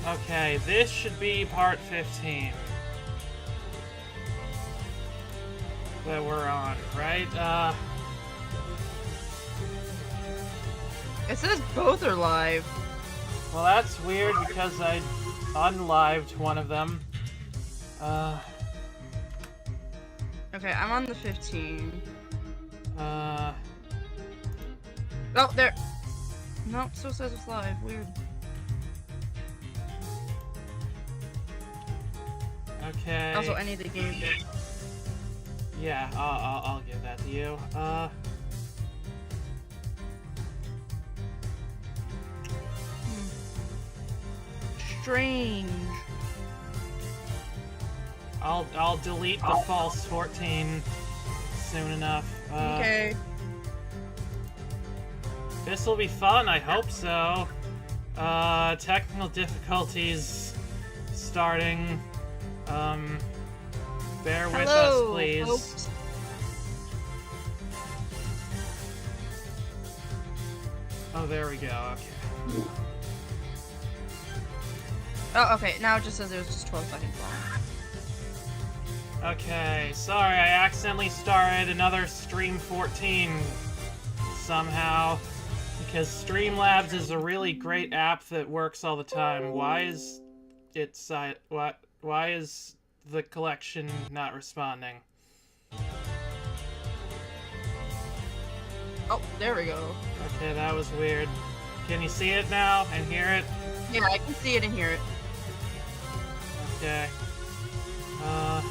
Okay, this should be part 15. That we're on, right? It says both are live. Well, that's weird because I unlived one of them. Okay, I'm on the 15. Uh... Oh, there. Nope, still says it's live. Weird. Okay. Also, I need the game. Yeah, I'll give that to you. Strange. I'll delete the false 14 soon enough. Okay. This'll be fun, I hope so. Technical difficulties starting. Bear with us, please. Folks. Oh, there we go, okay. Oh, okay, now it just says it was just 12 seconds long. Okay, sorry, I accidentally started another Stream 14 somehow. Because Streamlabs is a really great app that works all the time. Why is it why is the collection not responding? Oh, there we go. Okay, that was weird. Can you see it now and hear it? Yeah, I can see it and hear it. Okay. Oh.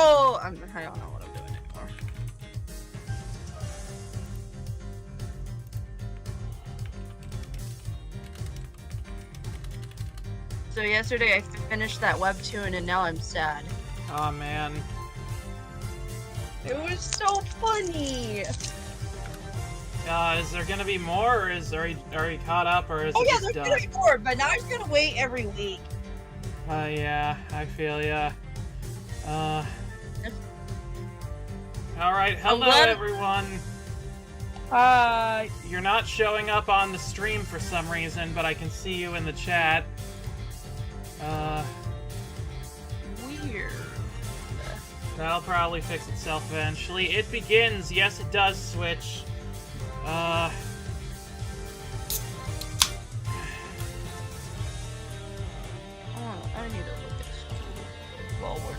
Oh, I don't know what I'm doing anymore. So yesterday I finished that webtoon and now I'm sad. Oh man. It was so funny. Is there gonna be more, or are you caught up, or is Oh it yeah, just there's done? gonna be more, but now I just gotta wait every week. Yeah, I feel ya. Alright, hello everyone! Hi. You're not showing up on the stream for some reason, but I can see you in the chat. Weird. That'll probably fix itself eventually. It begins! Yes, it does switch. Oh, I need to look at something while we're...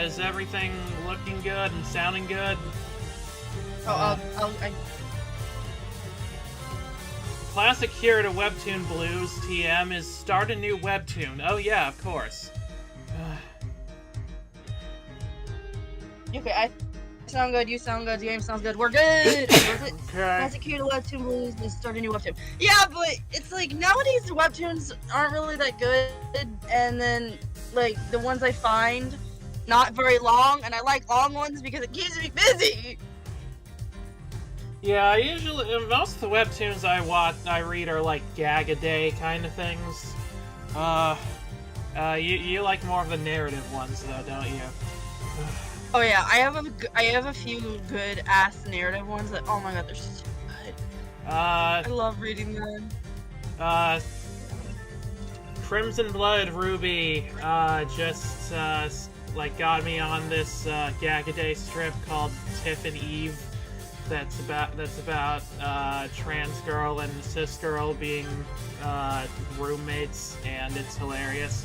Is everything looking good and sounding good? Oh, Classic cure to Webtoon Blues, TM, is start a new Webtoon. Oh yeah, of course. Okay, I sound good, you sound good, the game sounds good, we're good! Okay. Classic cue to Webtoon Blues and start a new Webtoon. Yeah, but it's like, nowadays the Webtoons aren't really that good, and then, like, the ones I find, not very long, and I like long ones because it keeps me busy! Yeah, usually, most of the Webtoons I read are like gag-a-day kind of things. You like more of the narrative ones though, don't you? Oh yeah, I have a few good ass narrative ones that, oh my god, they're so good. I love reading them. Crimson Blood Ruby, just, like, got me on this, gag-a-day strip called Tiff and Eve. That's about trans girl and cis girl being, roommates, and it's hilarious.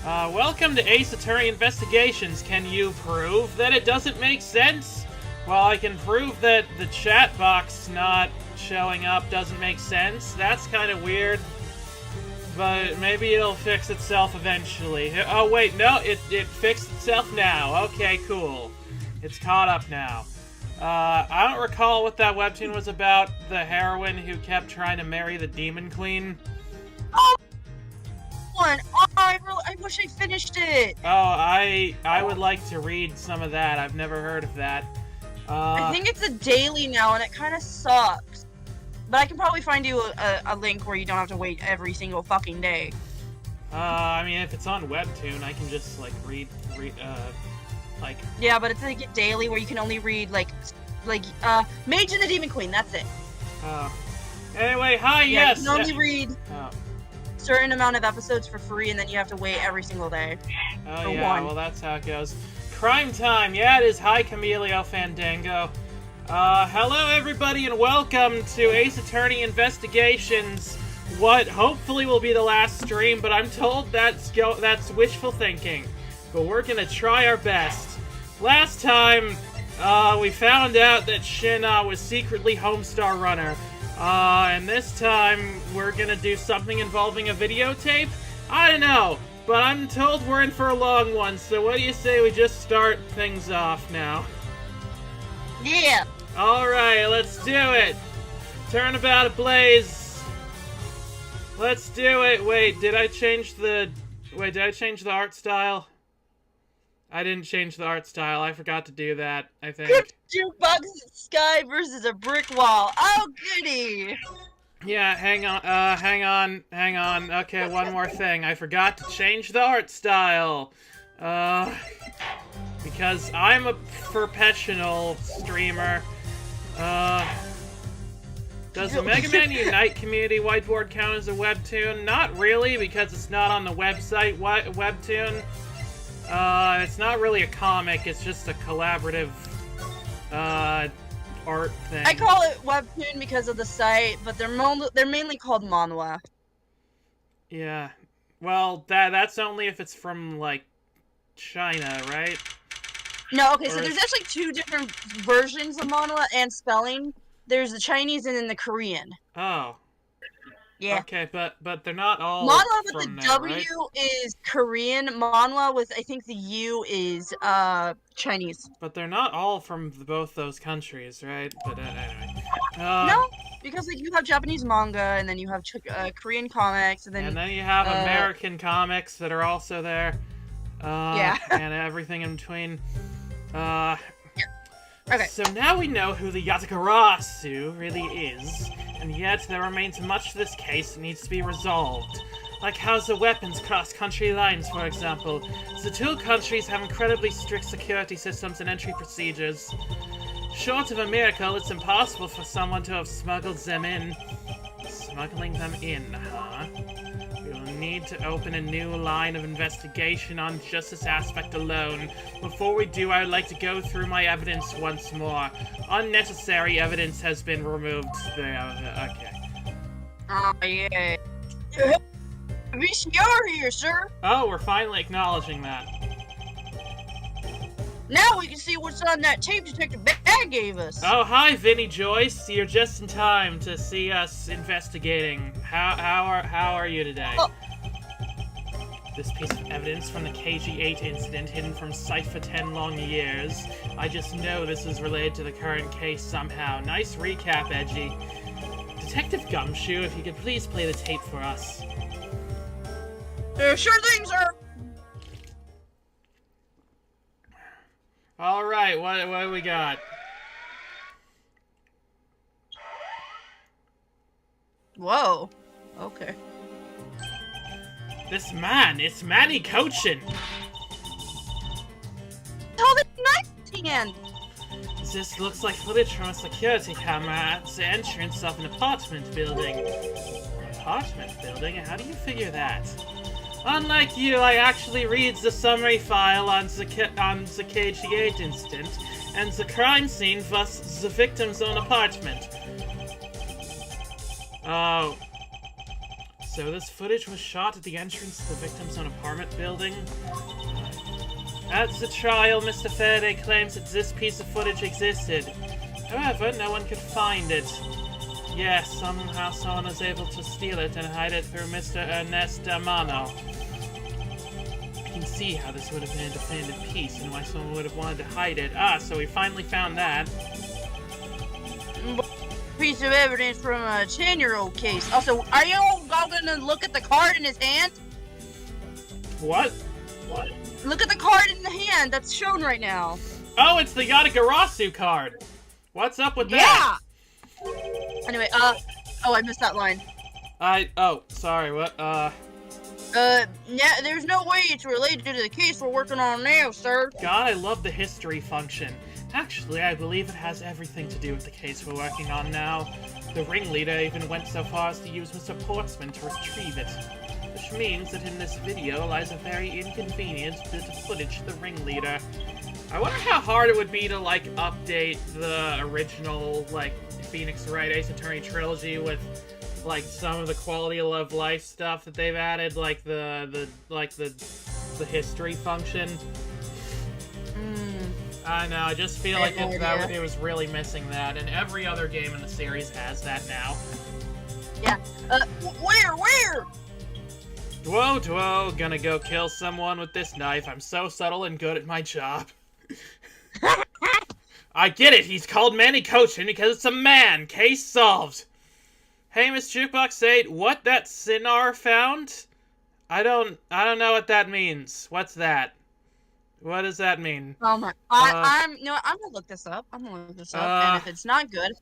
Welcome to Ace Attorney Investigations. Can you prove that it doesn't make sense? Well, I can prove that the chat box not showing up doesn't make sense. That's kind of weird. But maybe it'll fix itself eventually. Oh wait, no, it fixed itself now. Okay, cool. It's caught up now. I don't recall what that webtoon was about. The heroine who kept trying to marry the demon queen. Oh, I wish I finished it. Oh, I would like to read some of that. I've never heard of that. I think it's a daily now, and it kind of sucks. But I can probably find you a link where you don't have to wait every single fucking day. I mean, if it's on Webtoon, I can just, like, read, like... Yeah, but it's, like, daily where you can only read, like, Mage and the Demon Queen, that's it. Anyway, hi, yeah, yes! You can only read a certain amount of episodes for free, and then you have to wait every single day. Oh, yeah, well, that's how it goes. Crime time! Yeah, it is. Hi, Camilio Fandango. Hello, everybody, and welcome to Ace Attorney Investigations. What hopefully will be the last stream, but I'm told that's wishful thinking. But we're gonna try our best. Last time, we found out that Shin was secretly Homestar Runner. And this time, we're gonna do something involving a videotape? I don't know, but I'm told we're in for a long one, so what do you say we just start things off now? Yeah! Alright, let's do it! Turnabout ablaze! Let's do it! Wait, did I change the art style? I didn't change the art style. I forgot to do that, I think. JukeBox and Skye versus a brick wall. Oh, goody! Yeah, hang on. Okay, one more thing. I forgot to change the art style. Because I'm a professional streamer. Does the Mega Man Unite community whiteboard count as a webtoon? Not really, because it's not on the website webtoon. It's not really a comic, it's just a collaborative, art thing. I call it webtoon because of the site, but they're mainly called manhwa. Yeah. Well, that's only if it's from, like, China, right? No, okay, so there's actually two different versions of manhwa and spelling. There's the Chinese and then the Korean. Oh. Yeah. Okay, but they're not all manhwa with from the there, W right? is Korean. Manhwa with, I think, the U is, Chinese. But they're not all from both those countries, right? But, anyway. No, because, like, you have Japanese manga, and then you have Korean comics, and then you have American comics that are also there. Yeah. And everything in between. Okay. So now we know who the Yatagarasu really is, and yet there remains much to this case that needs to be resolved. Like how's the weapons cross country lines, for example. The two countries have incredibly strict security systems and entry procedures. Short of a miracle, it's impossible for someone to have smuggled them in. Smuggling them in, huh? We will need to open a new line of investigation on just this aspect alone. Before we do, I would like to go through my evidence once more. Unnecessary evidence has been removed. Okay. Oh, yeah. VCR here, sir. Oh, we're finally acknowledging that. Now we can see what's on that tape Detective Bag gave us. Oh, hi, Vinny Joyce. You're just in time to see us investigating. How are you today? Oh. This piece of evidence from the KG-8 incident hidden from sight for 10 long years. I just know this is related to the current case somehow. Nice recap, Edgy. Detective Gumshoe, if you could please play the tape for us. Sure thing, sir. Alright, what do we got? Whoa. Okay. This man, it's Manny Cochin! Oh, the knife hand! This looks like footage from a security camera at the entrance of an apartment building. Apartment building? How do you figure that? Unlike you, I actually read the summary file on the KG-8 incident, and the crime scene was the victim's own apartment. Oh. So this footage was shot at the entrance to the victim's own apartment building? At the trial, Mr. Faraday claims that this piece of footage existed. However, no one could find it. Yes, somehow someone was able to steal it and hide it through Mr. Ernest Amano. I can see how this would have been a definitive piece and why someone would have wanted to hide it. Ah, so we finally found that. Piece of evidence from a 10-year-old case. Also, are you all gonna look at the card in his hand? What? What? Look at the card in the hand that's shown right now. Oh, it's the Yatagarasu card! What's up with that? Yeah! Anyway, Oh, I missed that line. Oh, sorry, what, Yeah, there's no way it's related to the case we're working on now, sir. God, I love the history function. Actually, I believe it has everything to do with the case we're working on now. The ringleader even went so far as to use Mr. Portsman to retrieve it. Which means that in this video lies a very inconvenient bit of footage of the ringleader. I wonder how hard it would be to, like, update the original, like, Phoenix Wright Ace Attorney trilogy with, like, some of the quality of life stuff that they've added, like the history function. I know, I just feel like it was really missing that, and every other game in the series has that now. Yeah. Where? Dwo, gonna go kill someone with this knife. I'm so subtle and good at my job. I get it, he's called Manny Cochin because it's a man. Case solved. Hey, Miss JukeBox 8, what that Sinar found? I don't know what that means. What's that? What does that mean? Oh my! I'm gonna look this up. And if it's not good,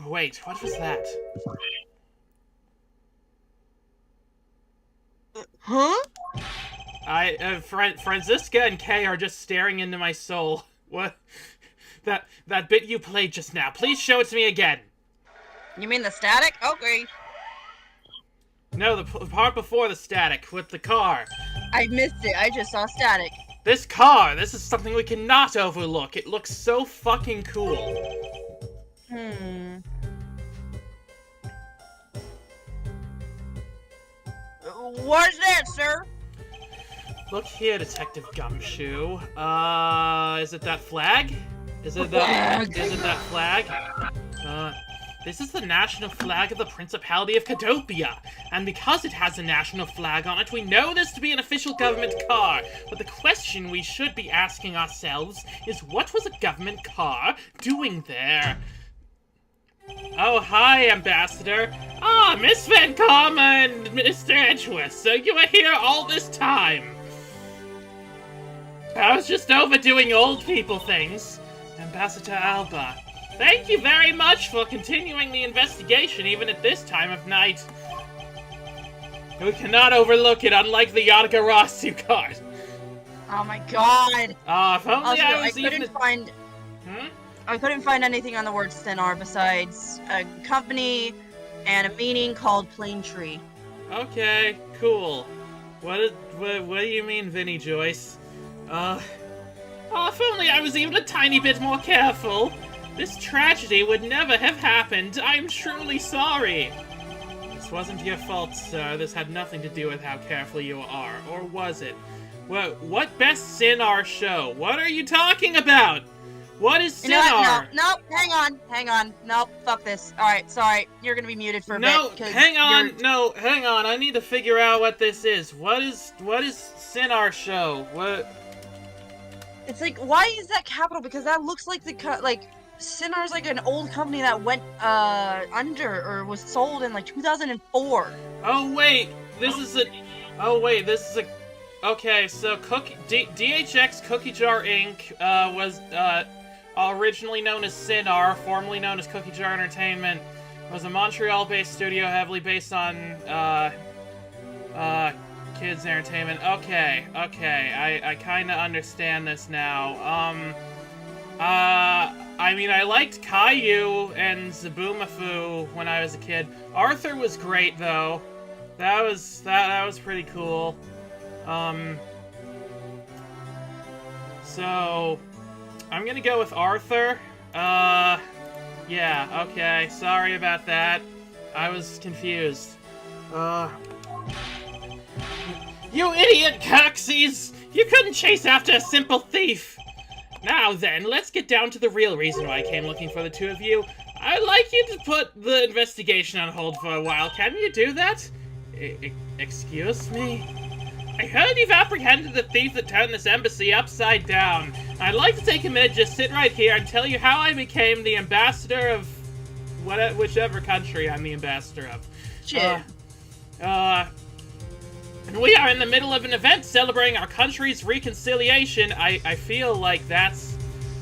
wait, what was that? Huh? Franziska and Kay are just staring into my soul. What? That bit you played just now. Please show it to me again. You mean the static? Okay. No, the part before the static, with the car. I missed it. I just saw static. This car! This is something we cannot overlook. It looks so fucking cool. What is that, sir? Look here, Detective Gumshoe. Is it that flag? Is it that flag? This is the national flag of the Principality of Cadopia, and because it has a national flag on it, we know this to be an official government car. But the question we should be asking ourselves is, what was a government car doing there? Oh, hi, Ambassador. Ah, Miss Van Comma and Mr. Edgeworth, so you were here all this time. I was just overdoing old people things. Ambassador Alba. Thank you very much for continuing the investigation even at this time of night. We cannot overlook it, unlike the Yatagarasu card. Oh my god! If only also, I couldn't find anything on the word Sinar besides a company and a meaning called Plane Tree. Okay, cool. What do you mean, Vinnie Joyce? If only I was even a tiny bit more careful. This tragedy would never have happened. I'm truly sorry. This wasn't your fault, sir. This had nothing to do with how careful you are. Or was it? What best Sinar show? What are you talking about? What is Sinar? No, hang on. Nope, fuck this. Alright, sorry. You're gonna be muted for a bit. No, hang on. I need to figure out what this is. What is Sinar show? What? It's like, why is that capital? Because that looks like Sinar's like an old company that went under or was sold in like 2004. Oh wait, this is a. Okay, so DHX Cookie Jar Inc. Was originally known as Sinar, formerly known as Cookie Jar Entertainment. Was a Montreal-based studio heavily based on kids entertainment. Okay, I kind of understand this now. I mean, I liked Caillou and Zaboomafoo when I was a kid. Arthur was great, though. That was pretty cool. So, I'm gonna go with Arthur. Yeah, okay, sorry about that. I was confused. You idiot coxies! You couldn't chase after a simple thief! Now then, let's get down to the real reason why I came looking for the two of you. I'd like you to put the investigation on hold for a while. Can you do that? Excuse me? I heard you've apprehended the thief that turned this embassy upside down. I'd like to take a minute, just sit right here, and tell you how I became the ambassador of whichever country I'm the ambassador of. Shit. And we are in the middle of an event celebrating our country's reconciliation. I feel like that's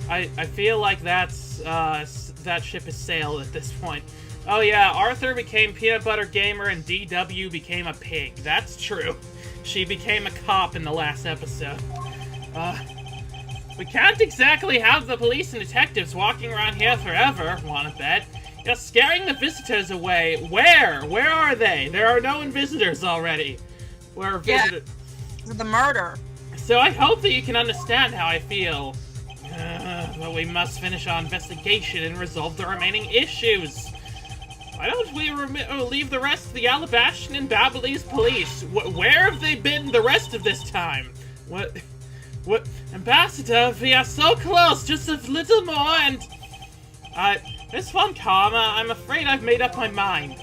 I feel like that's, that ship has sailed at this point. Oh yeah, Arthur became Peanut Butter Gamer and DW became a pig. That's true. She became a cop in the last episode. We can't exactly have the police and detectives walking around here forever, wanna bet. You're scaring the visitors away. Where? Where are they? There are no visitors already. Where visitors? Yeah, the murder. So I hope that you can understand how I feel. But we must finish our investigation and resolve the remaining issues. Why don't we leave the rest of the Alabastion and Babyliss police? Where have they been the rest of this time? What? Ambassador, we are so close, just a little more and... This one, Karma, I'm afraid I've made up my mind.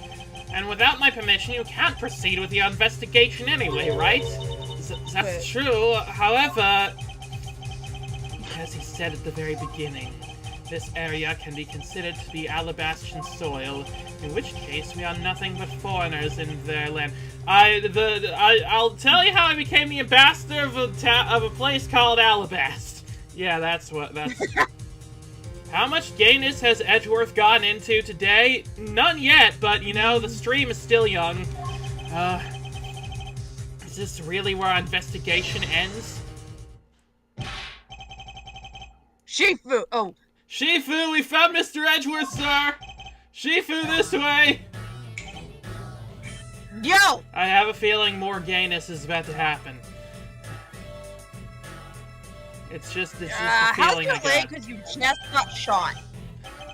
And without my permission, you can't proceed with your investigation anyway, right? That's true, however... As he said at the very beginning, this area can be considered to be Alabastion soil, in which case we are nothing but foreigners in their land. I'll tell you how I became the ambassador of a place called Alabast. Yeah, that's. How much gayness has Edgeworth gotten into today? None yet, but you know, the stream is still young. Is this really where our investigation ends? Shifu! Oh. Shifu, we found Mr. Edgeworth, sir! Shifu, this way! Yo! I have a feeling more gayness is about to happen. It's just a feeling I got. How's your leg? Because you just got shot.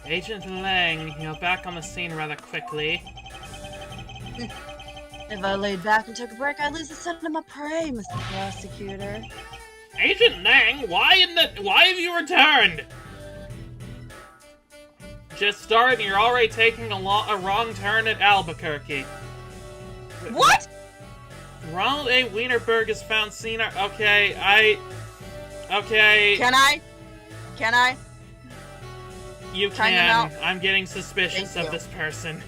Agent Lang, you're back on the scene rather quickly. If I laid back and took a break, I'd lose the scent of my prey, Mr. Prosecutor. Agent Lang, why have you returned? Just started and you're already taking a wrong turn at Albuquerque. What? Ronald A. Wienerberg has found seen. Okay. Can I? You can. I'm getting suspicious of this person.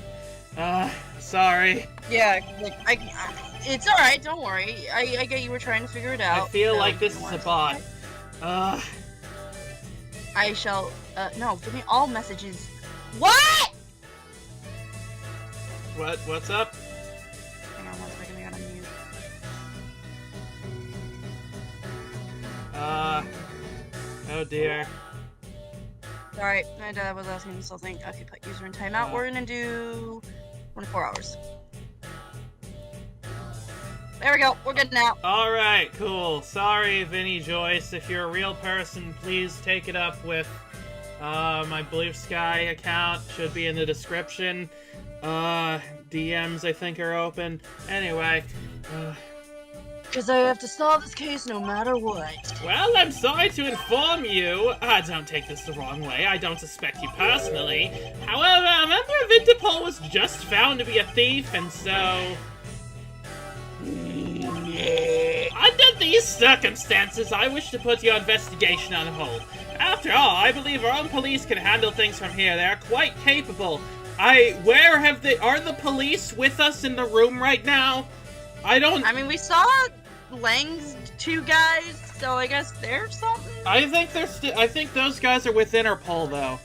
Sorry. Yeah, like, it's alright, don't worry. I get you were trying to figure it out. I feel like this is a bot. I shall, no, give me all messages. What?! What's up? Hang on 1 second, I gotta mute. Oh dear. Alright, I was asking you something. Okay, put user in timeout. We're gonna do 24 hours. There we go, we're good now. Alright, cool. Sorry, Vinny Joyce. If you're a real person, please take it up with my Blue Sky account. Should be in the description. DMs, I think, are open. Anyway, because I have to solve this case no matter what. Well, I'm sorry to inform you. Don't take this the wrong way. I don't suspect you personally. However, a member of Interpol was just found to be a thief, and so... Under these circumstances, I wish to put your investigation on hold. After all, I believe our own police can handle things from here. They are quite capable. Are the police with us in the room right now? I mean, we saw Lang's two guys, so I guess they're something? I think those guys are with Interpol, though.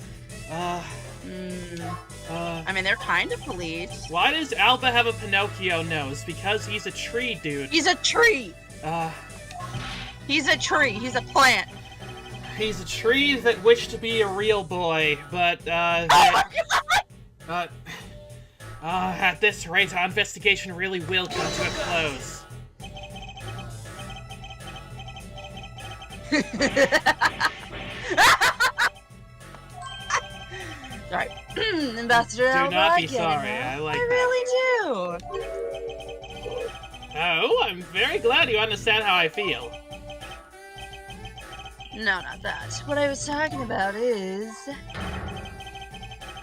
I mean, they're kind of police. Why does Alba have a Pinocchio nose? Because he's a tree, dude. He's a tree! He's a tree. He's a plant. He's a tree that wished to be a real boy, but, Oh my God! at this rate, our investigation really will come to a close. Sorry. Ambassador Alba, do not be I get sorry. it, I like I that. really do. Oh, I'm very glad you understand how I feel. No, not that. What I was talking about is...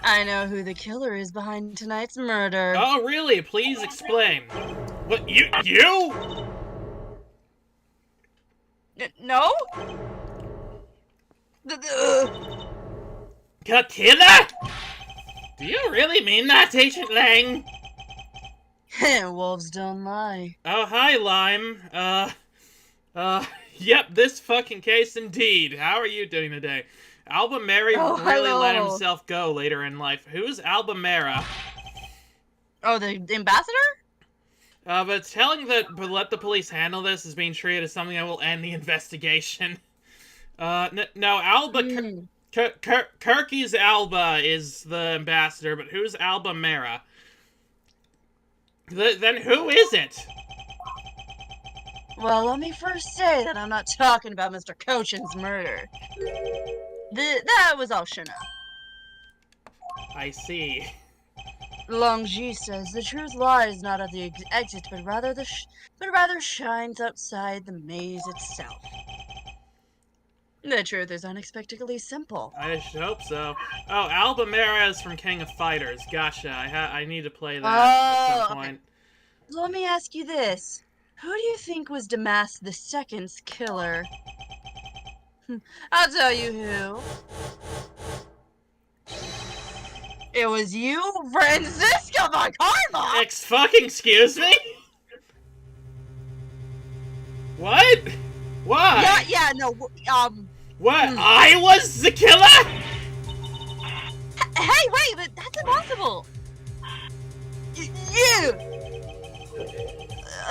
I know who the killer is behind tonight's murder. Oh, really? Please explain. What, you? No? Killer? Do you really mean that, Agent Lang? Wolves don't lie. Oh, hi, Lime. Yep, this fucking case indeed. How are you doing today? Alba Mary Oh, really let hello. himself go later in life. Who's Alba Mera? Oh, the ambassador? But telling but let the police handle this is being treated as something that will end the investigation. No, Alba... Hmm. Quercus Alba is the ambassador, but who's Alba Mera? Then who is it? Well, let me first say that I'm not talking about Mr. Cochin's murder. That was all Shana. I see. Longji says the truth lies not at the exit, but rather shines outside the maze itself. The truth is unexpectedly simple. I should hope so. Oh, Alba Mera is from King of Fighters. Gotcha. I need to play that at some point. Okay. Let me ask you this. Who do you think was Damas II's killer? I'll tell you who. It was you, Francisco Macarma! Excuse me? What? Why? Yeah, no, What? I was the killer? Hey, wait, but that's impossible! You!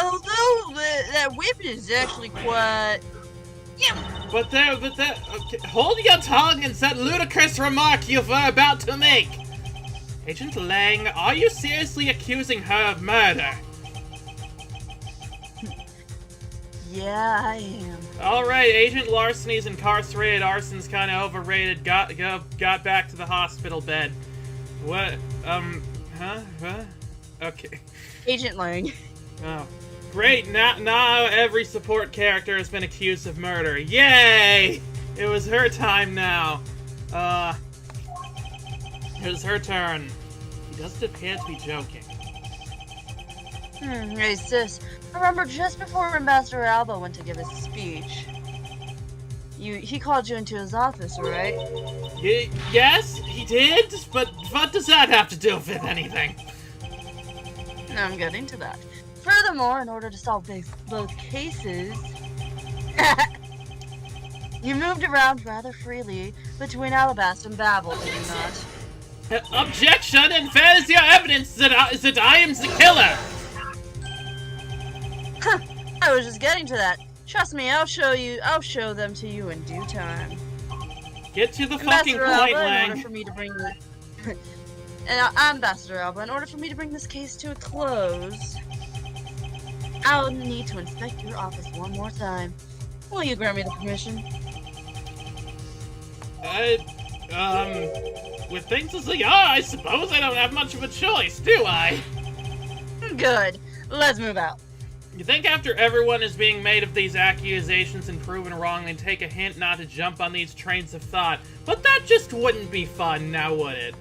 Although that whip is actually quite... Yeah. But okay, hold your tongue and that ludicrous remark you were about to make! Agent Lang, are you seriously accusing her of murder? Yeah, I am. Alright, Agent Larceny's incarcerated, arson's kinda overrated, got back to the hospital bed. What, huh? What? Okay. Agent Lang. Oh. Great, now every support character has been accused of murder. Yay! It was her time now. It was her turn. He doesn't appear to be joking. Hey sis, remember just before Ambassador Alba went to give his speech, he called you into his office, right? Yes, he did, but what does that have to do with anything? I'm getting to that. Furthermore, in order to solve both cases, you moved around rather freely between Alabasta and Babel, did you not? Objection! And where is your evidence that I am the killer? I was just getting to that. Trust me, I'll show them to you in due time. Get to the fucking Ambassador point, Alba, Lang. in order for me to bring the... and Ambassador Alba, in order for me to bring this case to a close, I'll need to inspect your office one more time. Will you grant me the permission? With things as they are, I suppose I don't have much of a choice, do I? Good. Let's move out. You think after everyone is being made of these accusations and proven wrong, they'd take a hint not to jump on these trains of thought? But that just wouldn't be fun, now would it?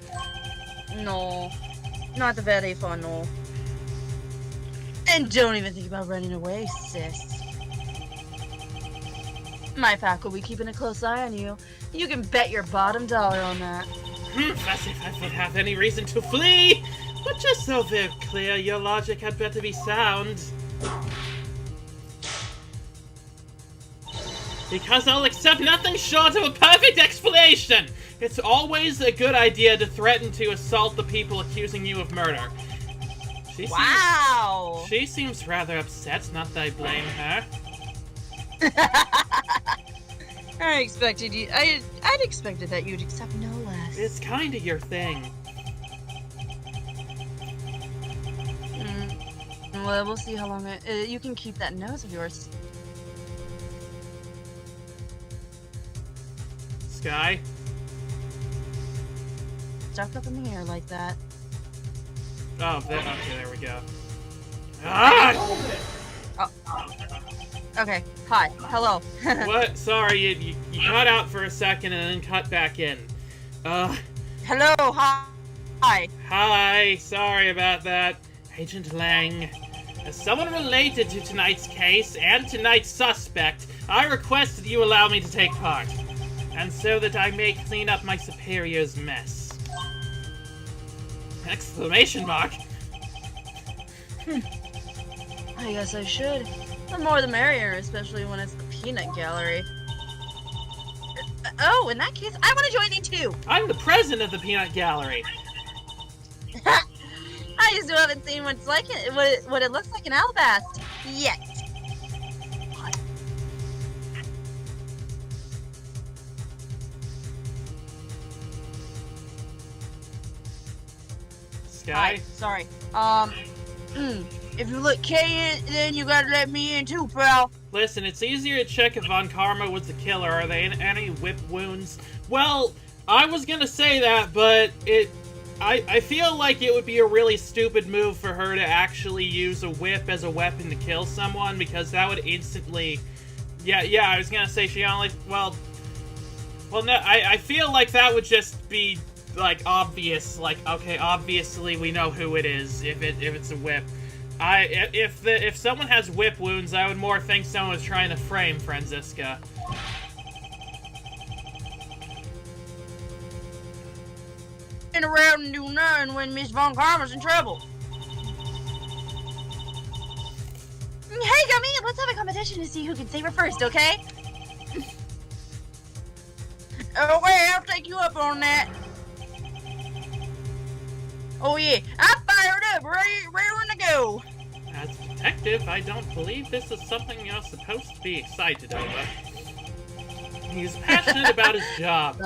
No. Not very fun, no. And don't even think about running away, sis. My pack will be keeping a close eye on you. You can bet your bottom dollar on that. As if I would have any reason to flee! But just so they're clear, your logic had better be sound. Because I'll accept nothing short of a perfect explanation! It's always a good idea to threaten to assault the people accusing you of murder. Wow! She seems rather upset, not that I blame her. I expected you. I'd expected that you'd accept no less. It's kinda your thing. Well, we'll see how long you can keep that nose of yours. Skye? Stuck up in the air like that. Oh, okay, there we go. Ah! Okay. Hi. Hello. What? Sorry, you cut out for a second and then cut back in. Hello. Hi. Hi. Sorry about that. Agent Lang. As someone related to tonight's case and tonight's suspect, I request that you allow me to take part. And so that I may clean up my superior's mess. Exclamation mark. I guess I should. The more the merrier, especially when it's the peanut gallery. Oh, in that case, I want to join in too. I'm the president of the Peanut Gallery. I still haven't seen what it looks like in Alabast yet. Skye? Hi, sorry. If you let Kay in, then you gotta let me in too, pal. Listen, it's easier to check if Von Karma was the killer. Are they in any whip wounds? Well, I was gonna say that, but I feel like it would be a really stupid move for her to actually use a whip as a weapon to kill someone, because that would instantly... Yeah, I was gonna say she only... Well, no, I feel like that would just be, like, obvious. Like, okay, obviously we know who it is if it's a whip. If someone has whip wounds, I would more think someone was trying to frame Franziska. And around and do nothing when Miss Von Karma's in trouble. Hey, Gummy, let's have a competition to see who can save her first, okay? Oh, wait, I'll take you up on that. Oh, yeah, I'm fired up, raring to go. As a detective, I don't believe this is something you're supposed to be excited over. He's passionate about his job.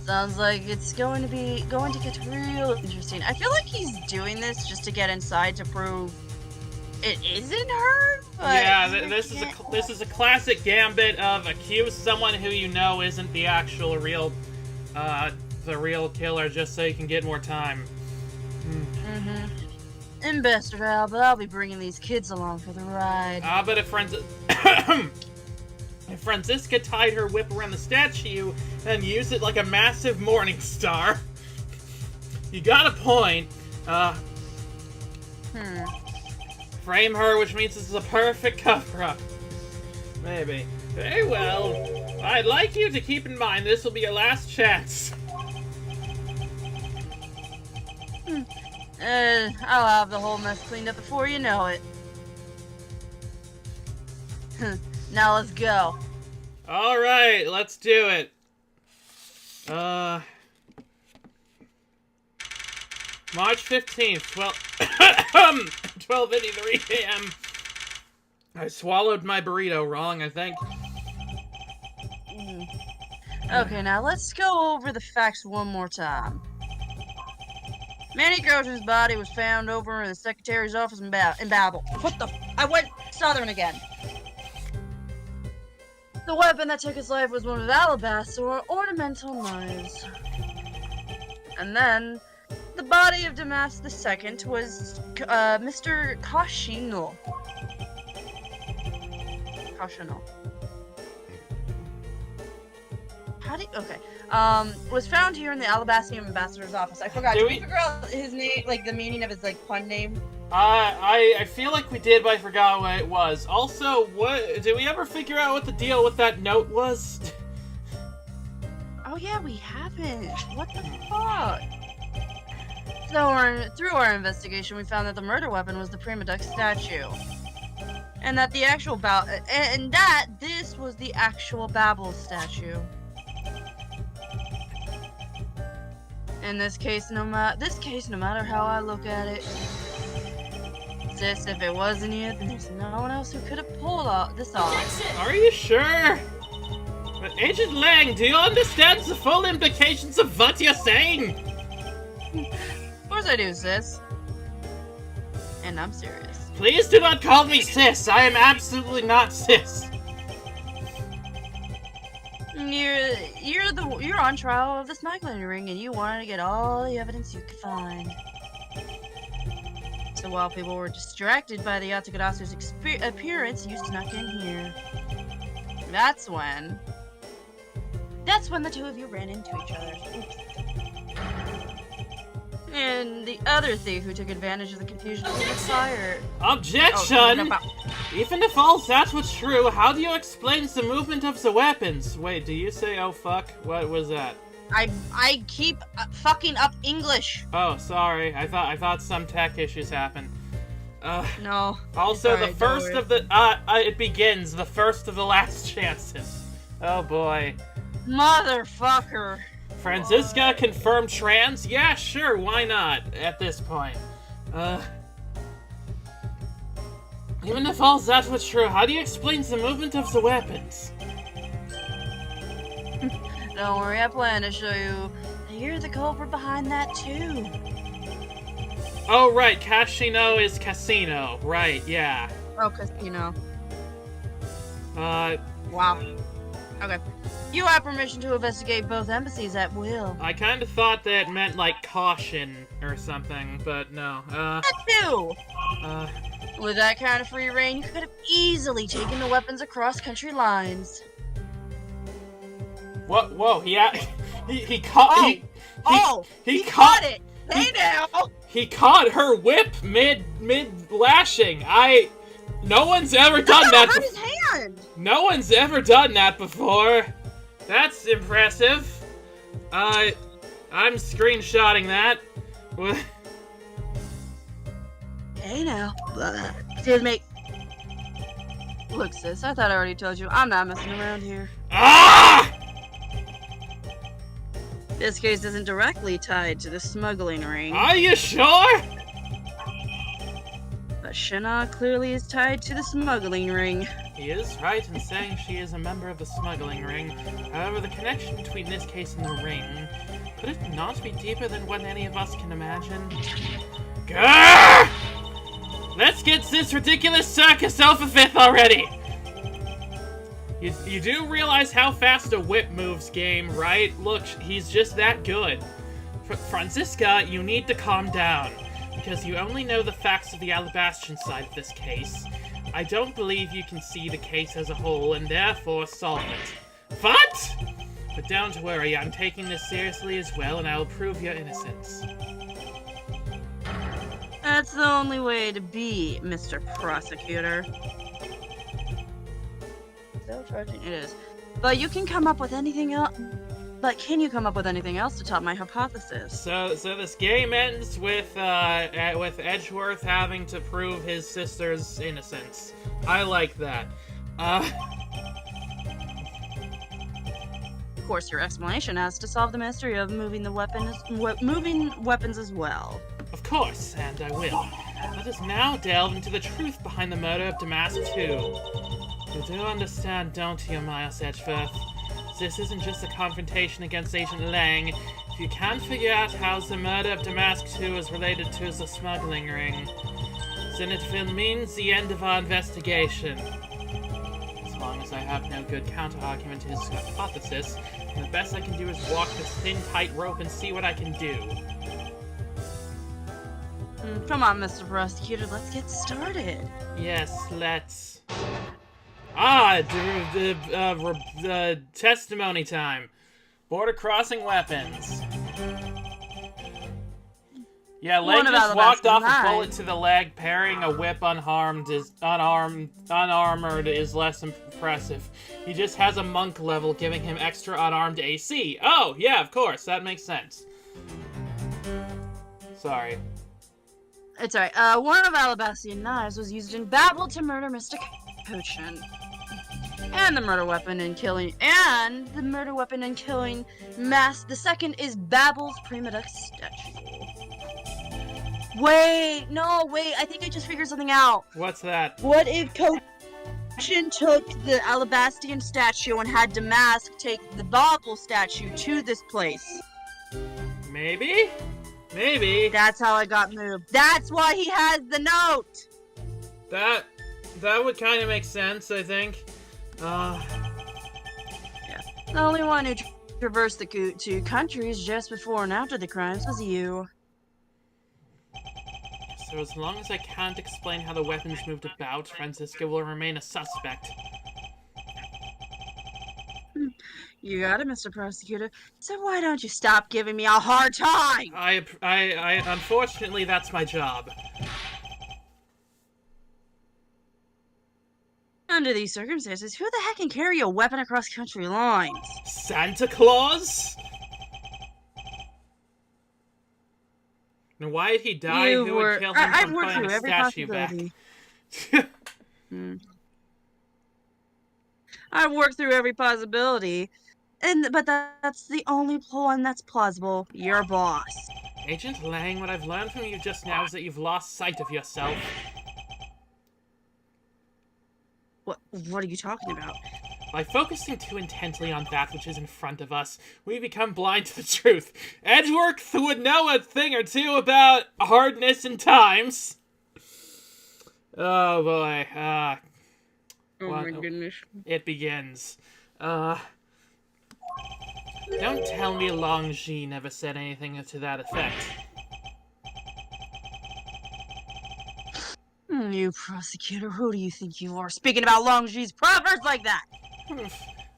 Sounds like it's going to get real interesting. I feel like he's doing this just to get inside to prove it isn't her. But yeah, this is a classic gambit of accuse someone who you know isn't the actual real killer just so you can get more time. Mm-hmm. And best of all, but I'll be bringing these kids along for the ride. But if Franziska tied her whip around the statue and used it like a massive morning star, you got a point. Frame her, which means this is a perfect cover-up. Maybe. Very well. I'd like you to keep in mind this will be your last chance. I'll have the whole mess cleaned up before you know it. Now let's go. Alright, let's do it. 15th, 12:53 a.m. I swallowed my burrito wrong, I think. Okay, now let's go over the facts one more time. Manny Grossman's body was found over in the secretary's office in Babel. What the? I went southern again. The weapon that took his life was one of alabaster ornamental knives. And then, the body of Damas II was Mr. Cautional. Okay. Was found here in the Alabastian ambassador's office. I forgot. Did we figure out his name, like the meaning of his pun name? I feel like we did, but I forgot what it was. Also, did we ever figure out what the deal with that note was? Oh yeah, we haven't. What the fuck? So through our investigation, we found that the murder weapon was the Primidux statue. And that this was the actual Babel statue. In this case, no matter how I look at it, sis, if it wasn't you, then there's no one else who could have pulled this off. Are you sure? But Agent Lang, do you understand the full implications of what you're saying? Of course I do, sis. And I'm serious. Please do not call me sis. I am absolutely not sis. You're on trial of the smuggling ring, and you wanted to get all the evidence you could find. So while people were distracted by the Yatagarasa's appearance, you snuck in here. That's when the two of you ran into each other. Oops. And the other thief who took advantage of the confusion was fired. Objection! Even if all that was true, how do you explain the movement of the weapons? Wait, do you say oh fuck? What was that? I keep fucking up English. Oh, sorry. I thought some tech issues happened. No. Also, the first of the it begins the first of the last chances. Oh boy. Motherfucker. Franziska confirmed trans? Yeah, sure, why not, at this point. Even if all that was true, how do you explain the movement of the weapons? Don't worry, I plan to show you. You're the culprit behind that, too. Oh, right, Casino is casino. Right, yeah. Oh, casino. Wow. Okay. You have permission to investigate both embassies at will. I kind of thought that meant, like, caution or something, but no. That too! With that kind of free reign, you could have easily taken the weapons across country lines. What? Whoa, he caught. He caught it! Hey now! He caught her whip mid lashing. No one's ever done that. Hurt his hand. No one's ever done that before. That's impressive. I'm screenshotting that. Hey now. Excuse me. Look, sis, I thought I already told you I'm not messing around here. Ah! This case isn't directly tied to the smuggling ring. Are you sure? But Shana clearly is tied to the smuggling ring. He is right in saying she is a member of the smuggling ring. However, the connection between this case and the ring, could it not be deeper than what any of us can imagine? Grrr! Let's get this ridiculous circus over with already! You do realize how fast a whip moves, game, right? Look, he's just that good. Franziska, you need to calm down, because you only know the facts of the Alabastian side of this case. I don't believe you can see the case as a whole, and therefore solve it. What? But don't worry, I'm taking this seriously as well, and I will prove your innocence. That's the only way to be, Mr. Prosecutor. Still charging? It is. But you can come up with anything else. But can you come up with anything else to top my hypothesis? So this game ends with Edgeworth having to prove his sister's innocence. I like that. Of course, your explanation has to solve the mystery of moving weapons as well. Of course, and I will. Let us now delve into the truth behind the murder of Damask 2. You do understand, don't you, Miles Edgeworth? This isn't just a confrontation against Agent Lang. If you can't figure out how the murder of Damask 2 is related to the smuggling ring, then it will mean the end of our investigation. As long as I have no good counter-argument to his hypothesis, the best I can do is walk this thin, tight rope and see what I can do. Come on, Mr. Prosecutor, let's get started. Yes, let's. The testimony time. Border crossing weapons. Yeah, Leg just walked off a bullet to the leg. Parrying a whip unarmored is less impressive. He just has a monk level, giving him extra unarmed AC. Oh, yeah, of course, that makes sense. Sorry. It's alright. One of Alabastian knives was used in battle to murder Mr. Potion. And the murder weapon in killing Mass. The second is Babel's Primidux statue. Wait, I think I just figured something out. What's that? What if Potion took the Alabastian statue and had Damask take the Babel statue to this place? Maybe? Maybe. That's how I got moved. That's why he has the note! That would kind of make sense, I think. Yeah. The only one who traversed the two countries just before and after the crimes was you. So as long as I can't explain how the weapons moved about, Franziska will remain a suspect. You got it, Mr. Prosecutor. So why don't you stop giving me a hard time? I unfortunately, that's my job. Under these circumstances, who the heck can carry a weapon across country lines? Santa Claus? And why did he die? Who would kill him from putting a statue back? I worked through every possibility, but that's the only one that's plausible. Your boss. Agent Lang, what I've learned from you just now is that you've lost sight of yourself. What are you talking about? By focusing too intently on that which is in front of us, we become blind to the truth. Edgeworth would know a thing or two about hardness and times. Oh boy, Oh my goodness. It begins. Don't tell me Longji never said anything to that effect. You prosecutor, who do you think you are speaking about Longji's proverbs like that?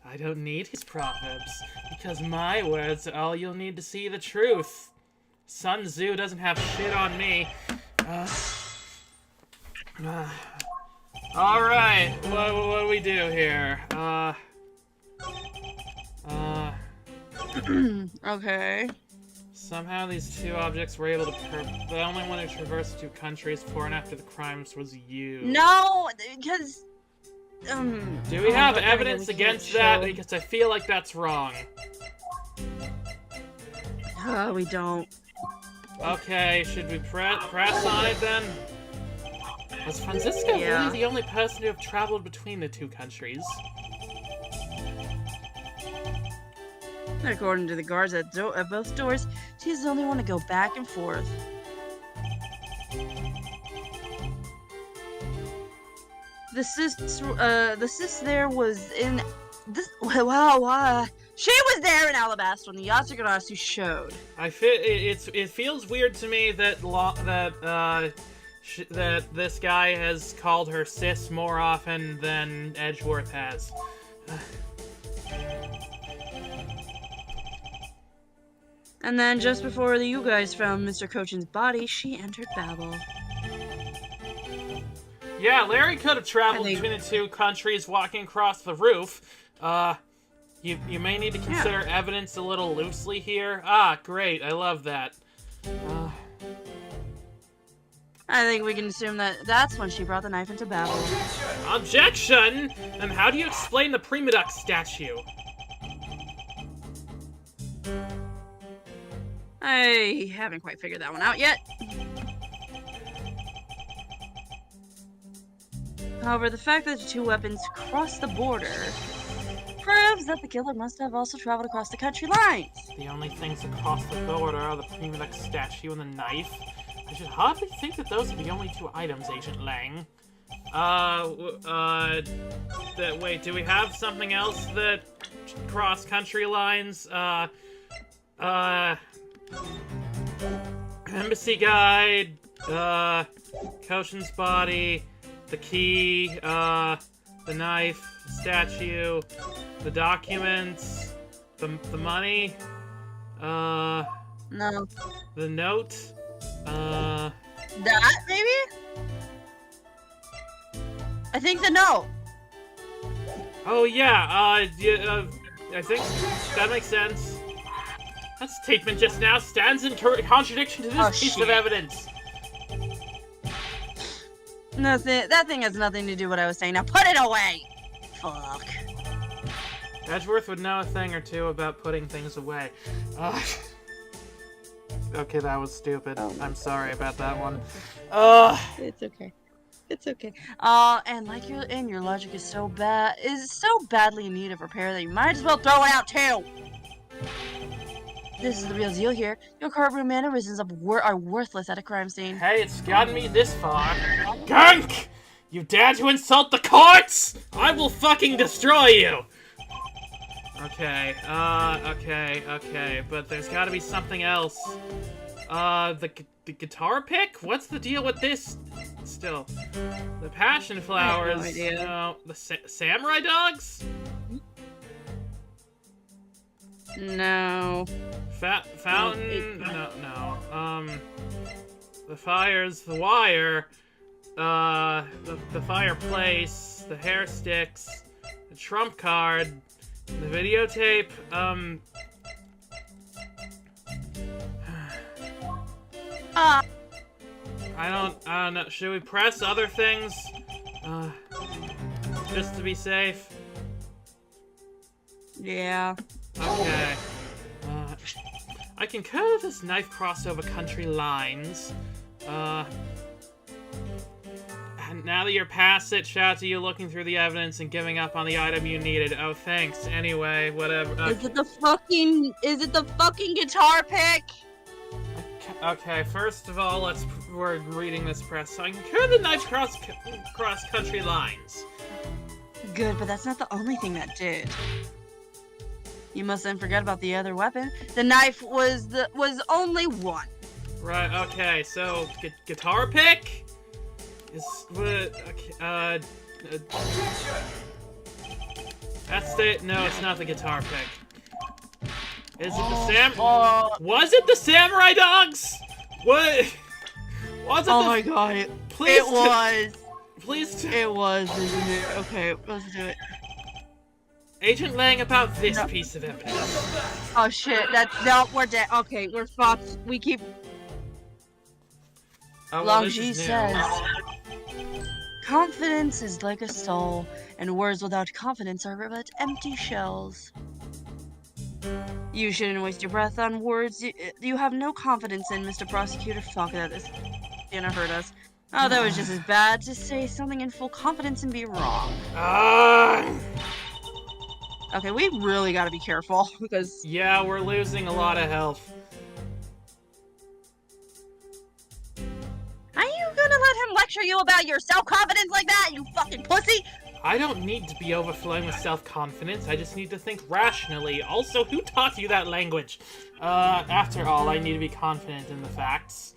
I don't need his proverbs, because my words are all you'll need to see the truth. Sun Tzu doesn't have shit on me. Alright, what do we do here? Okay. Somehow these two objects were able to the only one who traversed two countries before and after the crimes was you. No, because... do we have evidence against that? Because I feel like that's wrong. We don't. Okay, should we press on it then? Was Francisca really the only person to have traveled between the two countries? According to the guards at both doors, she's the only one to go back and forth. The sis there was in this. Wow, she was there in Alabasta when the Yatsuganatsu showed. It feels weird to me that that this guy has called her sis more often than Edgeworth has. And then just before you guys found Mr. Cochin's body, she entered Babel. Yeah, Larry could have traveled between the two countries walking across the roof. You may need to consider evidence a little loosely here. Ah, great, I love that. I think we can assume that that's when she brought the knife into Babel. Objection! And how do you explain the Primidux statue? I haven't quite figured that one out yet. However, the fact that the two weapons crossed the border proves that the killer must have also traveled across the country lines. The only things across the border are the Primidux statue and the knife. I should hardly think that those are the only two items, Agent Lang. Wait, do we have something else that cross country lines? Embassy guide, Koshin's body, the key, the knife, the statue, the documents, the money, No. the note, That, maybe? I think the note. Oh yeah, I think that makes sense. That statement just now stands in contradiction to this piece of evidence. Nothing. That thing has nothing to do with what I was saying. Now put it away! Fuck. Edgeworth would know a thing or two about putting things away. Okay, that was stupid. I'm sorry about that one. It's okay. It's okay. And like your logic is so badly in need of repair that you might as well throw it out too. This is the real deal here. Your courtroom mannerisms are worthless at a crime scene. Hey, it's gotten me this far. Gunk! You dare to insult the courts? I will fucking destroy you! Okay, okay, but there's gotta be something else. The guitar pick? What's the deal with this? Still. The passion flowers. I have no idea. No. The samurai dogs? No. Fountain? No. The fires, the wire, the fireplace, the hair sticks, the trump card, the videotape, I don't know. Should we press other things? Just to be safe? Yeah. Okay. I concur this knife crossed over country lines. And now that you're past it, shout out to you looking through the evidence and giving up on the item you needed. Oh, thanks. Anyway, whatever. Okay. Is it the fucking guitar pick? Okay, first of all, we're reading this press. So I concur the knife cross country lines. Good, but that's not the only thing that did. You mustn't forget about the other weapon. The knife was only one. Right. Okay. So guitar pick is that's the no. It's not the guitar pick. Is it the was it the samurai dogs? What? Was it? Oh my god! Please. It was. Please. It was, isn't it? Okay, let's do it. Agent Lang about this piece of evidence. Oh shit! We're dead. Okay, we're fucked. We keep. Oh, well, Longji says, confidence is like a soul, and words without confidence are but empty shells. You shouldn't waste your breath on words you have no confidence in, Mr. Prosecutor. Fuck that, this is gonna hurt us. Oh, that was just as bad to say something in full confidence and be wrong. Okay, we really gotta be careful, because... Yeah, we're losing a lot of health. Are you gonna let him lecture you about your self-confidence like that, you fucking pussy? I don't need to be overflowing with self-confidence, I just need to think rationally. Also, who taught you that language? After all, I need to be confident in the facts.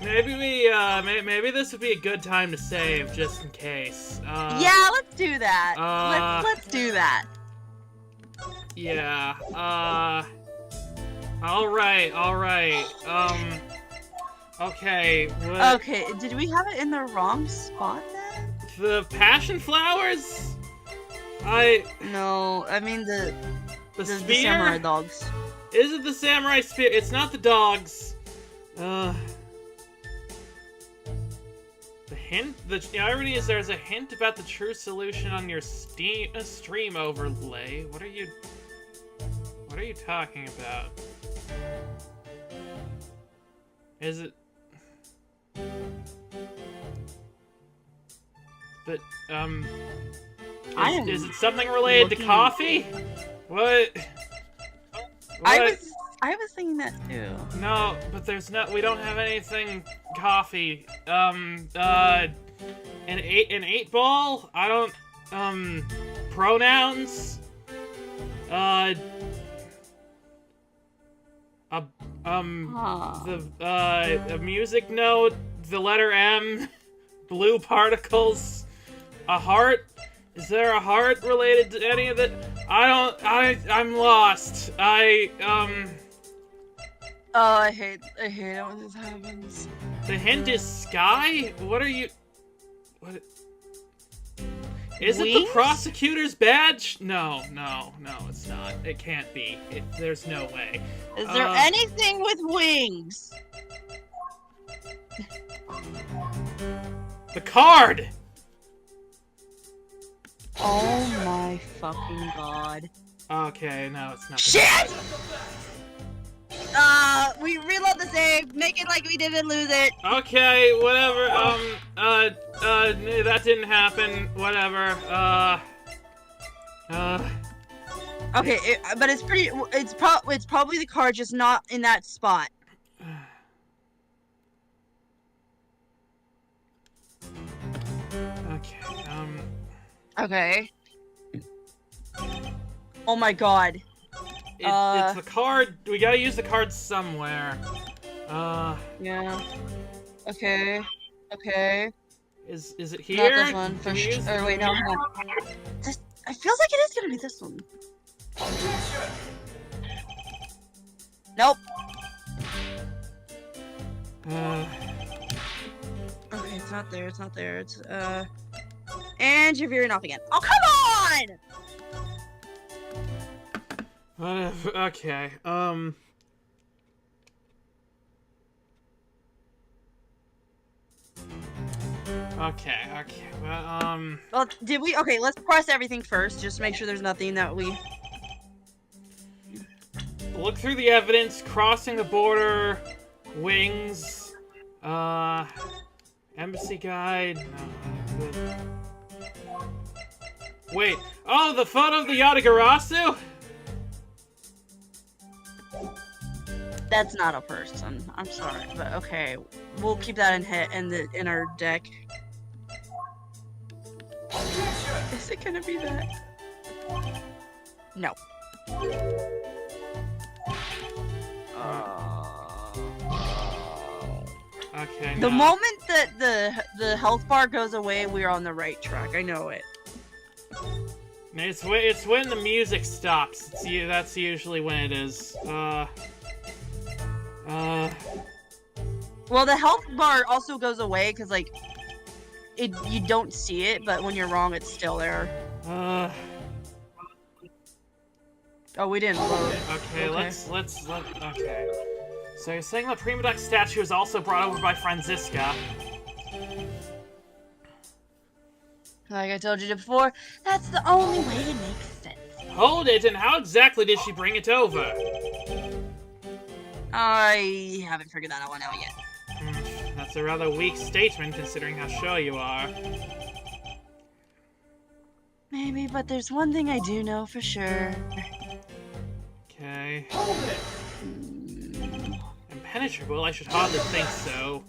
Maybe this would be a good time to save, just in case. Yeah, let's do that. Let's do that. Yeah, alright. Okay, what? Okay, did we have it in the wrong spot then? The passion flowers? No, I mean the spear? The samurai dogs. Is it the samurai spear? It's not the dogs. The irony is there's a hint about the true solution on your stream overlay. What are you talking about? Is it... But, is it something related to coffee? What? I was thinking that too. No, but we don't have anything coffee. An 8-ball? I don't, pronouns? A music note, the letter M, blue particles, a heart? Is there a heart related to any of it? I'm lost. Oh, I hate it when this happens. The hint is Skye? What? Is it the prosecutor's badge? No, it's not. It can't be. There's no way. Is there anything with wings? The card! Oh my fucking god. Okay, no, it's not. Shit! We reload the save, make it like we didn't lose it. Okay, whatever, that didn't happen, whatever, Okay, but it's probably the card, just not in that spot. Okay, Okay. Oh my god. It's the card. We gotta use the card somewhere. Yeah. Okay. Okay. Is it here? Not this one. For sure. Wait, no. Hold on. It feels like it is gonna be this one. Nope. Okay, it's not there. It's not there. It's and you're veering off again. Oh, come on! Okay, Okay, well, Well, did we? Okay, let's press everything first, just to make sure there's nothing that we... look through the evidence, crossing the border, wings, embassy guide, no, wait, oh, the photo of the Yatagarasu? That's not a person. I'm sorry, but okay, we'll keep that in our deck. Is it gonna be that? No. Okay. The no. moment that the health bar goes away, we're on the right track. I know it. It's when the music stops. That's usually when it is. Well, the health bar also goes away because like you don't see it, but when you're wrong, it's still there. Oh, we didn't load. Okay, let's okay. So you're saying the Primidux statue is also brought over by Franziska. Like I told you before, that's the only way it makes sense. Hold it, and how exactly did she bring it over? I haven't figured that one out yet. That's a rather weak statement, considering how sure you are. Maybe, but there's one thing I do know for sure. Okay. Impenetrable? I should hardly think so.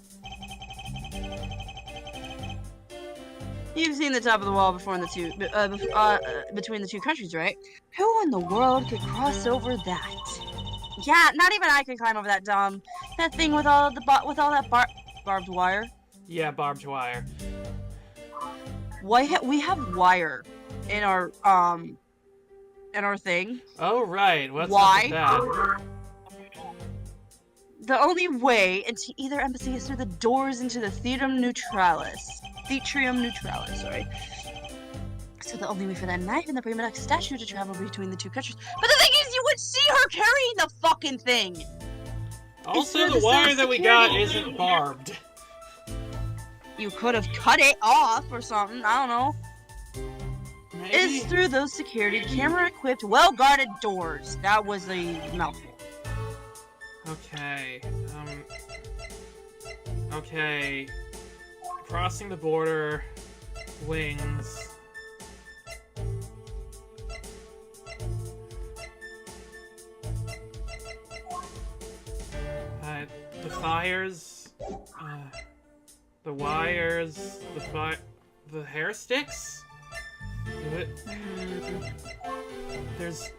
You've seen the top of the wall before in the between the two countries, right? Who in the world could cross over that? Yeah, not even I can climb over that that thing with all that barbed wire. Yeah, barbed wire. Why we have wire in our thing? Oh right, what's Why? up with that? The only way into either embassy is through the doors into the Theatrium Neutralis, sorry. So the only way for that knife and the Primidux statue to travel between the two countries. But the thing is, you would see her carrying the fucking thing! Also, the wire that we got isn't barbed. You could have cut it off or something, I don't know. Maybe? It's through those security, camera-equipped, well-guarded doors. That was a mouthful. Okay, okay. Crossing the border, wings. The fires, the wires, the hair sticks? There's...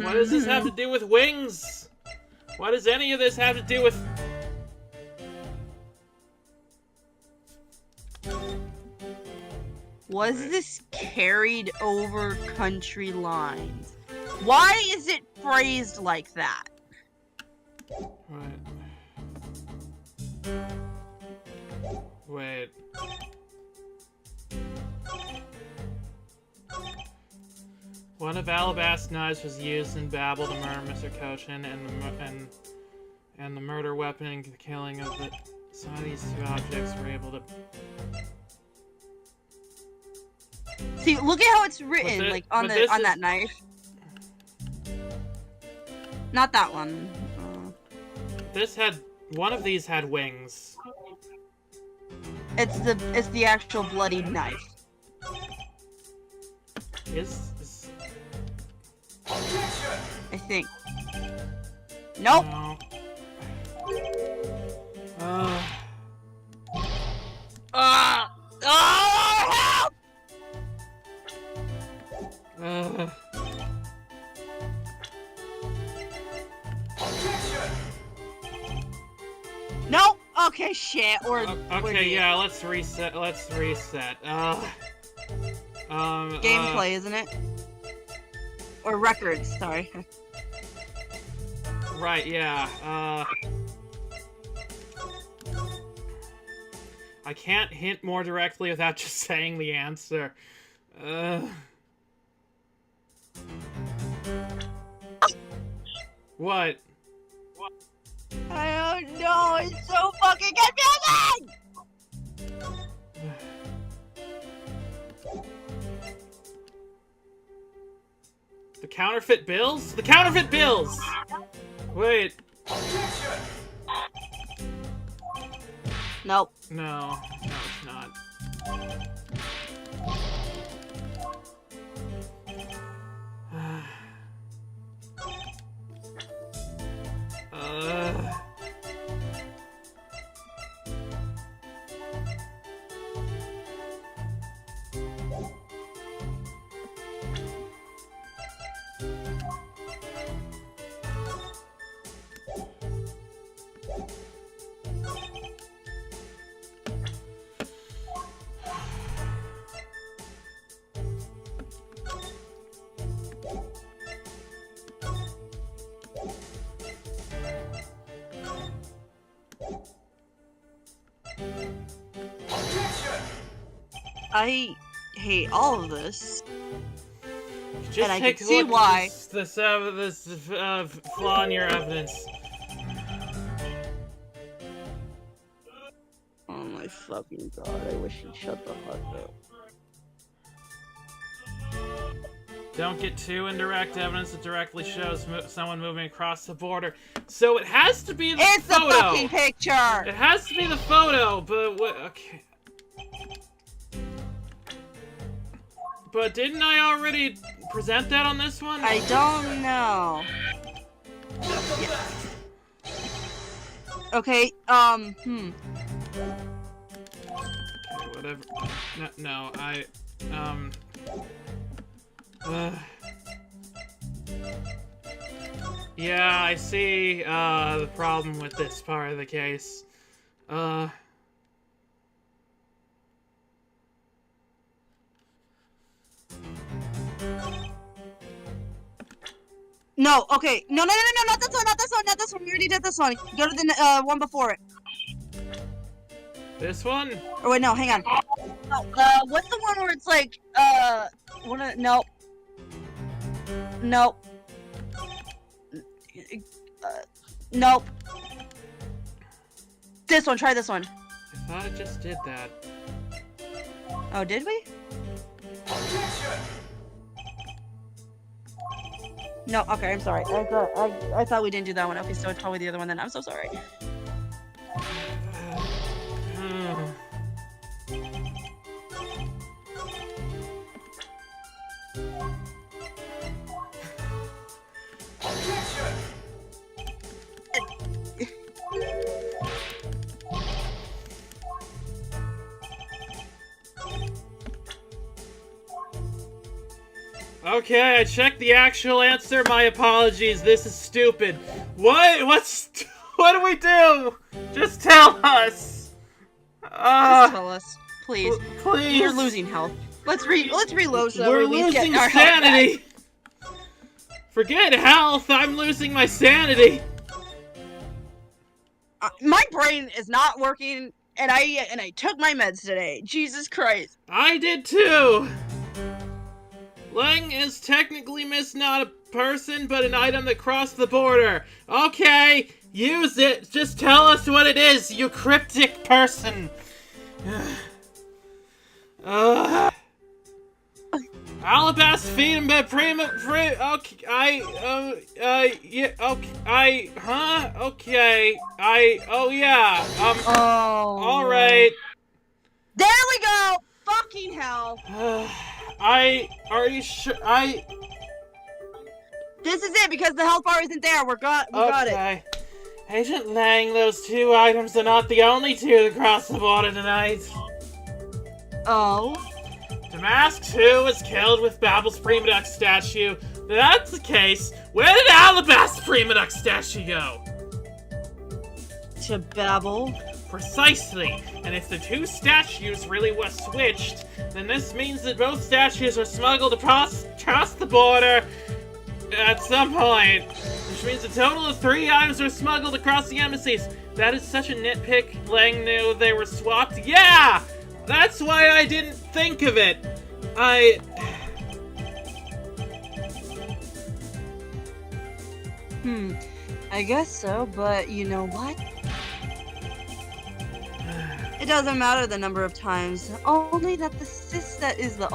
What does this have to do with wings? What does any of this have to do with... Was this carried over country lines? Why is it phrased like that? Wait. One of Alabast's knives was used in Babel to murder Mr. Cochin, and the murder weapon and the killing of the... Some of these two objects were able to... See, look at how it's written, like on that knife. Not that one. One of these had wings. It's the actual bloody knife. I think. Nope. No. Help! Nope. Okay, shit. Okay, yeah. Let's reset. Gameplay, isn't it? Or records, sorry. Right, yeah. I can't hint more directly without just saying the answer. What? I don't know, it's so fucking confusing! The counterfeit bills? The counterfeit bills! Wait. Nope. No, it's not. I hate all of this. Just and I take can a see look why. At this flaw in your evidence. Oh my fucking god, I wish he'd shut the fuck up. Don't get too indirect evidence that directly shows someone moving across the border. So it has to be the photo! It's the fucking picture! It has to be the photo, but what? Okay. But didn't I already present that on this one? I don't know. Yeah. Okay, Okay, whatever. No, yeah, I see, the problem with this part of the case. no, okay. No, not this one, not this one. We already did this one. Go to the, one before it. This one? Oh, wait, no, hang on. What's the one where it's like, nope. Nope. Nope. This one, try this one. I thought I just did that. Oh, did we? No, okay, I'm sorry. I thought we didn't do that one. Okay, so it's probably the other one then. I'm so sorry. Okay, I checked the actual answer. My apologies. This is stupid. What do we do? Just tell us. Just tell us, please. Please. We're losing health. Let's reload so we're we losing get our sanity. health back. Forget health. I'm losing my sanity. My brain is not working, and I took my meds today. Jesus Christ. I did too. Leng is technically not a person, but an item that crossed the border. Okay, use it. Just tell us what it is, you cryptic person. Alabas feed him, but okay, yeah, okay, okay, oh yeah, oh. Alright. There we go! Fucking hell! Are you sure? This is it, because the health bar isn't there. We got it. Agent Lang, those two items are not the only two that crossed the border tonight. Oh? Damask 2 was killed with Babel's Primidux statue. If that's the case, where did Alabast's Primidux statue go? To Babel? Precisely. And if the two statues really were switched, then this means that both statues were smuggled across the border at some point. Which means a total of 3 items were smuggled across the embassies. That is such a nitpick. Lang knew they were swapped. Yeah! That's why I didn't think of it. I guess so, but you know what? doesn't matter the number of times. Only that the sis that is the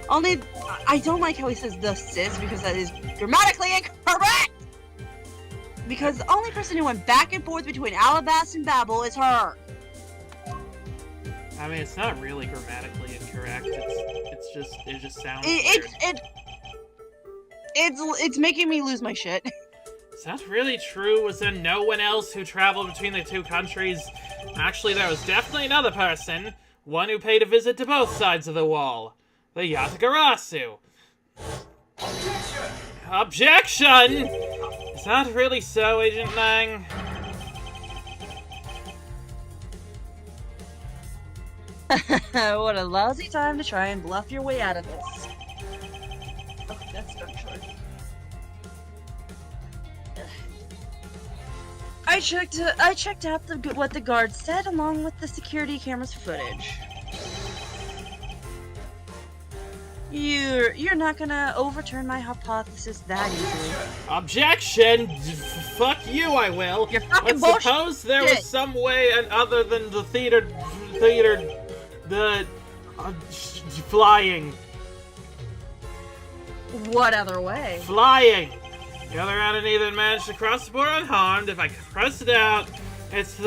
only. I don't like how he says the sis because that is grammatically incorrect. Because the only person who went back and forth between Alabas and Babel is her. I mean, it's not really grammatically incorrect. It just sounds It's making me lose my shit. Is that really true? Was there no one else who traveled between the two countries? Actually, there was definitely another person. One who paid a visit to both sides of the wall. The Yatagarasu. Objection! Is that really so, Agent Lang? What a lousy time to try and bluff your way out of this. Oh, that's not short. I checked out what the guard said along with the security camera's footage. You're not gonna overturn my hypothesis that easily. Objection! Fuck you, I will. You're fucking But suppose there was some way other than the flying. What other way? Flying! The other entity that managed to cross the border unharmed. If I press it out, it's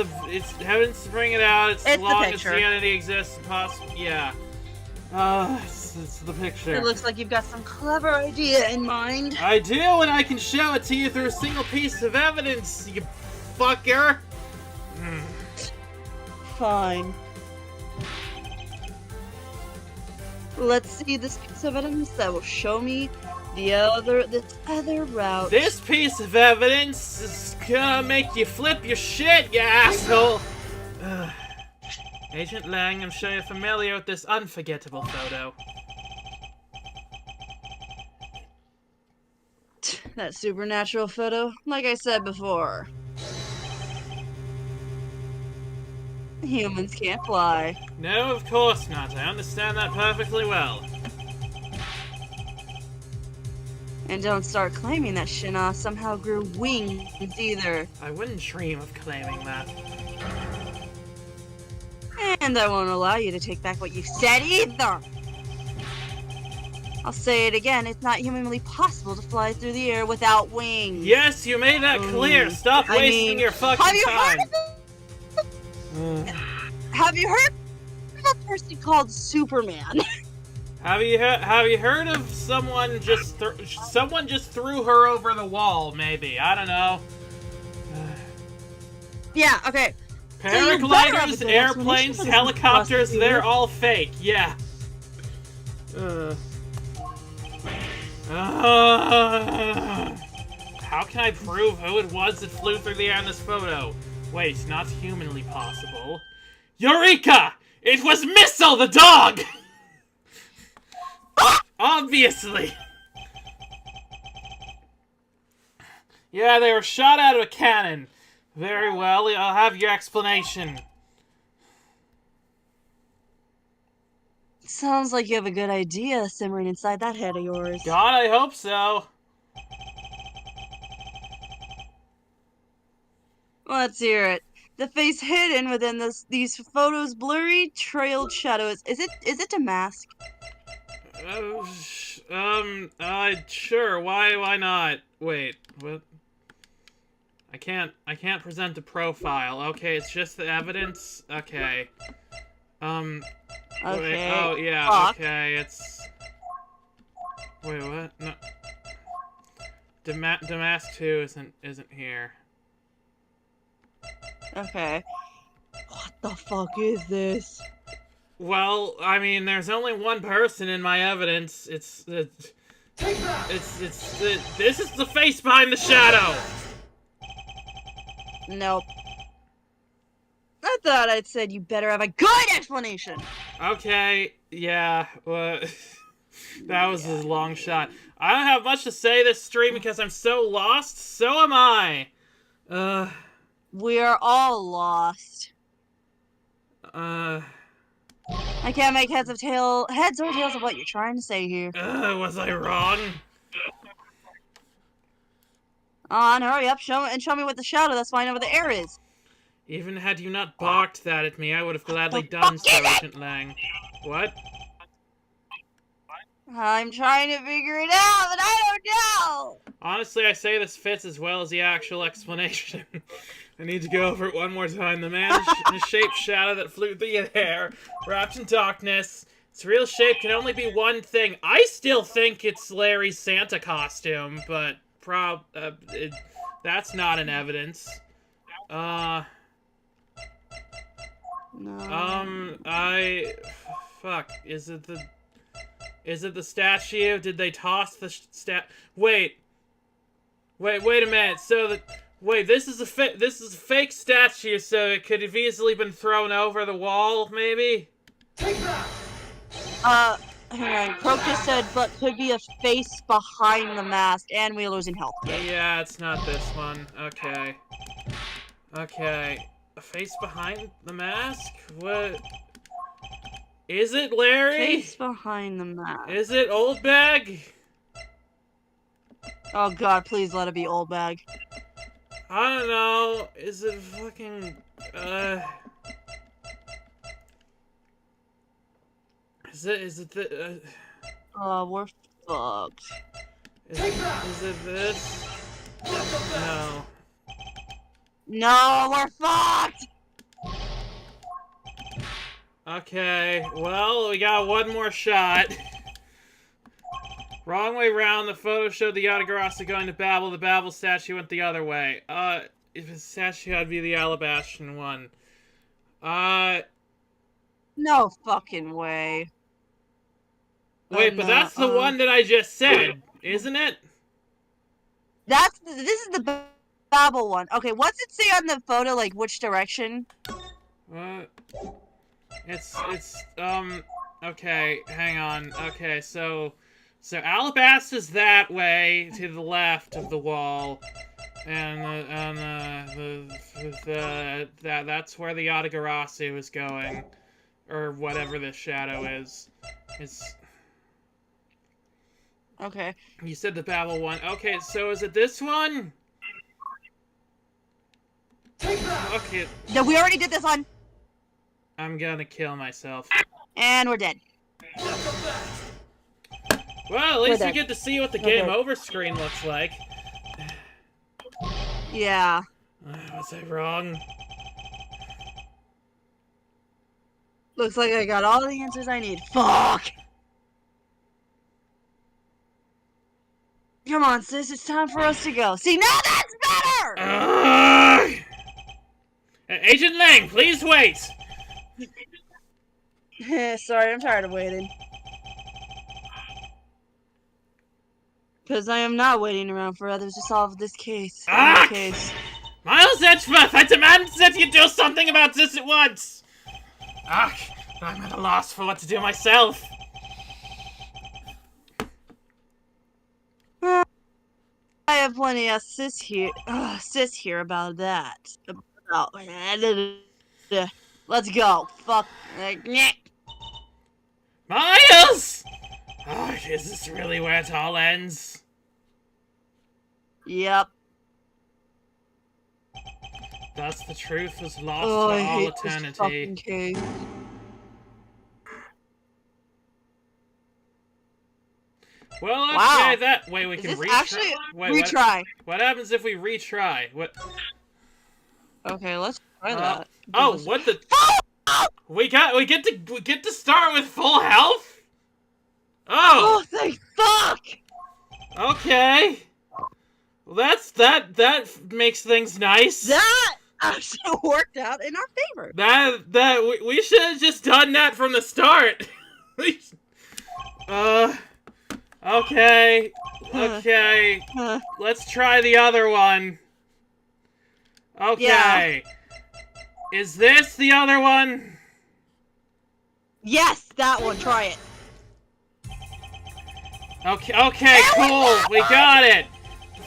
heavens to bring it out. It's as long as the entity exists, yeah. It's the picture. It looks like you've got some clever idea in mind. I do, and I can show it to you through a single piece of evidence, you fucker. Fine. Let's see this piece of evidence that will show me this other route. This piece of evidence is gonna make you flip your shit, you asshole! Agent Lang, I'm sure you're familiar with this unforgettable photo. That supernatural photo, like I said before. Humans can't fly. No, of course not. I understand that perfectly well. And don't start claiming that Shinnah somehow grew wings either. I wouldn't dream of claiming that. And I won't allow you to take back what you said either! I'll say it again, it's not humanly possible to fly through the air without wings. Yes, you made that clear! Stop wasting your fucking time! Have you heard of a person called Superman? Have you heard of someone just threw her over the wall? Maybe, I don't know. Yeah. Okay. Paragliders, so airplanes, helicopters, they're all fake. Yeah. How can I prove who it was that flew through the air in this photo? Wait, not humanly possible. Eureka! It was Missile the dog! Obviously! Yeah, they were shot out of a cannon. Very well, I'll have your explanation. Sounds like you have a good idea simmering inside that head of yours. God, I hope so. Let's hear it. The face hidden within these photos' blurry, trailed shadows. Is it to mask? Sure. Why not? Wait, what? I can't present a profile. Okay, it's just the evidence. Okay. Okay. Wait, oh yeah. Fuck. Okay, it's. Wait, what? No. Damask 2 isn't here. Okay. What the fuck is this? Well, I mean, there's only one person in my evidence. This is the face behind the shadow. Nope. I thought I'd said you better have a good explanation. Okay, yeah, well, that was a long shot. I don't have much to say this stream because I'm so lost. So am I. We are all lost. I can't make heads or tails of what you're trying to say here. Was I wrong? On, hurry up, show me what the shadow that's flying over the air is. Even had you not barked that at me, I would have gladly done so, Agent Lang. What? I'm trying to figure it out, but I don't know! Honestly, I say this fits as well as the actual explanation. I need to go over it one more time. The man in a shaped shadow that flew through the air, wrapped in darkness. Its real shape can only be one thing. I still think it's Larry's Santa costume, but that's not an evidence. No. Fuck, is it the statue? Did they toss the Wait a minute, this is a fake statue, so it could have easily been thrown over the wall, maybe? Take that! Hang on. Crocus said, but could be a face behind the mask, and we're losing health. Yeah, it's not this one. Okay. Okay. A face behind the mask? What? Is it Larry? Face behind the mask. Is it Old Bag? Oh god, please let it be Old Bag. I don't know. Is it fucking... Is it the... Oh, we're fucked. Is it this? No. No, we're fucked! Okay, well, we got one more shot. Wrong way round. The photo showed the Yatagarasa going to Babel. The Babel statue went the other way. If the statue had to be the Alabastion one. No fucking way. Wait, but that's the one that I just said, isn't it? This is the Babel one. Okay, what's it say on the photo, like, which direction? Okay, hang on. Okay, so Alabaster's that way, to the left of the wall, and that's where the Yatagarasu is going, or whatever this shadow is. Okay. You said the Babel one. Okay, so is it this one? Okay. No, we already did this one. I'm gonna kill myself. And we're dead. Well, at least we get to see what the game over screen looks like. Yeah. Was I wrong? Looks like I got all the answers I need. Fuck! Come on, sis, it's time for us to go. See, now that's better! Agent Lang, please wait! Sorry, I'm tired of waiting. Because I am not waiting around for others to solve this case. Miles Edgeworth, I demand that you do something about this at once! I'm at a loss for what to do myself. I have plenty of sis here about that. Let's go. Fuck. Miles! Is this really where it all ends? Yep. Thus the truth was lost for all eternity. This fucking case. Well, okay, wow. Wait, we can retry? Actually, wait, retry. What happens if we retry? What? Okay, let's try that. What the? We get to start with full health? Oh, thank fuck! Okay. Well, that makes things nice. That actually worked out in our favor. We should have just done that from the start. Okay. Let's try the other one. Okay. Yeah. Is this the other one? Yes, that one. Try it. Okay, cool. We got it.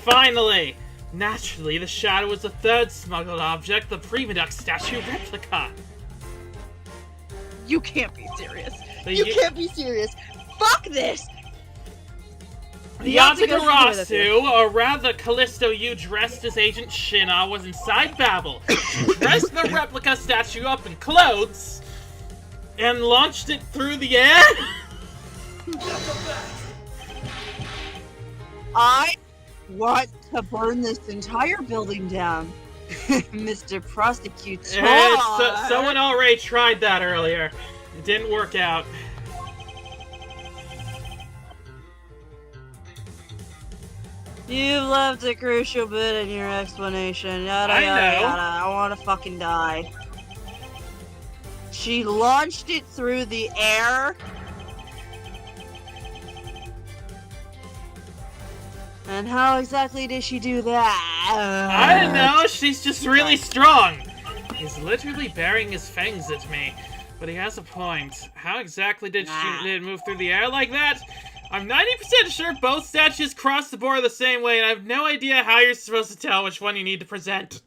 Finally. Naturally, the shadow was the third smuggled object, the Primidux statue replica. You can't be serious. You can't be serious. Fuck this. Yatagarasu, or rather Callisto, you dressed as Agent Shina, was inside Babel. She dressed the replica statue up in clothes and launched it through the air. I want to burn this entire building down, Mr. Prosecutor. Someone already tried that earlier. It didn't work out. You've left a crucial bit in your explanation. Yada, I yada, know. yada. I want to fucking die. She launched it through the air. And how exactly did she do that? I don't know, she's just really strong. He's literally burying his fangs at me. But he has a point. How exactly did it move through the air like that? I'm 90% sure both statues cross the border the same way, and I have no idea how you're supposed to tell which one you need to present.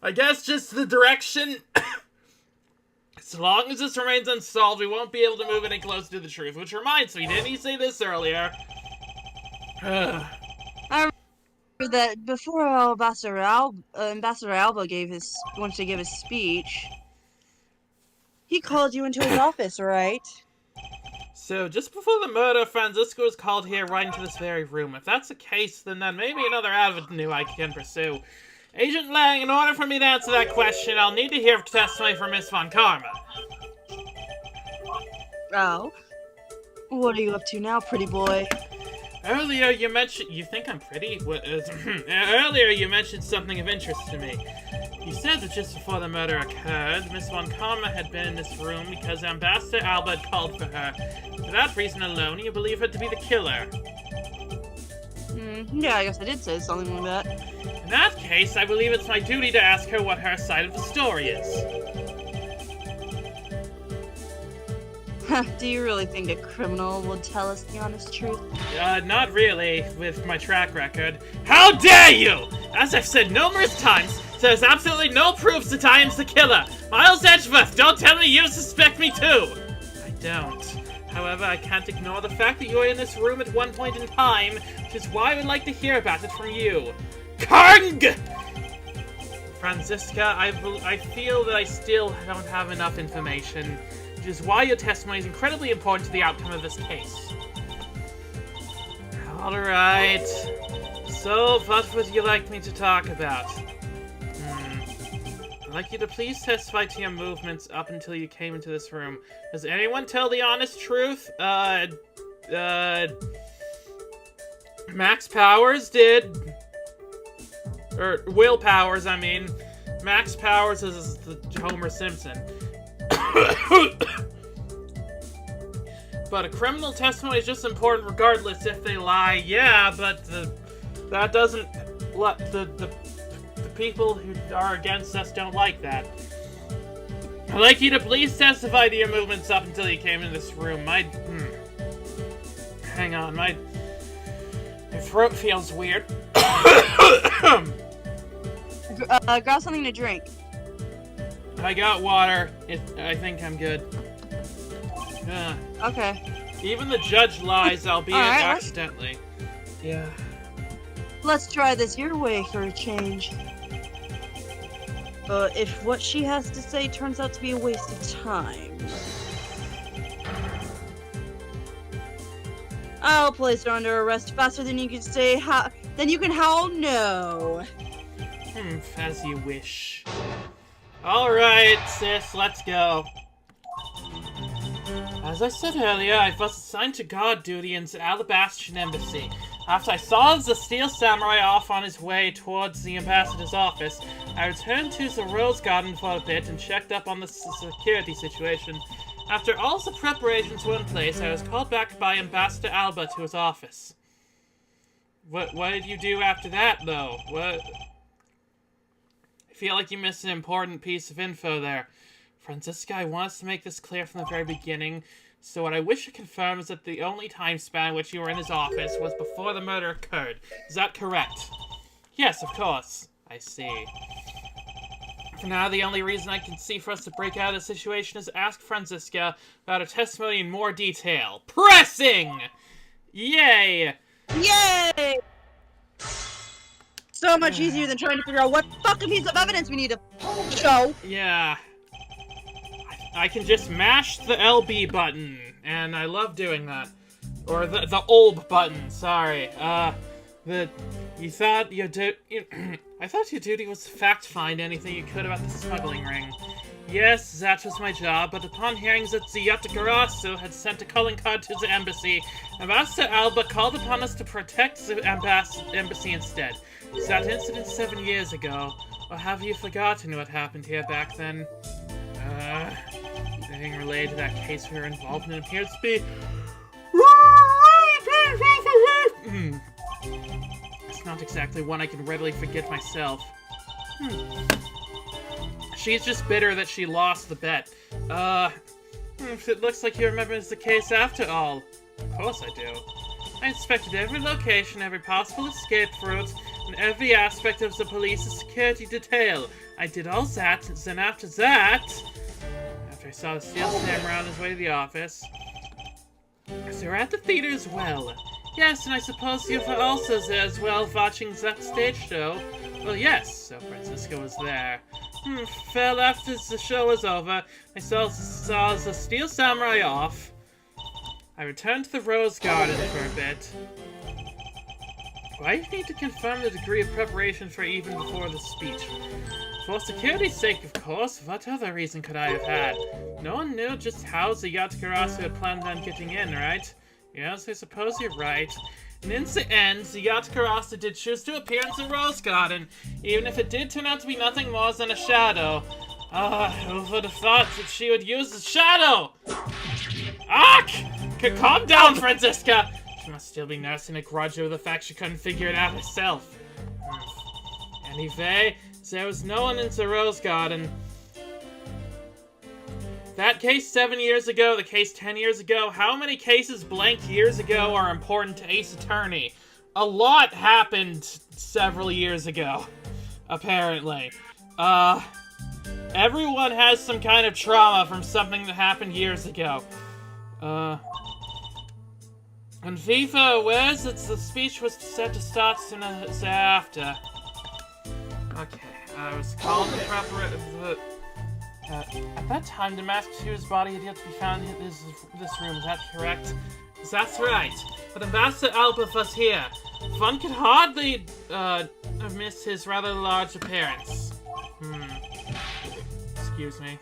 I guess just the direction. As long as this remains unsolved, we won't be able to move any closer to the truth. Which reminds me, didn't he say this earlier? I remember that before Ambassador Alba wanted to give his speech, he called you into his office, right? So, just before the murder, Francisco was called here right into this very room. If that's the case, then maybe another avenue I can pursue. Agent Lang, in order for me to answer that question, I'll need to hear testimony from Miss Von Karma. Oh? What are you up to now, pretty boy? Earlier you mentioned... You think I'm pretty? Earlier you mentioned something of interest to me. You said that just before the murder occurred, Miss Von Karma had been in this room because Ambassador Alba had called for her. For that reason alone, you believe her to be the killer. Yeah, I guess I did say something like that. In that case, I believe it's my duty to ask her what her side of the story is. Do you really think a criminal would tell us the honest truth? Not really, with my track record. How dare you! As I've said numerous times, there's absolutely no proof that I am the killer. Miles Edgeworth, don't tell me you suspect me too! I don't. However, I can't ignore the fact that you were in this room at one point in time, which is why I would like to hear about it from you. Kang! Franziska, I feel that I still don't have enough information, which is why your testimony is incredibly important to the outcome of this case. Alright. So, what would you like me to talk about? I'd like you to please testify to your movements up until you came into this room. Does anyone tell the honest truth? Max Powers did. Or, Will Powers, I mean. Max Powers is the Homer Simpson. But a criminal testimony is just important regardless if they lie. Yeah, but that doesn't let the people who are against us don't like that. I'd like you to please testify to your movements up until you came in this room. Hang on, my throat feels weird. Grab something to drink. I got water. I think I'm good. Okay. Even the judge lies, albeit accidentally. Yeah. Let's try this your way for a change. If what she has to say turns out to be a waste of time, I'll place her under arrest faster than you can say you can howl no. As you wish. Alright, sis, let's go. As I said earlier, I was assigned to guard duty in the Alabastian embassy. After I saw the Steel Samurai off on his way towards the ambassador's office, I returned to the Rose Garden for a bit and checked up on the security situation. After all the preparations were in place, I was called back by Ambassador Alba to his office. What did you do after that, though? What? I feel like you missed an important piece of info there. Franziska, I want us to make this clear from the very beginning. So what I wish to confirm is that the only time span in which you were in his office was before the murder occurred. Is that correct? Yes, of course. I see. For now, the only reason I can see for us to break out of the situation is ask Franziska about her testimony in more detail. Pressing! Yay! Yay! So much easier than trying to figure out what fucking piece of evidence we need to show. Yeah. I can just mash the LB button, and I love doing that. Or the OLB button, sorry. You thought your I thought your duty was to fact-find anything you could about the smuggling ring. Yes, that was my job, but upon hearing that the Yatakarasu had sent a calling card to the embassy, Ambassador Alba called upon us to protect the embassy instead. That incident 7 years ago. Or have you forgotten what happened here back then? Anything related to that case we were involved in appears to be... It's not exactly one I can readily forget myself. She's just bitter that she lost the bet. It looks like you remember the case after all. Of course I do. I inspected every location, every possible escape route, and every aspect of the police's security detail. I did all that, then after that... After I saw the steel hammer on his way to the office... So you're at the theater as well. Yes, and I suppose you were also there as well, watching that stage show. Well, yes, so Francisco was there. Fell after the show was over. I saw the Steel Samurai off. I returned to the Rose Garden for a bit. Why do you need to confirm the degree of preparation for even before the speech? For security's sake, of course. What other reason could I have had? No one knew just how the Yatakarasu had planned on getting in, right? Yes, I suppose you're right. And in the end, the Yatakarasu did choose to appear in the Rose Garden, even if it did turn out to be nothing more than a shadow. Who would have thought that she would use the shadow? Calm down, Franziska! She must still be nursing a grudge over the fact she couldn't figure it out herself. Anyway, there was no one in the Rose Garden. That case 7 years ago, the case 10 years ago, how many cases blank years ago are important to Ace Attorney? A lot happened several years ago, apparently. Everyone has some kind of trauma from something that happened years ago. And FIFA, where is it? The speech was set to start soon thereafter. Okay, I was called the preparation. At that time, the mask to his body had yet to be found in this room. Is that correct? That's right. But Ambassador Alba was here. One could hardly have missed his rather large appearance. Excuse me.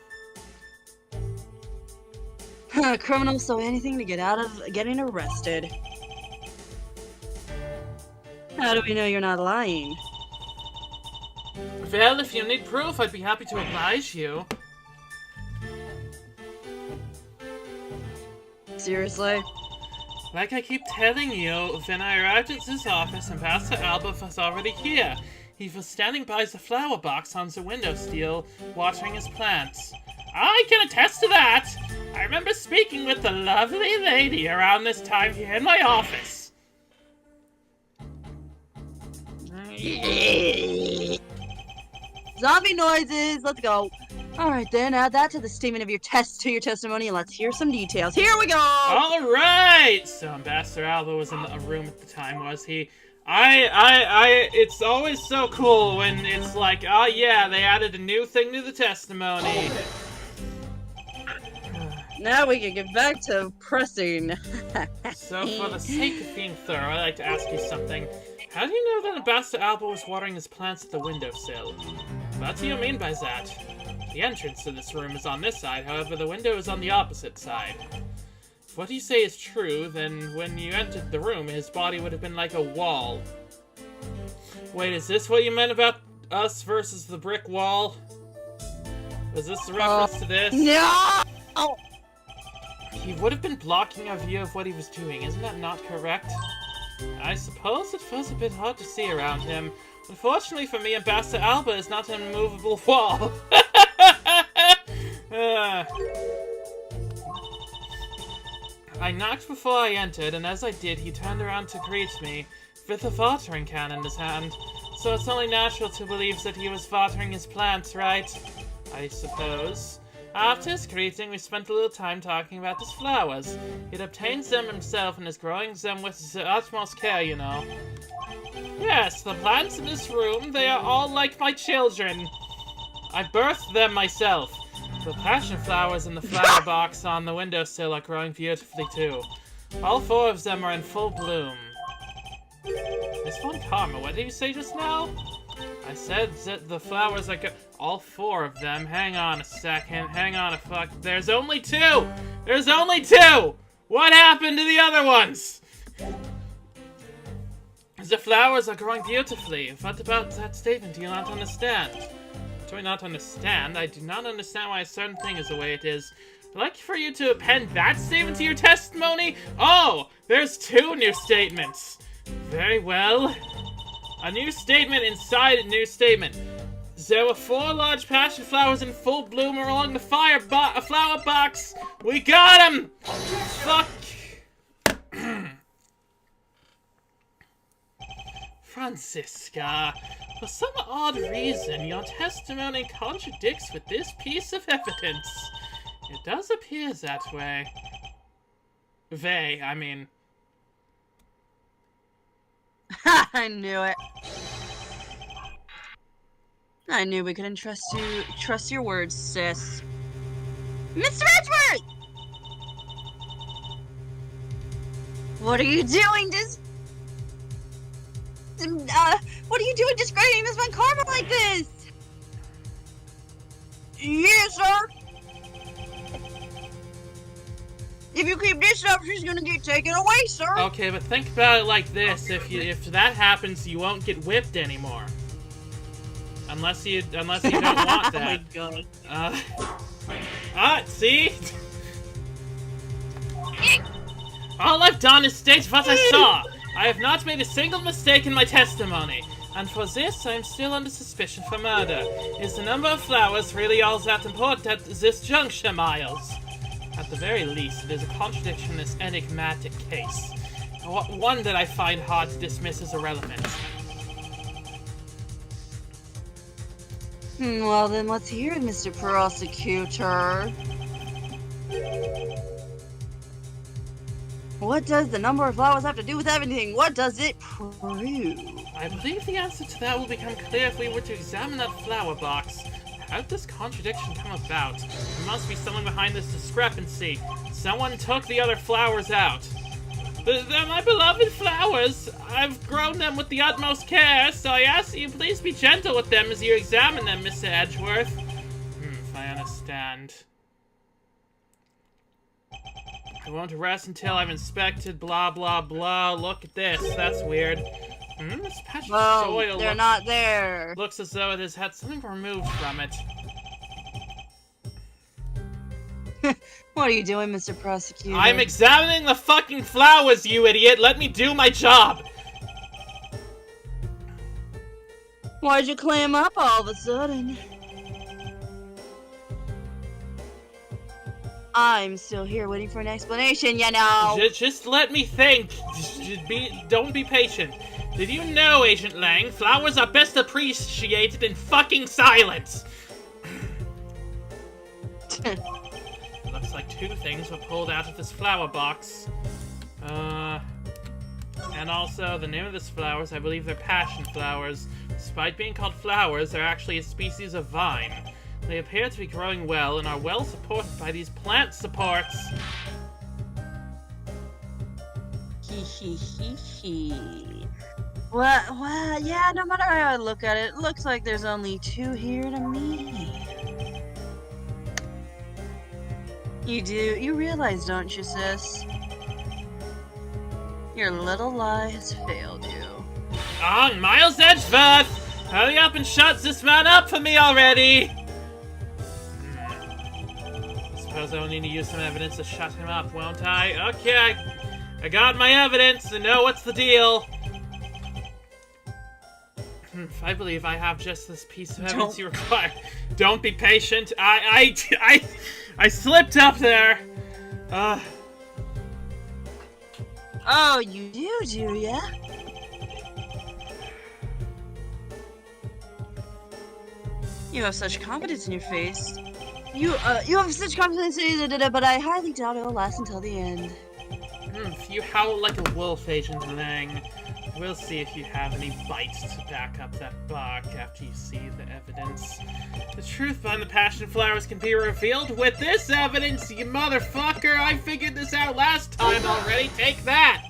Criminals do anything to get out of getting arrested. How do we know you're not lying? Well, if you need proof, I'd be happy to oblige you. Seriously? Like I keep telling you, when I arrived at this office, Ambassador Alba was already here. He was standing by the flower box on the windowsill, watering his plants. I can attest to that! I remember speaking with the lovely lady around this time here in my office. Zombie noises! Let's go. Alright then, add that to the statement of your testimony and let's hear some details. Here we go! Alright! So Ambassador Alba was in a room at the time, was he? It's always so cool when it's like, oh yeah, they added a new thing to the testimony. Now we can get back to pressing. So for the sake of being thorough, I'd like to ask you something. How do you know that Ambassador Alba was watering his plants at the windowsill? What do you mean by that? The entrance to this room is on this side, however the window is on the opposite side. If what you say is true, then when you entered the room, his body would have been like a wall. Wait, is this what you meant about us versus the brick wall? Was this a reference to this? No! He would have been blocking our view of what he was doing, isn't that not correct? I suppose it was a bit hard to see around him. Unfortunately for me, Ambassador Alba is not an immovable wall. I knocked before I entered, and as I did, he turned around to greet me, with a watering can in his hand. So it's only natural to believe that he was watering his plants, right? I suppose. After his greeting, we spent a little time talking about his flowers. He'd obtained them himself and is growing them with the utmost care, you know. Yes, the plants in this room, they are all like my children. I birthed them myself. The passion flowers in the flower box on the windowsill are growing beautifully too. All 4 of them are in full bloom. This one, Karma, what did you say just now? I said that the flowers are all 4 of them. Hang on a second. Hang on a fuck. There's only 2! There's only 2! What happened to the other ones? The flowers are growing beautifully. What about that statement? Do you not understand? Do I not understand? I do not understand why a certain thing is the way it is. I'd like for you to append that statement to your testimony? Oh! There's 2 new statements. Very well. A new statement inside a new statement. There were 4 large passion flowers in full bloom along the flower box. We got 'em! Fuck. Francisca, for some odd reason, your testimony contradicts with this piece of evidence. It does appear that way. I mean... I knew it. I knew we couldn't trust your words, sis. Mr. Edgeworth! What are you doing? What are you doing describing Miss Van Karma like this? Yes, sir. If you keep this up, she's gonna get taken away, sir. Okay, but think about it like this: if that happens, you won't get whipped anymore. Unless you don't want that. Oh my god. See? All I've done is state what I saw. I have not made a single mistake in my testimony. And for this, I am still under suspicion for murder. Is the number of flowers really all that important at this juncture, Miles? At the very least, it is a contradiction in this enigmatic case. One that I find hard to dismiss as irrelevant. Well then, let's hear it, Mr. Prosecutor. What does the number of flowers have to do with everything? What does it prove? I believe the answer to that will become clear if we were to examine that flower box. How did this contradiction come about? There must be someone behind this discrepancy. Someone took the other flowers out. They're my beloved flowers. I've grown them with the utmost care, so I ask that you please be gentle with them as you examine them, Mr. Edgeworth. If I understand. I won't rest until I've inspected blah blah blah. Look at this. That's weird. This patch of soil they're not there. Looks as though it has had something removed from it. What are you doing, Mr. Prosecutor? I'm examining the fucking flowers, you idiot! Let me do my job! Why'd you clam up all of a sudden? I'm still here waiting for an explanation, you know! Just let me think. Don't be patient. Did you know, Agent Lang, flowers are best appreciated in fucking silence? Looks like 2 things were pulled out of this flower box. And also, the name of these flowers, I believe they're passion flowers. Despite being called flowers, they're actually a species of vine. They appear to be growing well and are well supported by these plant supports. Well, yeah, no matter how I look at it, it looks like there's only 2 here to me. You realize, don't you, sis? Your little lie has failed you. On, Miles Edgeworth! Hurry up and shut this man up for me already! I suppose I'll need to use some evidence to shut him up, won't I? Okay, I got my evidence and know what's the deal. I believe I have just this piece of evidence you require. Don't be patient. I slipped up there. Oh, you do ya? You have such confidence in your face. You have such confidence in it, but I highly doubt it'll last until the end. If you howl like a wolf, Agent Lang, we'll see if you have any bites to back up that bark after you see the evidence. The truth behind the passion flowers can be revealed with this evidence, you motherfucker! I figured this out last time already, take that!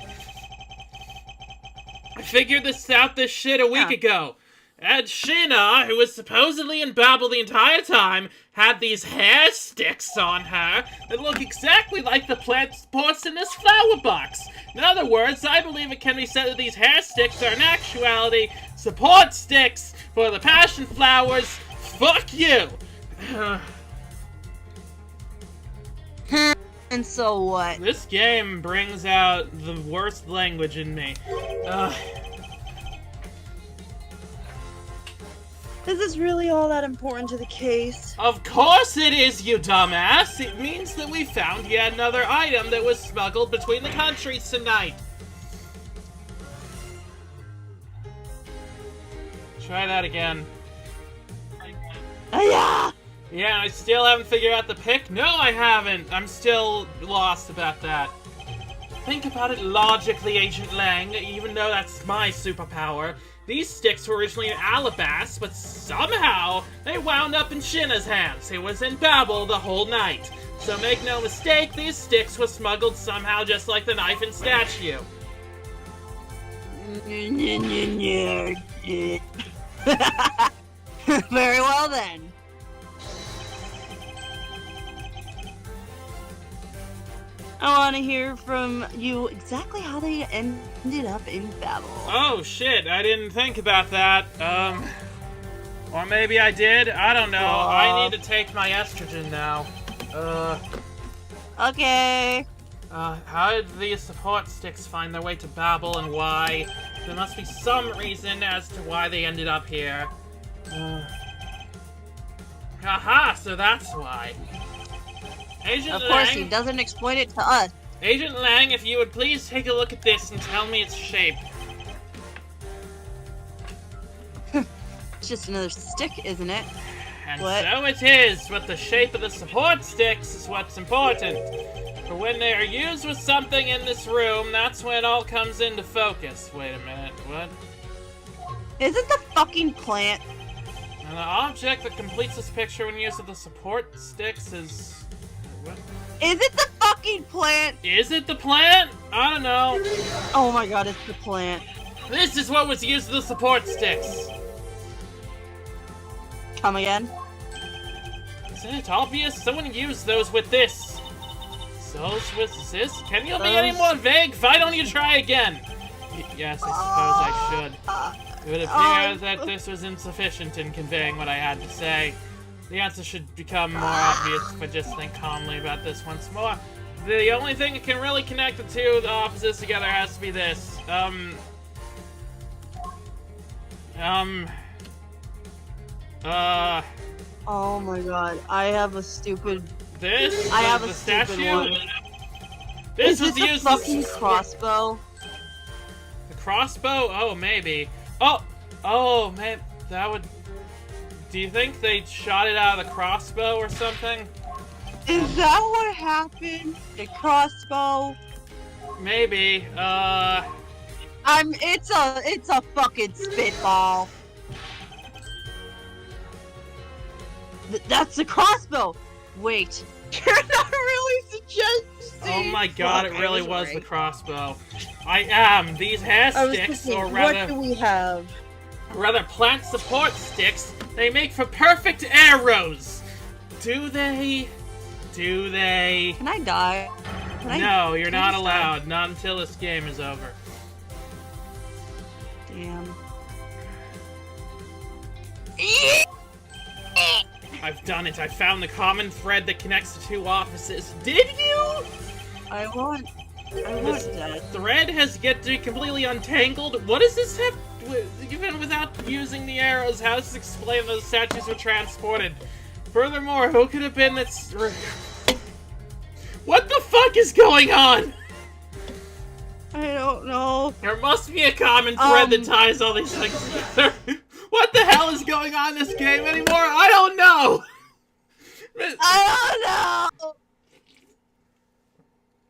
I figured this shit a week ago. And Sheena, who was supposedly in Babel the entire time, had these hair sticks on her that look exactly like the plant supports in this flower box. In other words, I believe it can be said that these hair sticks are in actuality support sticks for the passion flowers. Fuck you! And so what? This game brings out the worst language in me. Is this really all that important to the case? Of course it is, you dumbass! It means that we found yet another item that was smuggled between the countries tonight. Try that again. Yeah! Yeah, I still haven't figured out the pick? No, I haven't! I'm still lost about that. Think about it logically, Agent Lang, even though that's my superpower. These sticks were originally in Alabas, but somehow they wound up in Shinna's hands. It was in Babel the whole night. So make no mistake, these sticks were smuggled somehow just like the knife and statue. Very well then. I want to hear from you exactly how they ended up in Babel. Oh shit, I didn't think about that. Or maybe I did? I don't know. I need to take my estrogen now. Okay. How did these support sticks find their way to Babel and why? There must be some reason as to why they ended up here. Aha, so that's why. Agent Of course, Lang, he doesn't explain it to us. Agent Lang, if you would please take a look at this and tell me its shape. It's just another stick, isn't it? And What? so it is, but the shape of the support sticks is what's important. For when they are used with something in this room, that's when it all comes into focus. Wait a minute, what? Is it the fucking plant? And the object that completes this picture when used with the support sticks is... What? Is it the fucking plant? Is it the plant? I don't know. Oh my god, it's the plant. This is what was used with the support sticks. Come again? Isn't it obvious? Someone used those with this. So with this? Can you be any more vague? Why don't you try again? Yes, I suppose I should. It would appear that this was insufficient in conveying what I had to say. The answer should become more obvious if I just think calmly about this once more. The only thing that can really connect the two opposites together has to be this. Oh my god, I have a stupid... This? I have the a stupid statue? one. This Is was this a used fucking as... crossbow? The crossbow? Oh, maybe. Oh, man, that would... Do you think they shot it out of the crossbow or something? Is that what happened? The crossbow? Maybe, It's a fucking spitball. That's the crossbow! Wait. You're not really suggesting... oh my god, it really was the crossbow. I am. These hair sticks, or rather... What do we have? Rather, plant support sticks, they make for perfect arrows! Do they? Do they? Can I die? No, you're not allowed. Not until this game is over. Damn. I've done it. I found the common thread that connects the two offices. Did you? I want that. Thread has yet to be completely untangled. What does this have? Even without using the arrows, how does this explain those statues were transported? Furthermore, who could have been this? What the fuck is going on? I don't know. There must be a common thread that ties all these things together. What the hell is going on in this game anymore? I don't know! I don't know!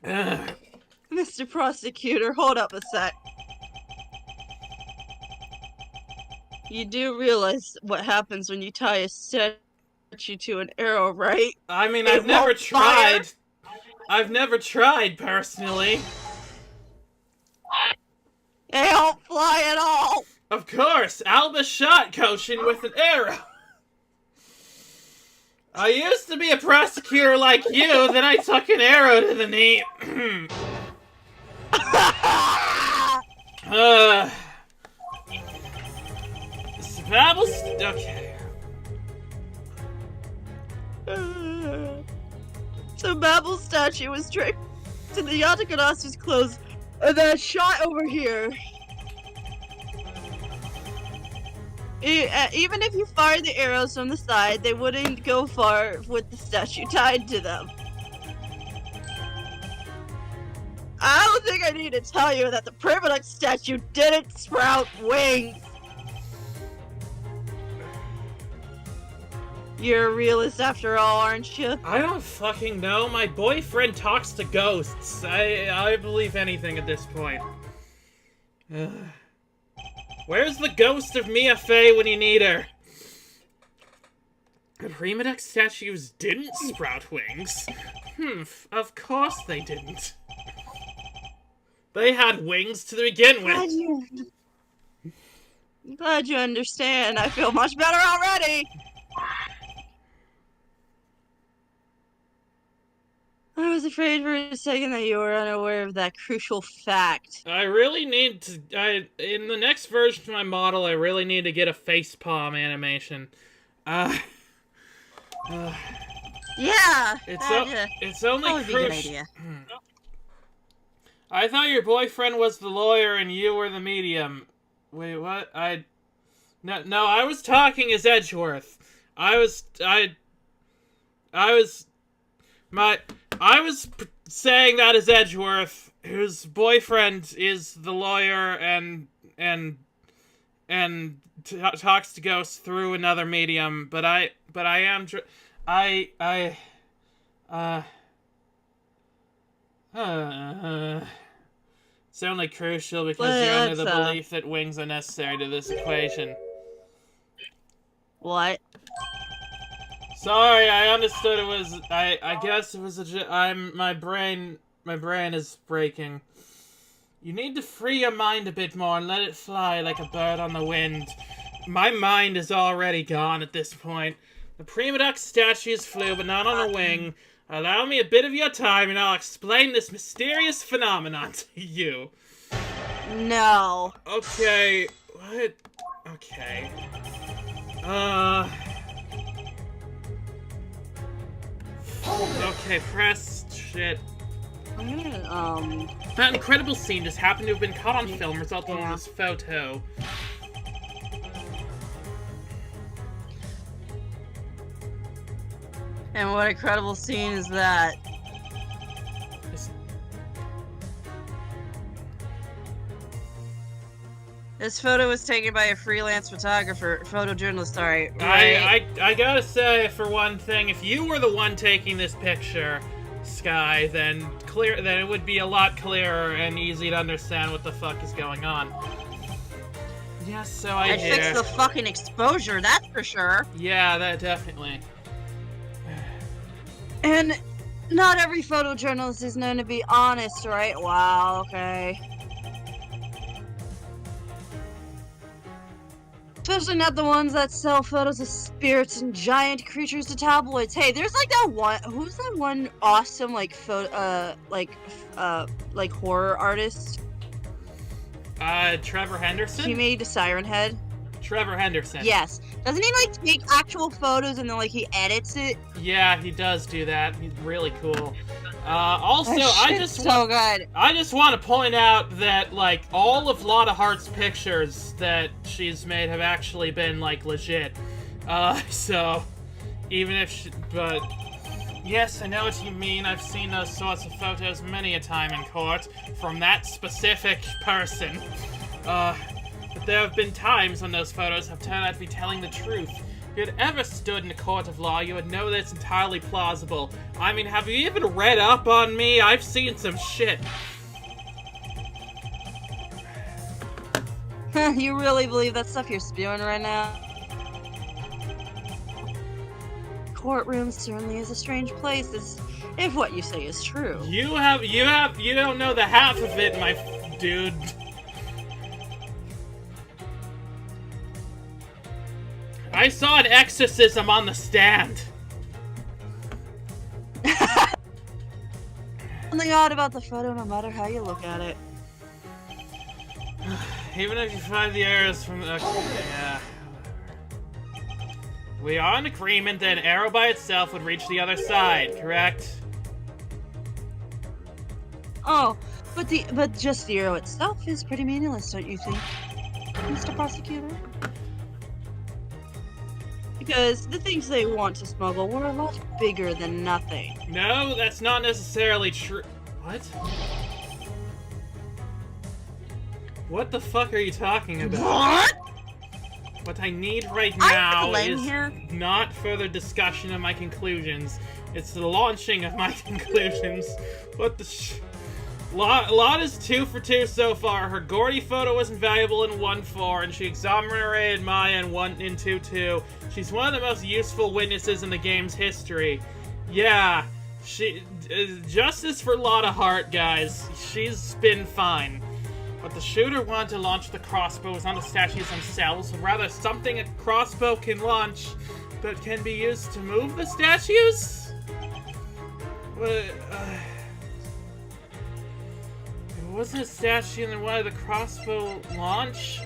Ugh. Mr. Prosecutor, hold up a sec. You do realize what happens when you tie a statue to an arrow, right? I mean, It I've never won't fire. tried. I've never tried, personally. They don't fly at all! Of course, Alba shot coaching with an arrow. I used to be a prosecutor like you, then I took an arrow to the knee. Okay. So Babel's statue was tricked to the Yatakanasu's clothes and then shot over here. Even if you fired the arrows from the side, they wouldn't go far with the statue tied to them. I don't think I need to tell you that the Primidux statue didn't sprout wings. You're a realist after all, aren't you? I don't fucking know. My boyfriend talks to ghosts. I believe anything at this point. Where's the ghost of Mia Fey when you need her? The Primidux statues didn't sprout wings. Of course they didn't. They had wings to begin with. I'm glad you understand. I feel much better already. I was afraid for a second that you were unaware of that crucial fact. I really need to... in the next version of my model, I really need to get a facepalm animation. Yeah! It's only That would be a good idea. I thought your boyfriend was the lawyer and you were the medium. Wait, what? No, I was talking as Edgeworth. I was saying that as Edgeworth, whose boyfriend is the lawyer and talks to ghosts through another medium. But I am it's only crucial because you're under the belief that wings are necessary to this equation. What? Sorry, I understood it was... I guess it was my brain is breaking. You need to free your mind a bit more and let it fly like a bird on the wind. My mind is already gone at this point. The Primidux statues flew, but not on a wing. Allow me a bit of your time and I'll explain this mysterious phenomenon to you. No. Okay, what? Okay. Okay, press shit. That incredible scene just happened to have been caught on film, resulting in this photo. And what incredible scene is that? This photo was taken by a freelance photographer, photojournalist, sorry. Right? I gotta say, for one thing, if you were the one taking this picture, Skye, then it would be a lot clearer and easy to understand what the fuck is going on. Yes, so I'd fix the fucking exposure, that's for sure. Yeah, that definitely. And not every photojournalist is known to be honest, right? Wow, okay. Especially not the ones that sell photos of spirits and giant creatures to tabloids. Hey, there's like that one. Who's that one awesome like like horror artist? Trevor Henderson. He made Siren Head. Trevor Henderson. Yes. Doesn't he like take actual photos and then like he edits it? Yeah, he does do that. He's really cool. Also, I just want to point out that like all of Lotta Hart's pictures that she's made have actually been like legit. So even if but yes, I know what you mean. I've seen those sorts of photos many a time in court from that specific person. but there have been times when those photos have turned out to be telling the truth. If you had ever stood in a court of law, you would know that it's entirely plausible. I mean, have you even read up on me? I've seen some shit. You really believe that stuff you're spewing right now? Courtroom certainly is a strange place, if what you say is true. You don't know the half of it, my dude. I saw an exorcism on the stand. Something odd about the photo, no matter how you look at it. Even if you find the errors from the... yeah. We are in agreement that an arrow by itself would reach the other side, correct? Oh, but just the arrow itself is pretty meaningless, don't you think, Mr. Prosecutor? Because the things they want to smuggle were a lot bigger than nothing. No, that's not necessarily true. What? What the fuck are you talking about? What? What I need right now is here. not further discussion of my conclusions. It's the launching of my conclusions. What the Lot is 2 for 2 so far. Her Gordy photo was invaluable in 1-4, and she exonerated Maya in 2-2. She's one of the most useful witnesses in the game's history. Yeah, justice for Lotta Hart, guys. She's been fine. But the shooter wanted to launch the crossbows on the statues themselves, or rather something a crossbow can launch that can be used to move the statues? It wasn't a statue and then wanted the crossbow launch?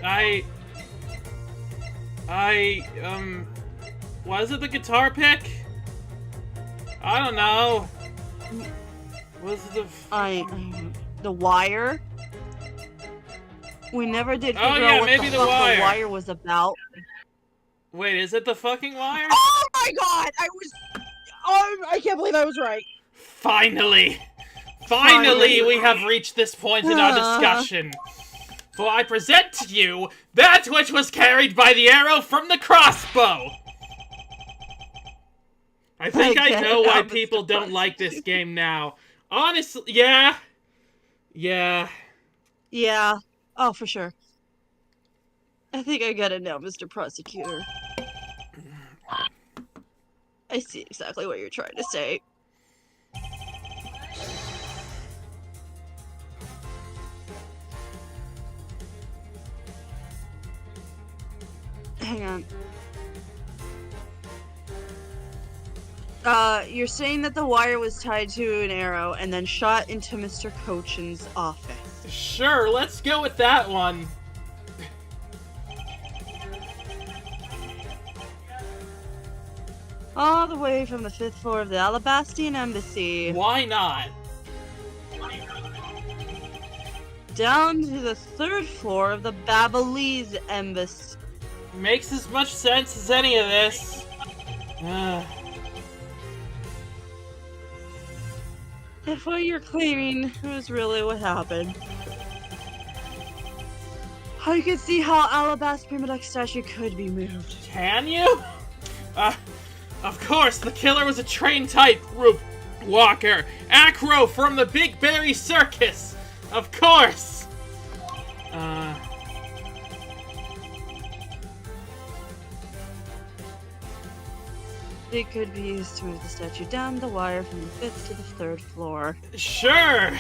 Was it the guitar pick? I don't know. Was it the wire? We never did figure yeah, out what maybe the the fuck wire. the wire was about. Wait, is it the fucking wire? Oh my god! I can't believe I was right. Finally! Finally, we have reached this point in our discussion. For I present to you that which was carried by the arrow from the crossbow. I think I know why people don't like this game now. Honestly, yeah. Yeah. Yeah. Oh, for sure. I think I get it now, Mr. Prosecutor. I see exactly what you're trying to say. Hang on. You're saying that the wire was tied to an arrow and then shot into Mr. Cochin's office. Sure, let's go with that one. All the way from the 5th floor of the Alabastian Embassy. Why not? Down to the 3rd floor of the Babalese Embassy. Makes as much sense as any of this. If what you're claiming was really what happened, I could see how Alba's Primidux statue could be moved. Can you? Of course, the killer was a trained type rope walker. Acro from the Big Berry Circus. Of course. It could be used to move the statue down the wire from the 5th to the 3rd floor. Sure.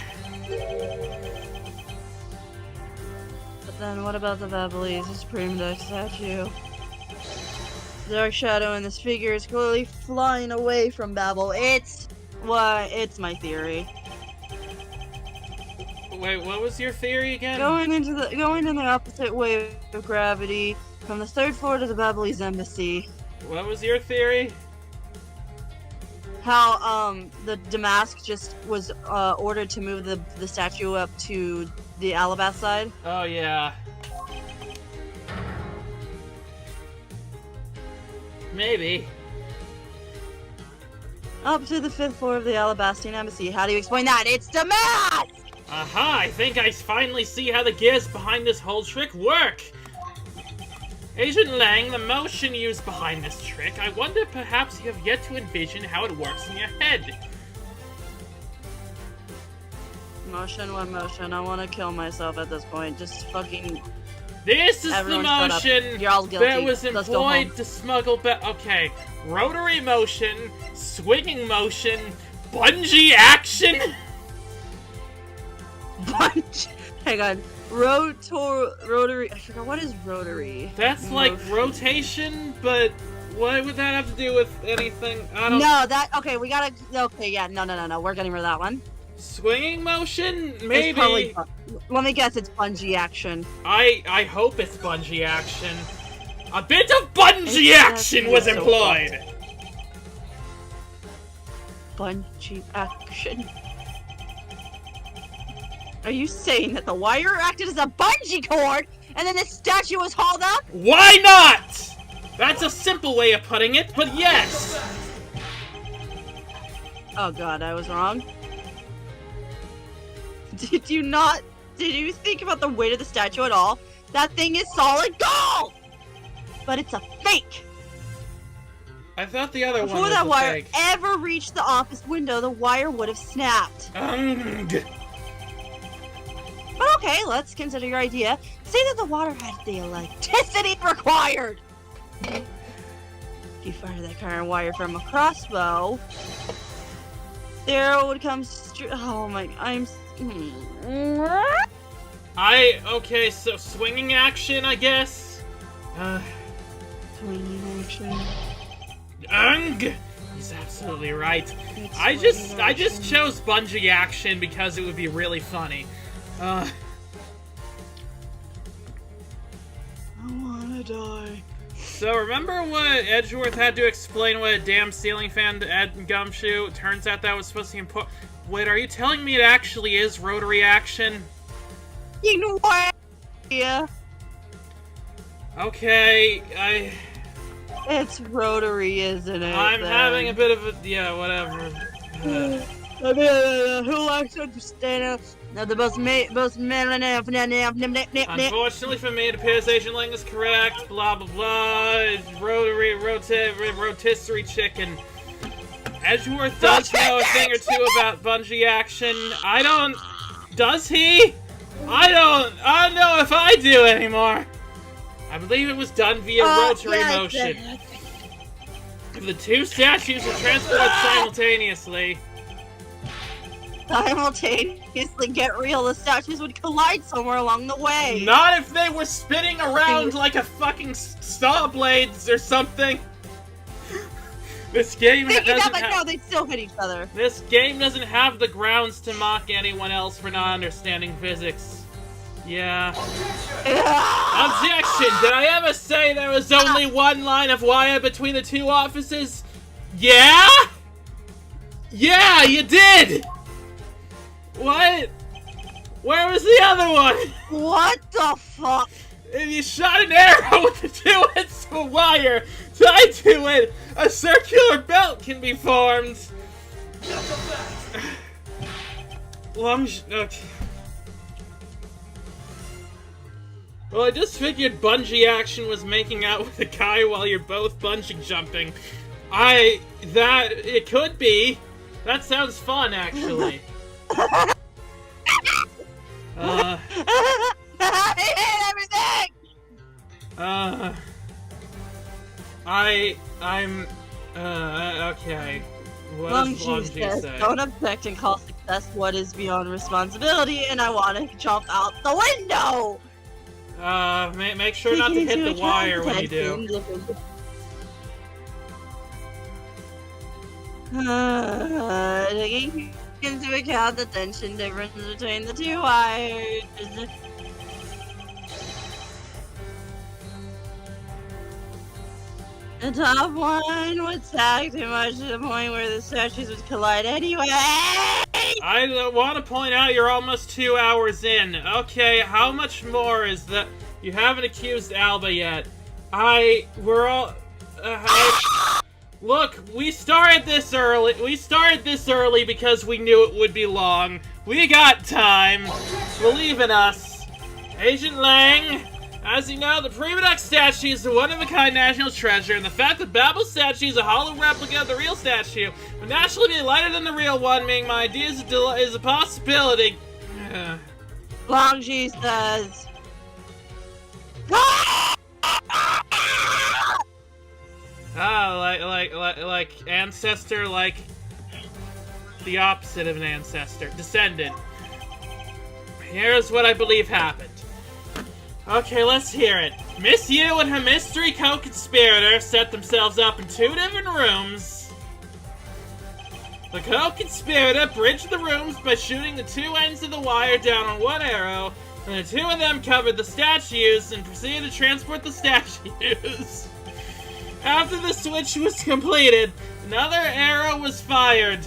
But then what about the Babalese's Primidux statue? Dark shadow in this figure is clearly flying away from Babel. It's my theory. Wait, what was your theory again? Going in the opposite way of gravity from the 3rd floor to the Babalese Embassy. What was your theory? How the Damask just was ordered to move the statue up to the Alba side. Oh yeah. Maybe. Up to the 5th floor of the Alabastian Embassy. How do you explain that? It's Damask! Aha, I think I finally see how the gears behind this whole trick work. Agent Lang, the motion used behind this trick, I wonder perhaps you have yet to envision how it works in your head. Motion, what motion? I want to kill myself at this point. Just fucking... This is Everyone the shut up. motion You're all guilty. that was Let's go home. employed to smuggle back. Okay, rotary motion, swinging motion, bungee action. Hang on. Rotary. I forgot, what is rotary? That's like rotation, but what would that have to do with anything? I don't. No, that. Okay, we gotta. Okay, yeah, no. We're getting rid of that one. Swinging motion, It's maybe. probably, let me guess, it's bungee action. I hope it's bungee action. A bit of bungee action was employed. Bungee action. Are you saying that the wire acted as a bungee cord, and then the statue was hauled up? Why not? That's a simple way of putting it, but yes. Oh god, I was wrong. Did you think about the weight of the statue at all? That thing is solid gold! But it's a fake! I thought the other one Before was that a wire fake. ever reached the office window, the wire would have snapped. But okay, let's consider your idea. Say that the water had the electricity required! If you fire that current wire from a crossbow, there would come oh my, okay, so swinging action, I guess? Swinging action. He's absolutely right. I just chose bungee action because it would be really funny. I wanna die. So remember what Edgeworth had to explain what a damn ceiling fan to add Gumshoe? Turns out that was supposed to be important. Wait, are you telling me it actually is rotary action? You know what? Yeah. Okay, It's rotary, isn't it? I'm having a bit of a... yeah, whatever. Who likes to understand? Now the most Unfortunately for me, it appears Agent Lang is correct. Blah, blah, blah. It's rotisserie chicken. Edgeworth does know a thing or two about bungee action. I don't... Does he? I don't know if I do anymore. I believe it was done via rotary motion. If the two statues were transported simultaneously... Simultaneously, get real, the statues would collide somewhere along the way. Not if they were spinning around like a fucking saw blades or something. This game doesn't have... no, they'd still hit each other. This game doesn't have the grounds to mock anyone else for not understanding physics. Yeah. Objection! Did I ever say there was only one line of wire between the two offices? Yeah? Yeah, you did! What? Where was the other one? What the fuck? If you shot an arrow with the two ends of a wire tied to it, a circular belt can be formed. Okay. Well, I just figured bungee action was making out with a guy while you're both bungee jumping. It could be. That sounds fun, actually. I hate everything! Okay. What does Longji say? Don't object and call success what is beyond responsibility, and I want to jump out the window! Make sure not to hit the wire when you do. Taking into account the tension difference between the two wires. The top one would sag too much to the point where the statues would collide anyway. I want to point out you're almost 2 hours in. Okay, how much more is that? You haven't accused Alba yet. We're all... Look, we started this early. We started this early because we knew it would be long. We got time. Believe in us. Agent Lang, As you know, the Primidux statue is a one-of-a-kind national treasure, and the fact that Babel's statue is a hollow replica of the real statue would naturally be lighter than the real one, meaning my idea is a possibility. Longji says... Like ancestor, like the opposite of an ancestor. Descendant. Here's what I believe happened. Okay, let's hear it. Miss Yu and her mystery co-conspirator set themselves up in 2 different rooms. The co-conspirator bridged the rooms by shooting the 2 ends of the wire down on one arrow, and the 2 of them covered the statues and proceeded to transport the statues. After the switch was completed, another arrow was fired,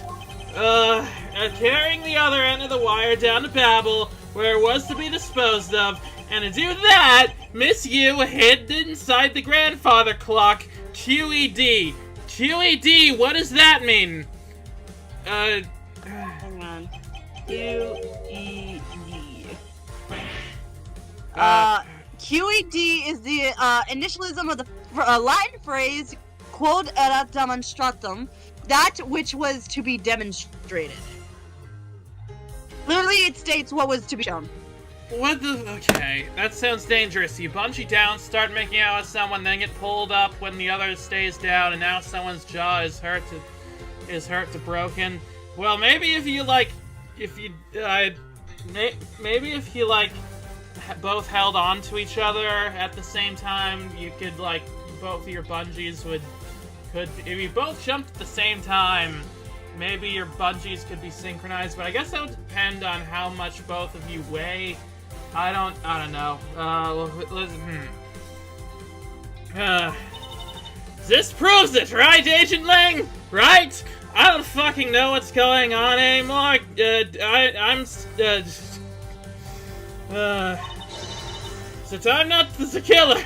carrying the other end of the wire down to Babel, where it was to be disposed of, and to do that, Miss Yu hid inside the grandfather clock, QED. QED, what does that mean? Hang on. QED. QED is the initialism of the Latin phrase quod erat demonstratum, that which was to be demonstrated. Literally, it states what was to be shown. What the? Okay, that sounds dangerous. You bungee down, start making out with someone, then get pulled up when the other stays down, and now someone's jaw is hurt to broken. Well, maybe if you both held on to each other at the same time, you could both of your bungees could if you both jumped at the same time. Maybe your bungees could be synchronized, but I guess that would depend on how much both of you weigh. I don't know. This proves it, right, Agent Ling? Right? I don't fucking know what's going on anymore. So I'm not the killer.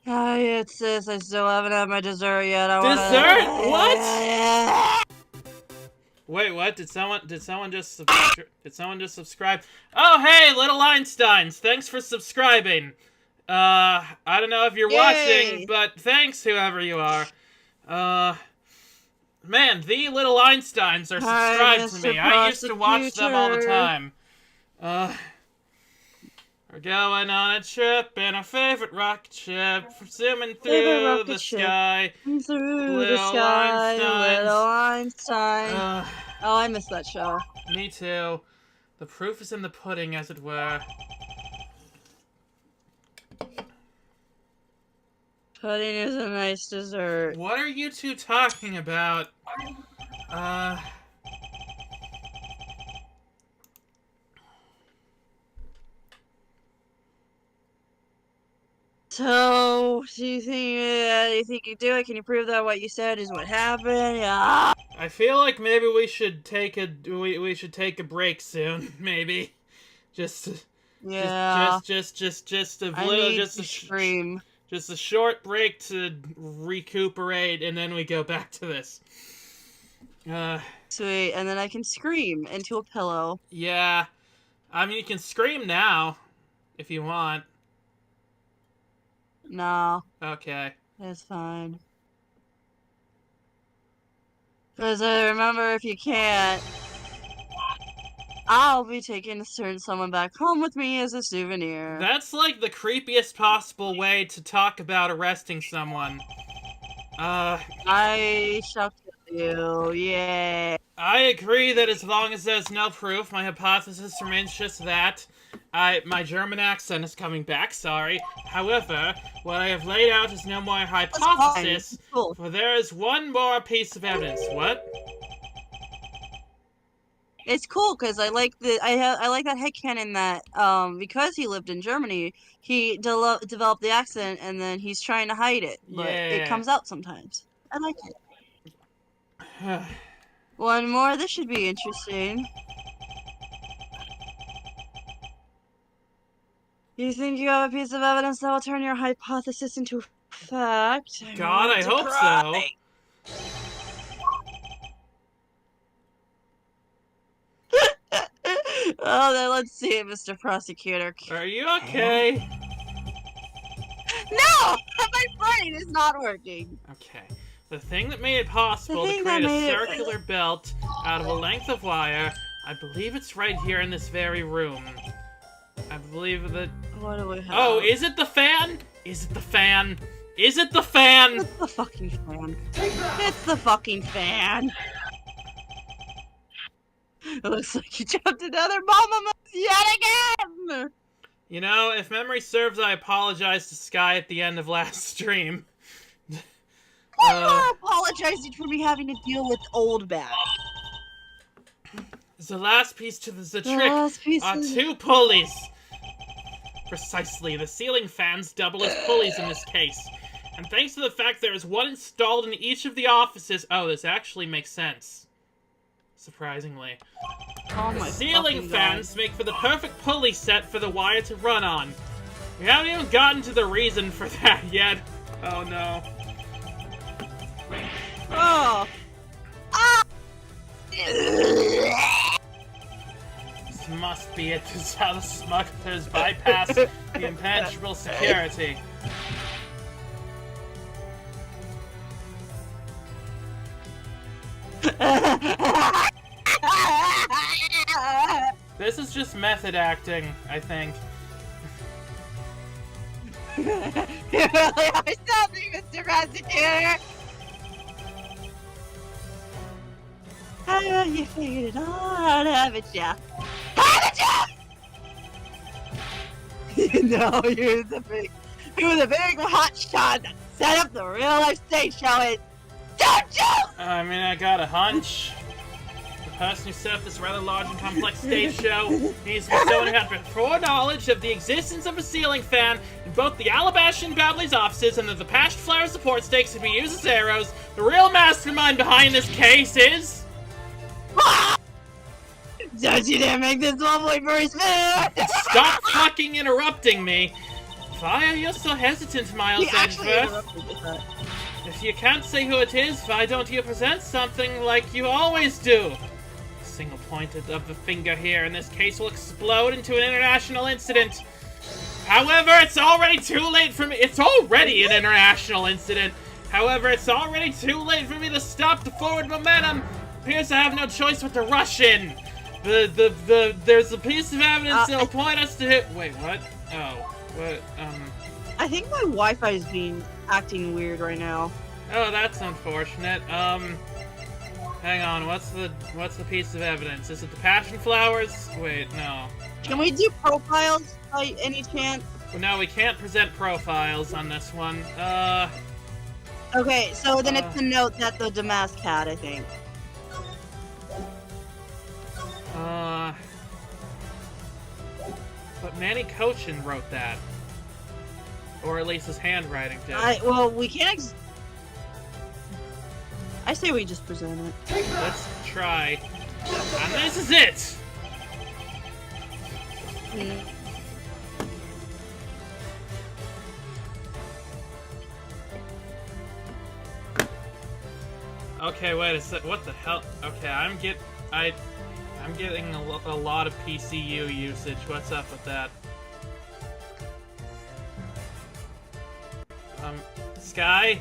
It's this. I still haven't had my dessert yet. Dessert? What? Wait, what? Did someone just subscribe? Oh, hey, little Einsteins! Thanks for subscribing. I don't know if you're watching, but thanks, whoever you are. Man, the little Einsteins are subscribed to me. I used to watch them all the time. We're going on a trip in our favorite rocket ship, zooming through the sky. Little Einstein. Oh, I missed that show. Me too. The proof is in the pudding, as it were. Pudding is a nice dessert. What are you two talking about? So, do you think you do it? Can you prove that what you said is what happened? Yeah. I feel like maybe we should take a break soon. Maybe, just a short break to recuperate, and then we go back to this. Sweet, and then I can scream into a pillow. Yeah, I mean you can scream now, if you want. No. Okay. It's fine. Because I remember if you can't, I'll be taking someone back home with me as a souvenir. That's like the creepiest possible way to talk about arresting someone. I shall kill you, yeah. I agree that as long as there's no proof, my hypothesis remains just that. My German accent is coming back, sorry. However, what I have laid out is no more hypothesis, cool. For there is one more piece of evidence. What? It's cool because I like I like that headcanon that because he lived in Germany, he developed the accent and then he's trying to hide it, but it comes out sometimes. I like it. One more. This should be interesting. You think you have a piece of evidence that will turn your hypothesis into fact? God, I hope so. Well, then let's see, Mr. Prosecutor. Are you okay? No! My brain is not working. Okay. The thing that made it possible to create a circular belt out of a length of wire, I believe it's right here in this very room. I believe that... What do we have? Oh, is it the fan? Is it the fan? Is it the fan? It's the fucking fan. It's the fucking fan. It looks like you jumped another mama moose yet again! You know, if memory serves, I apologized to Skye at the end of last stream. Why are you apologizing for me having to deal with old bat? The last piece to the trick are 2 pulleys. Precisely, the ceiling fans double as pulleys in this case. And thanks to the fact there is one installed in each of the offices... Oh, this actually makes sense. Surprisingly. Oh the my ceiling fans make for the perfect pulley set for the wire to run on. We haven't even gotten to the reason for that yet. Oh no. Oh. Ah. This must be it. This is how the smugglers bypass the impenetrable security. This is just method acting, I think. You really are something, Mr. Prosecutor! You figured it out, haven't ya? Haven't ya? You know, you're the big hot shot that set up the real life stage show is, don't you? I mean, I got a hunch. The person who set up this rather large and complex stage show needs to be someone who had foreknowledge of the existence of a ceiling fan in both the Alabash and Babley's offices, and that the passion flower support stakes could be used as arrows. The real mastermind behind this case is... Don't you dare make this one boy very smooth! Stop fucking interrupting me! Why are you so hesitant, Miles Edgeworth? If you can't say who it is, why don't you present something like you always do? A single point of the finger here in this case will explode into an international incident. However, it's already too late for me. It's already an international incident. However, it's already too late for me to stop the forward momentum. Appears I have no choice but to rush in. There's a piece of evidence that'll point us to hit. Wait, what? Oh, what? I think my Wi-Fi is acting weird right now. Oh, that's unfortunate. Hang on. What's the piece of evidence? Is it the passion flowers? Wait, no. Can we do profiles by any chance? Well, no, we can't present profiles on this one. Okay, so then it's the note that the Damask had, I think. But Manny Cochin wrote that. Or at least his handwriting did. Well, we can't I say we just present it. Let's try. And this is it! Okay, wait a sec. What the hell? Okay, I'm getting a lot of PCU usage. What's up with that? Skye?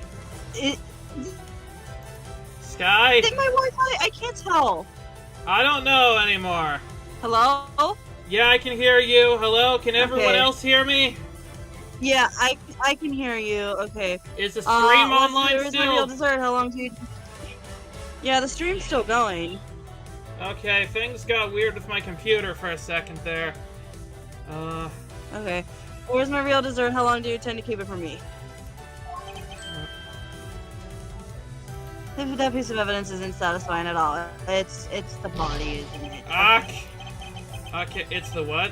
Skye? I think my Wi-Fi, I can't tell. I don't know anymore. Hello? Yeah, I can hear you. Hello? Can everyone else hear me? Yeah, I can hear you. Okay. Is the stream online where's still? my real dessert? How long do you... Yeah, the stream's still going. Okay, things got weird with my computer for a second there. Okay. Where's my real dessert? How long do you intend to keep it for me? If that piece of evidence isn't satisfying at all, it's the body, isn't it? Okay, it's the what?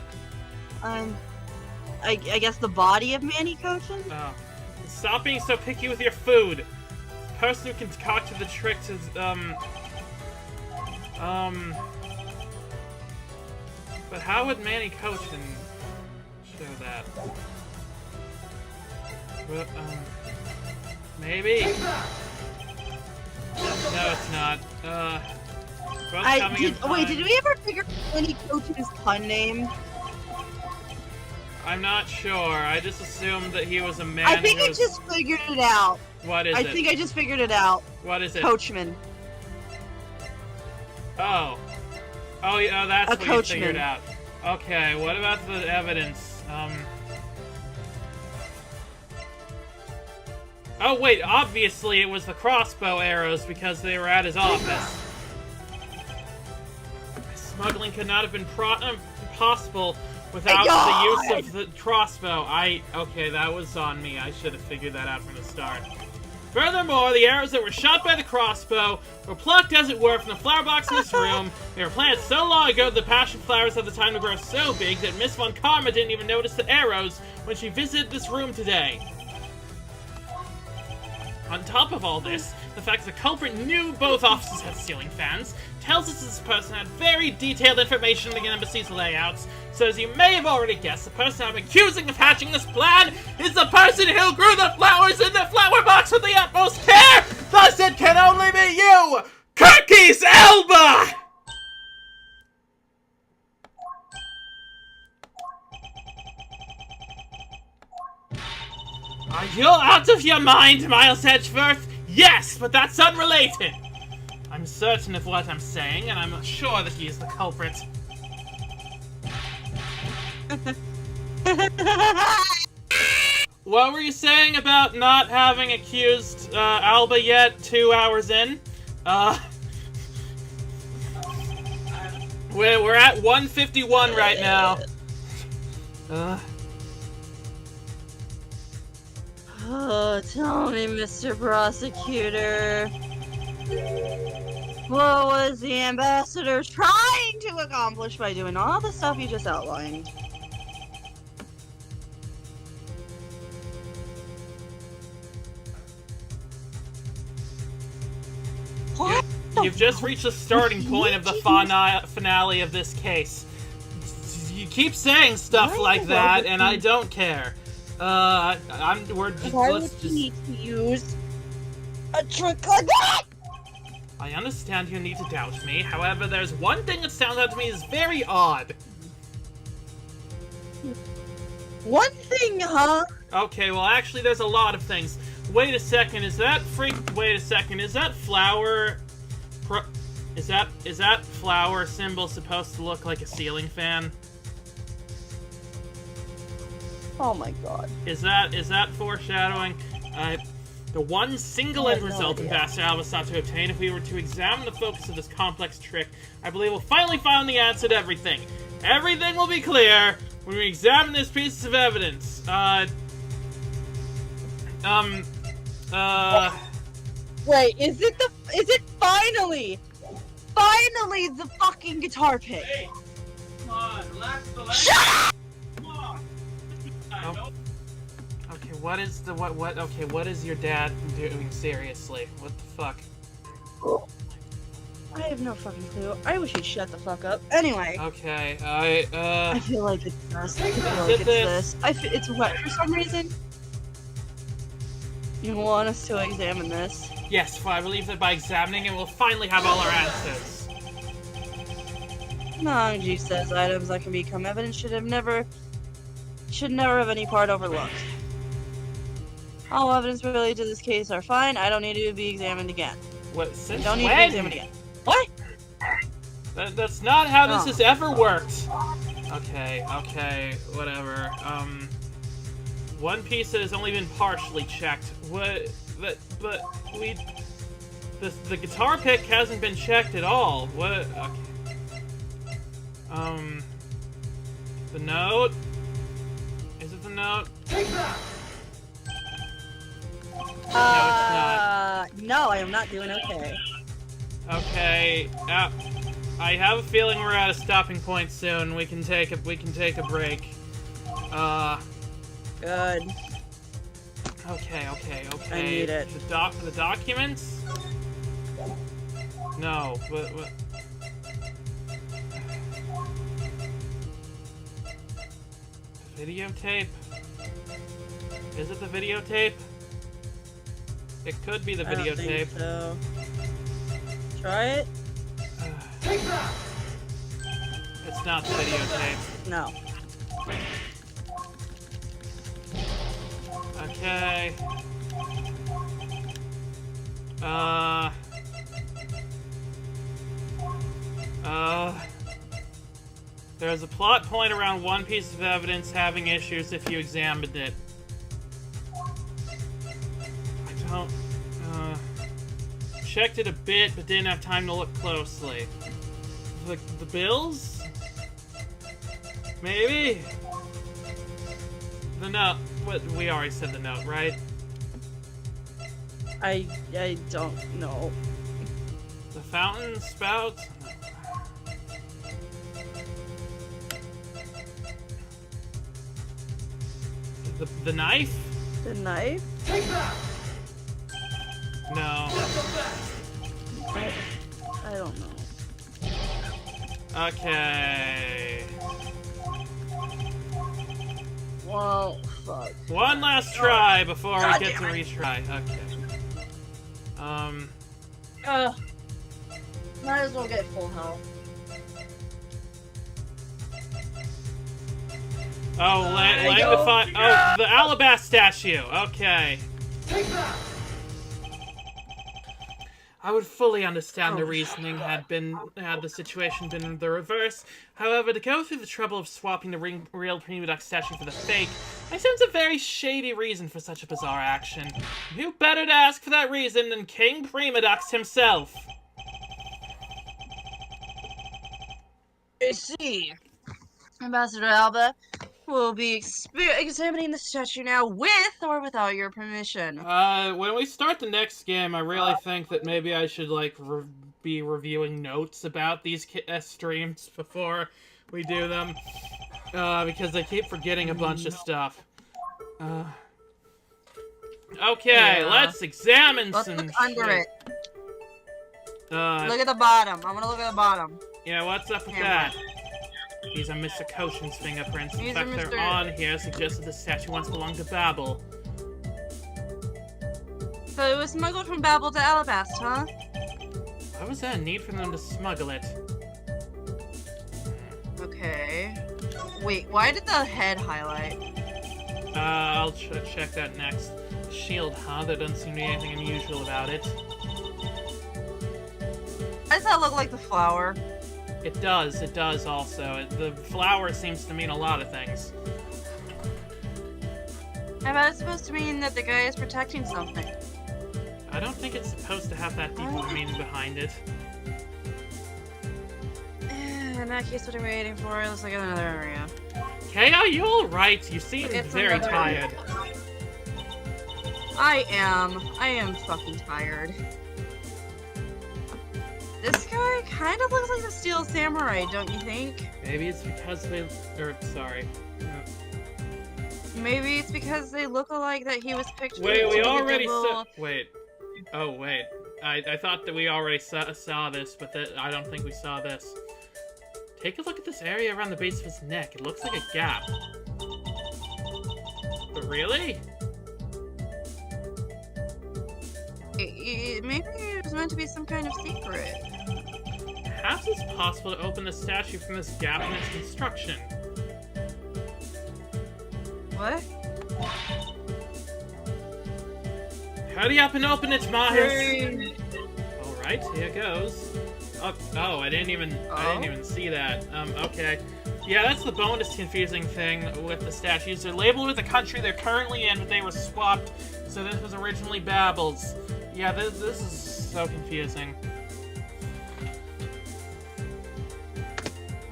I guess the body of Manny Cochin? Oh. Stop being so picky with your food! The person who concocted the tricks is, But how would Manny Cochin show that? But, maybe? No, it's not. both coming in fine. Wait, did we ever figure out any coach's pun name? I'm not sure. I just assumed that he was a man. I think I just figured it out. What is it? I think I just figured it out. What is it? Coachman. Oh. Oh, yeah, that's what you coachman. figured out. Okay, what about the evidence? Oh, wait, obviously it was the crossbow arrows because they were at his office. Smuggling could not have been possible without the use of the crossbow. Okay, that was on me. I should have figured that out from the start. Furthermore, the arrows that were shot by the crossbow were plucked, as it were, from the flower box in this room. They were planted so long ago that the passion flowers had the time to grow so big that Miss Von Karma didn't even notice the arrows when she visited this room today. On top of all this, the fact that the culprit knew both offices had ceiling fans tells us this person had very detailed information on the embassy's layouts, so as you may have already guessed, the person I'm accusing of hatching this plan is the person who grew the flowers in the flower box with the utmost care! Thus it can only be you, Quercus Alba! Are you out of your mind, Miles Edgeworth? Yes, but that's unrelated. I'm certain of what I'm saying, and I'm sure that he is the culprit. What were you saying about not having accused Alba yet 2 hours in? We're at 151 right now. Oh, tell me, Mr. Prosecutor. What was the ambassador trying to accomplish by doing all the stuff you just outlined? What? You've just reached the starting point of the finale of this case. You keep saying stuff like that, and I don't care. Why would you need to use a trick like that? I understand you need to doubt me. However, there's one thing that sounds out to me is very odd. One thing, huh? Okay, well, actually, there's a lot of things. Wait a second, is that flower... Is that flower symbol supposed to look like a ceiling fan? Oh my god. Is that foreshadowing? The one single end result Ambassador Alba sought to obtain, if we were to examine the focus of this complex trick, I believe we'll finally find the answer to everything. Everything will be clear when we examine this piece of evidence. Wait, is it finally the fucking guitar pick? Hey, come on, relax the leg. Shut up! Come on. Oh. Okay, what is your dad doing seriously? What the fuck? I have no fucking clue. I wish he'd shut the fuck up. Anyway. Okay, I feel like it's this. I feel like it's this. It's what, for some reason? You want us to examine this? Yes, I believe that by examining it, we'll finally have all our answers. No, G says items that can become evidence should never have any part overlooked. All evidence related to this case are fine. I don't need to be examined again. What? Since don't need when? to be examined again. What? That's not how this has ever worked. Okay, whatever. One piece that has only been partially checked. The guitar pick hasn't been checked at all. What? Okay. The note? Is it the note? Take that! No, it's not. No, I am not doing okay. Okay. I have a feeling we're at a stopping point soon. We can take a break. Good. Okay. I need it. The documents? No, what? The videotape? Is it the videotape? It could be the videotape. I don't think so. Try it. It's not the videotape. No. Okay. There's a plot point around one piece of evidence having issues if you examined it. I don't, checked it a bit, but didn't have time to look closely. The bills? Maybe? The note. What, we already said the note, right? I don't know. The fountain spout? The knife? The knife? No. I don't know. Okay. Well, fuck. One last try before we get to retry. Okay. Might as well get full health. Oh, the Alabaster statue. Okay. I would fully understand the reasoning had the situation been the reverse. However, to go through the trouble of swapping the real Primidux statue for the fake, I sense a very shady reason for such a bizarre action. Who better to ask for that reason than King Primidux himself? I see. Ambassador Alba will be examining the statue now with or without your permission. When we start the next game, I really think that maybe I should, like, be reviewing notes about these streams before we do them. Because I keep forgetting a bunch of stuff. Okay, yeah. Let's examine some look under shit. it. Look at the bottom. I'm gonna look at the bottom. Yeah, what's up with that? These are Mr. Koshin's fingerprints. In fact, they're on here, suggested the statue once belonged to Babel. So it was smuggled from Babel to Alabast, huh? Why was there a need for them to smuggle it? Okay. Wait, why did the head highlight? I'll check that next. Shield, huh? There doesn't seem to be anything unusual about it. Does that look like the flower? It does also. The flower seems to mean a lot of things. I bet it's supposed to mean that the guy is protecting something. I don't think it's supposed to have that deep of a meaning behind it. In that case, what are we waiting for? Let's look at another area. Kay, are you alright? You seem very tired. I am fucking tired. This guy kind of looks like the Steel Samurai, don't you think? Maybe it's because they... sorry. Maybe it's because they look alike that he was picked. Wait, we already saw... Wait. Oh, wait. I thought that we already saw this, but I don't think we saw this. Take a look at this area around the base of his neck. It looks like a gap. But really? Maybe it was meant to be some kind of secret. Perhaps it's possible to open the statue from this gap in its construction. What? Hurry up and open it, Miles! Alright, here goes. Oh, I didn't even see that. Okay. Yeah, that's the bonus confusing thing with the statues. They're labeled with the country they're currently in, but they were swapped, so this was originally Babel's. Yeah, this is so confusing.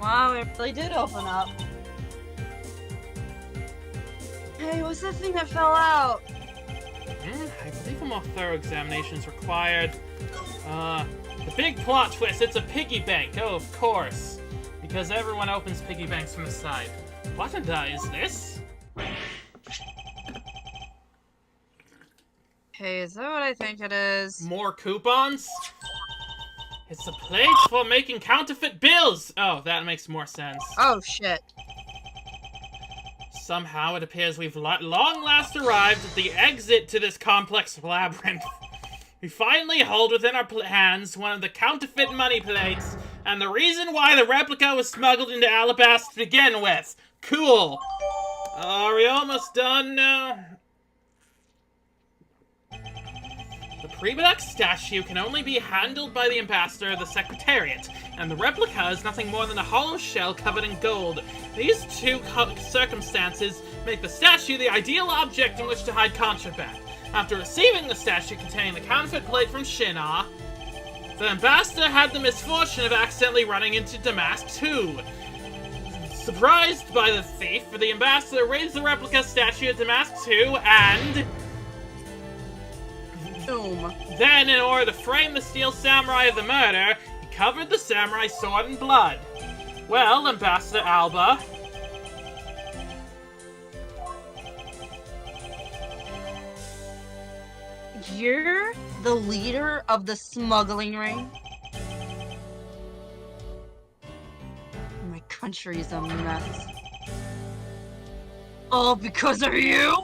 Wow, it really did open up. Hey, what's that thing that fell out? I believe a more thorough examination is required. The big plot twist, it's a piggy bank. Oh, of course. Because everyone opens piggy banks from the side. What is this? Hey, is that what I think it is? More coupons? It's a place for making counterfeit bills! Oh, that makes more sense. Oh, shit. Somehow it appears we've long last arrived at the exit to this complex labyrinth. We finally hold within our hands one of the counterfeit money plates and the reason why the replica was smuggled into Alabasta to begin with. Cool. Are we almost done now? The Primidux statue can only be handled by the ambassador of the Secretariat, and the replica is nothing more than a hollow shell covered in gold. These two circumstances make the statue the ideal object in which to hide contraband. After receiving the statue containing the counterfeit plate from Shinnah, the ambassador had the misfortune of accidentally running into Damask II. Surprised by the thief, the ambassador raised the replica statue of Damask II and... Boom. Then, in order to frame the steel samurai of the murder, he covered the samurai sword in blood. Well, Ambassador Alba... You're the leader of the smuggling ring? My country's a mess. All because of you?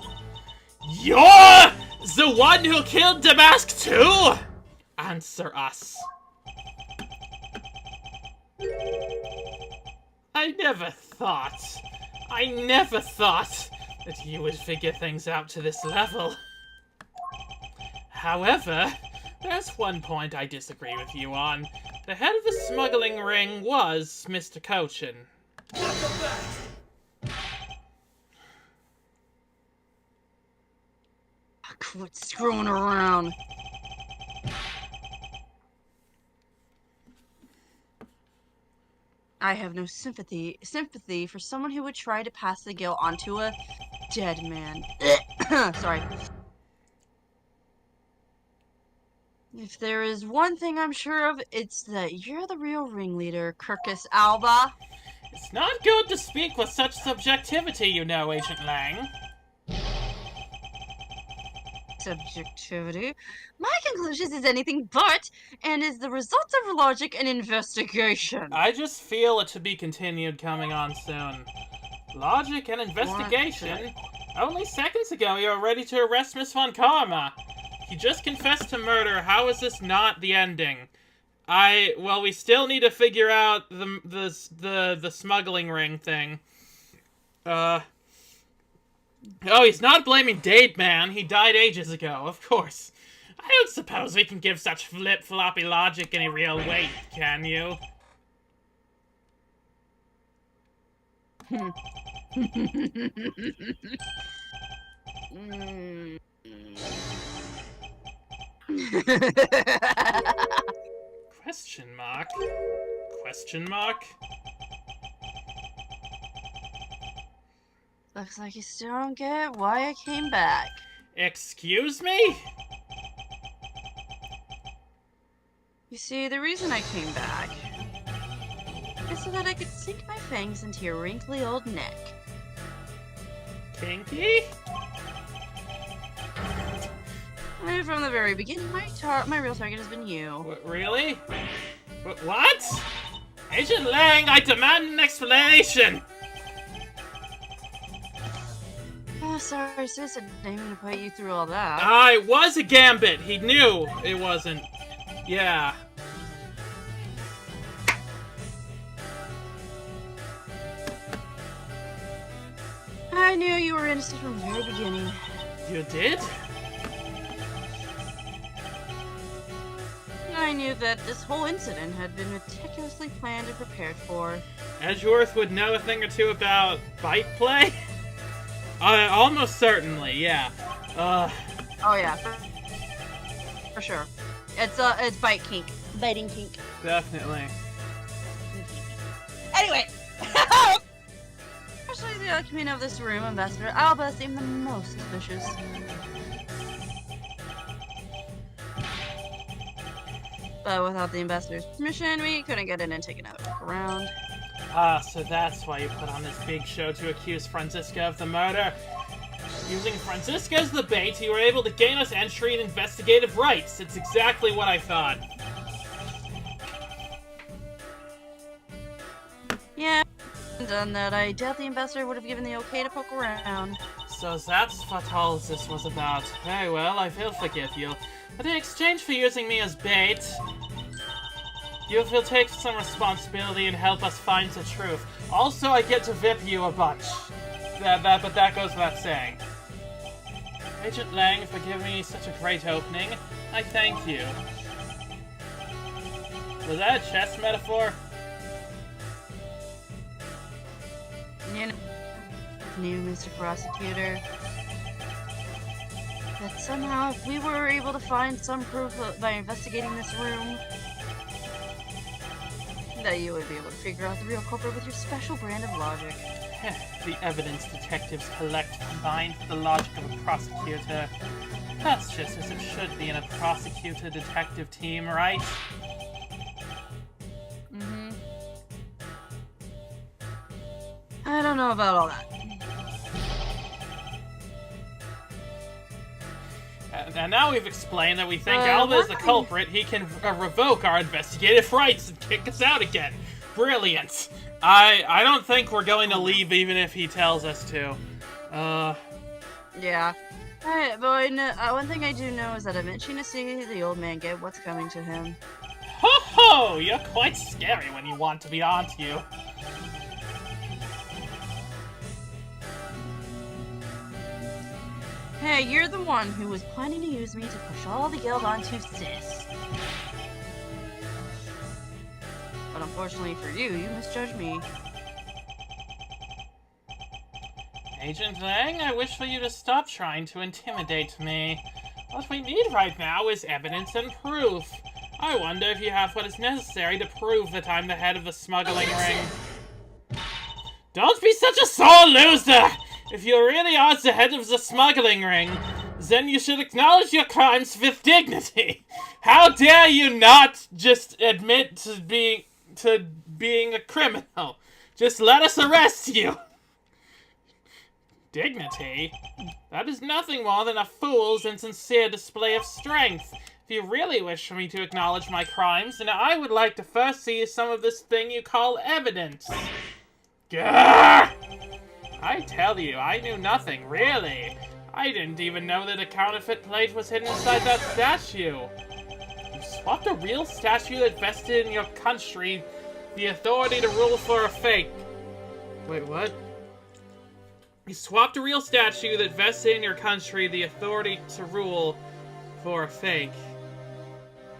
You're the one who killed Damask too? Answer us. I never thought that you would figure things out to this level. However, there's one point I disagree with you on. The head of the smuggling ring was Mr. Cochin. Quit screwing around. I have no sympathy for someone who would try to pass the guilt onto a dead man. Sorry. If there is one thing I'm sure of, it's that you're the real ringleader, Quercus Alba. It's not good to speak with such subjectivity, you know, Agent Lang. Subjectivity? My conclusions is anything but, and is the result of logic and investigation. I just feel it to be continued coming on soon. Logic and investigation? Only seconds ago you were ready to arrest Miss Von Karma. He just confessed to murder. How is this not the ending? Well, we still need to figure out the smuggling ring thing. Oh, he's not blaming Dade Man. He died ages ago, of course. I don't suppose we can give such flip-floppy logic any real weight, can you? Question mark? Question mark? Looks like you still don't get why I came back. Excuse me? You see, the reason I came back is so that I could sink my fangs into your wrinkly old neck. Kinky? I mean, from the very beginning, my real target has been you. Really? What? Agent Lang, I demand an explanation! Oh, sorry, sis. I didn't mean to put you through all that. It was a gambit. He knew it wasn't. Yeah. I knew you were innocent from the very beginning. You did? I knew that this whole incident had been meticulously planned and prepared for. Edgeworth would know a thing or two about bite play? Almost certainly, yeah. Oh yeah, for sure. It's bite kink. Biting kink. Definitely. Anyway! Especially the occupant of this room, Ambassador Alba, seemed the most suspicious. But without the ambassador's permission, we couldn't get in and take another look around. So that's why you put on this big show to accuse Franziska of the murder. Using Franziska as the bait, you were able to gain us entry and investigative rights. It's exactly what I thought. Yeah, and that I doubt the ambassador would have given the okay to poke around. So that's what all this was about. Very well, I will forgive you. But in exchange for using me as bait... If you'll take some responsibility and help us find the truth. Also, I get to VIP you a bunch. But that goes without saying. Agent Lang, for giving me such a great opening, I thank you. Was that a chess metaphor? You know, new Mr. Prosecutor, that somehow if we were able to find some proof by investigating this room, that you would be able to figure out the real culprit with your special brand of logic. The evidence detectives collect combined with the logic of a prosecutor. That's just as it should be in a prosecutor-detective team, right? Mm-hmm. I don't know about all that. And now we've explained that we think Alba is the culprit, he can revoke our investigative rights and kick us out again. Brilliant. I don't think we're going to leave even if he tells us to. Yeah. Alright, but I know, one thing I do know is that I'm itching to see the old man get what's coming to him. Ho ho! You're quite scary when you want to be, aren't you? Hey, you're the one who was planning to use me to push all the guild onto Sis. But unfortunately for you, you misjudged me. Agent Lang, I wish for you to stop trying to intimidate me. What we need right now is evidence and proof. I wonder if you have what is necessary to prove that I'm the head of the smuggling ring. Don't be such a sore loser! If you really are the head of the smuggling ring, then you should acknowledge your crimes with dignity. How dare you not just admit to being a criminal? Just let us arrest you. Dignity? That is nothing more than a fool's insincere display of strength. If you really wish for me to acknowledge my crimes, then I would like to first see some of this thing you call evidence. Gah! I tell you, I knew nothing, really. I didn't even know that a counterfeit plate was hidden inside that statue. You swapped a real statue that vested in your country the authority to rule for a fake. Wait, what? You swapped a real statue that vested in your country the authority to rule for a fake.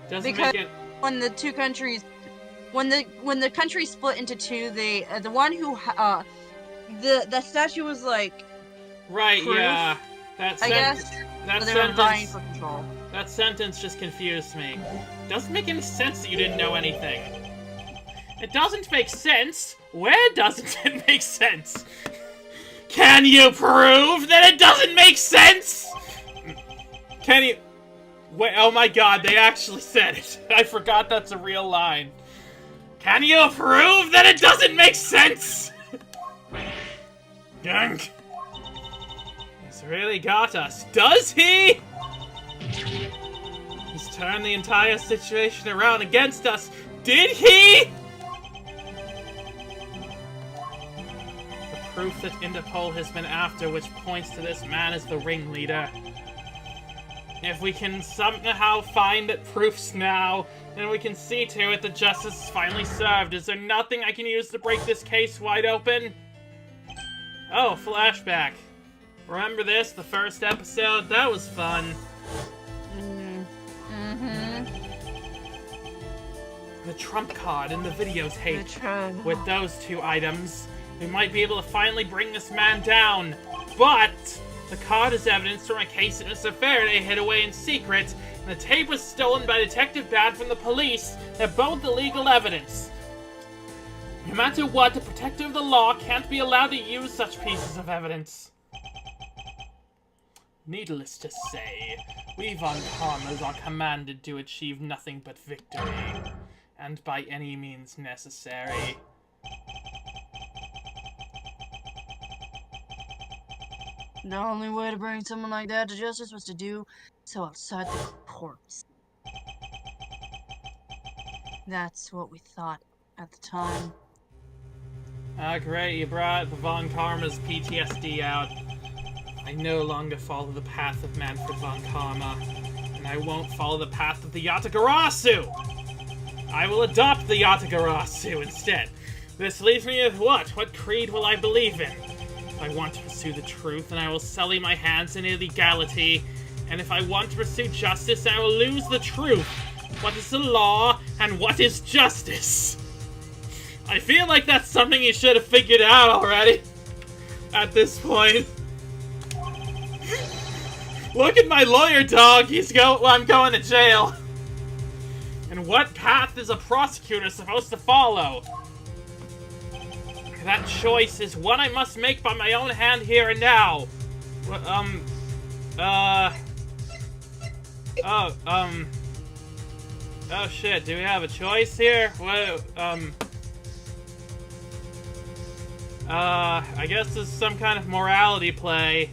Doesn't because make it... when the two countries, when the country split into two, the one who the statue was like right, proof, yeah. I guess. That they were vying sentence. for control. That sentence just confused me. Doesn't make any sense that you didn't know anything. It doesn't make sense. Where doesn't it make sense? Can you prove that it doesn't make sense? Can you... Wait, oh my god, they actually said it. I forgot that's a real line. Can you prove that it doesn't make sense? Gunk. He's really got us. Does he? He's turned the entire situation around against us. Did he? The proof that Interpol has been after, which points to this man as the ringleader. If we can somehow find that proofs now, then we can see to it that justice is finally served. Is there nothing I can use to break this case wide open? Oh, flashback. Remember this? The first episode? That was fun. The trump card and the videotape. With those two items, we might be able to finally bring this man down. But the card is evidence from a case that Mr. Faraday hid away in secret, and the tape was stolen by Detective Bad from the police. They're both illegal evidence. No matter what, the protector of the law can't be allowed to use such pieces of evidence. Needless to say, we Von Karmas are commanded to achieve nothing but victory, and by any means necessary. The only way to bring someone like that to justice was to do so outside the courts. That's what we thought at the time. Ah, great, you brought the Von Karma's PTSD out. I no longer follow the path of Manfred Von Karma, and I won't follow the path of the Yatagarasu! I will adopt the Yatagarasu instead. This leaves me with what? What creed will I believe in? If I want to pursue the truth, then I will sully my hands in illegality. And if I want to pursue justice, I will lose the truth. What is the law, and what is justice? I feel like that's something you should have figured out already. At this point. Look at my lawyer dog, I'm going to jail. And what path is a prosecutor supposed to follow? That choice is one I must make by my own hand here and now. Oh shit, do we have a choice here? I guess this is some kind of morality play.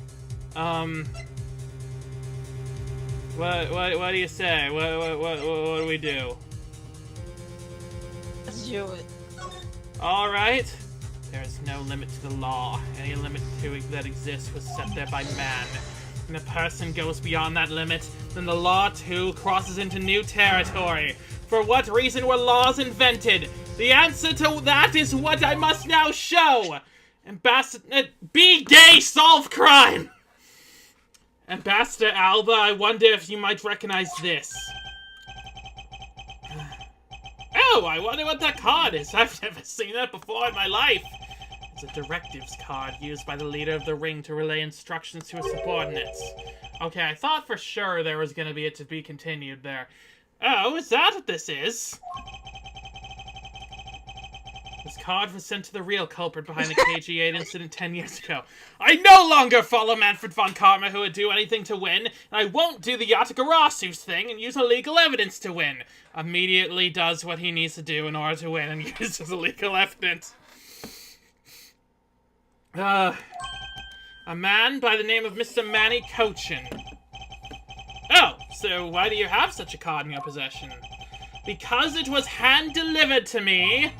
What do you say? What do we do? Let's do it. Alright. There is no limit to the law. Any limit to it that exists was set there by man. When a person goes beyond that limit, then the law too crosses into new territory. For what reason were laws invented? The answer to that is what I must now show! Be gay, solve crime! Ambassador Alba, I wonder if you might recognize this. Oh, I wonder what that card is. I've never seen that before in my life. It's a directives card used by the leader of the ring to relay instructions to his subordinates. Okay, I thought for sure there was going to be it to be continued there. Oh, is that what this is? This card was sent to the real culprit behind the KG8 incident 10 years ago. I no longer follow Manfred von Karma, who would do anything to win, and I won't do the Yatagarasu's thing and use illegal evidence to win. Immediately does what he needs to do in order to win and uses illegal evidence. A man by the name of Mr. Manny Cochin. Oh, so why do you have such a card in your possession? Because it was hand-delivered to me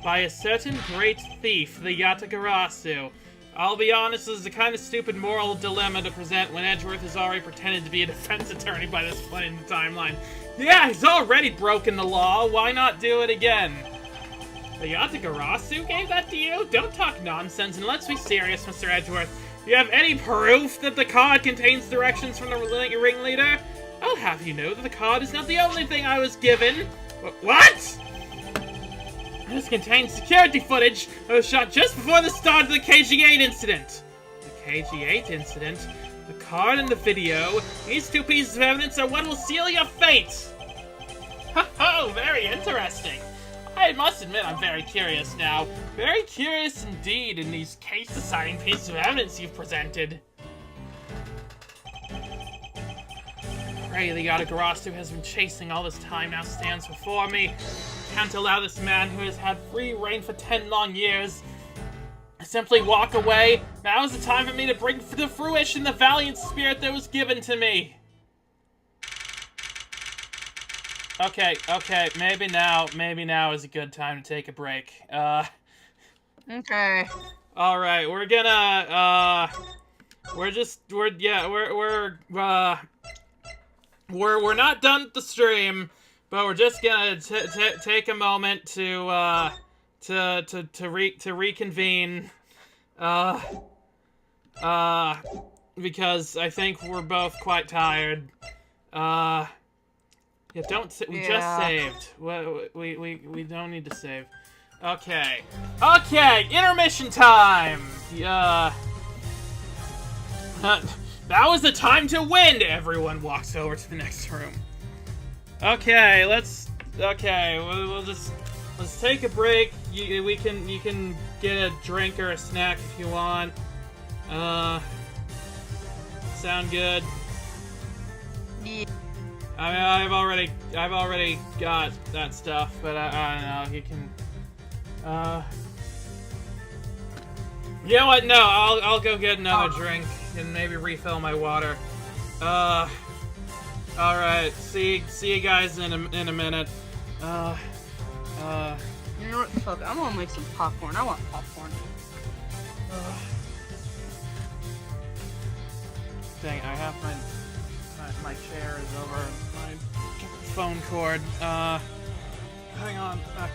by a certain great thief, the Yatagarasu. I'll be honest, this is a kind of stupid moral dilemma to present when Edgeworth has already pretended to be a defense attorney by this point in the timeline. Yeah, he's already broken the law, why not do it again? The Yatagarasu gave that to you? Don't talk nonsense, and let's be serious, Mr. Edgeworth. Do you have any proof that the card contains directions from the ringleader? I'll have you know that the card is not the only thing I was given. What? This contains security footage that was shot just before the start of the KG8 incident. The KG8 incident? The card and the video? These two pieces of evidence are what will seal your fate! Oh, very interesting. I must admit I'm very curious now. Very curious indeed in these case-deciding pieces of evidence you've presented. Pray the Yatagarasu has been chasing all this time now stands before me. Can't allow this man who has had free reign for 10 long years to simply walk away. Now is the time for me to bring to fruition the valiant spirit that was given to me. Okay, maybe now is a good time to take a break. Okay. Alright, we're gonna, we're not done with the stream, but we're just gonna take a moment to reconvene, because I think we're both quite tired. Yeah, we just saved. We don't need to save. Okay, intermission time! That was the time to win! Everyone walks over to the next room. Okay, let's take a break. You can get a drink or a snack if you want. Sound good? Yeah. I mean, I've already got that stuff, but I don't know. You can. You know what? No, I'll go get another drink and maybe refill my water. All right. See you guys in a minute. You know what? Fuck, I'm gonna make some popcorn. I want popcorn. Dang, I have my chair is over my phone cord. Hang on. Okay.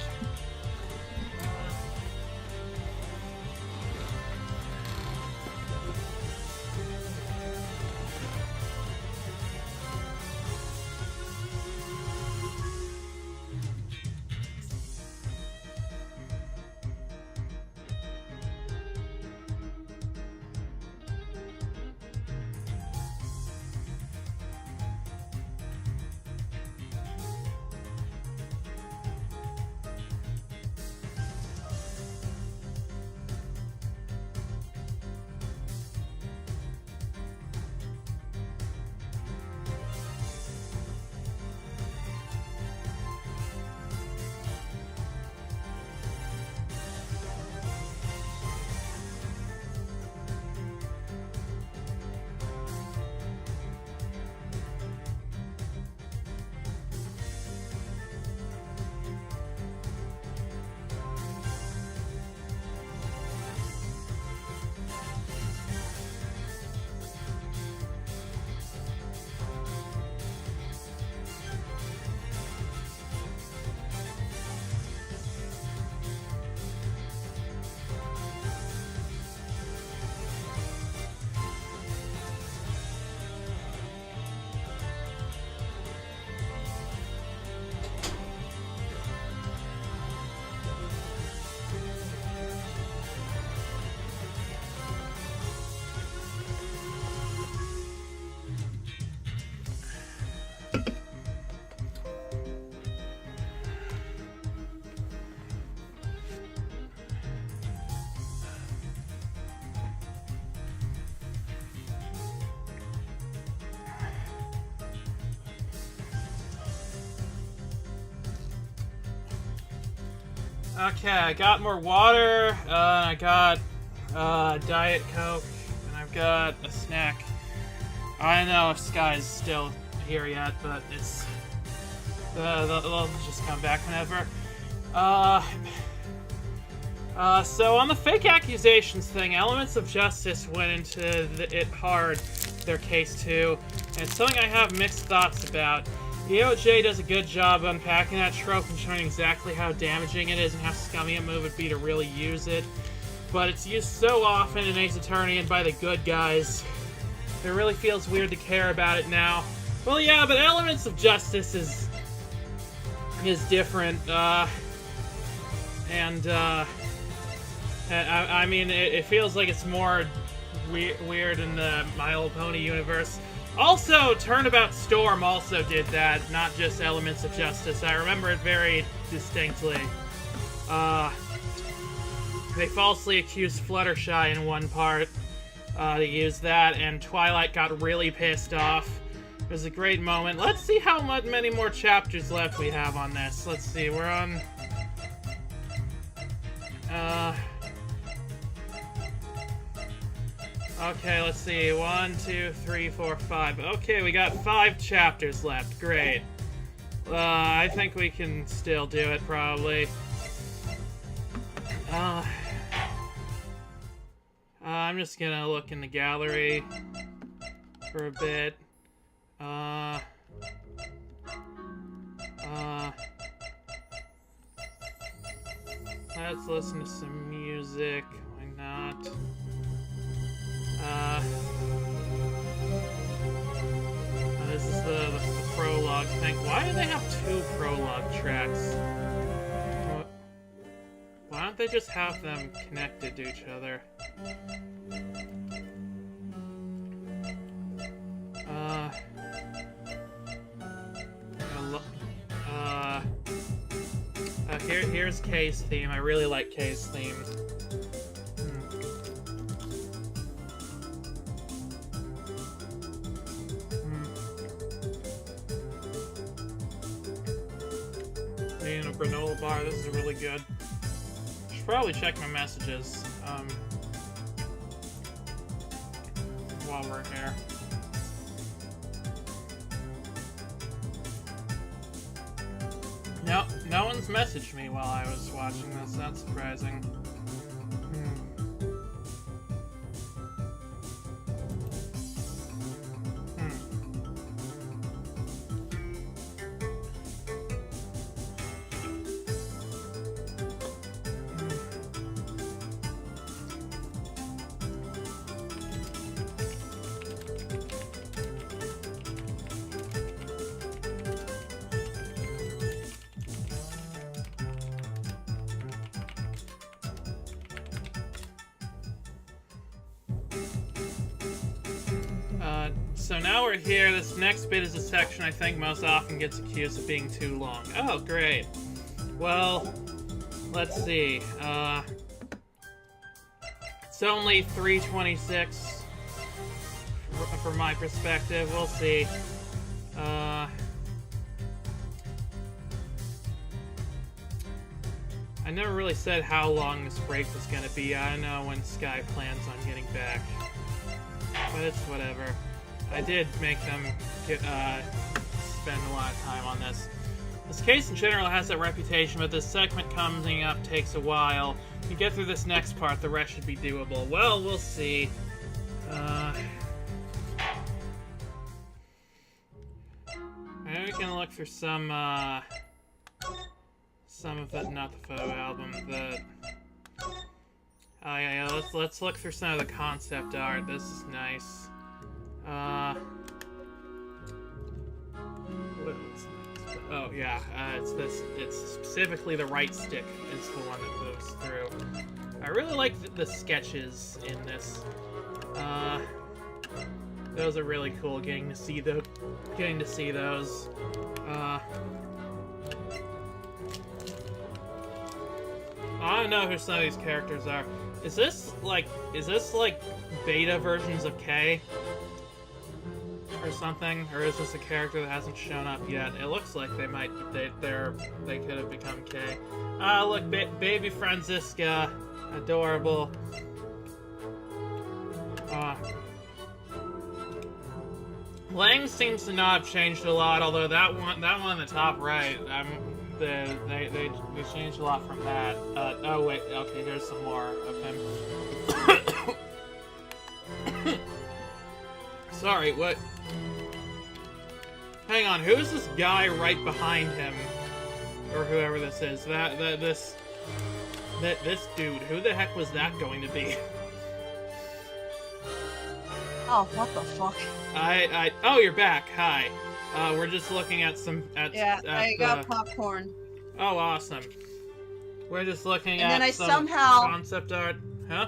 Okay, I got more water, I got Diet Coke, and I've got a snack. I don't know if Skye's still here yet, but it's... they'll just come back whenever. So on the fake accusations thing, Elements of Justice went into it hard, their case too, and it's something I have mixed thoughts about. EOJ does a good job unpacking that trope and showing exactly how damaging it is and how scummy a move would be to really use it. But it's used so often in Ace Attorney and by the good guys, it really feels weird to care about it now. Well, yeah, but Elements of Justice is different. I mean, it feels like it's more weird in the My Little Pony universe. Also, Turnabout Storm also did that, not just Elements of Justice. I remember it very distinctly. They falsely accused Fluttershy in one part to use that, and Twilight got really pissed off. It was a great moment. Let's see how many more chapters left we have on this. Let's see, we're on... Okay, let's see. 1, 2, 3, 4, 5. Okay, we got 5 chapters left. Great. I think we can still do it, probably. I'm just gonna look in the gallery for a bit. Let's listen to some music. Why not? This is the prologue thing. Why do they have 2 prologue tracks? Why don't they just have them connected to each other? Here's Kay's theme. I really like Kay's theme. Eating a granola bar. This is really good. Should probably check my messages while we're here. No one's messaged me while I was watching this. That's surprising. So now we're here. This next bit is a section I think most often gets accused of being too long. Oh, great. Well, let's see. It's only 3:26 from my perspective. We'll see. I never really said how long this break was gonna be. I don't know when Skye plans on getting back. But it's whatever. I did make them spend a lot of time on this. This case in general has that reputation, but this segment coming up takes a while. If you get through this next part, the rest should be doable. Well, we'll see. Maybe we can look for some of the, not the photo album, oh yeah, let's look for some of the concept art. This is nice. Oh yeah, it's this. It's specifically the right stick is the one that moves through. I really like the sketches in this. Those are really cool. Getting to see those. I don't know who some of these characters are. Is this like beta versions of K? Or something? Or is this a character that hasn't shown up yet? It looks like they might, they could have become K. Look, baby Franziska. Adorable. Lang seems to not have changed a lot, although that one on the top right, they changed a lot from that. Oh wait, okay, here's some more of him. Sorry, what? Hang on, who's this guy right behind him? Or whoever this is. This dude, who the heck was that going to be? Oh, what the fuck? Oh, you're back. Hi. We're just looking at I got popcorn. Oh, awesome. We're just looking and at then some concept art. Huh?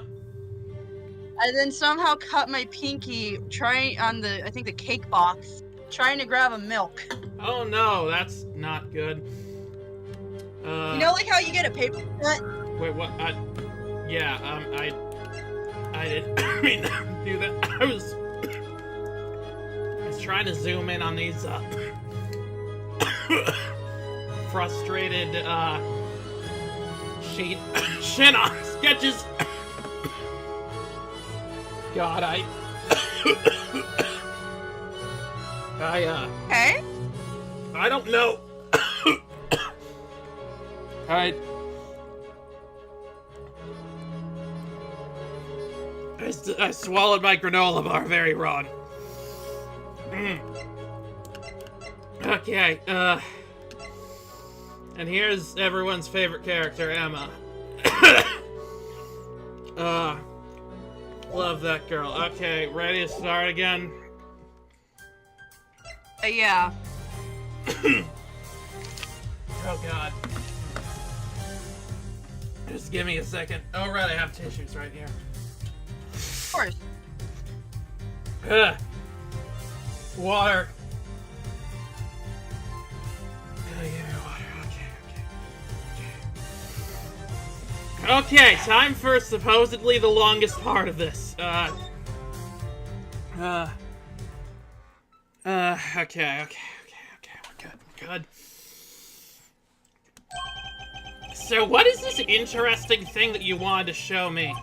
I then somehow cut my pinky trying on the, I think the cake box, trying to grab a milk. Oh no, that's not good. You know, like how you get a paper cut? Wait, what? Yeah, I didn't mean to do that. I was trying to zoom in on these, frustrated, Shin-on sketches. God, Hey? I don't know. I swallowed my granola bar very wrong. Okay, and here's everyone's favorite character, Emma. Love that girl. Okay, ready to start again? Yeah. Oh god. Just give me a second. Oh right, I have tissues right here. Of course. Water. Give me water. Okay, time for supposedly the longest part of this. Okay, we're good. So what is this interesting thing that you wanted to show me?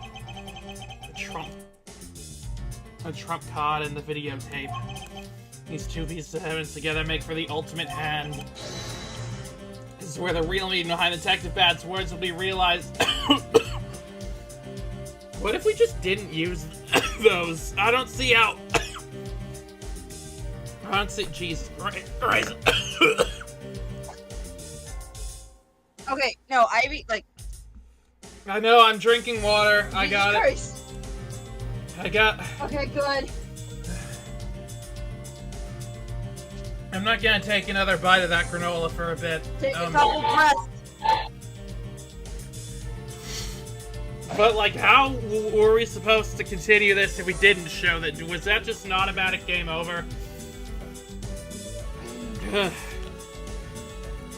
A Trump card and the videotape. These two pieces of evidence together make for the ultimate hand. This is where the real meaning behind Detective Bad's words will be realized. What if we just didn't use those? I don't see how. I don't see. Jesus Christ. Okay, no, I I know, I'm drinking water. I got it. Okay, good. I'm not gonna take another bite of that granola for a bit. Take a couple breaths. But, like, how were we supposed to continue this if we didn't show that? Was that just an automatic game over? And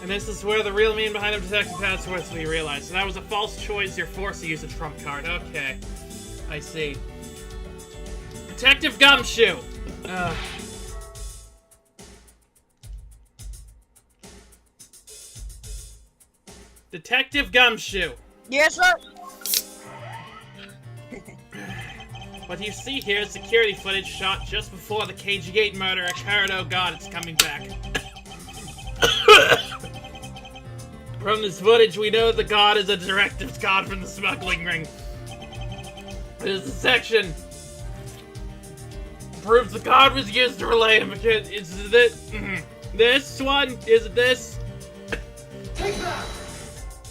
this is where the real meaning behind the detective pads was to be realized. So that was a false choice. You're forced to use a trump card. Okay. I see. Detective Gumshoe! Detective Gumshoe! Yes, sir? What you see here is security footage shot just before the KG8 murder occurred. Oh god, it's coming back. From this footage, we know the god is a directives god from the smuggling ring. There's a section proves the god was used to relay him. Is this one? Is it this? Take that!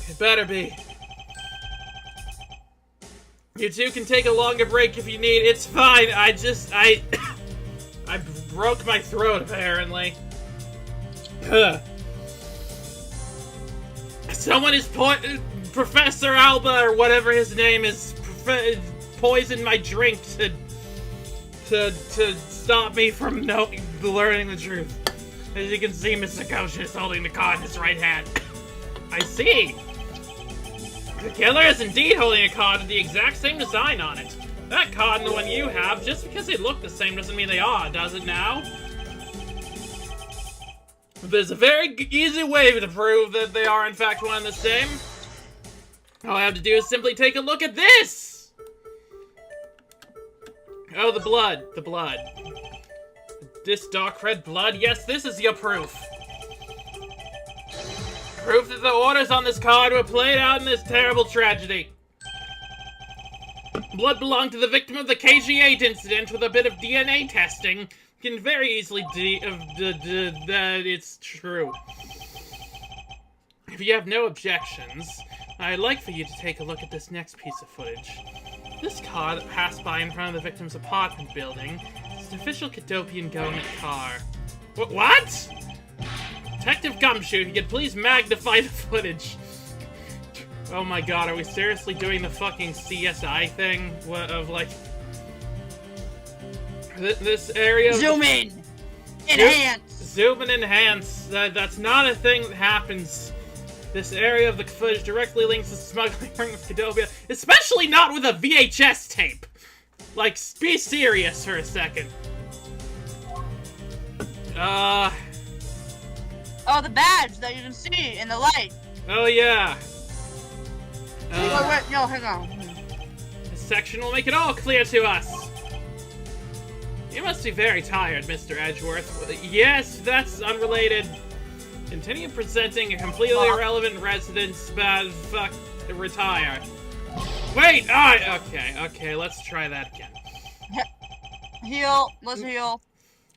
It better be. You two can take a longer break if you need. It's fine. I broke my throat, apparently. Someone is Professor Alba, or whatever his name is, poisoned my drink to stop me from learning the truth. As you can see, Mr. Koshin is holding the card in his right hand. I see. The killer is indeed holding a card with the exact same design on it. That card and the one you have, just because they look the same doesn't mean they are, does it now? There's a very easy way to prove that they are in fact one and the same. All I have to do is simply take a look at this! Oh, the blood. The blood. This dark red blood? Yes, this is your proof. Proof that the orders on this card were played out in this terrible tragedy. Blood belonged to the victim of the KG8 incident. With a bit of DNA testing, you can very easily that it's true. If you have no objections, I'd like for you to take a look at this next piece of footage. This car that passed by in front of the victim's apartment building is an official Cadopian government car. What? Detective Gumshoe, if you could please magnify the footage. Oh my god, are we seriously doing the fucking CSI thing? Of like... This area... Zoom in! Enhance! Zoom and enhance. That's not a thing that happens. This area of the footage directly links the smuggling ring with Cadobia, especially not with a VHS tape. Like, be serious for a second. Oh, the badge that you can see in the light. Oh, yeah. Wait, no, hang on. This section will make it all clear to us. You must be very tired, Mr. Edgeworth. Yes, that's unrelated. Continue presenting a completely irrelevant residence, retire. Wait! Okay, let's try that again. Heal, let's heal.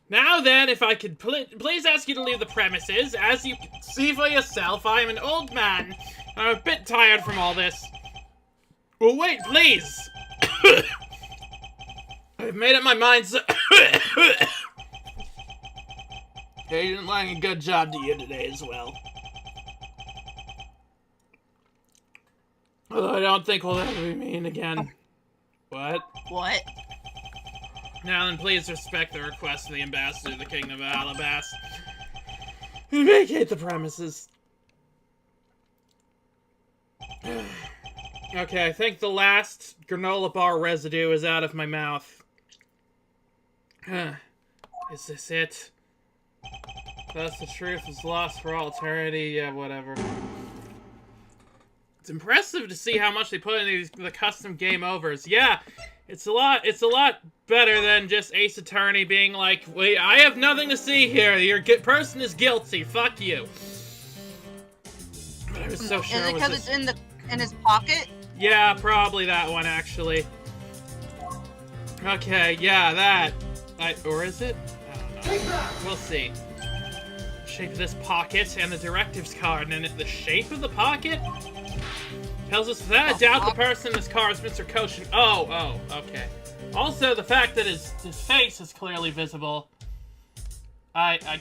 Now then, if I could please ask you to leave the premises. As you can see for yourself, I am an old man. I'm a bit tired from all this. Well, wait, please! I've made up my mind, so... Hey, you didn't like a good job to you today as well. Although I don't think we'll ever be mean again. What? What? Now then, please respect the request of the ambassador of the Kingdom of Alabas. Vacate the premises. Okay, I think the last granola bar residue is out of my mouth. Is this it? That's the truth is lost for all eternity. Yeah, whatever. It's impressive to see how much they put into the custom game overs. Yeah, it's a lot better than just Ace Attorney being like, wait, I have nothing to see here. Your person is guilty. Fuck you. But I was so sure Is it was because it's in his pocket? Yeah, probably that one, actually. Okay, yeah, that. Or is it? I don't know. We'll see. Shape of this pocket and the directives card, and the shape of the pocket tells us without a doubt the person in this car is Mr. Koshin. Oh, okay. Also, the fact that his face is clearly visible. I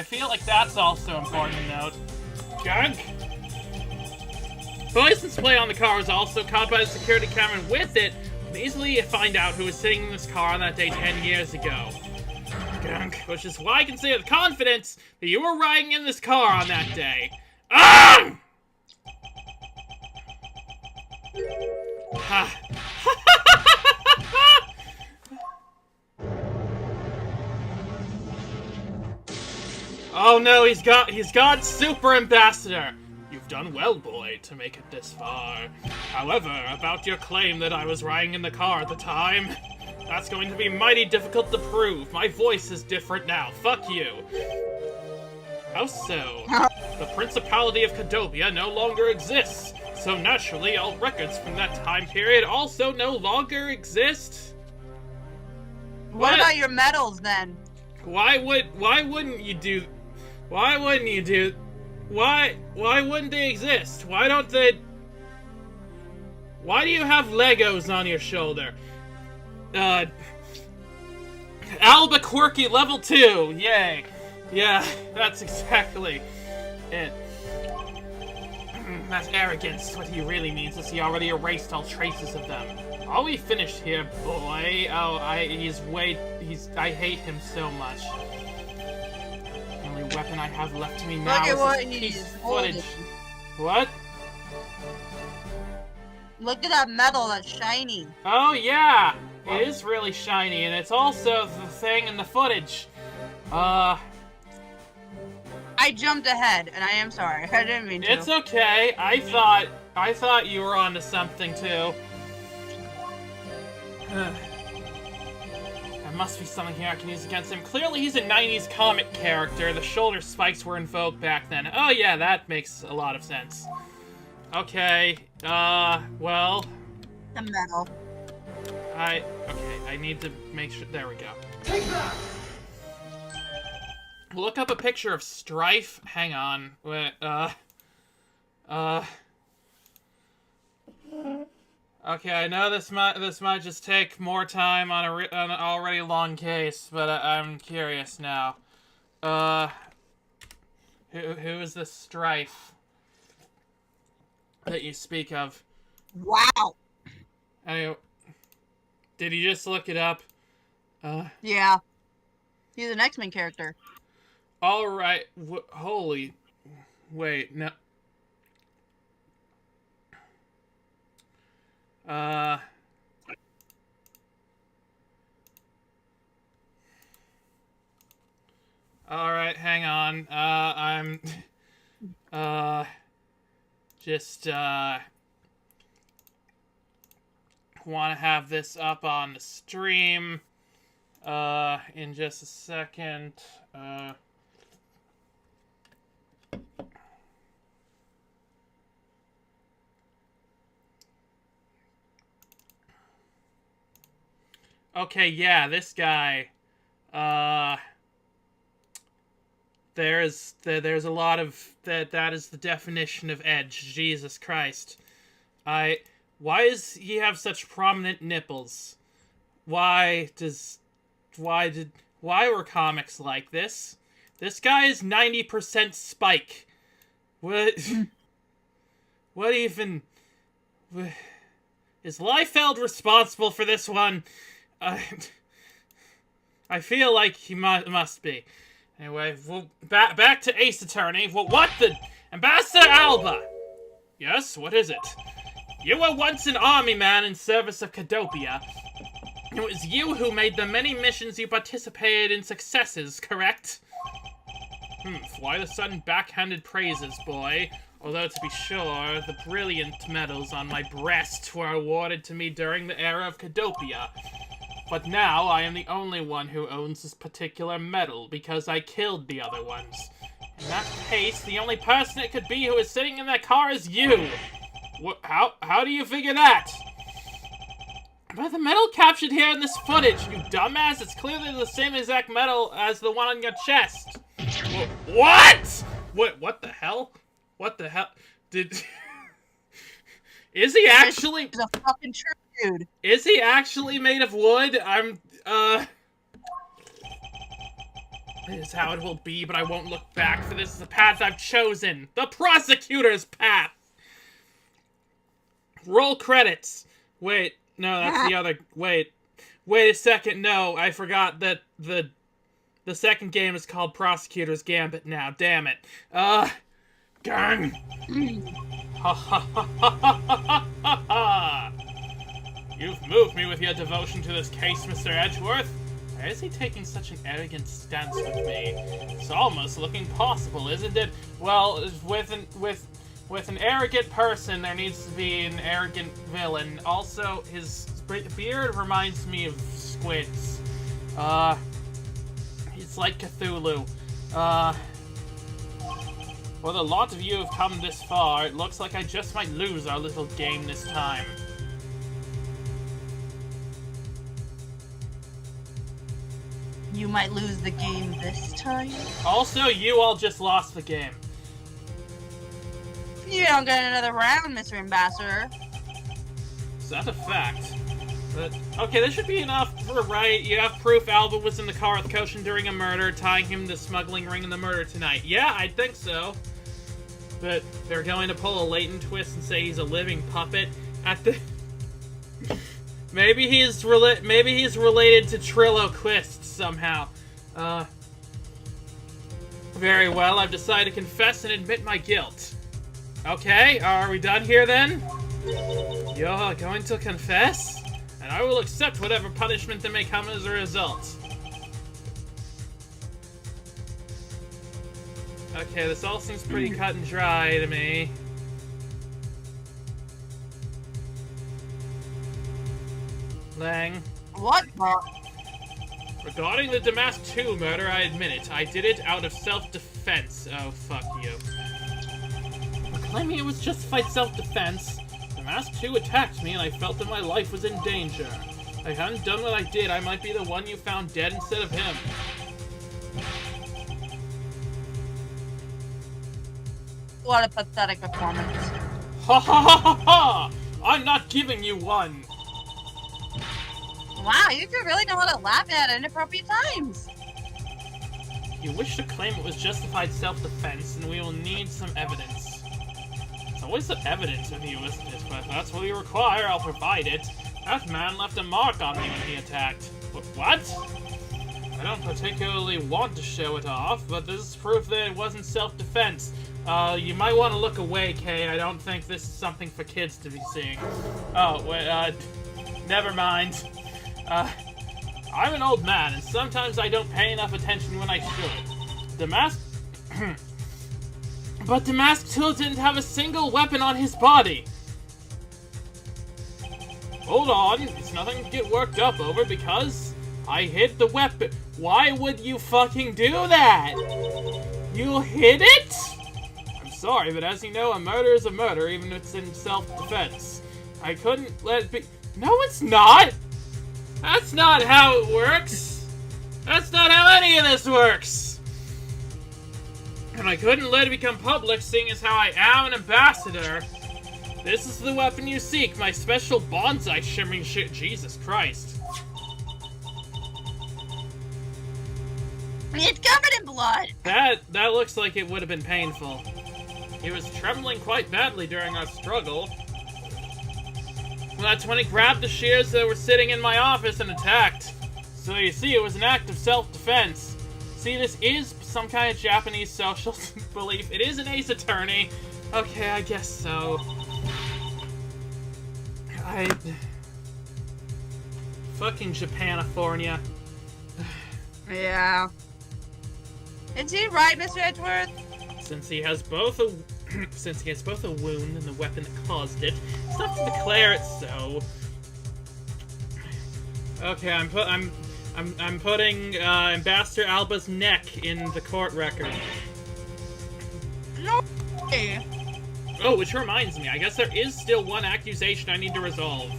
feel like that's also important to note. Junk? License plate on the car was also caught by the security camera, and with it, we can easily find out who was sitting in this car on that day 10 years ago. Which is why I can say with confidence that you were riding in this car on that day. Ah! Oh no, he's got Super Ambassador. You've done well, boy, to make it this far. However, about your claim that I was riding in the car at the time, that's going to be mighty difficult to prove. My voice is different now. Fuck you. How so? The Principality of Cadobia no longer exists, so naturally all records from that time period also no longer exist. What about your medals then? Why wouldn't you do? Why wouldn't they exist? Why don't they? Why do you have Legos on your shoulder? Alba Quirky level 2, yay. Yeah, that's exactly it. That's arrogance. What he really means is he already erased all traces of them. Are we finished here, boy? Oh, I hate him so much. The only weapon I have left to me now is this piece of footage. What? Look at that metal, that's shiny. Oh yeah, it is really shiny, and it's also the thing in the footage. I jumped ahead, and I am sorry. I didn't mean to. It's okay. I thought you were onto something too. There must be something here I can use against him. Clearly he's a 90s comic character. The shoulder spikes were in vogue back then. Oh yeah, that makes a lot of sense. Okay, well... The metal. Okay, I need to make sure... There we go. Take that! Look up a picture of Strife. Hang on. Wait, okay, I know this might just take more time on an already long case, but I'm curious now. Who is this Strife that you speak of? Wow. Anyway, did you just look it up? Yeah. He's an X-Men character. All right. Holy. Wait. No. All right, hang on. I'm just want to have this up on the stream in just a second. Okay, yeah, this guy. There's a lot of that is the definition of edge. Jesus Christ. Why does he have such prominent nipples? Why were comics like this? This guy is 90% Spike. What even is Liefeld responsible for this one? I feel like he must be. Anyway, back to Ace Attorney. What the... Ambassador Alba! Yes, what is it? You were once an army man in service of Cadobia. It was you who made the many missions you participated in successes, correct? Why the sudden backhanded praises, boy? Although, to be sure, the brilliant medals on my breast were awarded to me during the era of Cadobia. But now, I am the only one who owns this particular medal, because I killed the other ones. In that case, the only person it could be who is sitting in that car is you! How do you figure that? By the medal captured here in this footage, you dumbass! It's clearly the same exact medal as the one on your chest! What?! What the hell? What the hell? Is he actually... He's a fucking true dude. Is he actually made of wood? This is how it will be, but I won't look back, for this is the path I've chosen. The prosecutor's path! Roll credits. Wait, no, that's the other. Wait a second. No, I forgot that the second game is called Prosecutor's Gambit now. Damn it. Gang. Ha ha ha ha ha ha ha. You've moved me with your devotion to this case, Mr. Edgeworth. Why is he taking such an arrogant stance with me? It's almost looking possible, isn't it? Well, with an arrogant person, there needs to be an arrogant villain. Also, his beard reminds me of squids. It's like Cthulhu. Well, a lot of you have come this far. It looks like I just might lose our little game this time. You might lose the game this time. Also, you all just lost the game. You don't get another round, Mr. Ambassador. Is that a fact? But, okay, this should be enough for right. You have proof Alba was in the car with Koshin during a murder, tying him to the smuggling ring in the murder tonight. Yeah, I think so. But they're going to pull a latent twist and say he's a living puppet at the... Maybe he's related to Trillo Quist somehow. Very well, I've decided to confess and admit my guilt. Okay, are we done here then? You're going to confess? And I will accept whatever punishment that may come as a result. Okay, this all seems pretty cut and dry to me. Lang. What? Regarding the Damask 2 murder, I admit it. I did it out of self-defense. Oh, fuck you. Claiming it was justified self-defense, Damask 2 attacked me and I felt that my life was in danger. If I hadn't done what I did, I might be the one you found dead instead of him. What a pathetic performance. Ha ha ha ha ha! I'm not giving you one! Wow, you two really know how to laugh at inappropriate times. You wish to claim it was justified self-defense, and we will need some evidence. It's always the evidence with you, isn't it? But if that's what you require, I'll provide it. That man left a mark on me when he attacked. What? I don't particularly want to show it off, but this is proof that it wasn't self-defense. You might want to look away, Kay. I don't think this is something for kids to be seeing. Oh, wait, never mind. I'm an old man, and sometimes I don't pay enough attention when I should. Damask... But Damask still didn't have a single weapon on his body! Hold on, it's nothing to get worked up over because I hid the weapon. Why would you fucking do that? You hid it? I'm sorry, but as you know, a murder is a murder, even if it's in self-defense. I couldn't let it be... No, it's not! That's not how it works! That's not how any of this works! And I couldn't let it become public, seeing as how I am an ambassador. This is the weapon you seek, my special bonsai shimmering shit. Jesus Christ. It's covered in blood! That looks like it would have been painful. He was trembling quite badly during our struggle. Well, that's when he grabbed the shears that were sitting in my office and attacked. So you see, it was an act of self-defense. See, this is some kind of Japanese social belief. It is an ace attorney. Okay, I guess so. Fucking Japanifornia. Yeah. Is he right, Mr. Edgeworth? Since he has both a wound and the weapon that caused it, it's not to declare it so. Okay, I'm putting Ambassador Alba's neck in the court record. No way. Oh, which reminds me, I guess there is still one accusation I need to resolve.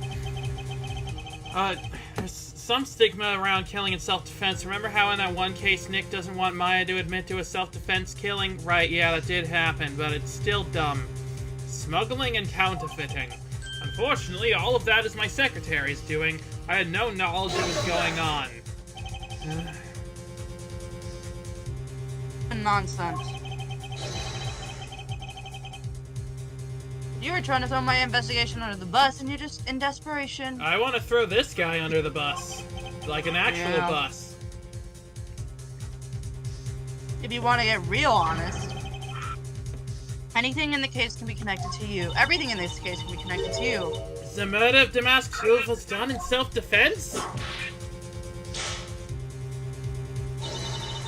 There's some stigma around killing in self-defense. Remember how in that one case Nick doesn't want Maya to admit to a self-defense killing? Right, yeah, that did happen, but it's still dumb. Smuggling and counterfeiting. Unfortunately, all of that is my secretary's doing. I had no knowledge it was going on. Nonsense. You You were trying to throw my investigation under the bus, and you're just in desperation. I want to throw this guy under the bus. Like an actual bus. If you want to get real honest, anything in the case can be connected to you. Everything in this case can be connected to you. The murder of Damascus Wolf was done in self-defense?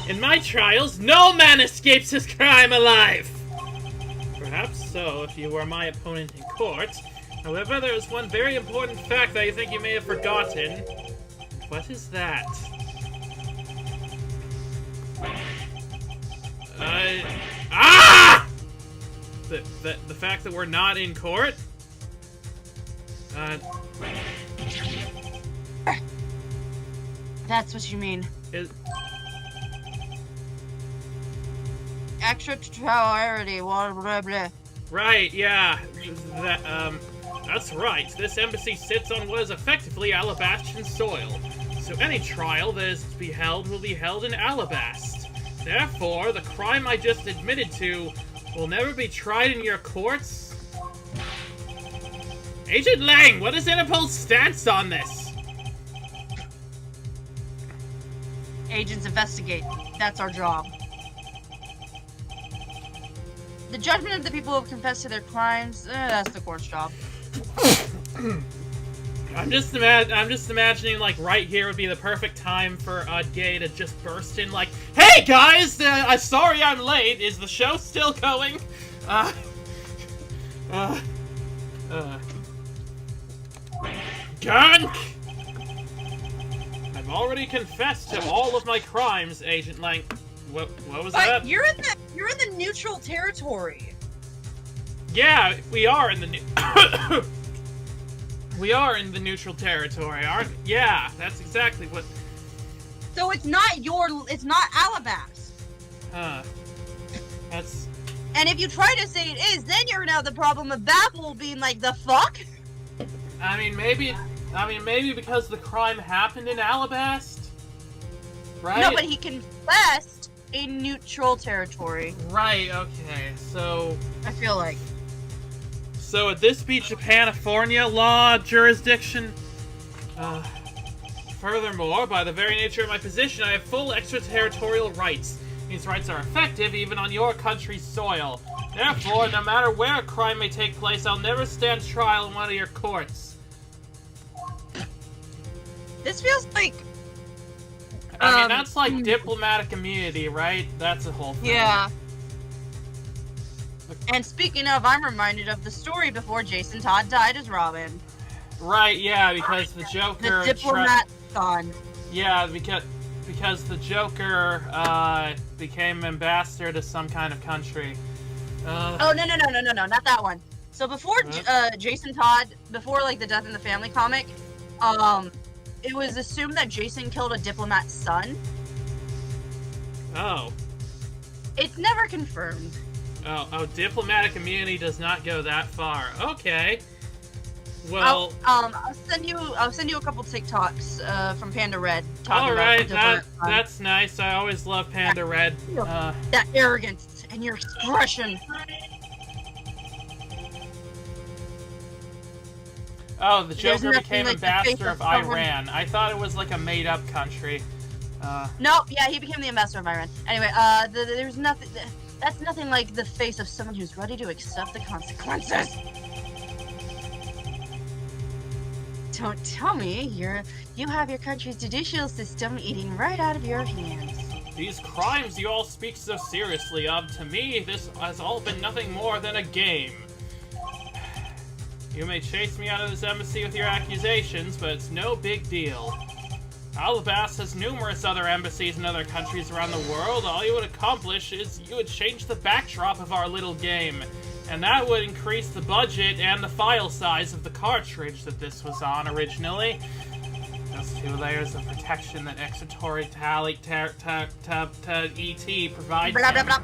In my trials, no man escapes his crime alive! Perhaps so, if you were my opponent in court. However, there is one very important fact that I think you may have forgotten. What is that? The fact that we're not in court? That's what you mean. Extraterritoriality, blah blah blah. Right, yeah. That's right. This embassy sits on what is effectively Alabastian soil. So any trial that is to be held will be held in Alabast. Therefore, the crime I just admitted to will never be tried in your courts. Agent Lang, what is Interpol's stance on this? Agents investigate. That's our job. The judgment of the people who have confessed to their crimes, that's the court's job. I'm just imagining, like, right here would be the perfect time for Gay to just burst in, like, "Hey guys, sorry I'm late. Is the show still going? Gunk! I've already confessed to all of my crimes, Agent Lang." What was that? But you're in the neutral territory. Yeah, we are in the we are in the neutral territory, aren't we? Yeah, that's exactly what. So it's not Alabas. That's. And if you try to say it is, then you're gonna have the problem of Babel being like, the fuck? I mean, maybe because the crime happened in Alabast, right? No, but he confessed in neutral territory. Right. Okay. So. I feel like. So would this be Japanifornia law jurisdiction? Furthermore, by the very nature of my position, I have full extraterritorial rights. These rights are effective even on your country's soil. Therefore, no matter where a crime may take place, I'll never stand trial in one of your courts. This feels like... I mean, that's like diplomatic immunity, right? That's a whole thing. Yeah. And speaking of, I'm reminded of the story before Jason Todd died as Robin. Right, yeah, because the Joker... The diplomat son. Yeah, because the Joker, became ambassador to some kind of country. Oh, no, not that one. So before, Jason Todd, before, like, the Death in the Family comic, it was assumed that Jason killed a diplomat's son. Oh. It's never confirmed. Oh, diplomatic immunity does not go that far. Okay. Well, I'll send you a couple TikToks from Panda Red talking alright, about that's nice. I always love Panda Red. That arrogance and your expression. Oh, the Joker became like ambassador of Iran. I thought it was like a made-up country. Nope, yeah, he became the ambassador of Iran. Anyway, there's nothing. That's nothing like the face of someone who's ready to accept the consequences. Don't tell me you have your country's judicial system eating right out of your hands. These crimes you all speak so seriously of, to me, this has all been nothing more than a game. You may chase me out of this embassy with your accusations, but it's no big deal. Alabas has numerous other embassies in other countries around the world. All you would accomplish is you would change the backdrop of our little game. And that would increase the budget and the file size of the cartridge that this was on originally. Those 2 layers of protection that extraterritoriality ET provides Blah, blah, blah.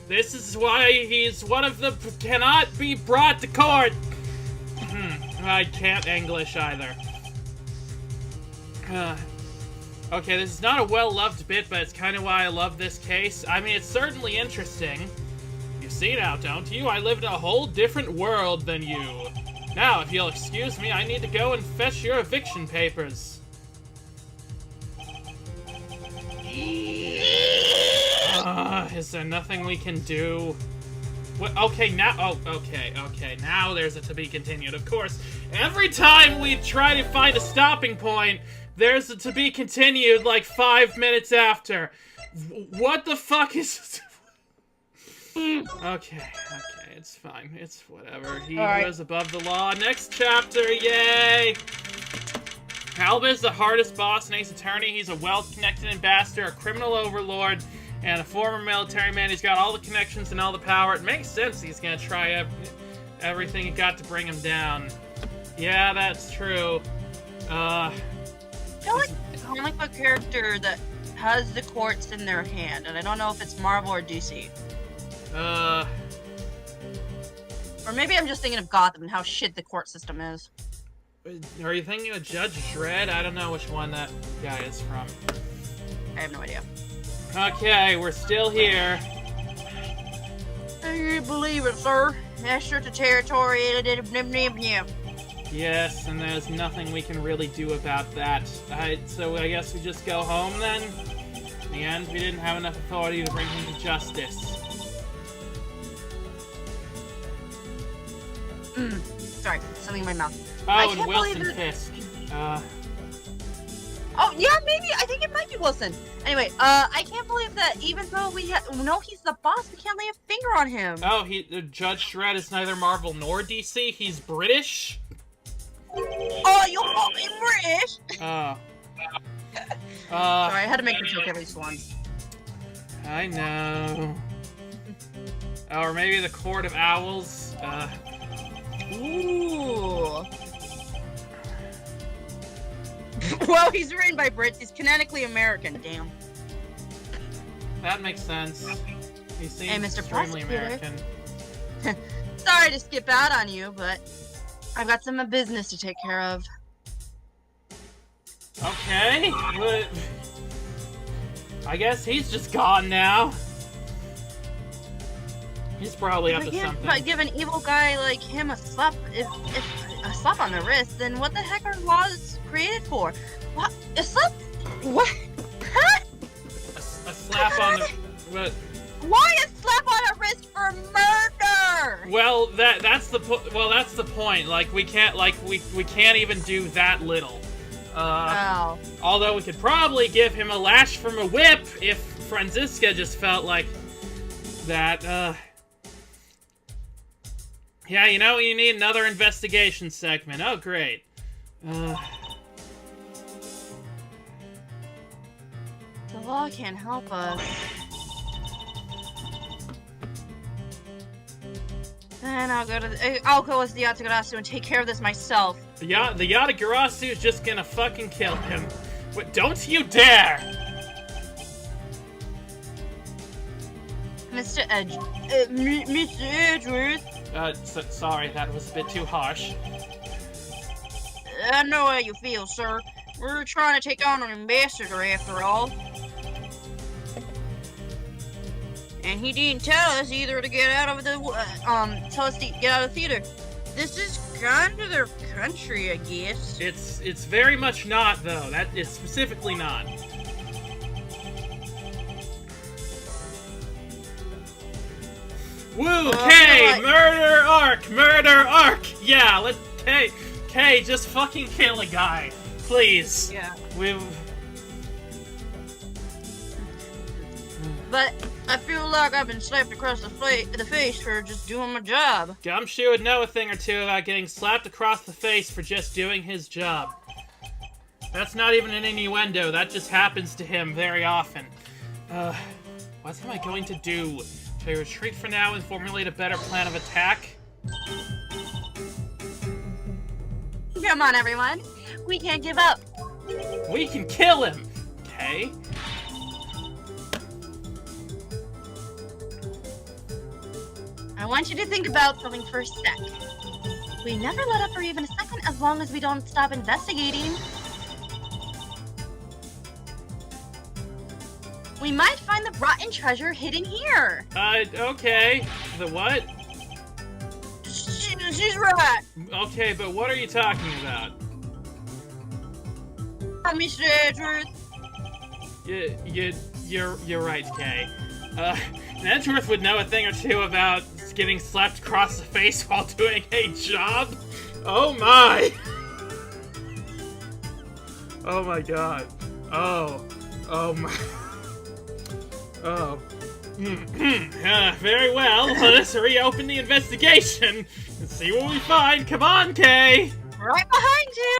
This is why he's one of the cannot be brought to court. I can't English either. Okay, this is not a well-loved bit, but it's kind of why I love this case. I mean, it's certainly interesting. You see now, don't you? I live in a whole different world than you. Now, if you'll excuse me, I need to go and fetch your eviction papers. Is there nothing we can do? What, okay, now, okay, now there's a to be continued. Of course, every time we try to find a stopping point, there's a to be continued like 5 minutes after. What the fuck is... Okay, it's fine. It's whatever. He was above the law. Next chapter, yay! Alba is the hardest boss in Ace Attorney. He's a well-connected ambassador, a criminal overlord, and a former military man. He's got all the connections and all the power. It makes sense he's gonna try everything he got to bring him down. Yeah, that's true. I feel like the comic book character that has the courts in their hand, and I don't know if it's Marvel or DC. Or maybe I'm just thinking of Gotham and how shit the court system is. Are you thinking of Judge Dredd? I don't know which one that guy is from. I have no idea. Okay, we're still here. I believe it, sir. Master to territory. Yes, and there's nothing we can really do about that. So I guess we just go home then? In the end, we didn't have enough authority to bring him to justice. Sorry, something in my mouth. Oh, and Wilson Fisk. Oh, yeah, maybe. I think it might be Wilson. Anyway, I can't believe that even though we know he's the boss, we can't lay a finger on him. Oh, Judge Dredd is neither Marvel nor DC. He's British. Oh, you call me British? Sorry, I had to make the joke at least once. I know. Or maybe the Court of Owls. Ooh. Well, he's written by Brits. He's canonically American. Damn. That makes sense. He seems Mr. extremely Prosecutor. American. Sorry to skip out on you, but I've got some business to take care of. Okay, but I guess he's just gone now. He's probably up to something. But give an evil guy like him a slap, if a slap on the wrist, then what the heck are laws created for? What? A slap? What? Huh? A slap on the... What? Why a slap on a wrist for murder? Well, that's the point. Like we can't even do that little. Although we could probably give him a lash from a whip if Franziska just felt like that. Yeah, you know, you need another investigation segment. Oh, great. The law can't help us. Then I'll go with the Yatagarasu and take care of this myself. The Yatagarasu is just gonna fucking kill him. Wait, don't you dare! Mr. Mr. Edgeworth. Sorry, that was a bit too harsh. I know how you feel, sir. We're trying to take on an ambassador, after all. And he didn't tell us either to get out of the, get out of the theater. This is kind of their country, I guess. It's very much not, though. That is specifically not. Woo! K! Murder arc! Yeah, let's... K, just fucking kill a guy. Please. Yeah. But I feel like I've been slapped across the face for just doing my job. Gumshoe would know a thing or two about getting slapped across the face for just doing his job. That's not even an innuendo. That just happens to him very often. What am I going to do? Should I retreat for now and formulate a better plan of attack? Come on, everyone. We can't give up. We can kill him! Okay. I want you to think about something for a sec. We never let up for even a second as long as we don't stop investigating. We might find find the rotten treasure hidden here. Okay. The what? She's right. Okay, but what are you talking about? Tell me straight truth. You're right, Kay. Edgeworth would know a thing or two about getting slapped across the face while doing a job. Oh my! Oh my god. Oh my. Oh. Very well. Let us reopen the investigation and see what we find. Come on, Kay. Right behind you.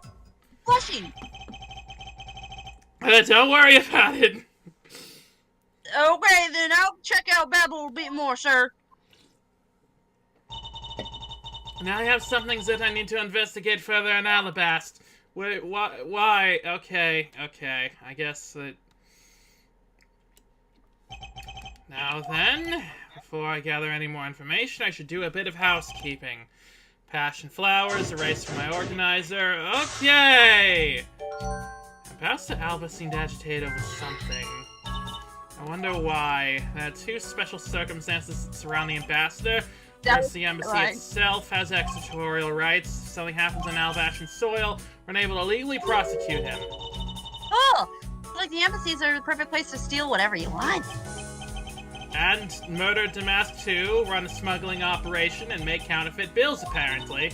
Flushing. Don't worry about it. Okay, then I'll check out Babel a bit more, sir. Now I have some things that I need to investigate further in Alabast. Wait, why? Okay. I guess that... Now then, before I gather any more information, I should do a bit of housekeeping. Passion flowers, erase from my organizer. Okay! Ambassador Alba seemed agitated over something. I wonder why. There are two special circumstances that surround the ambassador. First, the embassy itself has extraterritorial rights. If something happens on Albashan soil, we're unable to legally prosecute him. Oh! Like the embassies are the perfect place to steal whatever you want. And Murder Damask 2 run a smuggling operation and make counterfeit bills, apparently.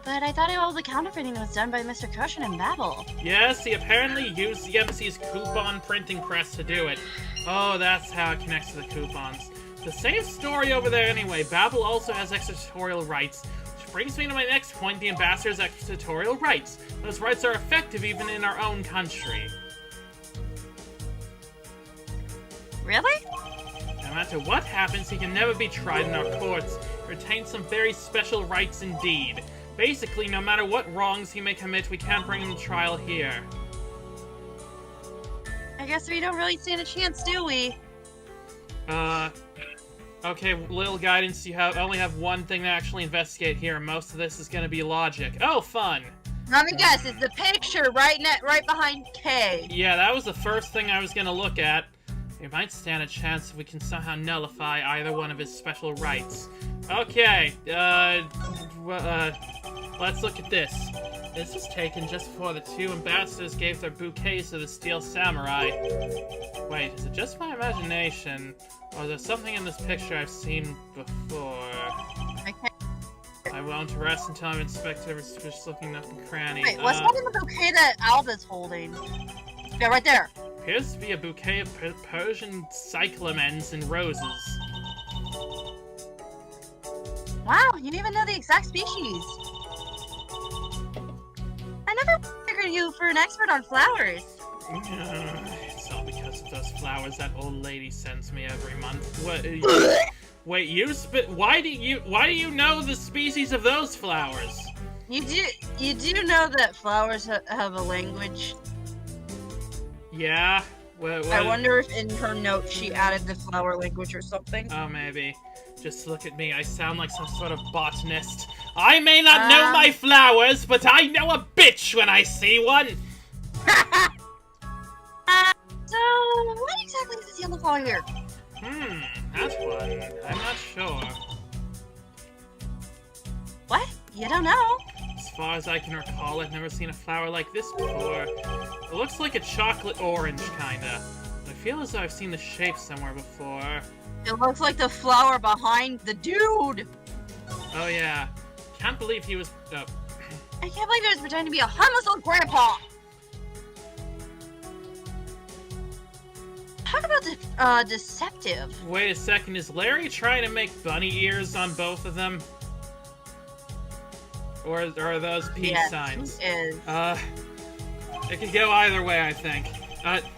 But I thought all the counterfeiting was done by Mr. Cushion and Babel. Yes, he apparently used the embassy's coupon printing press to do it. Oh, that's how it connects to the coupons. The same story over there anyway. Babel also has extraterritorial rights. Which brings me to my next point, the ambassador's extraterritorial rights. Those rights are effective even in our own country. Really? No matter what happens, he can never be tried in our courts. He retains some very special rights indeed. Basically, no matter what wrongs he may commit, we can't bring him to trial here. I guess we don't really stand a chance, do we? Okay, little guidance, you only have one thing to actually investigate here. Most of this is gonna be logic. Oh, fun! Let me guess, it's the picture right behind K. Yeah, that was the first thing I was gonna look at. We might stand a chance if we can somehow nullify either one of his special rights. Okay, let's look at this. This was taken just before the two ambassadors gave their bouquets to the Steel Samurai. Wait, is it just my imagination? Or is there something in this picture I've seen before? I won't rest until I've inspected every suspicious looking nook and cranny. Wait, what's that in the bouquet that Alba's holding? Yeah, right there. Appears to be a bouquet of Persian cyclamens and roses. Wow, you even know the exact species. I never figured you for an expert on flowers. It's all because of those flowers that old lady sends me every month. What? Wait, why do you know the species of those flowers? You do know that flowers have a language. Yeah. What? I wonder if in her note she added the flower language or something. Oh, maybe. Just look at me. I sound like some sort of botanist. I may not know my flowers, but I know a bitch when I see one. So what exactly is this yellow flower here? That one. I'm not sure. What? You don't know? As far as I can recall, I've never seen a flower like this before. It looks like a chocolate orange, kinda. I feel as though I've seen the shape somewhere before. It looks like the flower behind the dude! Oh yeah. Can't believe he was... I can't believe he was pretending to be a harmless old grandpa! Talk about deceptive. Wait a second, is Larry trying to make bunny ears on both of them? Or are those peace signs? He is. It could go either way, I think.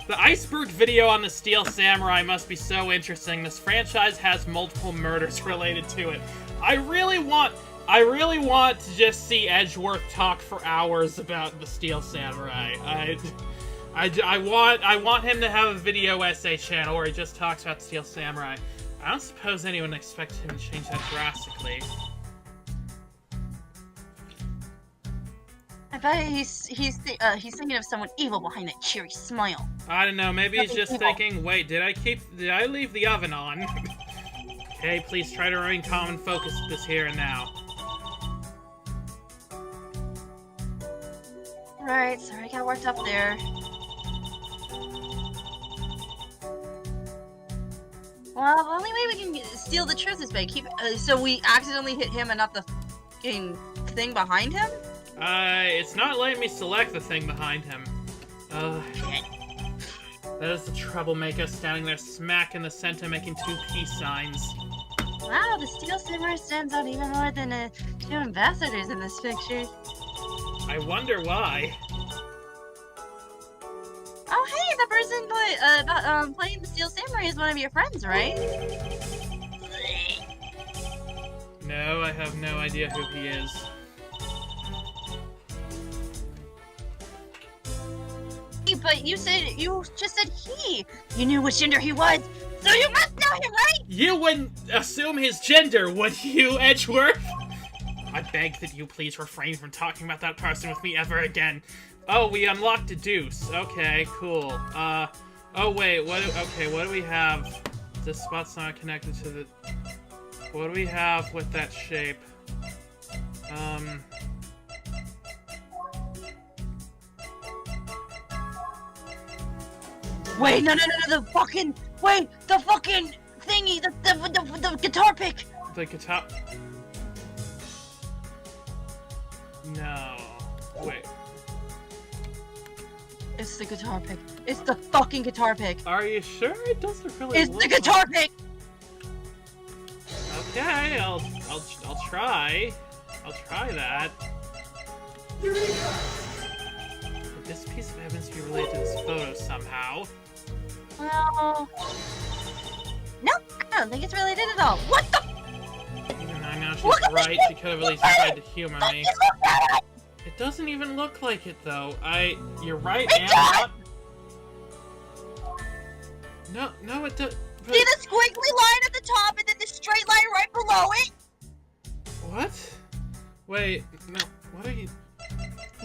The iceberg video on the Steel Samurai must be so interesting. This franchise has multiple murders related to it. I really want to just see Edgeworth talk for hours about the Steel Samurai. I want him to have a video essay channel where he just talks about the Steel Samurai. I don't suppose anyone expects him to change that drastically. I bet he's thinking of someone evil behind that cheery smile. I don't know, maybe he's just Evil. thinking, wait, did I leave the oven on? Okay, please try to remain calm and focus this here and now. Right, sorry I got worked up there. Well, the only way we can steal the truth is by so we accidentally hit him and not the fucking thing behind him? It's not letting me select the thing behind him. That is the troublemaker standing there smack in the center making 2 peace signs. Wow, the steel samurai stands out even more than 2 ambassadors in this picture. I wonder why. Oh, hey, the person playing the steel samurai is one of your friends, right? No, I have no idea who he is. But you just said he. You knew which gender he was, so you must know him, right? You wouldn't assume his gender, would you, Edgeworth? I beg that you please refrain from talking about that person with me ever again. Oh, we unlocked a deuce. Okay, cool. Oh wait, what do we have? This spot's not connected to the... What do we have with that shape? Wait, no, the fucking thingy, the guitar pick. The guitar... No. Wait. It's the guitar pick. It's the fucking guitar pick. Are you sure? It doesn't really It's look the guitar pick! Okay, I'll try. I'll try that. Would this piece of evidence be related to this photo somehow? Well... No, I don't think it's related at all. What the? Even I know she's right, she could have at least tried to humor me. It doesn't even look like it, though. You're right, and not... No, it does... But... See the squiggly line at the top and then the straight line right below it? What? Wait, no, what are you...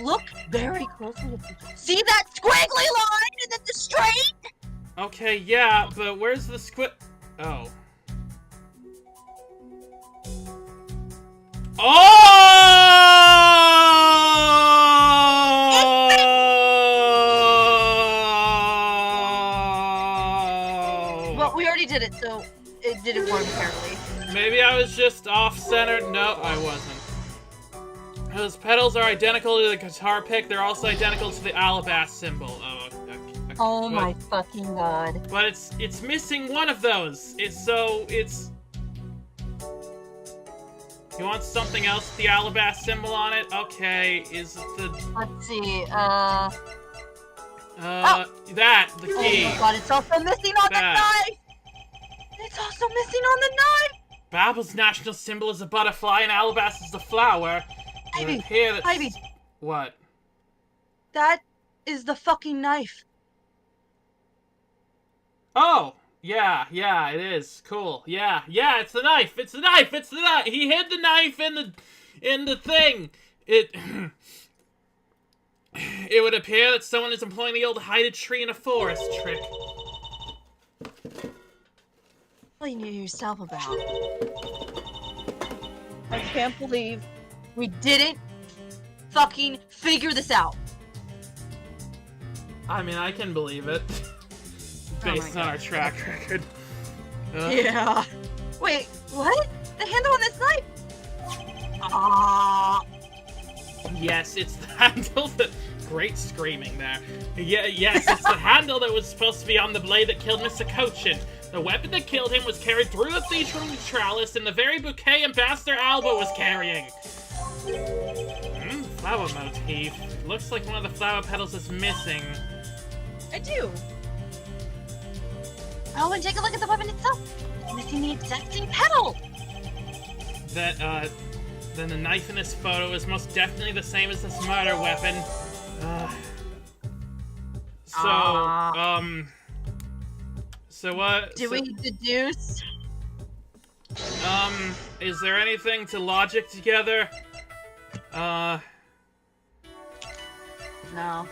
Look very closely. See that squiggly line and then the straight? Okay, yeah, but where's the squid... Oh. Oh! Well, we already did it, so it didn't work apparently. Maybe I was just off-centered. No, I wasn't. Those pedals are identical to the guitar pick. They're also identical to the Alba symbol. Oh, okay. Oh my fucking god. But it's missing one of those. It's... You want something else with the Alba symbol on it? Okay, is it the... Let's see, that, the key. Oh my god, it's also missing on the knife! It's also missing on the knife! Babel's national symbol is a butterfly and Alabas is the flower. Ivy, Ivy. What? That is the fucking knife. Oh! Yeah, it is. Cool. Yeah, it's the knife! It's the knife! It's the knife! He hid the knife in the thing! It would appear that someone is employing the old hide a tree in a forest trick. What you knew yourself about? I can't believe we didn't fucking figure this out. I mean, I can believe it. Based on our track record. Yeah. Wait, what? The handle on this knife? Ah. Yes, it's the handle that... Great screaming there. Yes, it's the handle that was supposed to be on the blade that killed Mr. Cochin. The weapon that killed him was carried through the Theatrum Neutralis in the very bouquet Ambassador Alba was carrying. Flower motif. Looks like one of the flower petals is missing. I do. Oh, and take a look at the weapon itself. It's missing the exact same petal. Then the knife in this photo is most definitely the same as this murder weapon. So what? Do we deduce? Is there anything to logic together? No.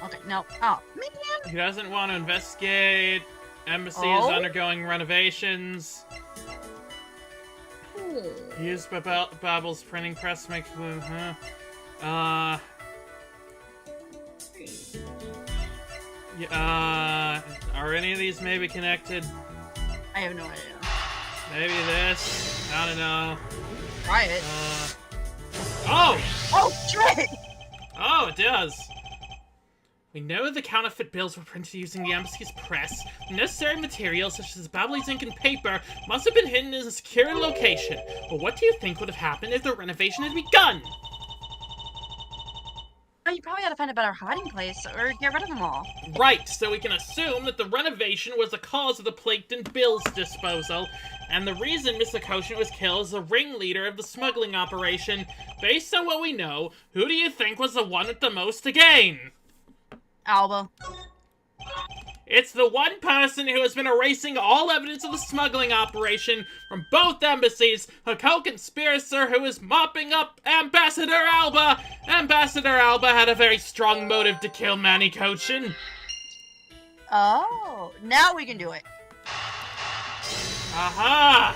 Okay, no. Oh, man. He doesn't want to investigate. Embassy is undergoing renovations. He used Babble's printing press to make food, huh? Are any of these maybe connected? I have no idea. Maybe this? I don't know. Try it. Oh! Oh, shit! Oh, it does. We know the counterfeit bills were printed using the embassy's press. The necessary materials, such as Babbly's ink and paper, must have been hidden in a secure location. But what do you think would have happened if the renovation had begun? Oh, you probably had to find a better hiding place, or get rid of them all. Right, so we can assume that the renovation was the cause of the Plankton Bills disposal, and the reason Mr. Koshin was killed is the ringleader of the smuggling operation. Based on what we know, who do you think was the one with the most to gain? Alba. It's the one person who has been erasing all evidence of the smuggling operation from both embassies, a co-conspirator who is mopping up Ambassador Alba. Ambassador Alba had a very strong motive to kill Manny Kochin. Oh, now we can do it. Aha!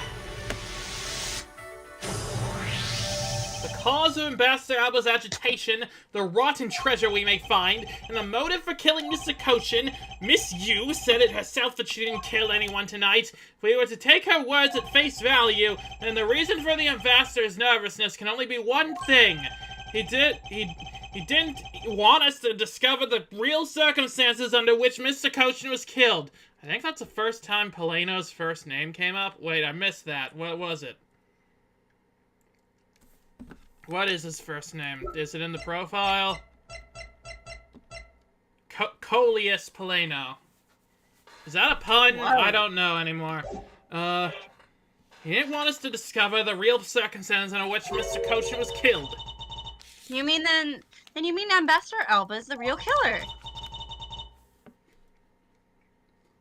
The cause of Ambassador Alba's agitation, the rotten treasure we may find, and the motive for killing Mr. Kochin. Miss Yu said it herself that she didn't kill anyone tonight. If we were to take her words at face value, then the reason for the Ambassador's nervousness can only be one thing. He didn't want us to discover the real circumstances under which Mr. Kochin was killed. I think that's the first time Poleno's first name came up. Wait, I missed that. What was it? What is his first name? Is it in the profile? Coleus Poleno. Is that a pun? Whoa. I don't know anymore. He didn't want us to discover the real circumstances under which Mr. Kochin was killed. You mean then you mean Ambassador Alba is the real killer?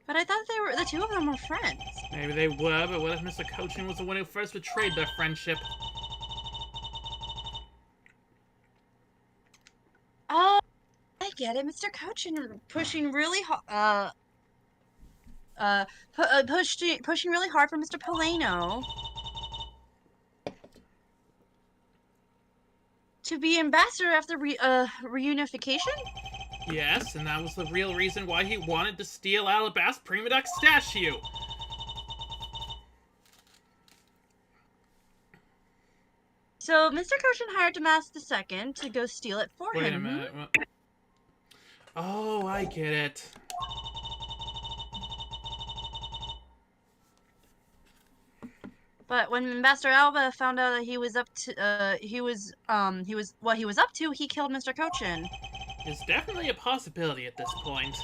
But I thought the two of them were friends. Maybe they were, but what if Mr. Kochin was the one who first betrayed their friendship? Oh, I get it. Mr. Kochin pushing really hard. Pushing really hard for Mr. Poleno to be ambassador after reunification. Yes, and that was the real reason why he wanted to steal Alibi's Primidux statue. So Mr. Kochin hired Damas II to go steal it for him. Wait a minute. Oh, I get it. But when Ambassador Alba found out that he was up to, what he was up to, he killed Mr. Kochin. It's definitely a possibility at this point.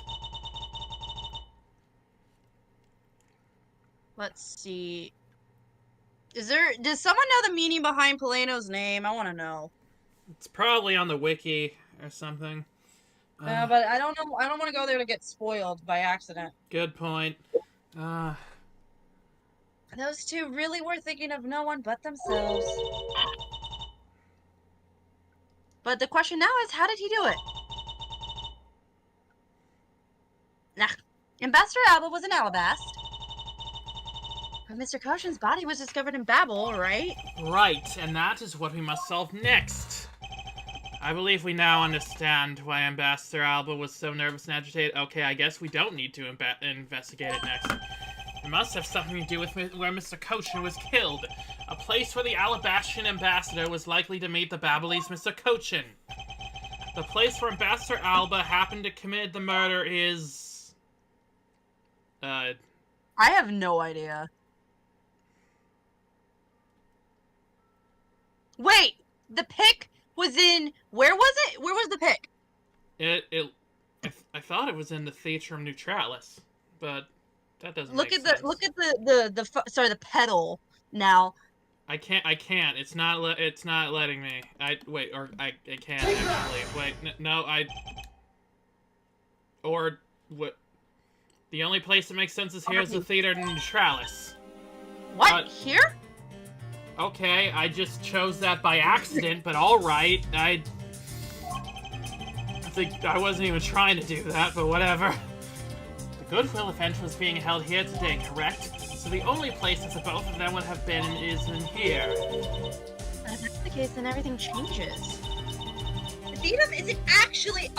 Let's see. Does someone know the meaning behind Poleno's name? I want to know. It's probably on the wiki or something. But I don't know. I don't want to go there to get spoiled by accident. Good point. Those two really were thinking of no one but themselves. But the question now is, how did he do it? Nah. Ambassador Alba was in Alabast. But Mr. Kochin's body was discovered in Babel, right? Right, and that is what we must solve next. I believe we now understand why Ambassador Alba was so nervous and agitated. Okay, I guess we don't need to investigate it next. It must have something to do with where Mr. Kochin was killed. A place where the Alabastian ambassador was likely to meet the Babylese Mr. Kochin. The place where Ambassador Alba happened to commit the murder is... I have no idea. Wait! The pick was in... Where was it? Where was the pick? I thought it was in the Theatrum Neutralis, but that doesn't Look make at sense. the pedal now. I can't. It's not letting me. I can't actually. Wait, no, or what? The only place that makes sense is here is the Theater Neutralis. What? Here? Okay, I just chose that by accident, but alright. I wasn't even trying to do that, but whatever. The Goodwill event was being held here today, correct? So the only places that both of them would have been is in here. If that's the case, then everything changes. The theater isn't actually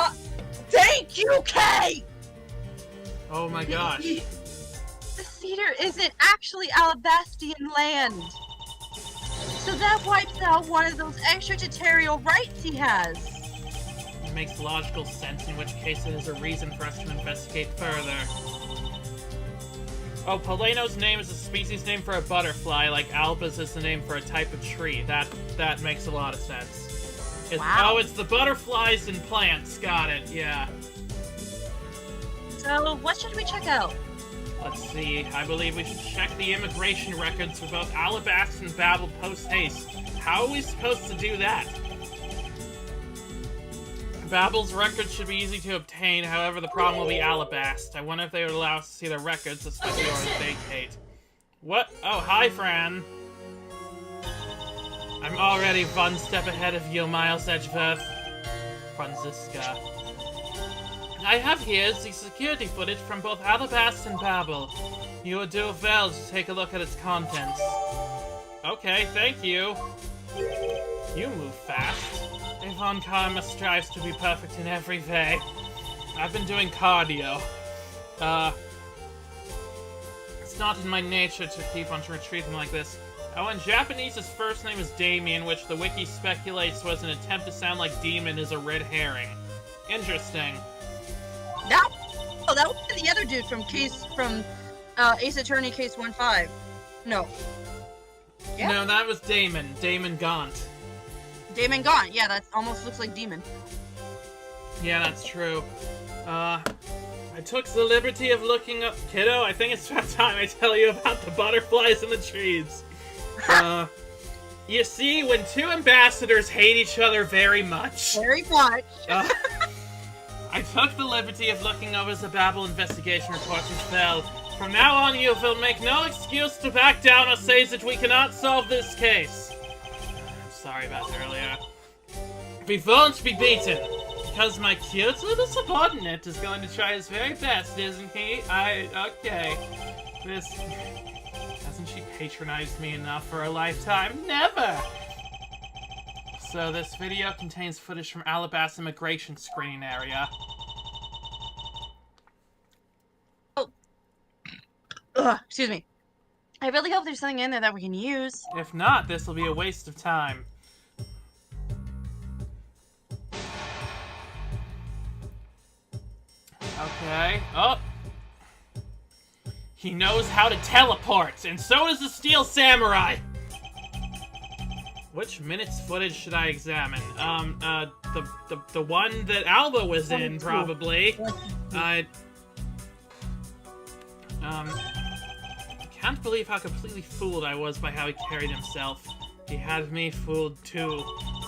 Thank you, Kay! Oh my gosh. The theater isn't actually Alabastian land. So that wipes out one of those extraterritorial rights he has. It makes logical sense, in which case it is a reason for us to investigate further. Oh, Poleno's name is a species name for a butterfly, like Alba's is the name for a type of tree. That makes a lot of sense. Wow. Oh, it's the butterflies and plants. Got it, yeah. So, what should we check out? Let's see. I believe we should check the immigration records for both Alabast and Babel post-haste. How are we supposed to do that? Babel's records should be easy to obtain, however the problem will be Alabast. I wonder if they would allow us to see their records, especially or vacate. What? Oh, hi, Fran. I'm already one step ahead of you, Miles Edgeworth. Franziska. I have here the security footage from both Alabast and Babel. You would do well to take a look at its contents. Okay, thank you. You move fast. Yvonne Karma strives to be perfect in every way. I've been doing cardio. It's not in my nature to keep on retreating like this. Oh, in Japanese, his first name is Damien, which the wiki speculates was an attempt to sound like demon is a red herring. Interesting. That was the other dude from Ace Attorney Case 1-5. No. Yeah. No, that was Damon. Damon Gaunt. Damon Gaunt. Yeah, that almost looks like Demon. Yeah, that's true. I took the liberty of looking up... Kiddo, I think it's about time I tell you about the butterflies in the trees. You see, when two ambassadors hate each other very much... Very much. I took the liberty of looking over the Babel investigation report as well. From now on, you will make no excuse to back down or say that we cannot solve this case. I'm sorry about earlier. We won't be beaten, because my cute little subordinate is going to try his very best, isn't he? Okay. Hasn't she patronized me enough for a lifetime? Never! So this video contains footage from Alabasta immigration screening area. Oh. Excuse me. I really hope there's something in there that we can use. If not, this will be a waste of time. Okay. Oh! He knows how to teleport, and so does the Steel Samurai! Which minute's footage should I examine? The one that Alba was in, probably. I can't believe how completely fooled I was by how he carried himself. He had me fooled too.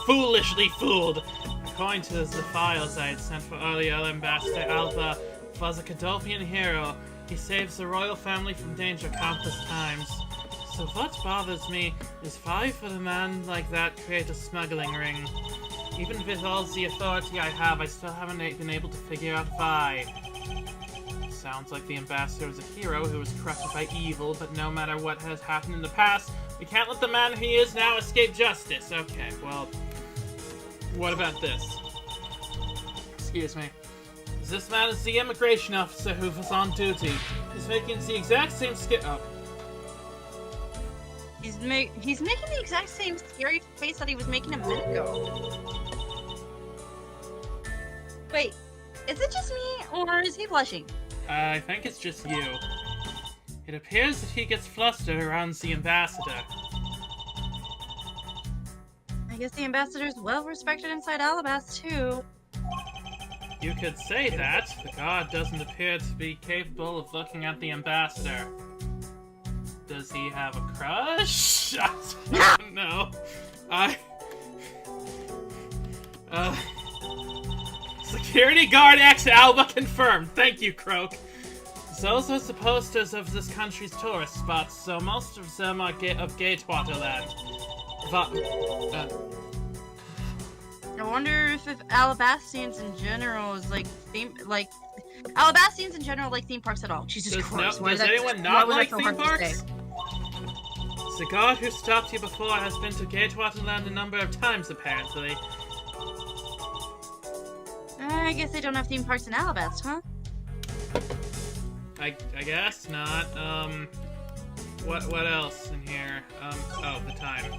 Foolishly fooled! According to the files I had sent for earlier, Ambassador Alba was a Cadopian hero. He saves the royal family from danger countless times. So what bothers me is why would a man like that create a smuggling ring? Even with all the authority I have, I still haven't been able to figure out why. Sounds like the ambassador was a hero who was corrupted by evil, but no matter what has happened in the past, we can't let the man he is now escape justice. Okay, well, what about this? Excuse me. This man is the immigration officer who was on duty. He's making the exact same He's making the exact same scary face that he was making a minute ago. Wait, is it just me, or is he blushing? I think it's just you. It appears that he gets flustered around the ambassador. I guess the ambassador's well-respected inside Alabast, too. You could say that. The guard doesn't appear to be capable of looking at the ambassador. Does he have a crush? I don't know. Security guard X Alba confirmed. Thank you, Croak. Those are the posters of this country's tourist spots, so most of them are of Gatewater land. I wonder if Alabastians in general is like Alabastians in general like theme parks at all. Jesus Christ! Does anyone not like theme parks? The guard who stopped you before has been to Gatewaterland a number of times, apparently. I guess they don't have theme parks in Alabast, huh? I guess not. What else in here? Oh, the time.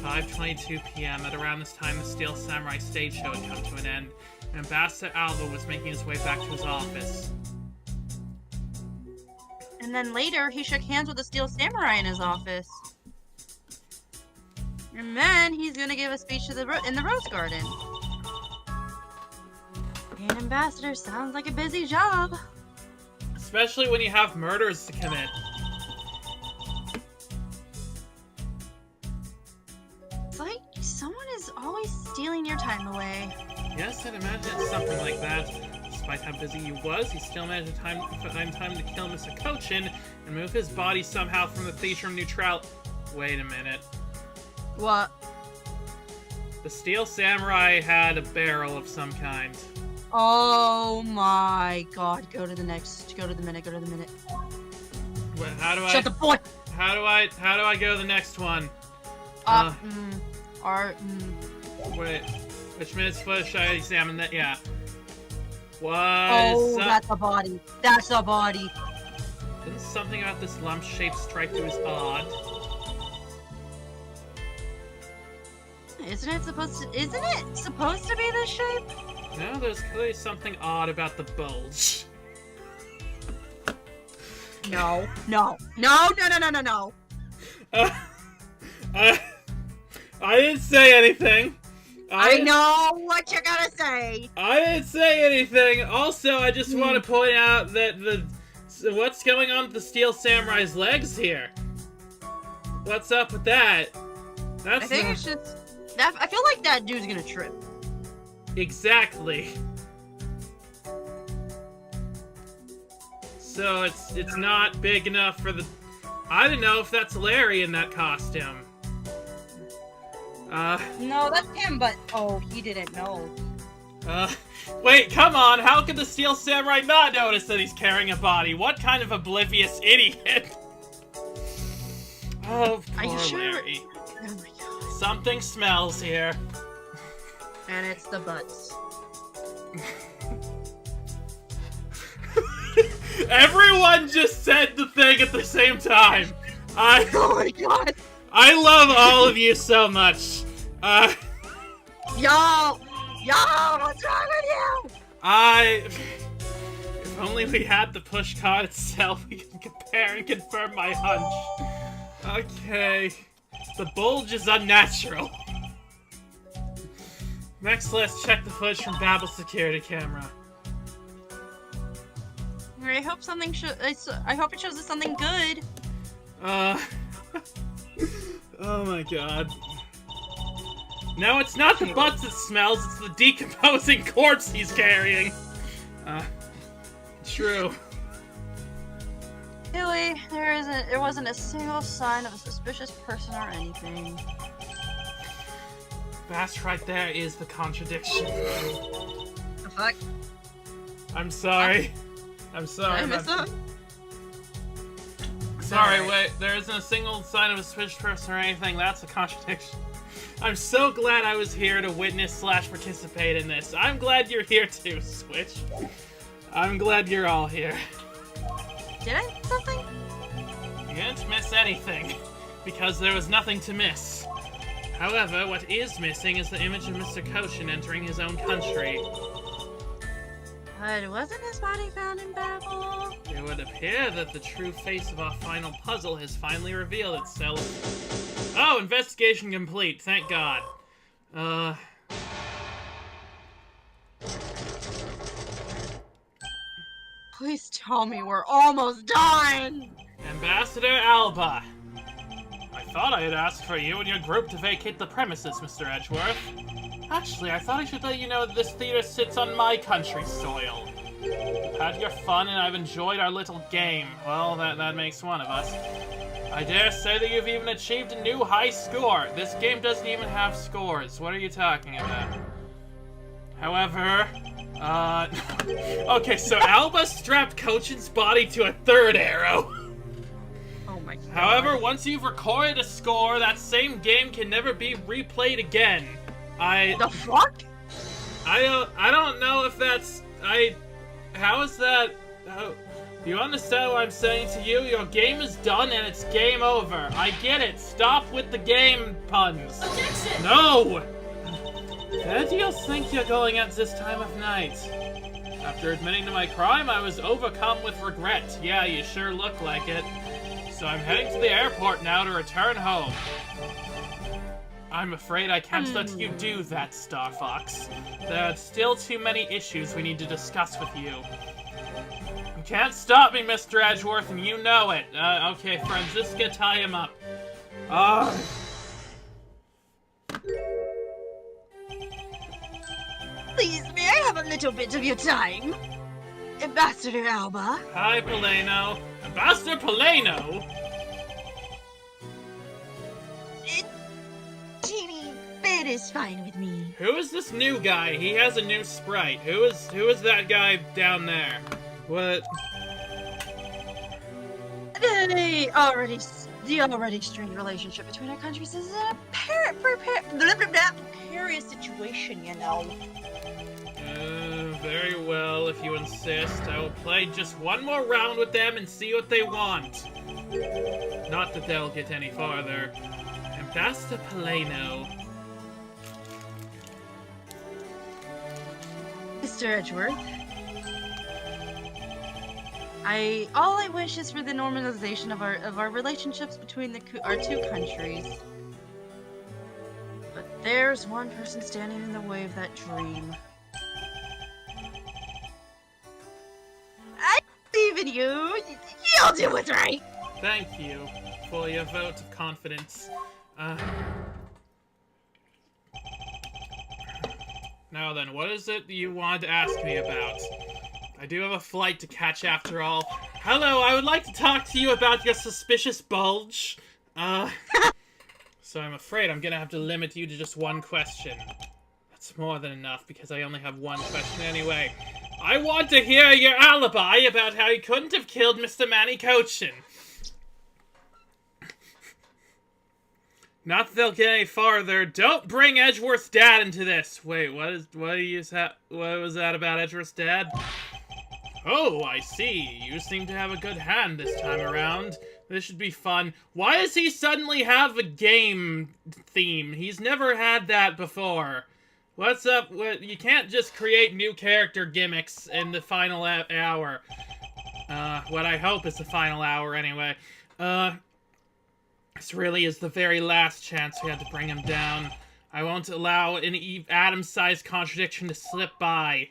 5:22 p.m. At around this time, the Steel Samurai stage show had come to an end, and Ambassador Alba was making his way back to his office. And then later, he shook hands with the Steel Samurai in his office. And then he's gonna give a speech to in the Rose Garden. Being an ambassador sounds like a busy job. Especially when you have murders to commit. It's like someone is always stealing your time away. Yes, I'd imagine it's something like that. Despite how busy he was, he still managed to find time to kill Mr. Cochin and move his body somehow from the Theatrum Neutral. Wait a minute. What? The Steel Samurai had a barrel of some kind. Oh my god, go to the minute. Wait, how do I... Shut the fuck! How do I go to the next one? Wait, which minute's footage should I examine that? Yeah. That's a body. That's a body. Isn't something about this lump-shaped stripe to his odd? Isn't it supposed to be this shape? No, there's clearly something odd about the bulge. No. I didn't say anything. I know what you're gonna say. I didn't say anything. Also, I just want to point out that what's going on with the Steel Samurai's legs here? What's up with that? I think it's just... I feel like that dude's gonna trip. Exactly. So it's not big enough for the... I don't know if that's Larry in that costume. No, that's him, but... Oh, he didn't know. Wait, come on! How could the Steel Samurai not notice that he's carrying a body? What kind of oblivious idiot? Oh, poor Larry. Oh my god. Something smells here. And it's the butts. Everyone just said the thing at the same time. Oh my god. I love all of you so much. Yo, what's wrong with you? If only we had the push card itself, we can compare and confirm my hunch. Okay. The bulge is unnatural. Next, let's check the footage from Babble's security camera. I hope I hope it shows us something good. Oh my god. No, it's not the butts that smells, it's the decomposing corpse he's carrying. True. Really, there wasn't a single sign of a suspicious person or anything. That right there is the contradiction. The fuck? I'm sorry. I'm sorry. Did I miss that? Sorry, wait, there isn't a single sign of a suspicious person or anything. That's a contradiction. I'm so glad I was here to witness / participate in this. I'm glad you're here too, Switch. I'm glad you're all here. Did I miss something? You didn't miss anything, because there was nothing to miss. However, what is missing is the image of Mr. Koshin entering his own country. But wasn't his body found in Babel? It would appear that the true face of our final puzzle has finally revealed itself. Oh, investigation complete, thank God. Please tell me we're almost done! Ambassador Alba. I thought I had asked for you and your group to vacate the premises, Mr. Edgeworth. Actually, I thought I should let you know that this theater sits on my country's soil. You've had your fun and I've enjoyed our little game. Well, that makes one of us. I dare say that you've even achieved a new high score. This game doesn't even have scores. What are you talking about? However, okay, so Alba strapped Cochin's body to a third arrow. Oh my god. However, once you've recorded a score, that same game can never be replayed again. The fuck? I don't know if that's... How is that... Do you understand what I'm saying to you? Your game is done and it's game over. I get it. Stop with the game puns. Objection! No! Where do you think you're going at this time of night? After admitting to my crime, I was overcome with regret. Yeah, you sure look like it. So I'm heading to the airport now to return home. I'm afraid I can't let you do that, Star Fox. There are still too many issues we need to discuss with you. You can't stop me, Mr. Edgeworth, and you know it. Okay, Franziska, tie him up. Please, may I have a little bit of your time? Ambassador Alba? Hi, Poleno. Ambassador Poleno? A teeny bit is fine with me. Who is this new guy? He has a new sprite. Who is that guy down there? What? The already strained relationship between our countries is a precarious situation, you know. Very well, if you insist. I will play just one more round with them and see what they want. Not that they'll get any farther. Ambassador Poleno. Mr. Edgeworth, all I wish is for the normalization of our relationships between our two countries. But there's one person standing in the way of that dream. I believe in you. You'll do what's right. Thank you for your vote of confidence. Now then, what is it you wanted to ask me about? I do have a flight to catch after all. Hello, I would like to talk to you about your suspicious bulge. So I'm afraid I'm gonna have to limit you to just one question. That's more than enough, because I only have one question anyway. I want to hear your alibi about how you couldn't have killed Mr. Manny Cochin. Not that they'll get any farther. Don't bring Edgeworth's dad into this. Wait, what was that about Edgeworth's dad? Oh, I see. You seem to have a good hand this time around. This should be fun. Why does he suddenly have a game theme? He's never had that before. What's up? You can't just create new character gimmicks in the final hour. What I hope is the final hour, anyway. This really is the very last chance we had to bring him down. I won't allow an atom-sized contradiction to slip by.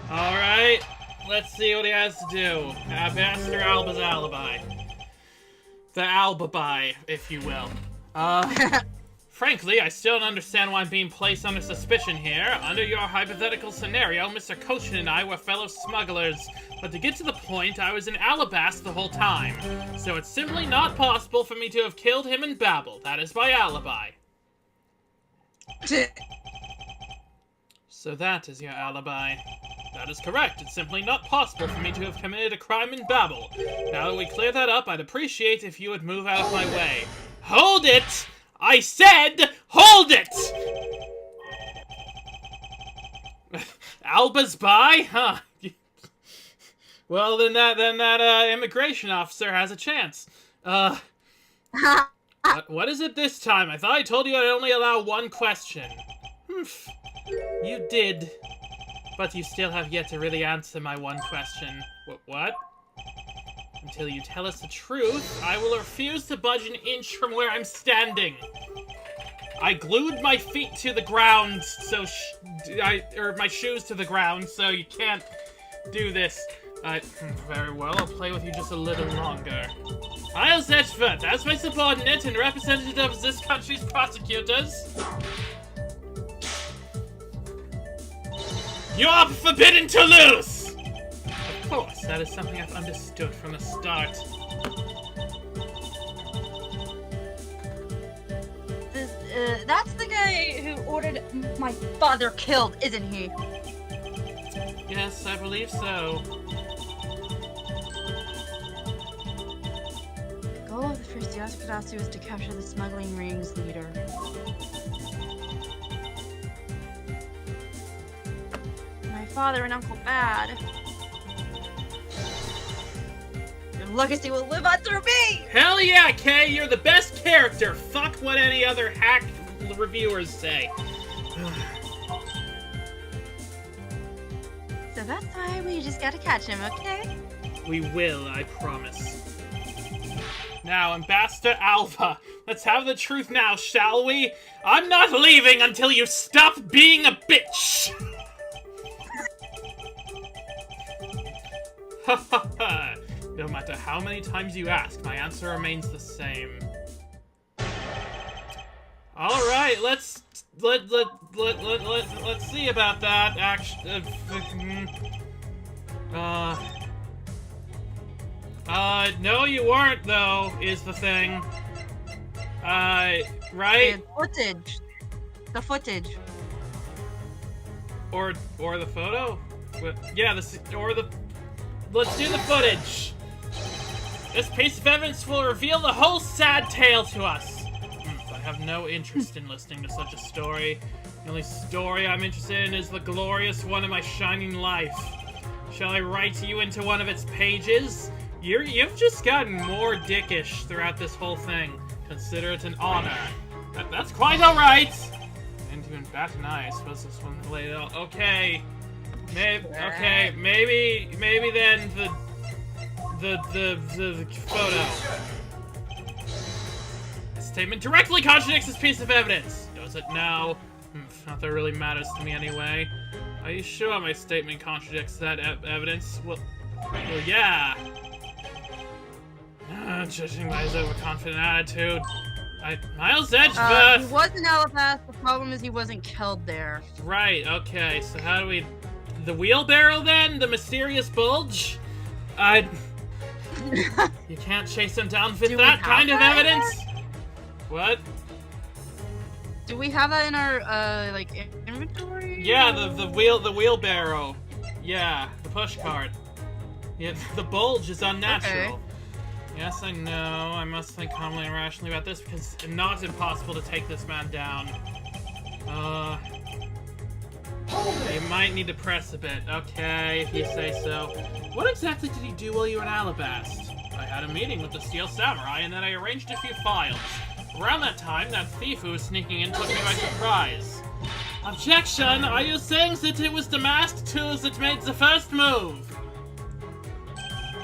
Alright, let's see what he has to do. Ambassador Alba's alibi. The Alba-by, if you will. Frankly, I still don't understand why I'm being placed under suspicion here. Under your hypothetical scenario, Mr. Cochin and I were fellow smugglers. But to get to the point, I was in Alabas the whole time. So it's simply not possible for me to have killed him in Babel. That is my alibi. So that is your alibi. That is correct. It's simply not possible for me to have committed a crime in Babel. Now that we clear that up, I'd appreciate if you would move out of my way. Hold it! I said, hold it! Alba's by? Huh. Well, then that immigration officer has a chance. What is it this time? I thought I told you I'd only allow one question. You did. But you still have yet to really answer my one question. What? Until you tell us the truth, I will refuse to budge an inch from where I'm standing. I glued my feet to the ground, or my shoes to the ground, so you can't do this. Very well, I'll play with you just a little longer. Miles Edgeworth, as my subordinate and representative of this country's prosecutors, you are forbidden to lose! Of course, that is something I've understood from the start. That's the guy who ordered my father killed, isn't he? Yes, I believe so. The goal of the first Yasukudatsu was to capture the smuggling ring's leader. My father and Uncle Bad. Their legacy will live on through me! Hell yeah, Kay, you're the best character! Fuck what any other hack reviewers say. So that's why we just gotta catch him, okay? We will, I promise. Now, Ambassador Alba, let's have the truth now, shall we? I'm not leaving until you stop being a bitch! Ha ha ha! No matter how many times you ask, my answer remains the same. Alright, let's see about that, no you weren't, though, is the thing. Right? And footage. The footage. Or the photo? Yeah, let's do the footage! This piece of evidence will reveal the whole sad tale to us! I have no interest in listening to such a story. The only story I'm interested in is the glorious one of my shining life. Shall I write you into one of its pages? You've just gotten more dickish throughout this whole thing. Consider it an honor. That's quite alright! And even bat an eye, I suppose this one laid out. Okay. Maybe then the photo. The statement directly contradicts this piece of evidence. Does it now? Not that it really matters to me anyway. Are you sure my statement contradicts that evidence? Well, yeah. Judging by his overconfident attitude, Miles Edgeworth. He was in Alba. The problem is he wasn't killed there. Right. Okay. So how do we? The wheelbarrow then? The mysterious bulge? You can't chase him down with that kind of evidence? What? Do we have that in our, inventory? Yeah, the wheelbarrow. Yeah, the push cart. Yeah, the bulge is unnatural. Okay. Yes, I know. I must think calmly and rationally about this because it's not impossible to take this man down. You might need to press a bit. Okay, if you say so. What exactly did he do while you were in Alabast? I had a meeting with the Steel Samurai and then I arranged a few files. Around that time, that thief who was sneaking in took me by surprise. Objection! Are you saying that it was the masked tools that made the first move?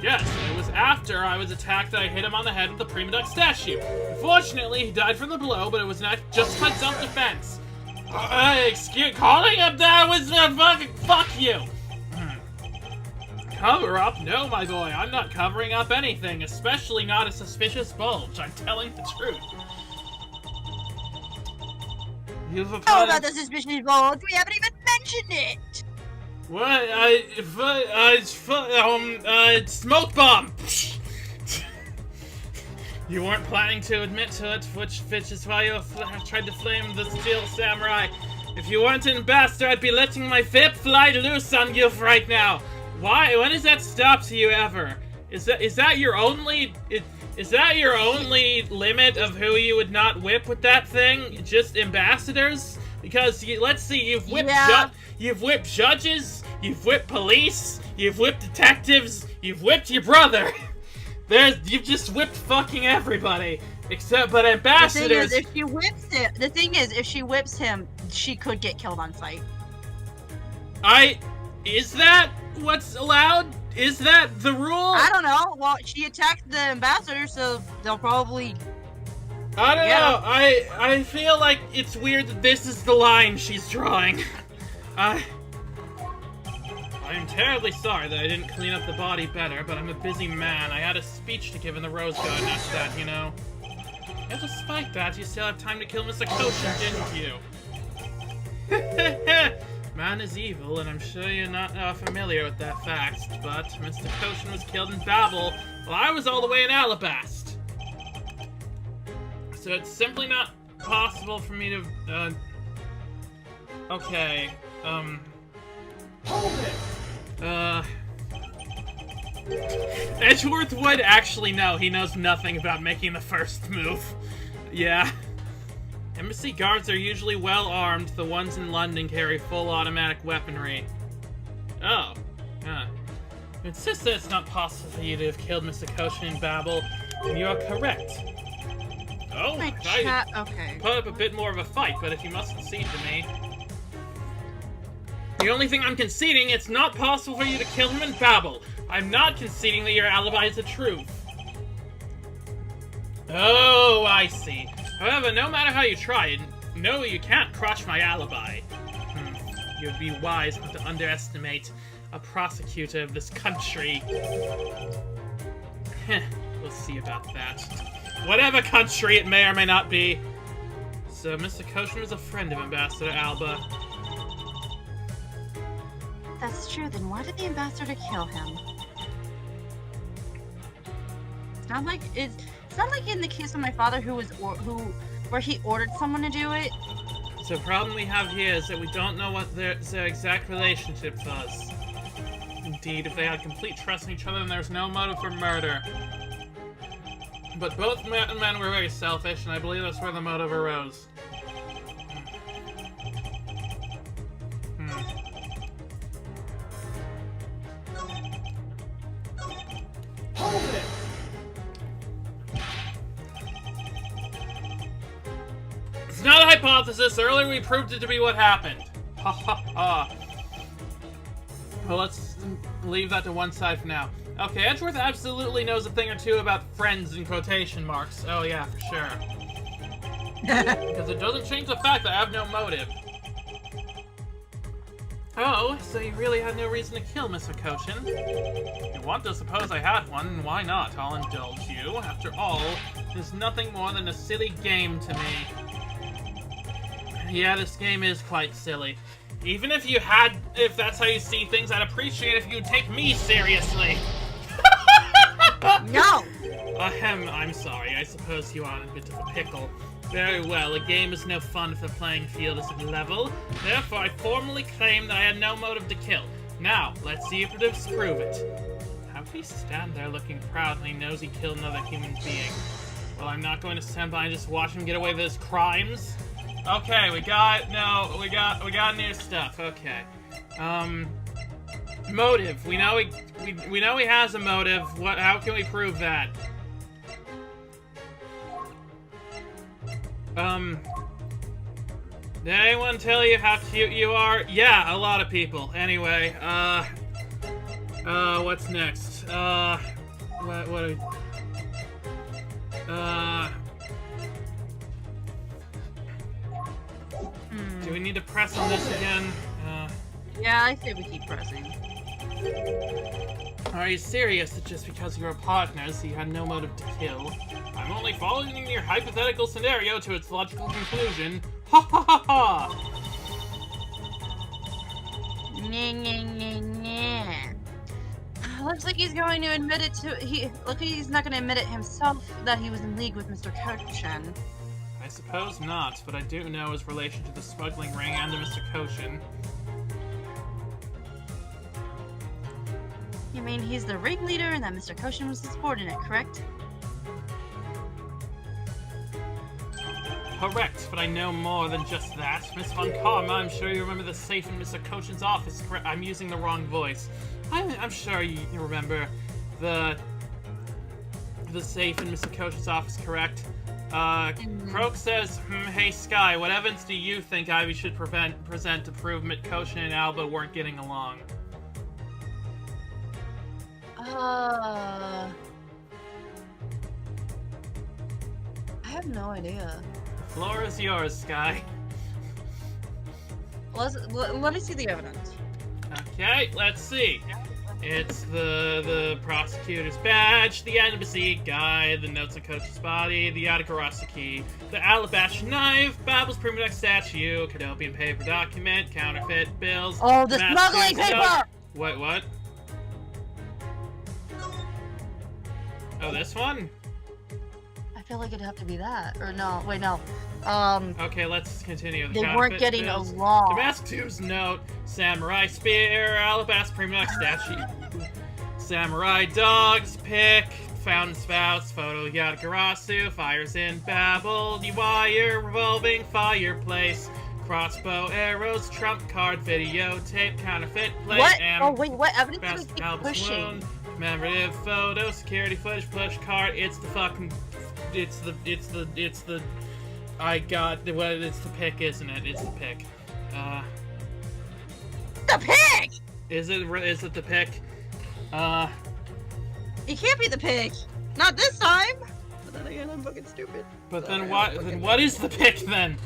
Yes, it was after I was attacked that I hit him on the head with the Primidux statue. Unfortunately, he died from the blow, but it was not justified self-defense. Calling him that was fuck you! Cover up? No, my boy, I'm not covering up anything, especially not a suspicious bulge. I'm telling the truth. How about the suspicious bulge? We haven't even mentioned it! What? Smoke bomb! You weren't planning to admit to it, which is why you tried to flame the Steel Samurai. If you weren't an ambassador, I'd be letting my whip fly loose on you right now. Why? When does that stop to you ever? Is that your only limit of who you would not whip with that thing? Just ambassadors? Because let's see, you've whipped you've whipped judges, you've whipped police, you've whipped detectives, you've whipped your brother. You've just whipped fucking everybody. But ambassadors. The thing is, if she whips him, she could get killed on sight. Is that what's allowed? Is that the rule? I don't know. Well, she attacked the ambassador, so they'll probably... I don't know. I feel like it's weird that this is the line she's drawing. I'm terribly sorry that I didn't clean up the body better, but I'm a busy man. I had a speech to give in the Rose Garden after that, you know. And despite that, you still have time to kill Mr. Koshin, didn't you? Man is evil, and I'm sure you're not familiar with that fact, but Mr. Koshin was killed in Babel while I was all the way in Alabast. So it's simply not possible for me to, okay, Hold it! Edgeworth would actually know. He knows nothing about making the first move. Yeah. Embassy guards are usually well armed. The ones in London carry full automatic weaponry. Oh. It insists that it's not possible for you to have killed Mr. Koshin in Babel, and you are correct. Oh, My I chat. Okay. put up a bit more of a fight, but if you must concede to me... The only thing I'm conceding, it's not possible for you to kill him in Babel. I'm not conceding that your alibi is the truth. Oh, I see. However, no matter how you try, no, you can't crush my alibi. You'd be wise not to underestimate a prosecutor of this country. We'll see about that. Whatever country it may or may not be. So, Mr. Koshin is a friend of Ambassador Alba. That's true. Then why did the ambassador kill him? It's not like in the case of my father, where he ordered someone to do it. So the problem we have here is that we don't know what their exact relationship was. Indeed, if they had complete trust in each other, then there's no motive for murder. But both men were very selfish, and I believe that's where the motive arose. Hold it! It's not a hypothesis. Earlier we proved it to be what happened. Ha ha ha. Well, let's leave that to one side for now. Okay, Edgeworth absolutely knows a thing or two about friends in quotation marks. Oh yeah, for sure. Because it doesn't change the fact that I have no motive. Oh, so you really had no reason to kill Mr. Koshin? You want to suppose I had one, why not? I'll indulge you. After all, it's nothing more than a silly game to me. Yeah, this game is quite silly. Even if that's how you see things, I'd appreciate if you'd take me seriously. No! Ahem, I'm sorry. I suppose you are in a bit of a pickle. Very well, a game is no fun if the playing field isn't level. Therefore, I formally claim that I had no motive to kill. Now, let's see if you disprove it. How can he stand there looking proud when he knows he killed another human being? Well, I'm not going to stand by and just watch him get away with his crimes. Okay, we got new stuff. Okay. Motive. We know he has a motive. How can we prove that? Did anyone tell you how cute you are? Yeah, a lot of people. Anyway, what's next? Do we need to press on this again? Yeah, I say we keep pressing. Are you serious that just because you were partners, you had no motive to kill? I'm only following your hypothetical scenario to its logical conclusion. Ha ha ha ha! Looks like he's going to admit it looks like he's not going to admit it himself that he was in league with Mr. Koshin. I suppose not, but I do know his relation to the smuggling ring and to Mr. Koshin. You mean he's the ringleader and that Mr. Koshin was his subordinate, correct? Correct, but I know more than just that. Miss Von Karma, I'm sure you remember the safe in Mr. Koshin's office. I'm using the wrong voice. I'm sure you remember the safe in Mr. Koshin's office, correct? Croak says, hey Skye, what evidence do you think Ivy should present to prove Koshin and Alba weren't getting along? I have no idea. The floor is yours, Skye. Let me see the evidence. Okay, let's see. It's the prosecutor's badge, the embassy guide, the notes on Coach's body, the Atakarasa key, the alabaster knife, Babel's Primidux statue, Cadopian paper document, counterfeit bills. Oh, the smuggling paper! What? Oh, this one? I feel like it'd have to be that. Or no, wait, no. Okay, let's continue. They weren't getting along. Damask 2's note, Samurai Spear, Alabaster Primidux statue, Samurai Dogs, Pick, Fountain Spouts, Photo Yatagarasu, Fires in Babel, Wire, Revolving Fireplace, Crossbow, Arrows, Trump Card, Videotape, Counterfeit Plate, What? Oh wait, what evidence Best did they keep Albus pushing? Wound, Commemorative Photo, Security Footage, Push Card, it's the fucking, it's the, I got, well, it's the pick, isn't it? It's the pick. The pick! Is it the pick? It can't be the pick. Not this time. But then again, I'm fucking stupid. But then what is the pick then?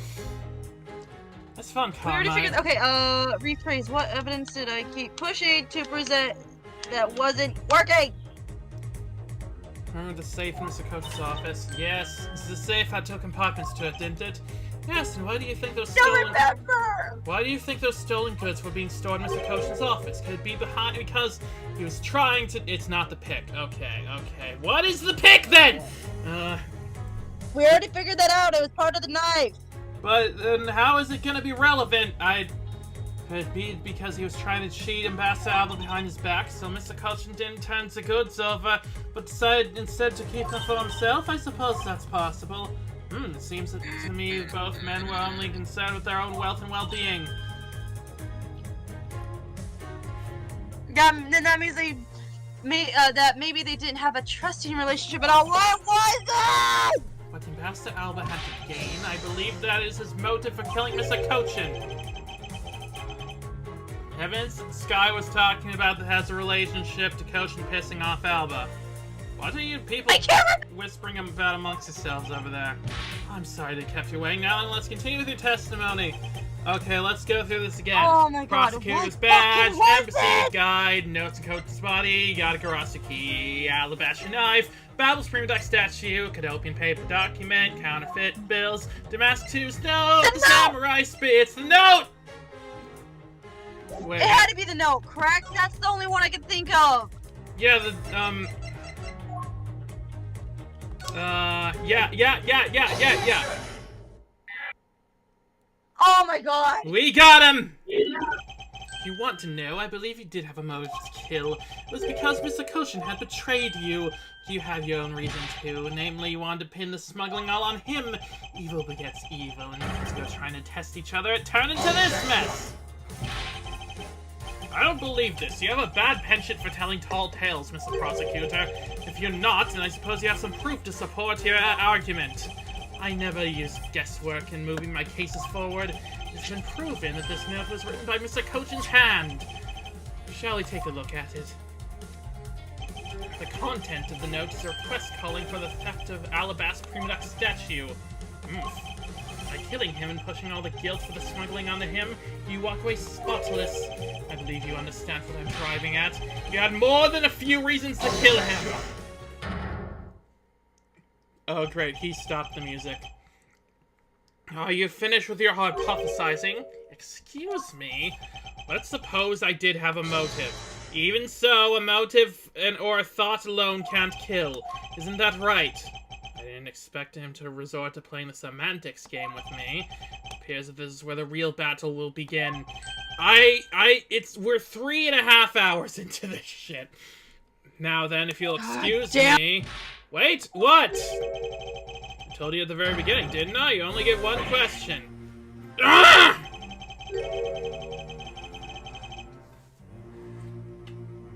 That's fun, We already comment. figured. Okay, rephrase. What evidence did I keep pushing to present that wasn't working? Remember the safe in Mr. Coach's office? Yes, the safe had two compartments to it, didn't it? Yes, and why do you think those Don't stolen... remember! Why do you think those stolen goods were being stored in Mr. Coach's office? Could it be behind... Because he was trying to... It's not the pick. Okay. What is the pick, then? We already figured that out. It was part of the knife. But then how is it gonna be relevant? Could it be because he was trying to cheat Ambassador Alba behind his back, so Mr. Culchin didn't turn the goods over, but decided instead to keep them for himself? I suppose that's possible. It seems that to me both men were only concerned with their own wealth and well-being. Then that means that maybe they didn't have a trusting relationship at all. What was it? What Ambassador Alba had to gain, I believe that is his motive for killing Mr. Cochin. Evidence Skye was talking about that has a relationship to Cochin pissing off Alba. What are you people whispering about amongst yourselves over there? I'm sorry they kept you waiting. Now let's continue with your testimony. Okay, let's go through this again. Oh my god, Prosecutor's what badge, fucking was embassy it? guide, notes of Cochin's body, Yatagarasu key, alabaster knife, Babel's Primidux statue, Cadopian paper document, counterfeit bills, Damask 2's note, the samurai spear. It's the note! Wait. It had to be the note, correct? That's the only one I could think of. Yeah, yeah. Oh my god. We got him! If you want to know, I believe you did have a motive to kill. It was because Mr. Cochin had betrayed you. You had your own reason too, namely you wanted to pin the smuggling all on him. Evil begets evil, and because you were trying to test each other, it turned into this mess! I don't believe this. You have a bad penchant for telling tall tales, Mr. Prosecutor. If you're not, then I suppose you have some proof to support your argument. I never use guesswork in moving my cases forward. It's been proven that this note was written by Mr. Cochin's hand. Shall we take a look at it? The content of the note is a request calling for the theft of Alabaster Primidux statue. By killing him and pushing all the guilt for the smuggling onto him, you walk away spotless. I believe you understand what I'm driving at. You had more than a few reasons to kill him. Oh great, he stopped the music. Are you finished with your hypothesizing? Excuse me? Let's suppose I did have a motive. Even so, a motive or a thought alone can't kill. Isn't that right? I didn't expect him to resort to playing the semantics game with me. It appears that this is where the real battle will begin. We're 3.5 hours into this shit. Now then, if you'll excuse me... Wait, what? I told you at the very beginning, didn't I? You only get one question. Ah!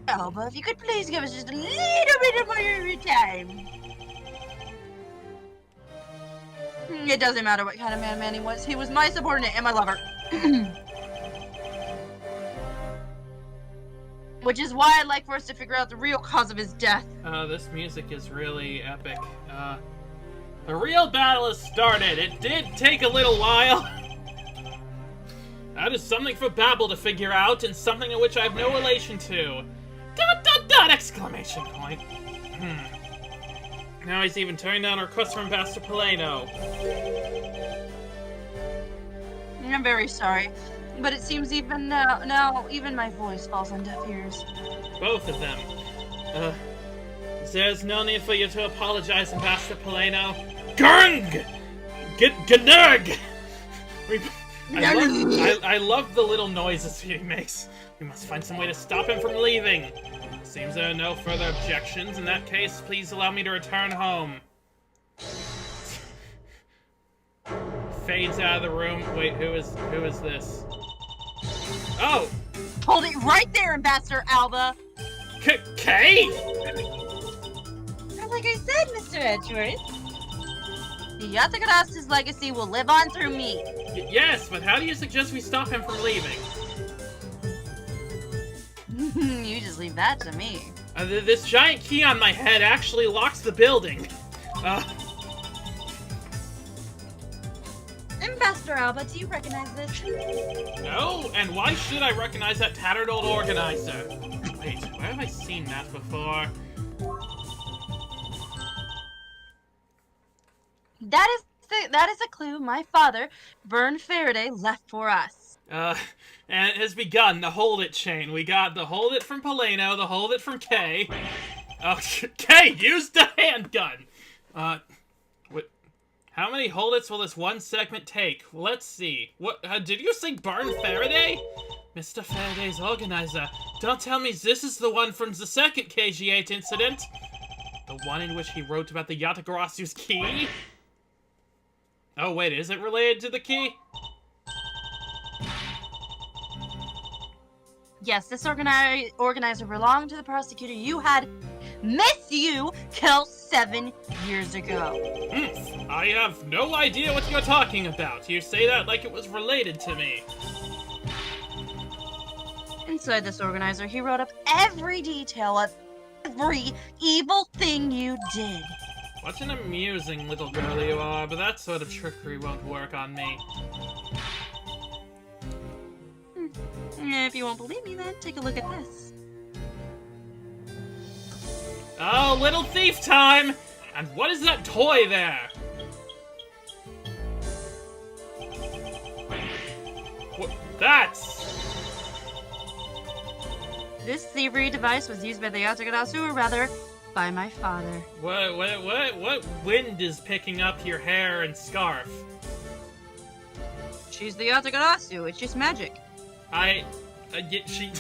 Alba, if you could please give us just a little bit of your time. It doesn't matter what kind of man he was. He was my subordinate and my lover. Which is why I'd like for us to figure out the real cause of his death. This music is really epic. The real battle has started. It did take a little while. That is something for Babel to figure out, and something in which I have no relation to. ... Exclamation point. Now he's even turning down a request from Ambassador Polano. I'm very sorry, but it seems even now even my voice falls on deaf ears. Both of them. There's no need for you to apologize, Ambassador Poleno. Gurg! Gnurg! I love the little noises he makes. We must find some way to stop him from leaving. Seems there are no further objections. In that case, please allow me to return home. Fades out of the room. Wait, who is this? Oh! Hold it right there, Ambassador Alba! Kay? Like I said, Mr. Edgeworth, the Yatagarasu's legacy will live on through me. Yes, but how do you suggest we stop him from leaving? You just leave that to me. This giant key on my head actually locks the building. Ambassador Alba, do you recognize this? No, and why should I recognize that tattered old organizer? Wait, where have I seen that before? That is a clue my father, Vern Faraday, left for us. And it has begun, the Hold It chain. We got the Hold It from Poleno, the Hold It from Kay. Kay, use the handgun! How many Hold It's will this one segment take? Let's see. What, did you say Vern Faraday? Mr. Faraday's organizer. Don't tell me this is the one from the second KG8 incident? The one in which he wrote about the Yatagarasu's key? Oh wait, is it related to the key? Yes, this organizer belonged to the prosecutor you had Miss You killed 7 years ago. I have no idea what you're talking about. You say that like it was related to me. Inside this organizer, he wrote up every detail of every evil thing you did. What an amusing little girl you are, but that sort of trickery won't work on me. If you won't believe me, then take a look at this. Oh, little thief time! And what is that toy there? What? That's... This thievery device was used by the Yatagarasu, or rather, by my father. What wind is picking up your hair and scarf? She's the Yatagarasu, it's just magic. She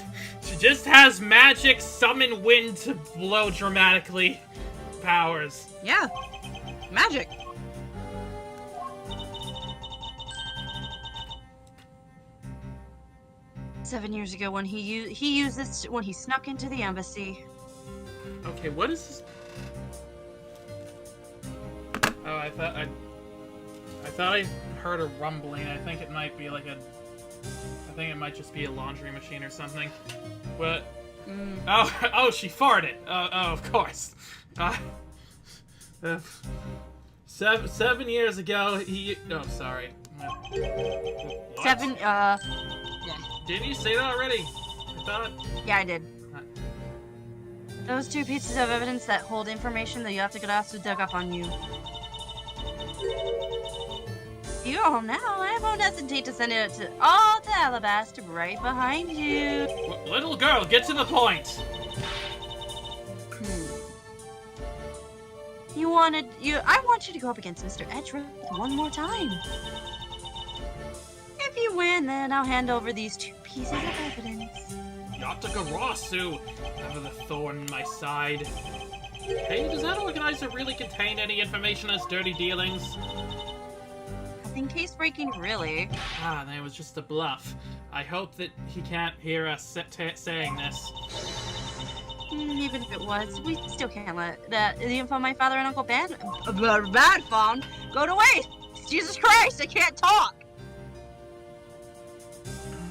just has magic summon wind to blow dramatically powers. Yeah, magic. Seven years ago, when he used this when he snuck into the embassy. Okay, what is this? Oh, I thought I heard a rumbling. I think it might be like I think it might just be a laundry machine or something. What? Oh, she farted. Oh, of course. 7 years ago, he... Oh, sorry. What? 7, yeah. Didn't you say that already? I thought... Yeah, I did. Those two pieces of evidence that hold information that Yatagarasu dug up on you. You all now, I won't hesitate to send it to all to Alabaster right behind you. Little girl, get to the point! I want you to go up against Mr. Edgeworth one more time. If you win, then I'll hand over these two pieces of evidence. Yatagarasu! Ever the thorn in my side. Hey, does that organizer really contain any information on his dirty dealings? Nothing case-breaking, really. Ah, then it was just a bluff. I hope that he can't hear us saying this. Even if it was, we still can't let the info my father and Uncle Ben found go to waste. Jesus Christ, I can't talk.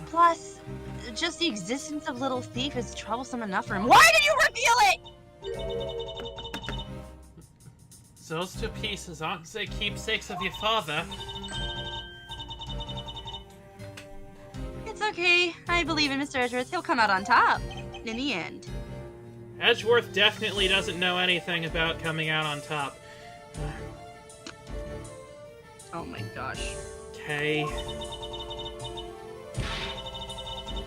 Plus, just the existence of Little Thief is troublesome enough for him. Why did you reveal it? Those two pieces aren't the keepsakes of your father. It's okay. I believe in Mr. Edgeworth. He'll come out on top in the end. Edgeworth definitely doesn't know anything about coming out on top. Oh my gosh. Okay.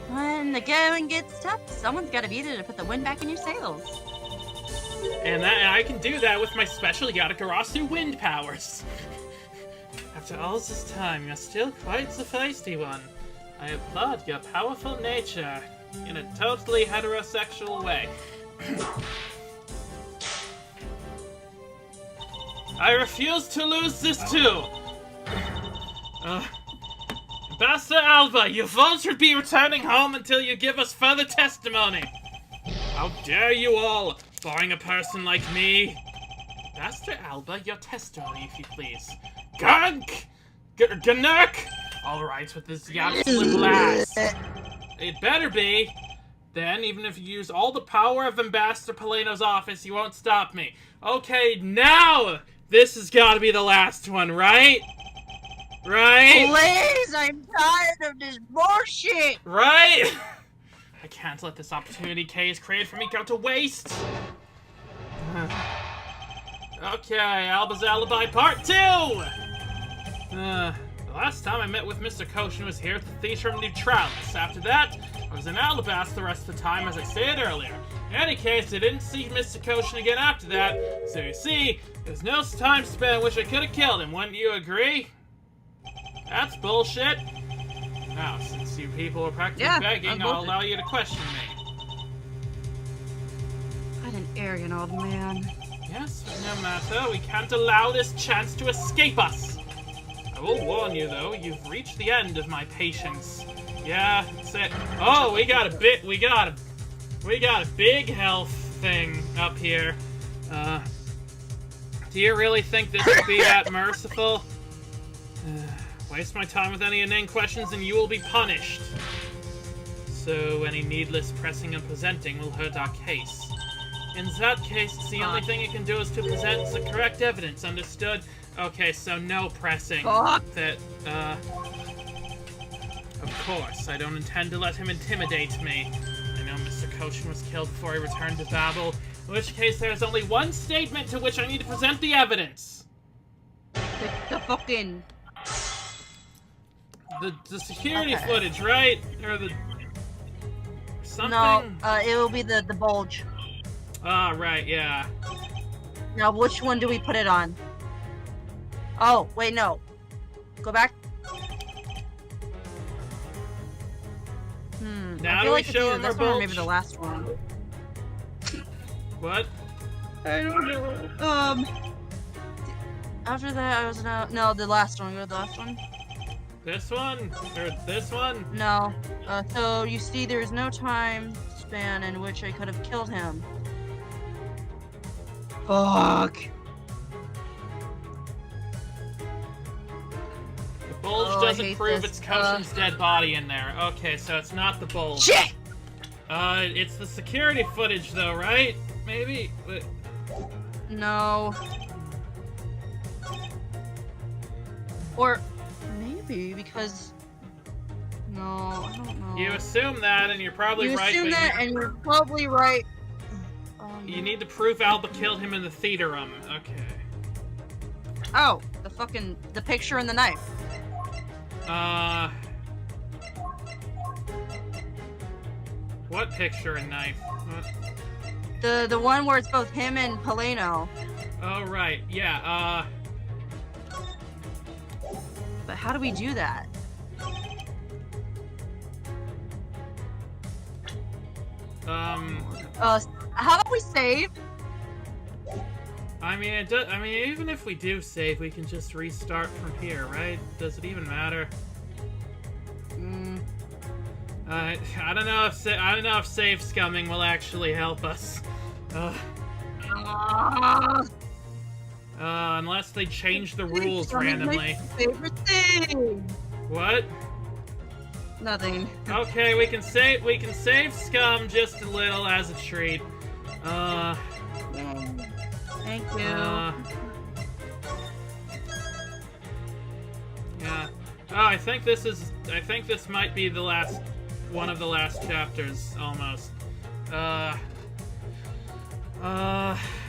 When the going gets tough, someone's got to be there to put the wind back in your sails. And I can do that with my special Yatagarasu wind powers. After all this time, you're still quite the feisty one. I applaud your powerful nature in a totally heterosexual way. I refuse to lose this too! Ambassador Alba, you won't be returning home until you give us further testimony! How dare you all, barring a person like me! Ambassador Alba, your testimony, if you please. Gunk! Gnurk! Alright, with this absolute blast. It better be. Then, even if you use all the power of Ambassador Paleno's office, you won't stop me. Okay, now! This has got to be the last one, right? Right? Please, I'm tired of this bullshit! Right? I can't let this opportunity Kay has created for me go to waste. Okay, Alba's Alibi Part 2! The last time I met with Mr. Koshin was here at the Theatre of Neutralis. After that, I was in Alabas the rest of the time, as I said earlier. In any case, I didn't see Mr. Koshin again after that, so you see, there's no time span in which I could have killed him, wouldn't you agree? That's bullshit. Now, since you people are practically begging, I'll allow you to question me. What an arrogant old man. Yes, but no matter, we can't allow this chance to escape us. I will warn you, though, you've reached the end of my patience. Yeah, that's it. Oh, we got a big health thing up here. Do you really think this would be that merciful? Waste my time with any inane questions and you will be punished. So any needless pressing and presenting will hurt our case. In that case, the only thing you can do is to present the correct evidence, understood? Okay, so no pressing. That, of course, I don't intend to let him intimidate me. I know Mr. Koshin was killed before he returned to Babel, in which case there's only one statement to which I need to present the evidence. The fucking... The security footage, right? Or the... something? No, it will be the bulge. Ah, right, yeah. Now, which one do we put it on? Oh, wait, no. Go back. Now I feel do like we show him our this one or maybe bulge? the last one. What? I don't know. After that, I was no, the last one. Go to the last one. This one? Or this one? No. So you see, there is no time span in which I could have killed him. Fuck. The bulge doesn't prove it's Koshin's dead body in there. Okay, so it's not the bulge. Shit! It's the security footage though, right? Maybe? But... No. Or maybe because... No, I don't know. You assume that, and you're probably right. You assume that, and you're probably right. You need to prove Alba killed him in the theater room. Okay. Oh, the picture and the knife. What picture and knife? What? The one where it's both him and Paleno. Oh, right. Yeah, But how do we do that? How about we save? I mean, even if we do save, we can just restart from here, right? Does it even matter? I don't know if save scumming will actually help us. Unless they change the rules randomly. My favorite thing. What? Nothing. Okay, we can save scum just a little as a treat. Thank you. Yeah. Oh, I think this might be the last one of the last chapters, almost.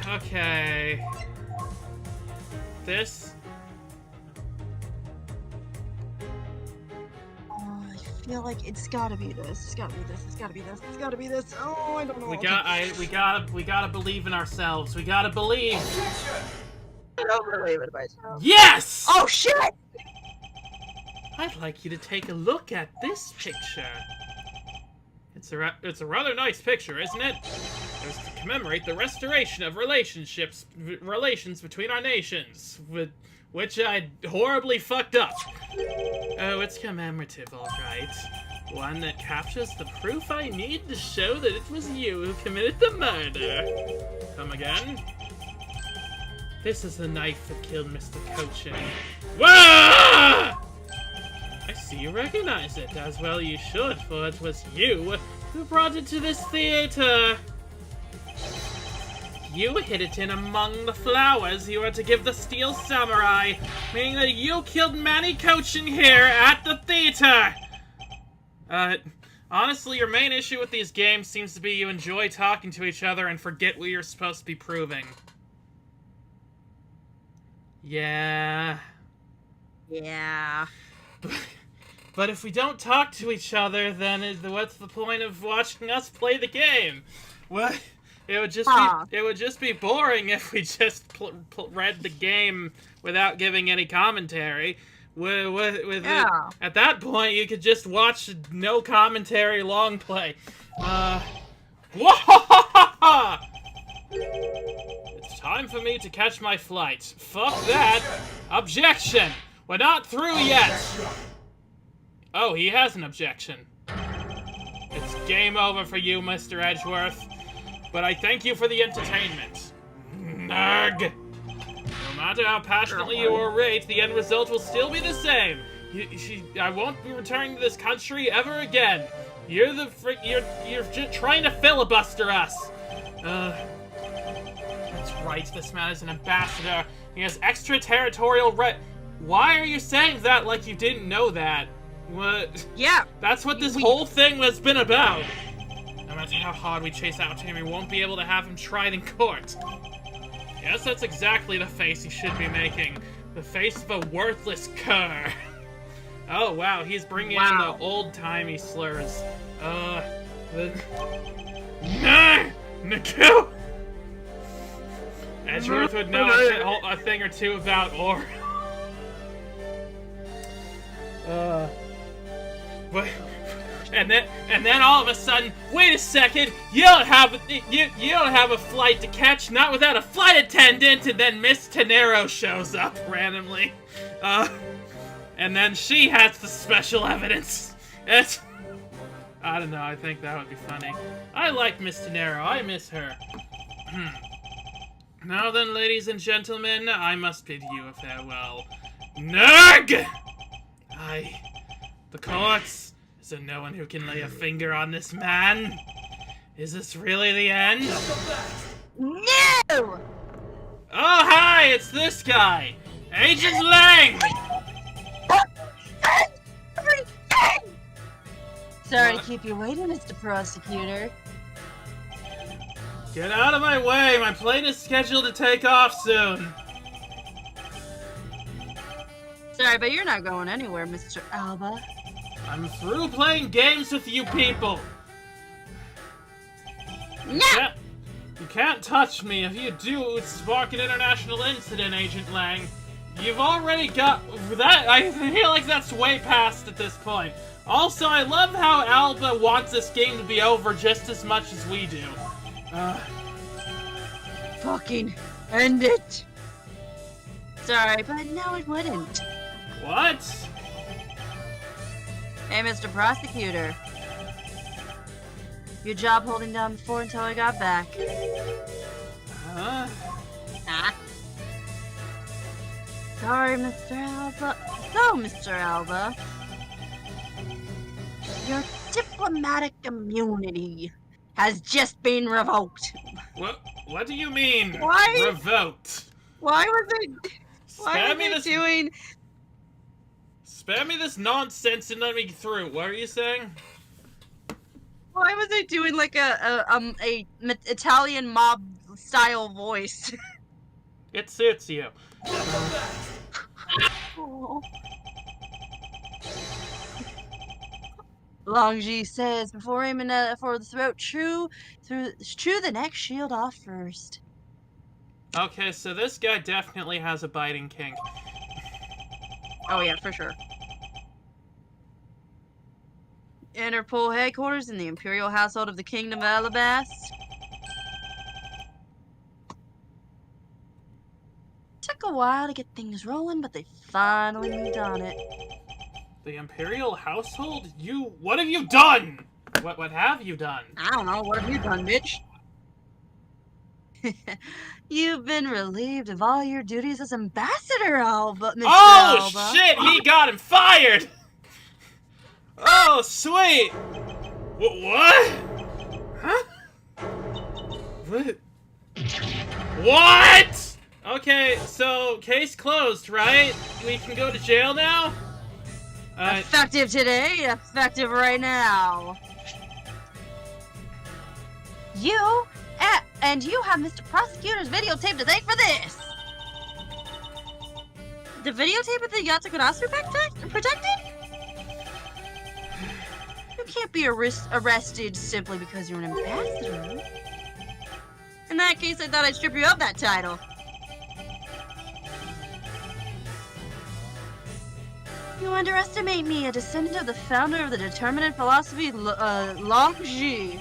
Okay. This. Oh, I feel like it's gotta be this. It's gotta be this. It's gotta be this. It's gotta be this. Oh, I don't know. We gotta believe in ourselves. We gotta believe. I don't believe it myself. Yes! Oh shit! I'd like you to take a look at this picture. It's a rather nice picture, isn't it? It was to commemorate the restoration of relations between our nations, which I horribly fucked up. Oh, it's commemorative, all right. One that captures the proof I need to show that it was you who committed the murder. Come again? This is the knife that killed Mr. Cochin. Whoa! I see you recognize it, as well you should, for it was you who brought it to this theater. You hid it in among the flowers you were to give the Steel Samurai, meaning that you killed Manny Cochin here at the theater! Honestly, your main issue with these games seems to be you enjoy talking to each other and forget what you're supposed to be proving. Yeah. Yeah. But if we don't talk to each other, then what's the point of watching us play the game? What? It would just be boring if we just read the game without giving any commentary. At that point, you could just watch no commentary long play. It's time for me to catch my flight. Fuck that! Objection! We're not through yet! Oh, he has an objection. It's game over for you, Mr. Edgeworth. But I thank you for the entertainment. Nurg! No matter how passionately you orate, the end result will still be the same. I won't be returning to this country ever again. You're just trying to filibuster us. That's right, this man is an ambassador. He has extraterritorial Why are you saying that like you didn't know that? What? Yeah. That's what this whole thing has been about. No matter how hard we chase after him, we won't be able to have him tried in court. Yes, that's exactly the face he should be making. The face of a worthless cur. Oh, wow, he's bringing in the old-timey slurs. Niku! Edgeworth would know a thing or two about or. What? And then all of a sudden, wait a second, you don't have a flight to catch, not without a flight attendant, and then Miss Tenero shows up randomly. And then she has the special evidence. I don't know, I think that would be funny. I like Miss Tenero, I miss her. Now then, ladies and gentlemen, I must bid you a farewell. Nurg! The courts. Is there no one who can lay a finger on this man? Is this really the end? No! Oh, hi! It's this guy! Agent Lang! Sorry to keep you waiting, Mr. Prosecutor. Get out of my way! My plane is scheduled to take off soon! Sorry, but you're not going anywhere, Mr. Alba. I'm through playing games with you people! No! You can't touch me. If you do, it's spark an international incident, Agent Lang. You've already got that. I feel like that's way past at this point. Also, I love how Alba wants this game to be over just as much as we do. Fucking end it. Sorry, but no, it wouldn't. What? Hey, Mr. Prosecutor. Your job holding down the fort until I got back. Huh? Sorry, Mr. Alba. So, Mr. Alba, your diplomatic immunity has just been revoked. What do you mean? Why? Revoked? Why was it doing? Spare me this nonsense and let me through. What are you saying? Why was I doing like a Italian mob style voice? It suits you. Oh. Longji says before aiming for the throat, chew the neck shield off first. Okay, so this guy definitely has a biting kink. Oh yeah, for sure. Interpol headquarters in the Imperial household of the Kingdom of Alabast. Took a while to get things rolling, but they finally moved on it. The Imperial household? What have you done? What have you done? I don't know, what have you done, bitch? You've been relieved of all your duties as ambassador, Alba, Mr. Alba. Oh, shit! He got him fired! Oh, sweet! What? Huh? What? What? Okay, so case closed, right? We can go to jail now? Effective today, effective right now. You and you have Mr. Prosecutor's videotape to thank for this. The videotape of the Yatsukunasu protected? You can't be arrested simply because you're an ambassador. In that case, I thought I'd strip you of that title. You underestimate me, a descendant of the founder of the determinate philosophy, Longji.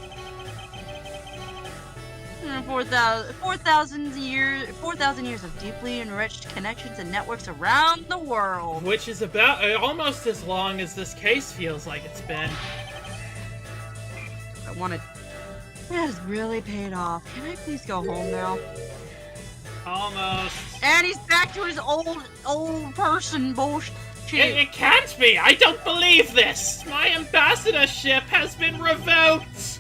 4,000 years of deeply enriched connections and networks around the world. Which is about almost as long as this case feels like it's been. That has really paid off. Can I please go home now? Almost. And he's back to his old person bullshit. It can't be! I don't believe this! My ambassadorship has been revoked!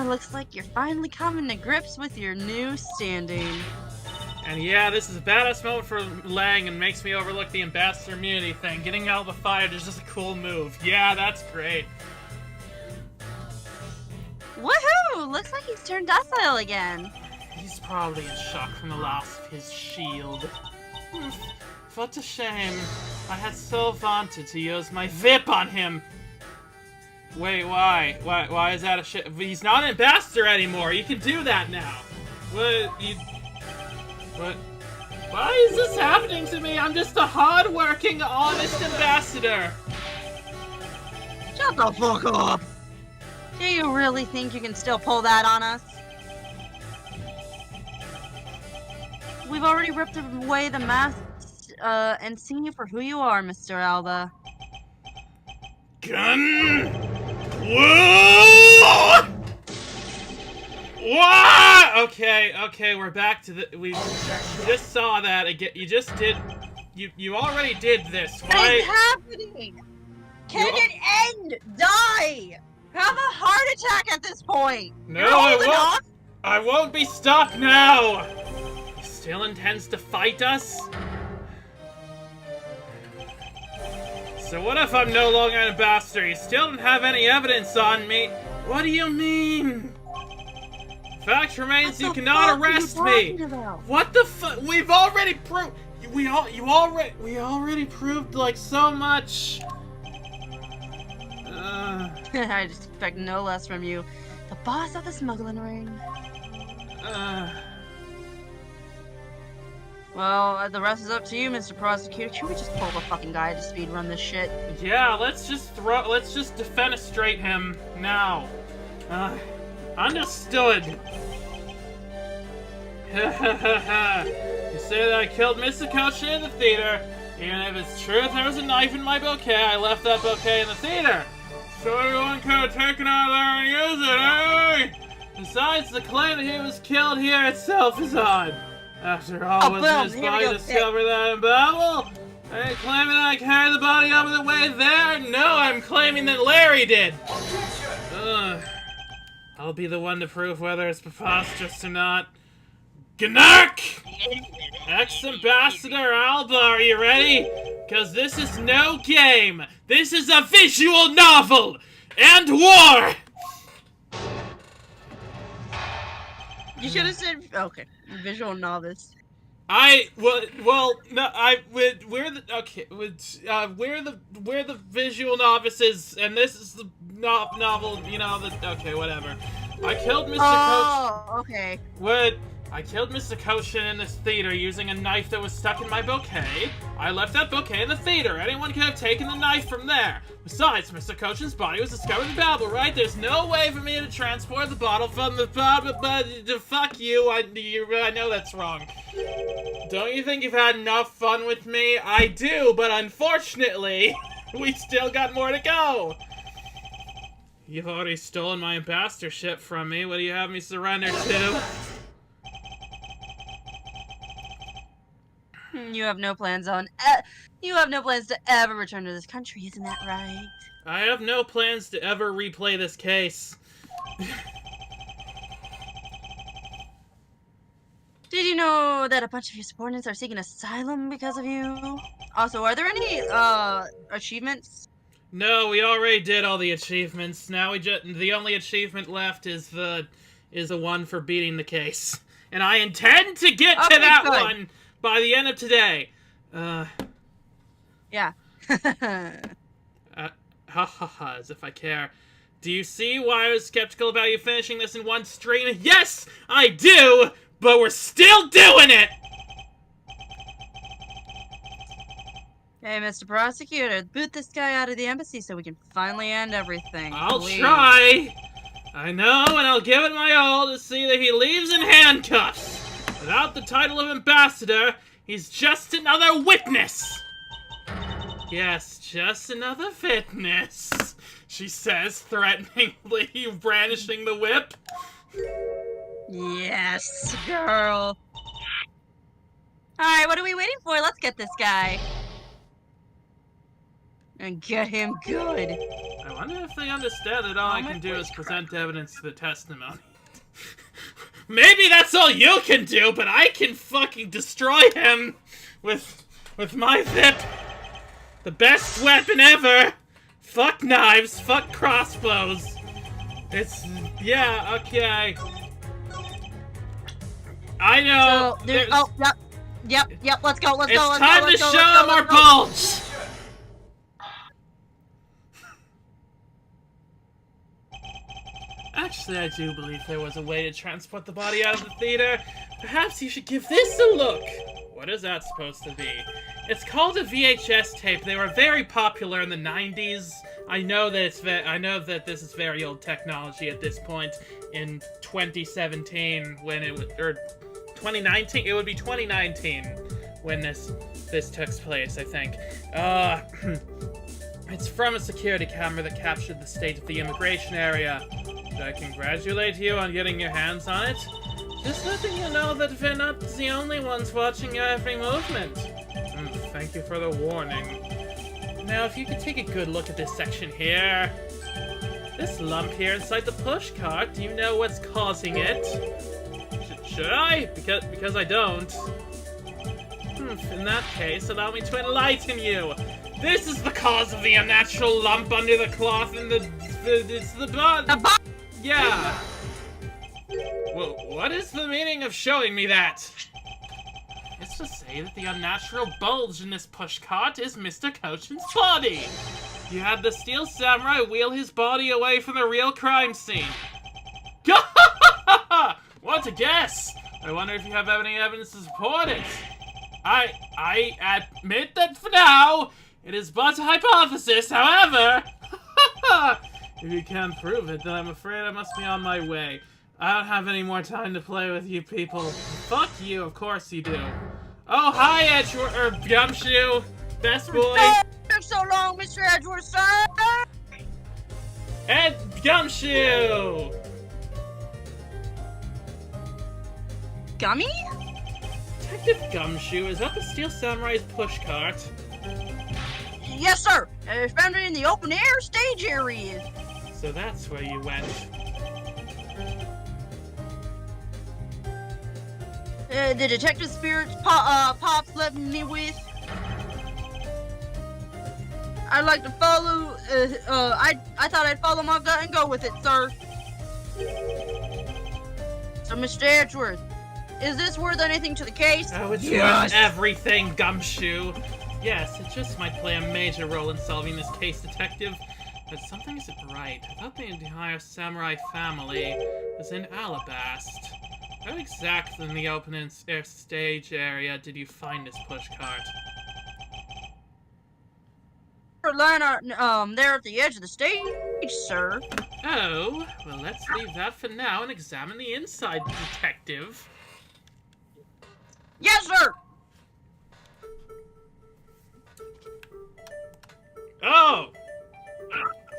Looks like you're finally coming to grips with your new standing. And yeah, this is a badass moment for Lang and makes me overlook the ambassador immunity thing. Getting Alba fired is just a cool move. Yeah, that's great. Woohoo! Looks like he's turned docile again. He's probably in shock from the loss of his shield. What a shame. I had so wanted to use my whip on him. Wait, why? Why is that a shit? He's not an ambassador anymore. You can do that now. What? Why is this happening to me? I'm just a hard-working, honest ambassador. Shut the fuck up. Do you really think you can still pull that on us? We've already ripped away the mask and seen you for who you are, Mr. Alba. Gun! Whoa! What? Okay, we're back to the. We just saw that again. You just did. You already did this. Why? What is happening? Can it end? Die! Have a heart attack at this point! No, I won't be stopped now! He still intends to fight us? So what if I'm no longer an ambassador? You still don't have any evidence on me. What do you mean? Fact remains, you cannot arrest me. What the fuck? We've already proved. We already proved like so much. I just expect no less from you. The boss of the smuggling ring. Well, the rest is up to you, Mr. Prosecutor. Should we just pull the fucking guy to speed run this shit? Yeah, let's just defenestrate him now. Understood. You say that I killed Mr. Kochi in the theater. Even if it's true there was a knife in my bouquet, I left that bouquet in the theater. So everyone could have taken it out there and used it, eh? Besides, the claim that he was killed here itself is odd. After all, wasn't his body discovered that in Babel? Are you claiming that I carried the body over the way there? No, I'm claiming that Larry did. I'll be the one to prove whether it's preposterous or not. Gnark! Ex-Ambassador Alba, are you ready? Because this is no game. This is a visual novel! And war! You should have said, okay, visual novice. we're the visual novices, and this is the novel, okay, whatever. I killed Mr. Oh, okay. I killed Mr. Koshin in this theater using a knife that was stuck in my bouquet. I left that bouquet in the theater. Anyone could have taken the knife from there. Besides, Mr. Koshin's body was discovered in Babel, right? There's no way for me to transport the bottle from the fuck you. I know that's wrong. Don't you think you've had enough fun with me? I do, but unfortunately, we still got more to go. You've already stolen my ambassadorship from me. What do you have me surrender to? You have no plans to ever return to this country, isn't that right? I have no plans to ever replay this case. Did you know that a bunch of your subordinates are seeking asylum because of you? Also, are there any, achievements? No, we already did all the achievements. Now the only achievement left is the one for beating the case. And I intend to get to that one by the end of today. Yeah. As if I care. Do you see why I was skeptical about you finishing this in one stream? Yes, I do, but we're still doing it! Hey, Mr. Prosecutor, boot this guy out of the embassy so we can finally end everything. I'll try. I know, and I'll give it my all to see that he leaves in handcuffs. Without the title of ambassador, he's just another witness. Yes, just another witness, she says, threateningly, brandishing the whip. Yes, girl. Alright, what are we waiting for? Let's get this guy. And get him good. I wonder if they understand that all I can do is present evidence to the testimony. Maybe that's all you can do, but I can fucking destroy him with my whip. The best weapon ever. Fuck knives, fuck crossbows. Yeah, okay. I know. So, yep, let's go, let's go. It's time to show them our bulge. Actually, I do believe there was a way to transport the body out of the theater. Perhaps you should give this a look. What is that supposed to be? It's called a VHS tape. They were very popular in the 90s. I know that this is very old technology at this point in 2017 when it was, or 2019. It would be 2019 when this took place, I think. It's from a security camera that captured the state of the immigration area. I congratulate you on getting your hands on it. Just letting you know that we're not the only ones watching your every movement. Thank you for the warning. Now, if you could take a good look at this section here. This lump here inside the push cart, do you know what's causing it? Should I? Because I don't. In that case, allow me to enlighten you. This is the cause of the unnatural lump under the cloth and it's the blood. Yeah. Well, what is the meaning of showing me that? It's to say that the unnatural bulge in this pushcart is Mr. Koshin's body. You had the Steel Samurai wheel his body away from the real crime scene. What a guess! I wonder if you have any evidence to support it. I admit that for now, it is but a hypothesis, however. If you can't prove it, then I'm afraid I must be on my way. I don't have any more time to play with you people. Fuck you, of course you do. Oh, hi, Gumshoe. Best boy. Took so long, Mr. Edgeworth, sir. Ed Gumshoe. Gummy? Detective Gumshoe, is that the Steel Samurai's pushcart? Yes, sir. I found it in the open air stage area. So that's where you went. The detective spirits Pops left me with. I'd like to follow, I thought I'd follow my gut and go with it, sir. So, Mr. Edgeworth, Is this worth anything to the case? Oh, it's worth everything, Gumshoe. Yes, it just might play a major role in solving this case, Detective. But something isn't right. I thought the entire samurai family was in Alabast. Where exactly in the open stage area did you find this pushcart? There at the edge of the stage, sir. Oh, well, let's leave that for now and examine the inside, Detective. Yes, sir! Oh!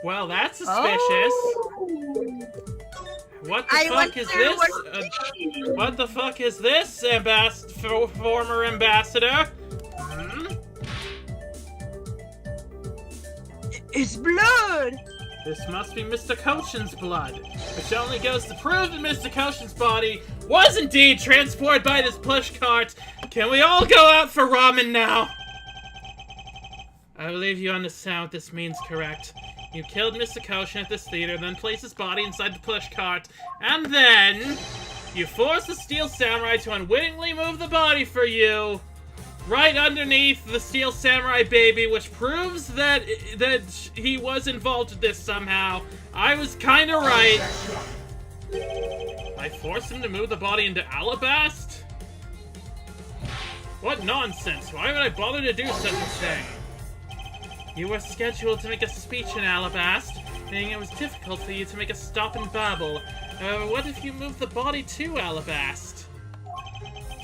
Well, that's suspicious. Oh. What the fuck is this? What the fuck is this, former ambassador? Hmm? It's blood! This must be Mr. Koshin's blood, which only goes to prove that Mr. Koshin's body was indeed transported by this pushcart. Can we all go out for ramen now? I believe you understand what this means, correct? You killed Mr. Koshin at this theater, then placed his body inside the pushcart, and then you forced the Steel Samurai to unwittingly move the body for you right underneath the Steel Samurai baby, which proves that he was involved with this somehow. I was kind of right. I forced him to move the body into Alabast? What nonsense! Why would I bother to do such a thing? You were scheduled to make a speech in Alabast, meaning it was difficult for you to make a stop and babble. What if you moved the body to Alabast?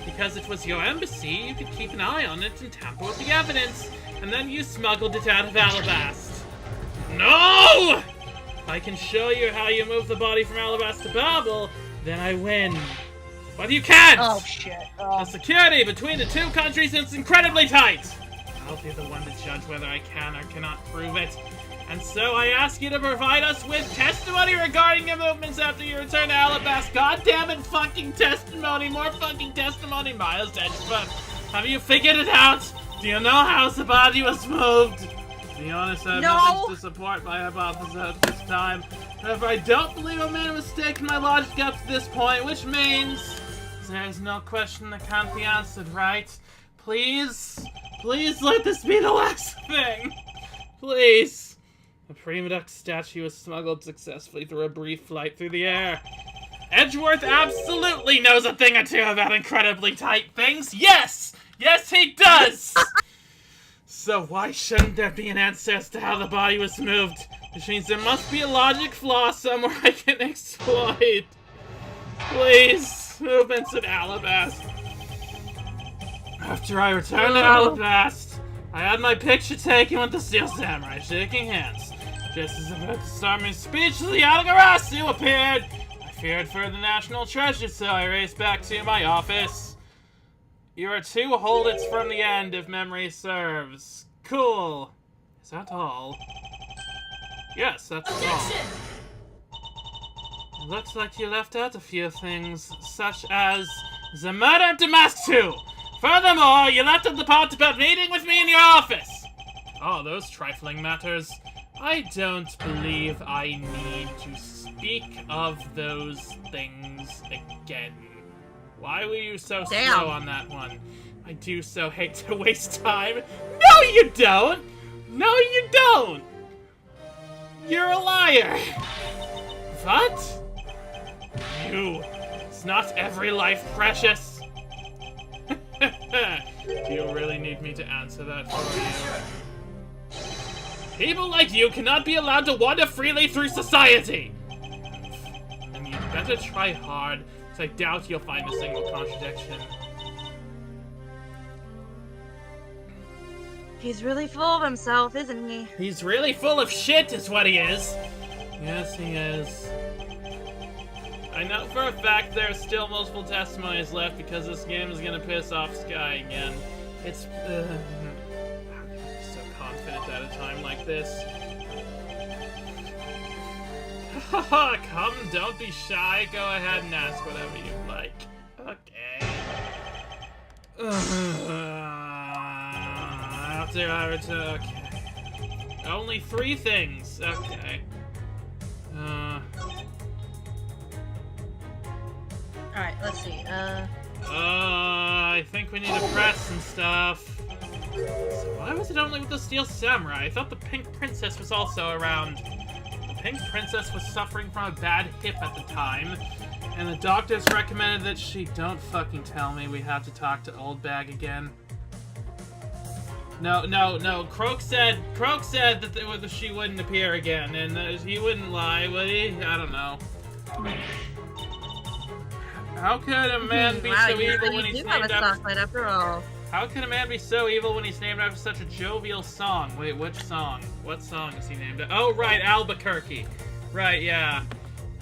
Because it was your embassy, you could keep an eye on it and tamper with the evidence, and then you smuggled it out of Alabast. No! If I can show you how you move the body from Alabast to Babel, then I win. But you can't! Oh, shit. The security between the two countries is incredibly tight! I'll be the one to judge whether I can or cannot prove it. And so I ask you to provide us with testimony regarding your movements after you return to Alabast. God damn it, fucking testimony. More fucking testimony, Miles Edgefoot. Have you figured it out? Do you know how the body was moved? To be honest, I have nothing to support my hypothesis at this time. However, I don't believe I made a mistake in my logic up to this point, which means there's no question that can't be answered, right? Please let this be the last thing. Please. The Primidux statue was smuggled successfully through a brief flight through the air. Edgeworth absolutely knows a thing or two about incredibly tight things. Yes! Yes, he does! So why shouldn't there be an answer as to how the body was moved? Which means there must be a logic flaw somewhere I can exploit. Please, movements at Alabast. After I returned to Alabast, I had my picture taken with the Steel Samurai, shaking hands. Just as I was about to start my speech, the Yatagarasu appeared. I feared for the national treasure, so I raced back to my office. You are 2 holdits from the end, if memory serves. Cool. Is that all? Yes, that's all. It looks like you left out a few things, such as the murder of Damastu. Furthermore, you left out the part about meeting with me in your office. Oh, those trifling matters. I don't believe I need to speak of those things again. Why were you so slow on that one? I do so hate to waste time. No, you don't! No, you don't! You're a liar! What? It's not every life precious. Do you really need me to answer that for you? People like you cannot be allowed to wander freely through society! And you'd better try hard, because I doubt you'll find a single contradiction. He's really full of himself, isn't he? He's really full of shit is what he is! Yes, he is. I know for a fact there are still multiple testimonies left because this game is gonna piss off Skye again. It's, so confident at a time like this. Haha, come, don't be shy. Go ahead and ask whatever you like. Okay. After I return, okay. Only 3 things. Okay. Alright, let's see. I think we need to press some stuff. So why was it only with the Steel Samurai? I thought the Pink Princess was also around. The Pink Princess was suffering from a bad hip at the time, and the doctors recommended that she... Don't fucking tell me we have to talk to Old Bag again. No. Croak said that she wouldn't appear again, and he wouldn't lie, would he? I don't know. How could a man be so evil when he's named after... after all. How can a man be so evil when he's named after such a jovial song? Wait, which song? What song is he named after? Oh, right, Albuquerque. Right, yeah.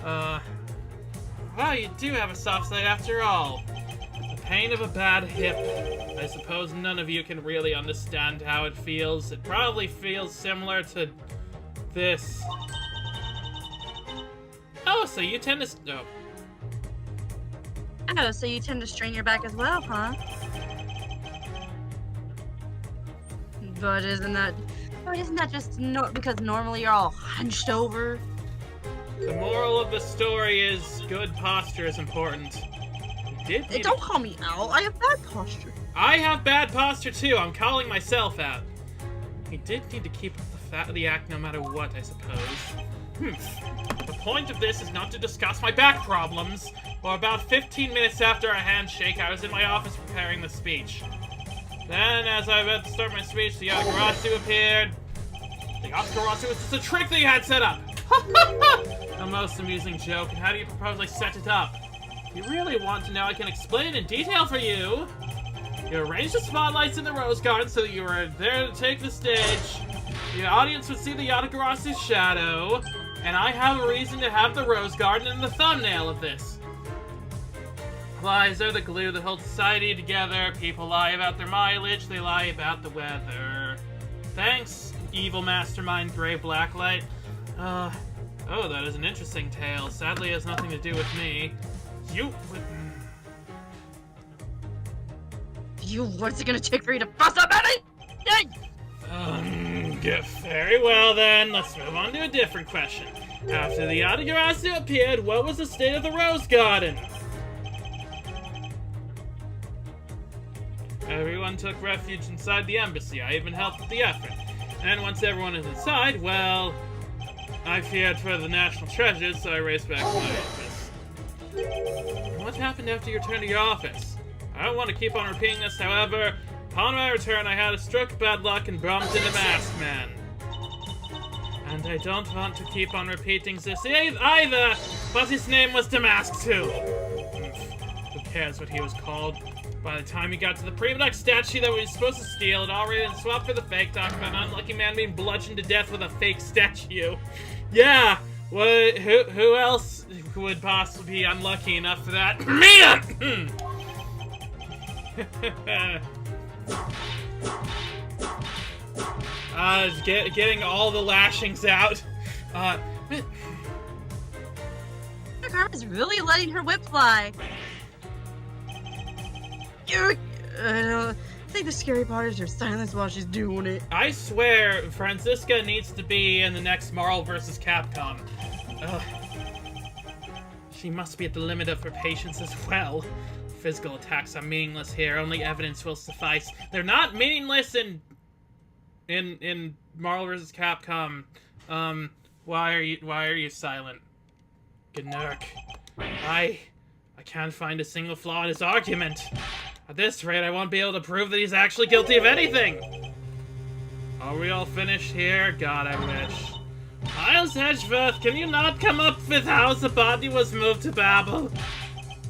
Wow, you do have a soft side after all. The pain of a bad hip. I suppose none of you can really understand how it feels. It probably feels similar to this. Oh, so you tend to... Oh. Oh, so you tend to strain your back as well, huh? But isn't that just because normally you're all hunched over? The moral of the story is good posture is important. Don't call me out. I have bad posture. I have bad posture too. I'm calling myself out. He did need to keep up the act no matter what, I suppose. The point of this is not to discuss my back problems. Well, about 15 minutes after our handshake, I was in my office preparing the speech. Then, as I went to start my speech, the Yatagarasu appeared. The Yatagarasu was just a trick that you had set up! A most amusing joke, and how do you propose I set it up? If you really want to know, I can explain in detail for you. You arranged the spotlights in the Rose Garden so that you were there to take the stage. The audience would see the Yatagarasu's shadow, and I have a reason to have the Rose Garden in the thumbnail of this. Lies are the glue that holds society together. People lie about their mileage, they lie about the weather. Thanks, evil mastermind Grey Blacklight. Oh, that is an interesting tale. Sadly, it has nothing to do with me. What's it gonna take for you to fuss up anything? Very well then. Let's move on to a different question. After the Yatagarasu appeared, what was the state of the Rose Garden? Everyone took refuge inside the embassy. I even helped with the effort. And once everyone is inside, well, I feared for the national treasures, so I raced back to my office. What happened after your return to your office? I don't want to keep on repeating this, however, upon my return I had a stroke of bad luck and bumped into Masked Man. And I don't want to keep on repeating this either, but his name was Damask too. Who cares what he was called? By the time he got to the Primidux statue that we were supposed to steal, it already been swapped for the fake, talking about an unlucky man being bludgeoned to death with a fake statue. Yeah, who else would possibly be unlucky enough for that? Me! Getting all the lashings out. Karma's really letting her whip fly. I think the scary part is her silence while she's doing it. I swear, Franziska needs to be in the next Marvel vs. Capcom. She must be at the limit of her patience as well. Physical attacks are meaningless here. Only evidence will suffice. They're not meaningless in Marvel vs. Capcom. Why are you silent? Gnurk. I can't find a single flaw in his argument. At this rate, I won't be able to prove that he's actually guilty of anything. Are we all finished here? God, I wish. Miles Edgeworth, can you not come up with how the body was moved to Babel?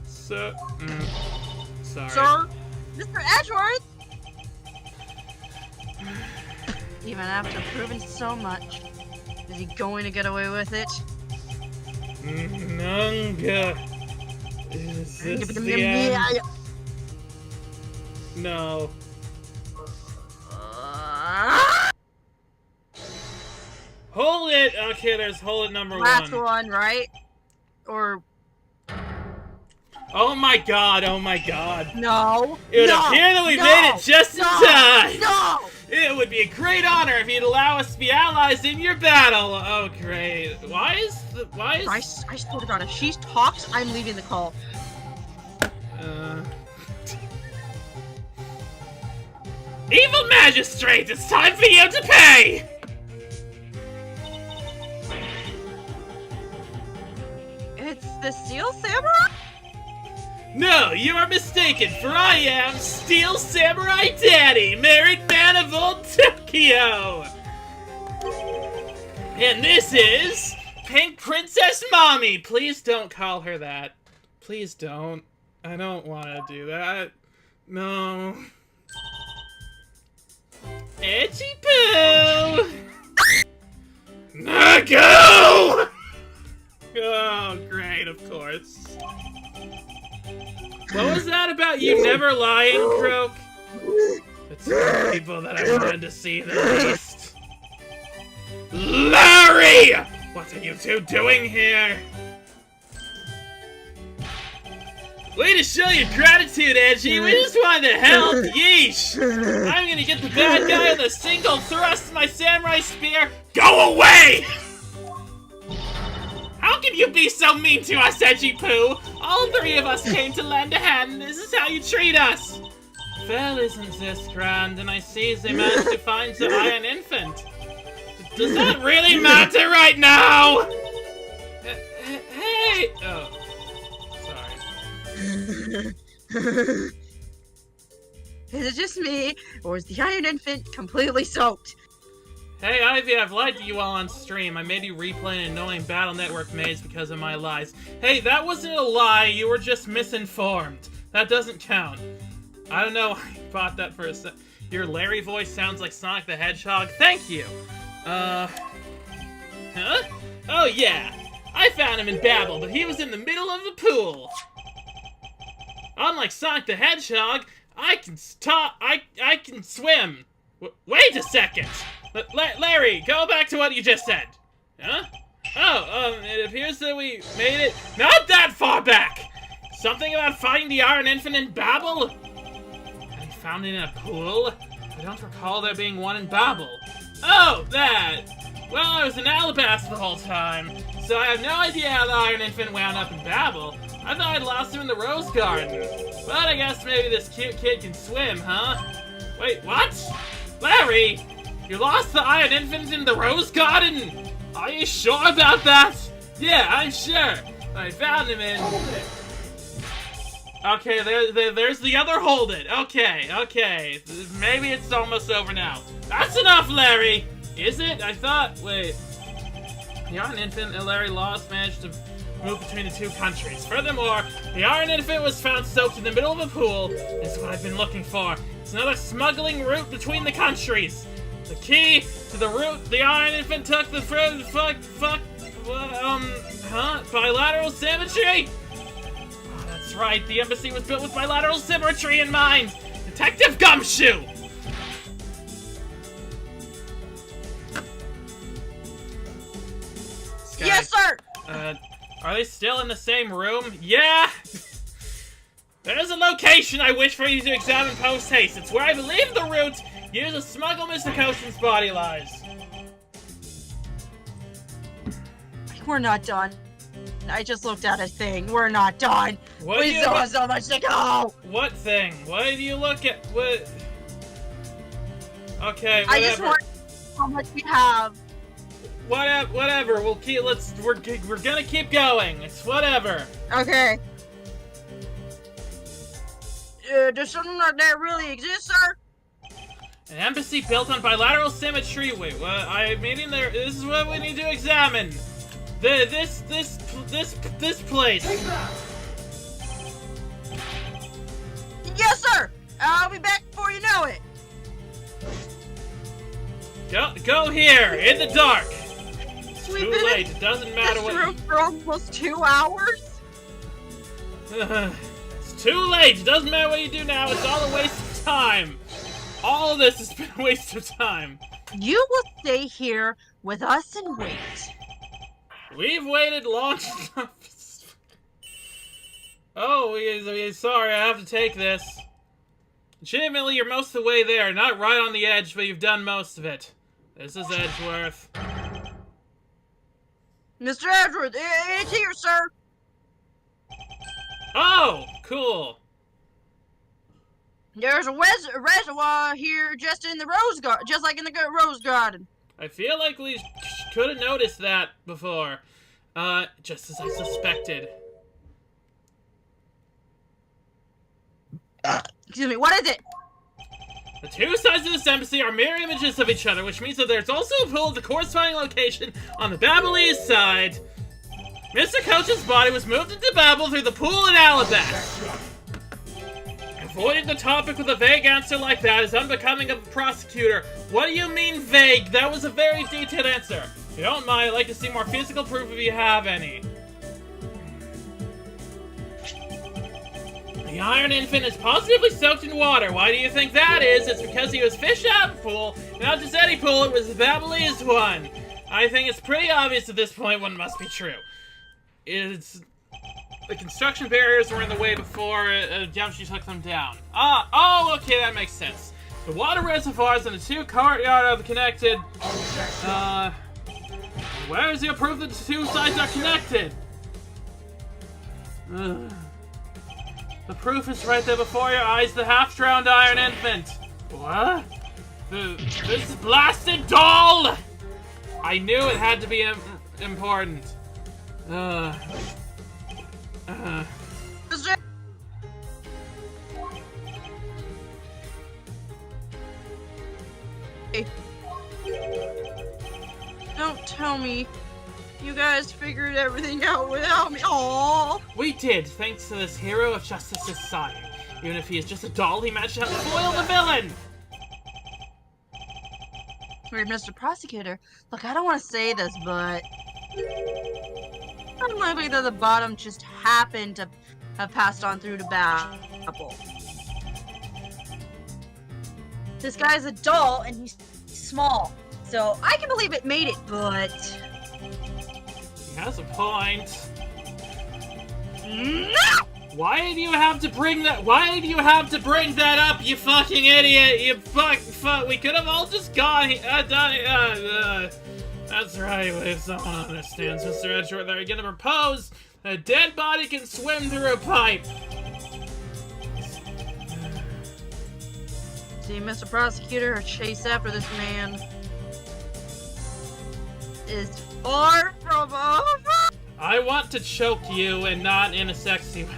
Sorry. Sir? Mr. Edgeworth? Even after proving so much, is he going to get away with it? Nunga. Is this the end? No. Hold it! Okay, there's hold it number Last one, right? Or... Oh my god, oh my god. No. It would appear that we made it just in time! No! It would be a great honor if you'd allow us to be allies in your battle! Oh, great. Why is... I swear to God, if she talks, I'm leaving the call. Evil magistrate, it's time for you to pay! It's the Steel Samurai? No, you are mistaken, for I am Steel Samurai Daddy, married man of old Tokyo! And this is Pink Princess Mommy! Please don't call her that. Please don't. I don't want to do that. No. Edgy Poo! Go! Oh, great, of course. What was that about you never lying, Croak? It's the people that I wanted to see the least. Larry! What are you two doing here? Way to show your gratitude, Edgy. We just wanted to help. Yeesh. I'm gonna get the bad guy with a single thrust of my samurai spear. Go away! How can you be so mean to us, Edgy Poo? All three of us came to lend a hand, and this is how you treat us. Well, isn't this grand? And I see they managed to find the Iron Infant. Does that really matter right now? Hey! Oh. Is it just me, or is the Iron Infant completely soaked? Hey, Ivy, I've lied to you all on stream. I made you replay an annoying Battle Network maze because of my lies. Hey, that wasn't a lie, you were just misinformed. That doesn't count. I don't know why you bought that for a sec. Your Larry voice sounds like Sonic the Hedgehog. Thank you! Huh? Oh yeah! I found him in Babel, but he was in the middle of the pool! Unlike Sonic the Hedgehog, I can swim! Wait a second! Larry, go back to what you just said! Huh? Oh, it appears that we made it not that far back! Something about finding the Iron Infant in Babel? And he found it in a pool? I don't recall there being one in Babel. Oh, that! Well, I was in Alabasta the whole time, so I have no idea how the Iron Infant wound up in Babel. I thought I'd lost him in the Rose Garden. But I guess maybe this cute kid can swim, huh? Wait, what? Larry! You lost the Iron Infant in the Rose Garden? Are you sure about that? Yeah, I'm sure. I found him in... Okay, there's the other hold it. Okay. Maybe it's almost over now. That's enough, Larry! Is it? I thought... Wait. The Iron Infant and Larry lost managed to move between the two countries. Furthermore, the Iron Infant was found soaked in the middle of a pool. This is what I've been looking for. It's another smuggling route between the countries. The key to the route the Iron Infant took the bilateral symmetry? Oh, that's right, the embassy was built with bilateral symmetry in mind! Detective Gumshoe! Skye, yes, sir! Are they still in the same room? Yeah! There's a location I wish for you to examine post-haste. It's where I believe the route used to smuggle Mr. Koshin's body lies. We're not done. I just looked at a thing. We're not done. We still have so much to go. What thing? What did you look at? What? Okay, whatever. I just want how much we have. Whatever. We'll keep. We're gonna keep going. It's whatever. Okay. Does something like that really exist, sir? An embassy built on bilateral symmetry. Wait, what? I mean, this is what we need to examine. This place. Yes, sir. I'll be back before you know it. Go here in the dark. We've Too been late. It doesn't matter what. room for almost 2 hours. It's too late. It doesn't matter what you do now. It's all a waste of time. All of this has been a waste of time. You will stay here with us and wait. We've waited long enough. Oh, sorry, I have to take this. Legitimately, you're most of the way there. Not right on the edge, but you've done most of it. This is Edgeworth. Mr. Edgeworth, it's here, sir. Oh, cool. There's a reservoir here just in the rose garden, just like in the rose garden. I feel like we could have noticed that before. Just as I suspected. Excuse me, what is it? The two sides of this embassy are mirror images of each other, which means that there's also a pool of the corresponding location on the Babylese side. Mr. Coach's body was moved into Babel through the pool in Alba. Avoiding the topic with a vague answer like that is unbecoming of a prosecutor. What do you mean vague? That was a very detailed answer. If you don't mind, I'd like to see more physical proof if you have any. The Iron Infant is positively soaked in water. Why do you think that is? It's because he was fished out of the pool. Not just any pool, it was the Babylese one. I think it's pretty obvious at this point what must be true. It's... The construction barriers were in the way before Yamchi took them down. Oh, okay, that makes sense. The water reservoirs and the two courtyards are connected. Where is your proof that the two sides are connected? The proof is right there before your eyes, the half-drowned Iron Infant. What? This blasted doll! I knew it had to be important. Don't tell me you guys figured everything out without me. Aww. We did, thanks to this hero of justice's side. Even if he is just a doll, he managed to foil the villain! Weird, Mr. Prosecutor. Look, I don't want to say this, but... unlikely that the bottom just happened to have passed on through the Babel. This guy's a doll, and he's small. So, I can believe it made it, but... He has a point. No! Why do you have to bring that? Why do you have to bring that up, you fucking idiot? You fuck. We could have all just gone. That's right. If someone understands, Mr. Edgeworth, they're gonna propose a dead body can swim through a pipe. See, Mr. Prosecutor, a chase after this man is far from over. I want to choke you, and not in a sexy way.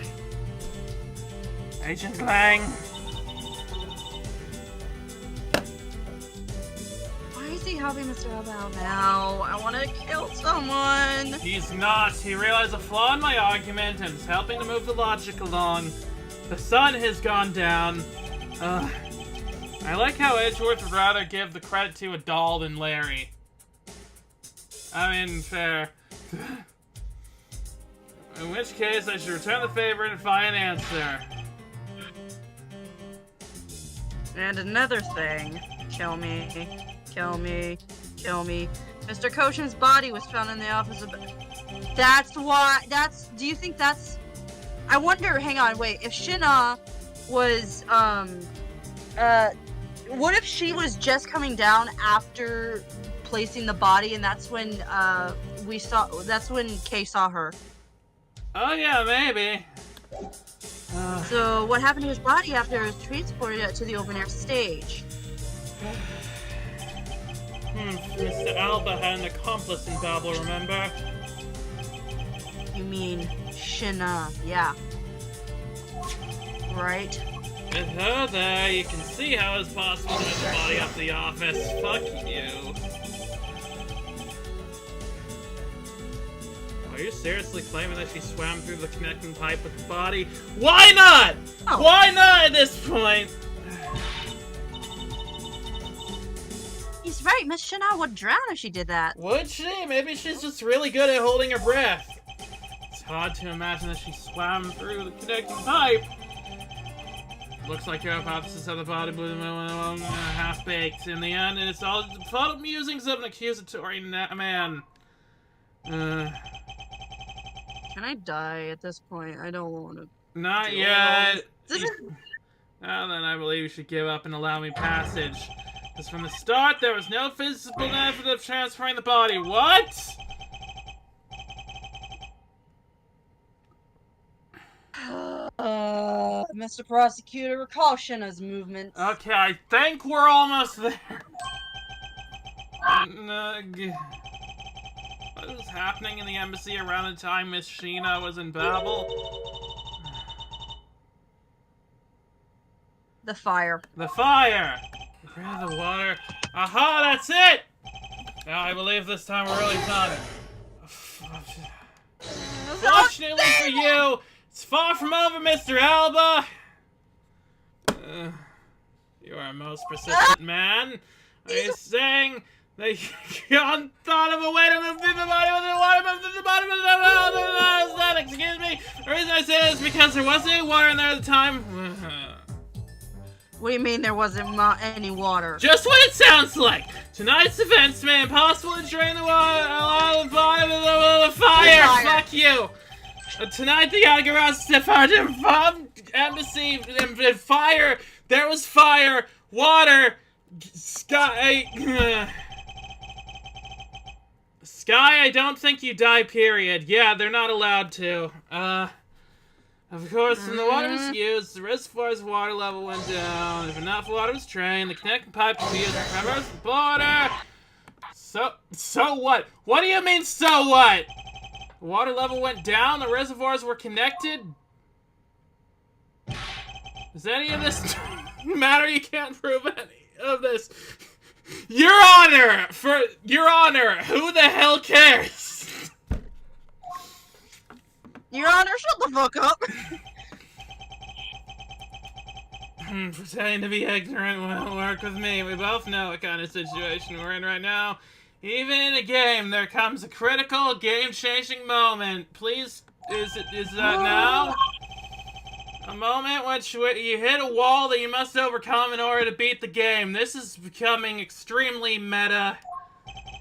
Agent Lang. Why is he helping Mr. Alba now? I want to kill someone. He's not. He realized a flaw in my argument and is helping to move the logic along. The sun has gone down. I like how Edgeworth would rather give the credit to a doll than Larry. I mean, fair. In which case, I should return the favor and find an answer. And another thing. Kill me. Kill me. Kill me. Mr. Koshin's body was found in the office of... That's why... Do you think that's... I wonder... Hang on, wait. If Shina was, what if she was just coming down after placing the body, and that's when, that's when Kay saw her? Oh yeah, maybe. So, what happened to his body after it was transported to the open-air stage? Mr. Alba had an accomplice in Babel, remember? You mean Shina, yeah. Right? With her there, you can see how it's possible to get the body up the office. Fuck you. Are you seriously claiming that she swam through the connecting pipe with the body? Why not? Oh. Why not at this point? He's right, Miss Shina would drown if she did that. Would she? Maybe she's just really good at holding her breath. It's hard to imagine that she swam through the connecting pipe. Looks like your hypothesis of the body blew half-baked. In the end, it's all the fault of musings of an accusatory man. Can I die at this point? I don't want to. Not yet. Now then, I believe you should give up and allow me passage. Because from the start, there was no physical method of transferring the body. What? Mr. Prosecutor, recall Shinna's movements. Okay, I think we're almost there. What was happening in the embassy around the time Miss Sheena was in Babel? The fire. The fire! Rid of the water. Aha, that's it! Oh, I believe this time we're really done. Fortunately for you, it's far from over, Mr. Alba! You are a most persistent man. Are you saying that you haven't thought of a way to move through the body with the water, move through the body with the water? Excuse me. The reason I say this is because there wasn't any water in there at the time. What do you mean there wasn't any water? Just what it sounds like! Tonight's events made it impossible to drain the water out of the bottom of the fire! Fuck you! Tonight the Agaras found embassy and fire! There was fire! Water! Skye... Skye, I don't think you die, period. Yeah, they're not allowed to. Of course, when the water was used, the reservoir's water level went down. If enough water was drained, the connecting pipe could be used to traverse the border. So what? What do you mean, so what? The water level went down, the reservoirs were connected? Does any of this matter? You can't prove any of this. Your Honor! Your Honor, who the hell cares? Your Honor, shut the fuck up! Pretending to be ignorant won't work with me. We both know what kind of situation we're in right now. Even in a game, there comes a critical, game-changing moment. Please, is that now? A moment which you hit a wall that you must overcome in order to beat the game. This is becoming extremely meta,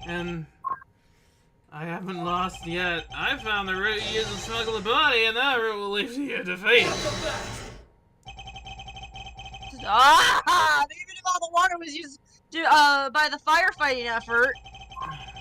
and I haven't lost yet. I found the route you use to smuggle the body, and that route will lead to your defeat. Even if all the water was used by the firefighting effort,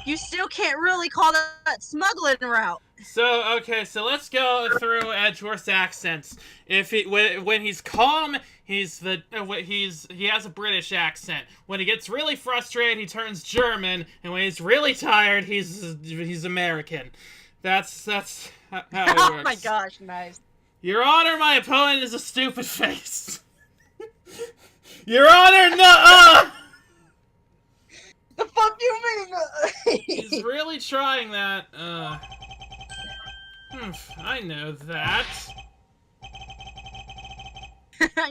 you still can't really call that smuggling route. So, okay, so let's go through Edgeworth's accents. When he's calm, he has a British accent. When he gets really frustrated, he turns German, and when he's really tired, he's American. That's how it works. Oh my gosh, nice. Your Honor, my opponent is a stupid face. Your Honor, no! The fuck you mean? He's really trying that. I know that.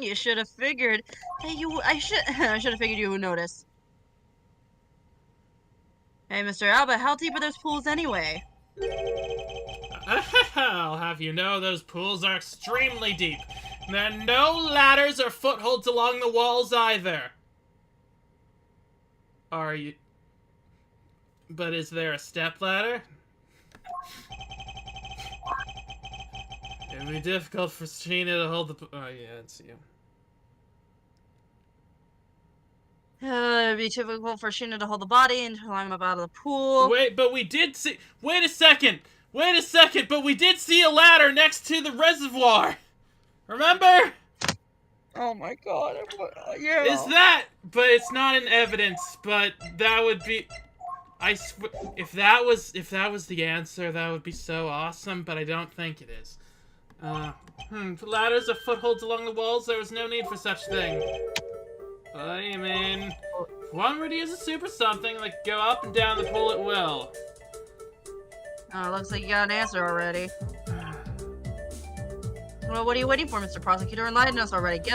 You should have figured that I should have figured you would notice. Hey, Mr. Alba, how deep are those pools anyway? I'll have you know those pools are extremely deep. There are no ladders or footholds along the walls either. Are you... But is there a stepladder? It'd be difficult for Sheena to hold the... Oh, yeah, it's you. It'd be difficult for Sheena to hold the body and climb up out of the pool. Wait, but we did see... Wait a second! Wait a second, but we did see a ladder next to the reservoir! Remember? Oh my god, yeah. Is that... But it's not in evidence, but that would be... if that was the answer, that would be so awesome, but I don't think it is. Ladders or footholds along the walls, there was no need for such thing. What do you mean? If one were to use a super something, like go up and down the pool at will. Oh, looks like you got an answer already. Well, what are you waiting for, Mr. Prosecutor? Enlighten us already. Get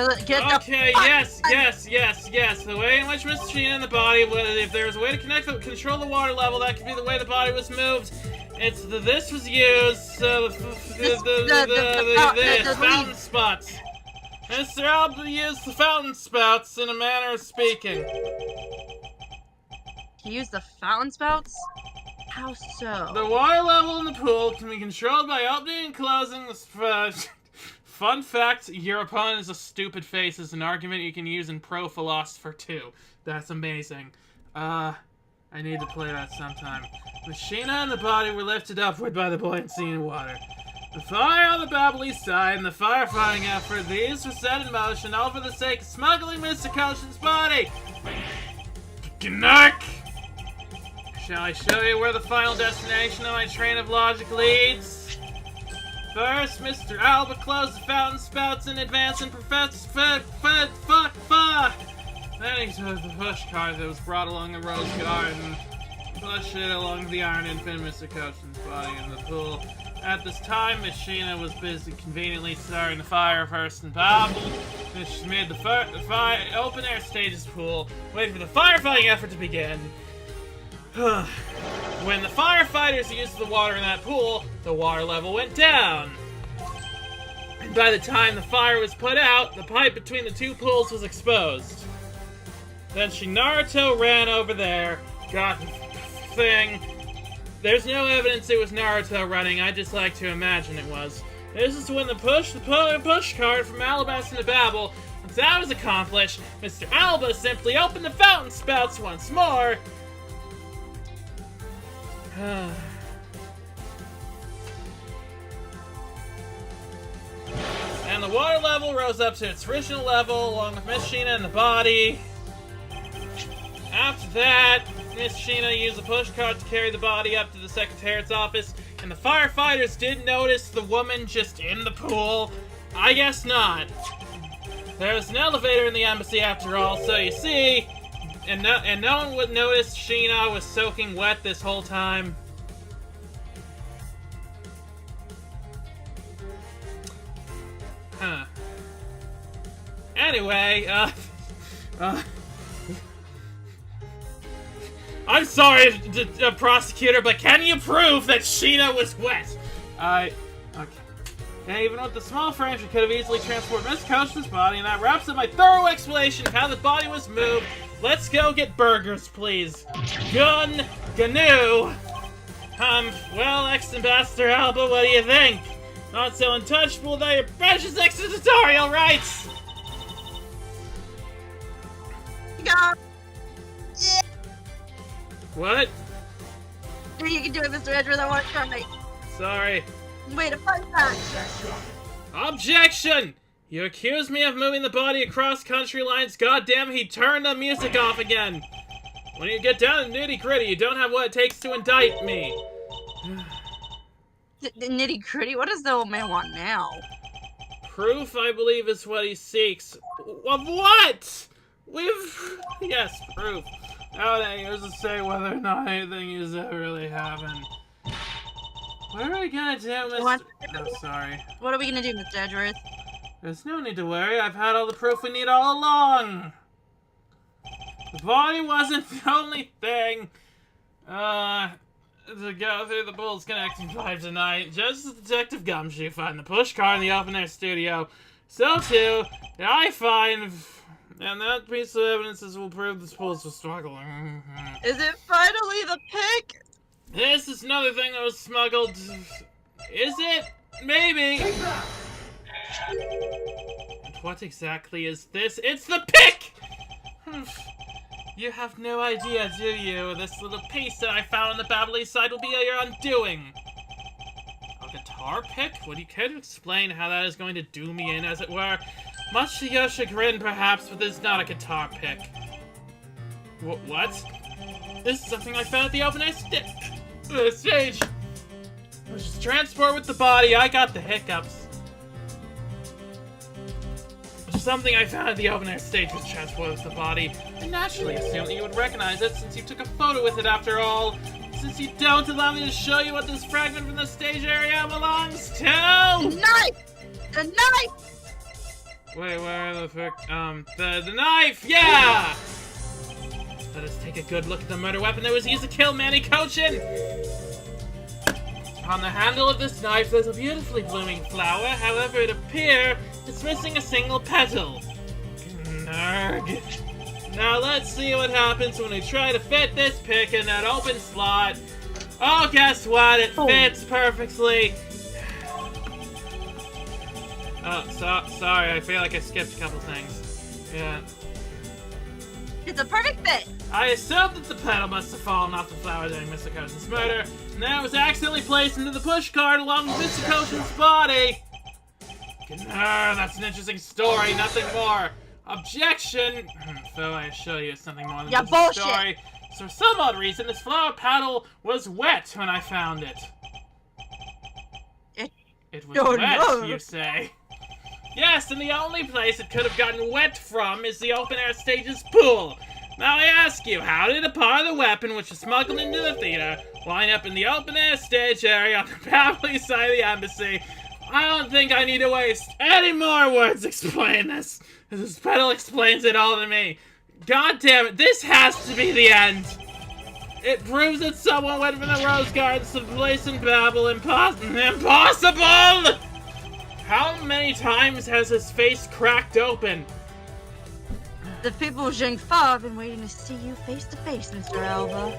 Okay, yes. The way in which Miss Sheena in the body, if there was a way to control the water level, that could be the way the body was moved. It's this was used, the fountain spots. Mr. Alba used the fountain spouts in a manner of speaking. He used the fountain spouts? How so? The water level in the pool can be controlled by opening and closing the... Fun fact, your opponent is a stupid face is an argument you can use in Pro Philosopher 2. That's amazing. I need to play that sometime. The Sheena and the body were lifted upward by the buoyancy in water. The fire on the Babel East side and the firefighting effort, these were set in motion all for the sake of smuggling Mr. Koshin's body. Gnack! Shall I show you where the final destination of my train of logic leads? First, Mr. Alba closed the fountain spouts in advance and professed fuck. Then he took the push cart that was brought along the rose garden, pushed it along the iron and pinned Mr. Koshin's body in the pool. At this time, Miss Sheena was busy conveniently starting the fire first in Babel. She made the open-air stages pool, waiting for the firefighting effort to begin. When the firefighters used the water in that pool, the water level went down. And by the time the fire was put out, the pipe between the two pools was exposed. Then she Naruto ran over there, got the thing. There's no evidence it was Naruto running, I just like to imagine it was. This is when the push cart from Alabasta to Babel. Once that was accomplished, Mr. Alba simply opened the fountain spouts once more. And the water level rose up to its original level, along with Miss Sheena and the body. After that, Miss Sheena used the push cart to carry the body up to the Secretariat's office, and the firefighters did notice the woman just in the pool. I guess not. There was an elevator in the embassy after all, so you see, and no one would notice Sheena was soaking wet this whole time. Huh. Anyway, I'm sorry, prosecutor, but can you prove that Sheena was wet? Okay. And even with the small frame, she could have easily transported Miss Coach's body, and that wraps up my thorough explanation of how the body was moved. Let's go get burgers, please. Gnu. Well, ex-ambassador Alba, what do you think? Not so untouchable without your precious extra tutorial, right? Yeah. What? You can do it, Mr. Edgeworth. I want to try. Sorry. Wait, a fun fact. Objection! You accuse me of moving the body across country lines. Goddamn, he turned the music off again. When you get down to nitty-gritty, you don't have what it takes to indict me. The nitty-gritty? What does the old man want now? Proof, I believe, is what he seeks. Of what? Yes, proof. Nowadays, to say whether or not anything has ever really happened. What are we gonna do, Mr. Oh, sorry. What are we gonna do, Mr. Edgeworth? There's no need to worry. I've had all the proof we need all along. The body wasn't the only thing. To go through the Bulls Connecting Pipe tonight, just as Detective Gumshoe find the push car in the open-air studio, so too did I find, and that piece of evidence will prove the Bulls were struggling. Is it finally the pick? This is another thing that was smuggled. Is it? Maybe. And what exactly is this? It's the pick! You have no idea, do you? This little piece that I found on the Babel East side will be your undoing. A guitar pick? Would you care to explain how that is going to do me in, as it were? Much to your chagrin, perhaps, but this is not a guitar pick. What? This is something I found at the open-air stage. Which is transport with the body. I got the hiccups. Something I found at the open-air stage was transported with the body. I naturally assumed that you would recognize it since you took a photo with it after all. Since you don't allow me to show you what this fragment from the stage area belongs to! The knife! The knife! Wait, where the frick? The knife! Yeah! Let us take a good look at the murder weapon that was used to kill Manny Cochin! On the handle of this knife, there's a beautifully blooming flower. However, it appears it's missing a single petal. Nerg. Now let's see what happens when we try to fit this pick in that open slot. Oh, guess what? It fits perfectly. Oh, sorry. I feel like I skipped a couple things. Yeah. It's a perfect fit. I assumed that the pedal must have fallen off the flower during Mr. Koshin's murder, and then it was accidentally placed into the pushcart along with Mr. Koshin's body. That's an interesting story, nothing more. Objection! Though I assure you it's something more than just a story. So for some odd reason, this flower paddle was wet when I found it. It was wet, you say? Yes, and the only place it could have gotten wet from is the open-air stage's pool. Now I ask you, how did a part of the weapon which was smuggled into the theater wind up in the open-air stage area on the Beverly side of the embassy? I don't think I need to waste any more words to explain this. This pedal explains it all to me. God damn it, this has to be the end. It proves that someone went from the Rose Gardens to the place in Babel. Impossible! How many times has his face cracked open? The people of Zhengfa have been waiting to see you face to face, Mr. Alba.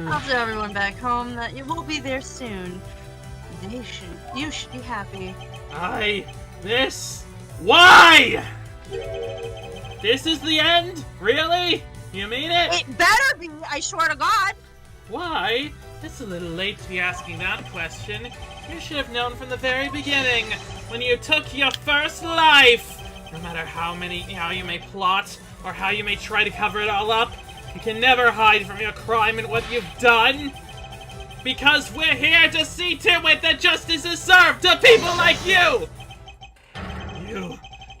I'll tell everyone back home that you will be there soon. You should be happy. Why? This is the end? Really? You mean it? It better be, I swear to God. Why? It's a little late to be asking that question. You should have known from the very beginning, when you took your first life. No matter how you may plot, or how you may try to cover it all up, you can never hide from your crime and what you've done. Because we're here to see to it that justice is served to people like you! You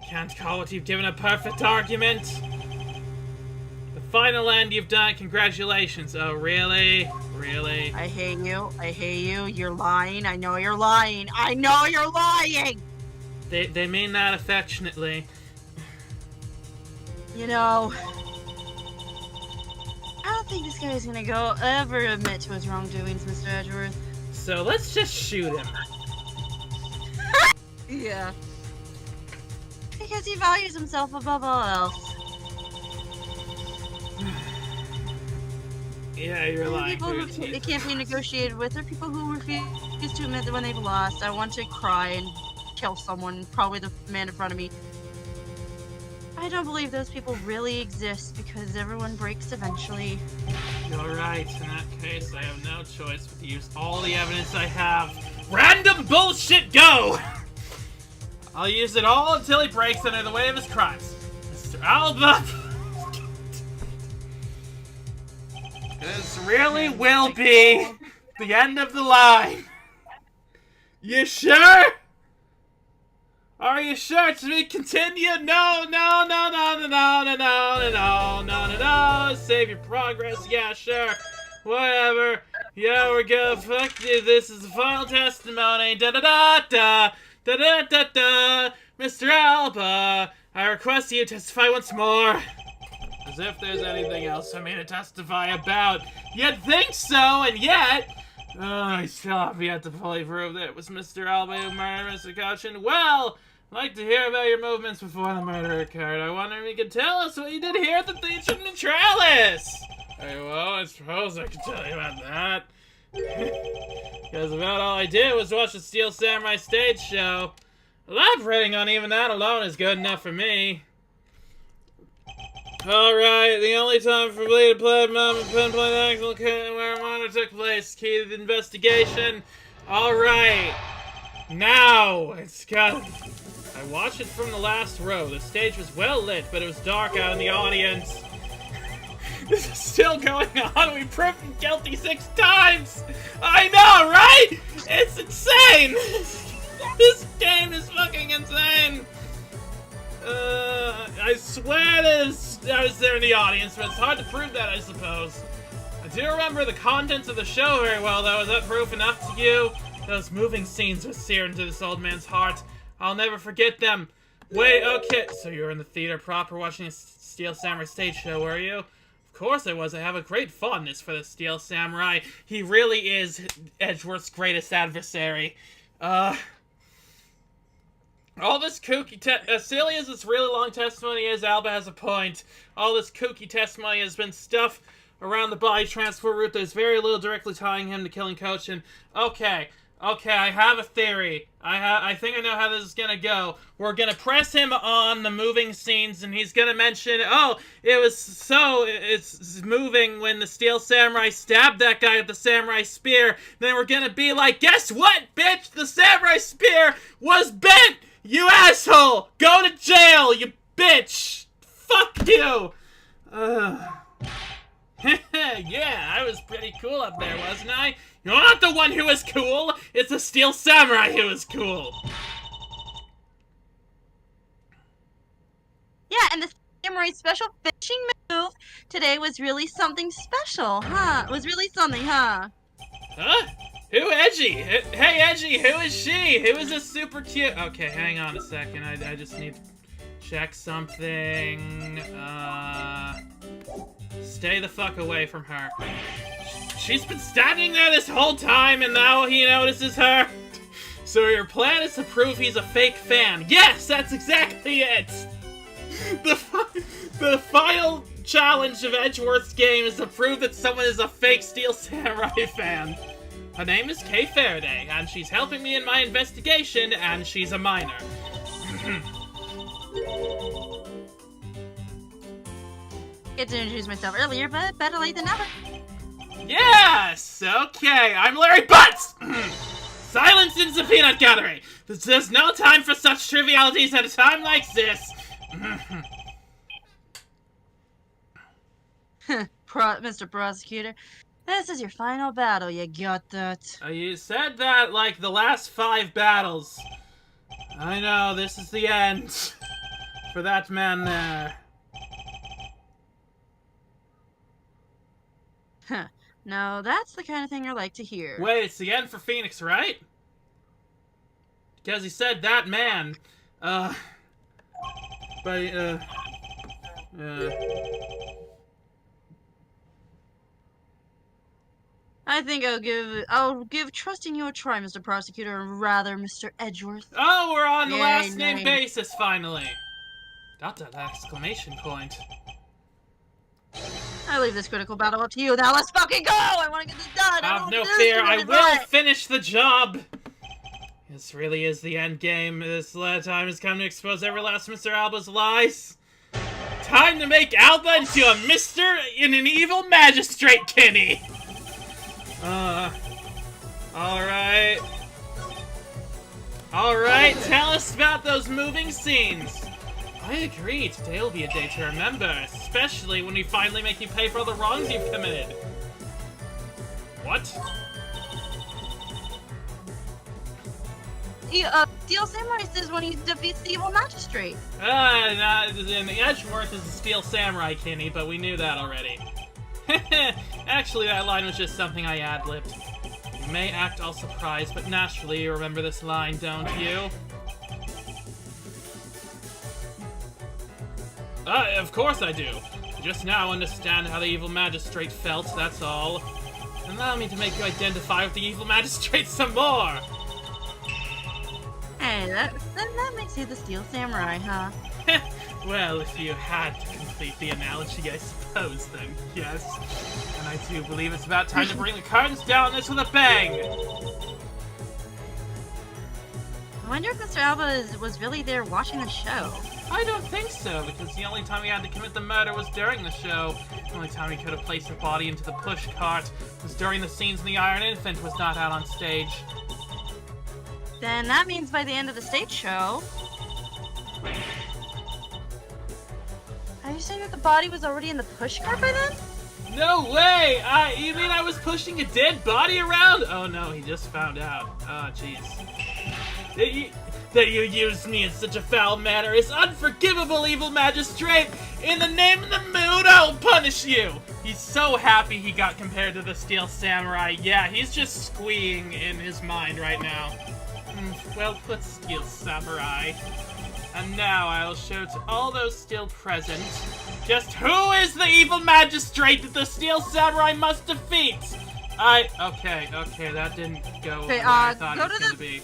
can't call what you've given a perfect argument. The final end you've done, congratulations. Oh, really? Really? I hate you. I hate you. You're lying. I know you're lying. I know you're lying! They mean that affectionately. You know, I don't think this guy's gonna ever admit to his wrongdoings, Mr. Edgeworth. So let's just shoot him. Yeah. Because he values himself above all else. Yeah, you're lying. People who it can't be negotiated with are people who refuse to admit that when they've lost. I want to cry and kill someone, probably the man in front of me. I don't believe those people really exist because everyone breaks eventually. You're right. In that case, I have no choice but to use all the evidence I have. Random bullshit, go! I'll use it all until he breaks under the weight of his crimes. Mr. Alba! This really will be the end of the line. You sure? Are you sure to be continued? No. Save your progress. Yeah, sure. Whatever. Yeah, we're good. Fuck you. This is the final testimony. Mr. Alba, I request you testify once more. As if there's anything else for me to testify about. You'd think so, and yet... I still have yet to fully prove that it was Mr. Alba who murdered Mr. Koshin. Well, I'd like to hear about your movements before the murder occurred. I wonder if you could tell us what you did here at the Theatre Neutralis. Well, I suppose I could tell you about that. Because about all I did was watch the Steel Samurai stage show. Elaborating on even that alone is good enough for me. Alright, the only time for me to play Mom pinpoint actual where murder took place. Key to the investigation. Alright. Now, it's got... I watched it from the last row. The stage was well lit, but it was dark out in the audience. This is still going on. We proved him guilty 6 times. I know, right? It's insane. This game is fucking insane. I swear that I was there in the audience, but it's hard to prove that, I suppose. I do remember the contents of the show very well, though. Is that proof enough to you? Those moving scenes were seared into this old man's heart. I'll never forget them. Wait, okay. So you were in the theater proper watching a Steel Samurai stage show, were you? Of course I was. I have a great fondness for the Steel Samurai. He really is Edgeworth's greatest adversary. All this kooky silly as this really long testimony is, Alba has a point. All this kooky testimony has been stuff around the body transport route. There's very little directly tying him to killing Koshin. Okay, Okay, I have a theory. I think I know how this is gonna go. We're gonna press him on the moving scenes, and he's gonna mention, oh, it's moving when the Steel Samurai stabbed that guy with the samurai spear. Then we're gonna be like, guess what, bitch? The samurai spear was bent! You asshole! Go to jail, you bitch! Fuck you! Yeah, I was pretty cool up there, wasn't I? You're not the one who was cool! It's the Steel Samurai who was cool! Yeah, and the Samurai's special finishing move today was really something special, huh? It was really something, huh? Huh? Who, Edgy? Hey, Edgy, who is she? Who is this super cute? Okay, hang on a second. I just need to check something. Stay the fuck away from her. She's been standing there this whole time, and now he notices her. So your plan is to prove he's a fake fan. Yes, that's exactly it! The final challenge of Edgeworth's game is to prove that someone is a fake Steel Samurai fan. Her name is Kay Faraday, and she's helping me in my investigation, and she's a minor. Get to introduce myself earlier, but better late than never. Yes! Okay, I'm Larry Butts! Silence in the peanut gallery! There's no time for such trivialities at a time like this! Mr. Prosecutor, this is your final battle, you got that? You said that like the last 5 battles. I know, this is the end. For that man there. Huh. No, that's the kind of thing I like to hear. Wait, it's the end for Phoenix, right? Because he said that man. I think I'll give trusting you a try, Mr. Prosecutor, or rather, Mr. Edgeworth. Oh, we're on the last name Yay. basis, finally! Got that exclamation point. I leave this critical battle up to you. Now let's fucking go! I want to get this done! Have no fear, I will finish the job! This really is the end game. This time has come to expose every last Mr. Alba's lies. Time to make Alba into a Mr. in an evil magistrate, Kenny! Alright. Alright, tell us about those moving scenes. I agree, today will be a day to remember, especially when we finally make you pay for all the wrongs you've committed. What? Steel Samurai says when he defeats the evil magistrate. And Edgeworth is a Steel Samurai, Kenny, but we knew that already. Actually, that line was just something I ad-libbed. You may act all surprised, but naturally you remember this line, don't you? Of course I do. Just now understand how the evil magistrate felt, that's all. Allow me to make you identify with the evil magistrate some more! Hey, that makes you the Steel Samurai, huh? Well, if you had to complete the analogy, I suppose, then yes. And I do believe it's about time to bring the curtains down this with a bang! I wonder if Mr. Alba was really there watching the show. I don't think so, because the only time he had to commit the murder was during the show. The only time he could have placed the body into the push cart was during the scenes when the Iron Infant was not out on stage. Then that means by the end of the stage show... Are you saying that the body was already in the push cart by then? No way! You mean I was pushing a dead body around? Oh no, he just found out. Oh, jeez. That you used me in such a foul manner is unforgivable, evil magistrate! In the name of the moon, I'll punish you! He's so happy he got compared to the Steel Samurai. Yeah, he's just squeeing in his mind right now. Well put, Steel Samurai. And now I'll show to all those still present just who is the evil magistrate that the Steel Samurai must defeat! Okay, that didn't go the way I thought it was gonna be.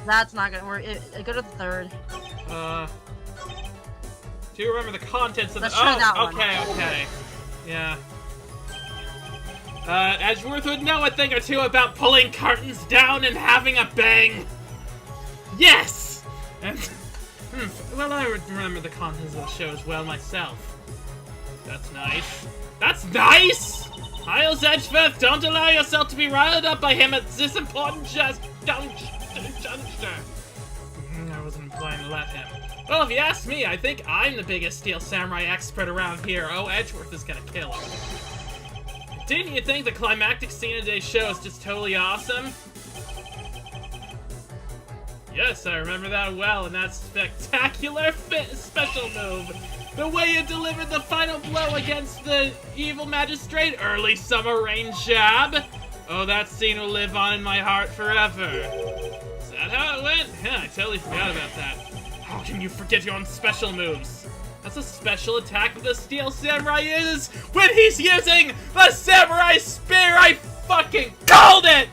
That's not gonna work. Go to the third. Do you remember the contents of Let's try that one. Okay. Yeah. Edgeworth would know a thing or two about pulling curtains down and having a bang. Yes! And, well, I remember the contents of the show as well myself. That's nice. That's nice! Miles Edgeworth, don't allow yourself to be riled up by him at this important juncture. I wasn't implying to let him. Well, if you ask me, I think I'm the biggest Steel Samurai expert around here. Oh, Edgeworth is gonna kill him. Didn't you think the climactic scene of today's show is just totally awesome? Yes, I remember that well, and that spectacular special move. The way you delivered the final blow against the evil magistrate, early summer rain jab. Oh, that scene will live on in my heart forever. Is that how it went? Yeah, I totally forgot about that. How can you forget your own special moves? That's a special attack that the Steel Samurai uses when he's using the Samurai Spear! I fucking called it!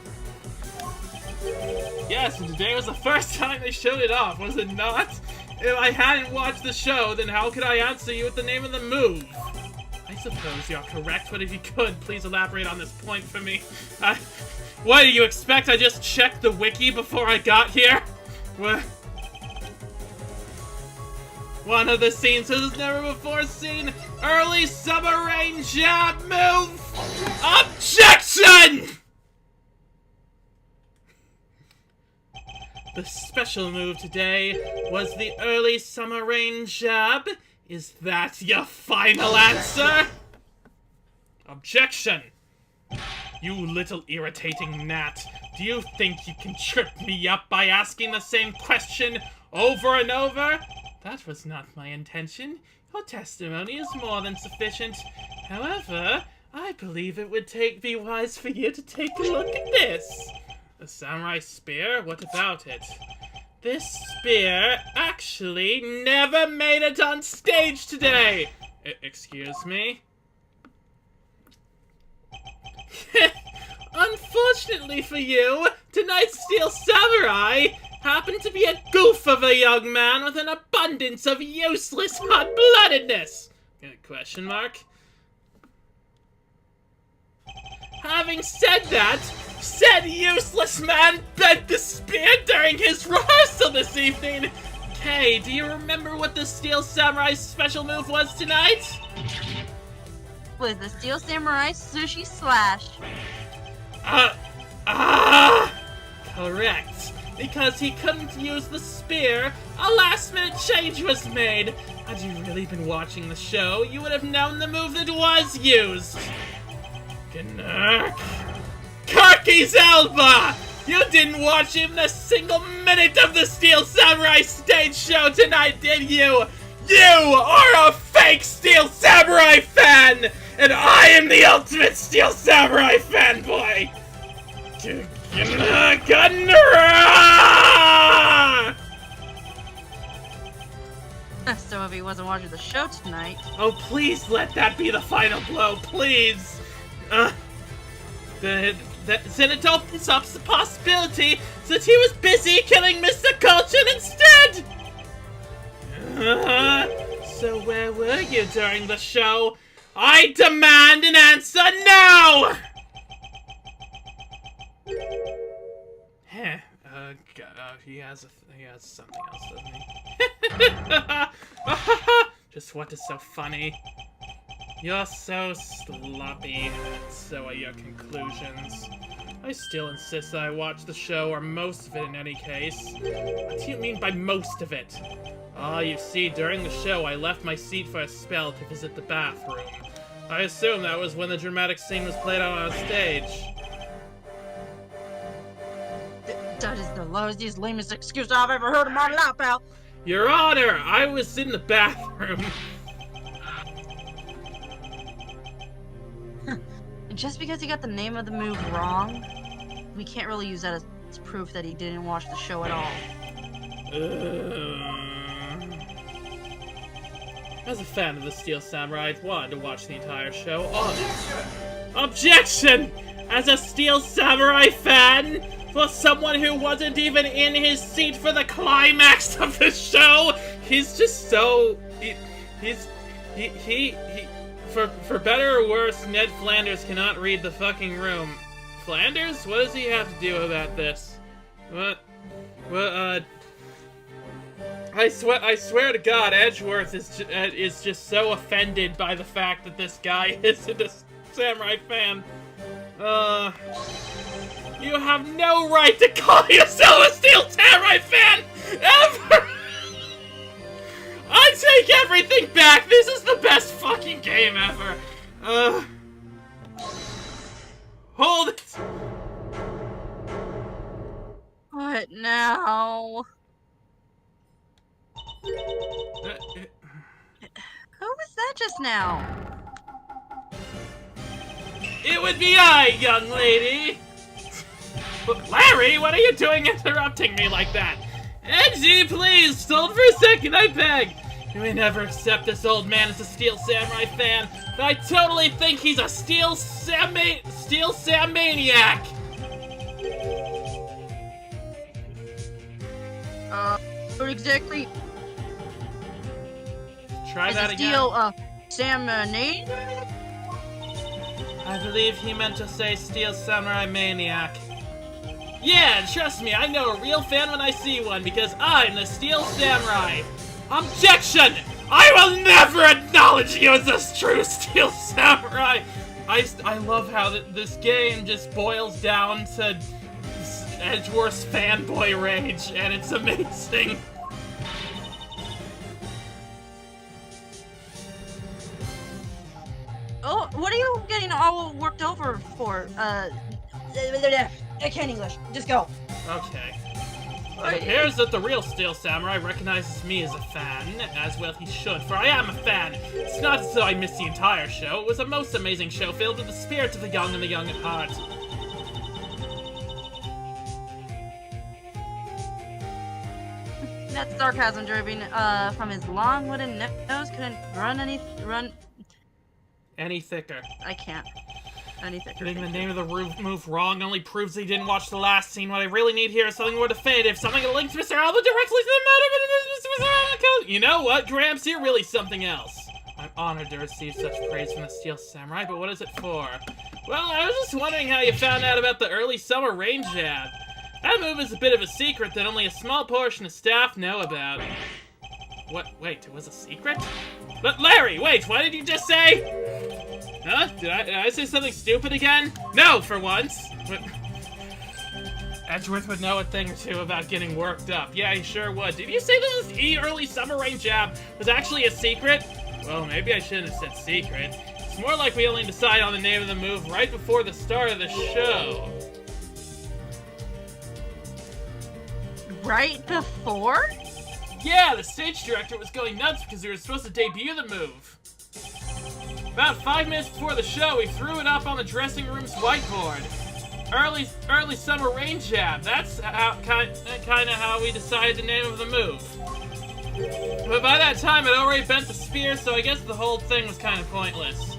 Yes, and today was the first time they showed it off, was it not? If I hadn't watched the show, then how could I answer you with the name of the move? I suppose you're correct, but if you could, please elaborate on this point for me. What do you expect? I just checked the wiki before I got here? What? One of the scenes was never before seen. Early summer rain jab move. Objection! The special move today was the early summer rain jab. Is that your final answer? Objection! You little irritating gnat. Do you think you can trip me up by asking the same question over and over? That was not my intention. Your testimony is more than sufficient. However, I believe it would be wise for you to take a look at this. The samurai spear? What about it? This spear actually never made it on stage today! Excuse me? Unfortunately for you, tonight's Steel Samurai happened to be a goof of a young man with an abundance of useless hot-bloodedness! Question mark? Having said that, said useless man bent the spear during his rehearsal this evening! Kay, do you remember what the Steel Samurai's special move was tonight? Was the Steel Samurai Sushi Slash. Correct. Because he couldn't use the spear, a last-minute change was made. Had you really been watching the show, you would have known the move that was used. Gnark. Quercus Alba! You didn't watch even a single minute of the Steel Samurai stage show tonight, did you? You are a fake Steel Samurai fan! And I am the ultimate Steel Samurai fanboy! So if he wasn't watching the show tonight... Oh, please let that be the final blow, please! Then it opens up the possibility that he was busy killing Mr. Colchin instead! So where were you during the show? I demand an answer now! He has something else, doesn't he? Just what is so funny? You're so sloppy, and so are your conclusions. I still insist that I watch the show, or most of it in any case. What do you mean by most of it? You see, during the show, I left my seat for a spell to visit the bathroom. I assume that was when the dramatic scene was played out on stage. That is the lowest, lamest excuse I've ever heard in my life, pal. Your Honor, I was in the bathroom. Just because he got the name of the move wrong, we can't really use that as proof that he didn't watch the show at all. As a fan of the Steel Samurai, I wanted to watch the entire show. Objection! As a Steel Samurai fan, for someone who wasn't even in his seat for the climax of the show, he's just so... for better or worse, Ned Flanders cannot read the fucking room. Flanders? What does he have to do about this? What, I swear to God, Edgeworth is just so offended by the fact that this guy isn't a samurai fan. You have no right to call yourself a Steel Samurai fan, ever! I take everything back! This is the best fucking game ever! Hold it! What now? Who Who was that just now? It would be I, young lady! But Larry, what are you doing interrupting me like that? Eggsy, please! Hold for a second, I beg! You may never accept this old man as a Steel Samurai fan, but I totally think he's a Steel Sam maniac! What exactly? Try that again. Steel, salmon? I believe he meant to say Steel Samurai Maniac. Yeah, trust me, I know a real fan when I see one, because I'm the Steel Samurai. Objection! I will never acknowledge you as a true Steel Samurai! I love how this game just boils down to Edgeworth's fanboy rage, and it's amazing. Oh, what are you getting all worked over for? I can't English. Just go. Okay. It appears that the real Steel Samurai recognizes me as a fan, as well he should, for I am a fan. It's not as though I missed the entire show. It was a most amazing show filled with the spirit of the young and the young at heart. That sarcasm dripping from his long wooden nose couldn't run Any thicker. I can't. Any thicker. Getting the name of the move wrong only proves he didn't watch the last scene. What I really need here is something more definitive, something that links Mr. Alba directly to the motive of Mr. Alba. You know what, Gramps? You're really something else. I'm honored to receive such praise from the Steel Samurai, but what is it for? Well, I was just wondering how you found out about the early summer rain jab. That move is a bit of a secret that only a small portion of staff know about. What? Wait, it was a secret? But Larry, wait, what did you just say? Huh? Did I say something stupid again? No, for once. But Edgeworth would know a thing or two about getting worked up. Yeah, he sure would. Did you say that this early summer rain jab was actually a secret? Well, maybe I shouldn't have said secret. It's more like we only decide on the name of the move right before the start of the show. Right before? Yeah, the stage director was going nuts because we were supposed to debut the move. About 5 minutes before the show, we threw it up on the dressing room's whiteboard. Early summer rain jab. That's how, kind of how we decided the name of the move. But by that time, I'd already bent the spear, so I guess the whole thing was kind of pointless.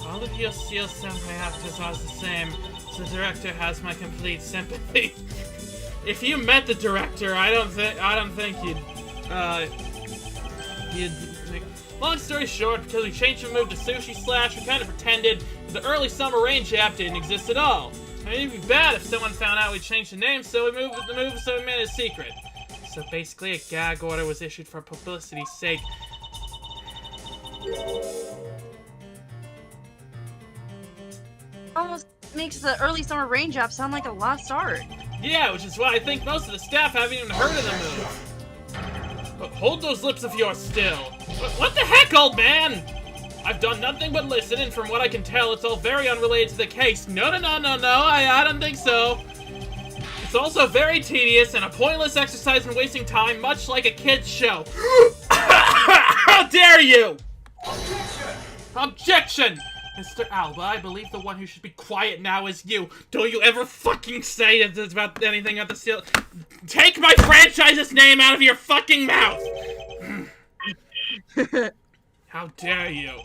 All of your Steel Samurai actors are the same, so the director has my complete sympathy. If you met the director, I don't think you'd. Long story short, because we changed the move to Sushi Slash, we kind of pretended that the early summer rain jab didn't exist at all. I mean, it'd be bad if someone found out we changed the name, so we moved the move, so we made it a secret. So basically, a gag order was issued for publicity's sake. Almost makes the early summer rain jab sound like a lost art. Yeah, which is why I think most of the staff haven't even heard of the move. But hold those lips of yours still. What the heck, old man? I've done nothing but listen, and from what I can tell, it's all very unrelated to the case. No, I don't think so. It's also very tedious and a pointless exercise in wasting time, much like a kid's show. How dare you! Objection! Mr. Alba, I believe the one who should be quiet now is you. Don't you ever fucking say about anything at the Steel... Take my franchise's name out of your fucking mouth! How dare you?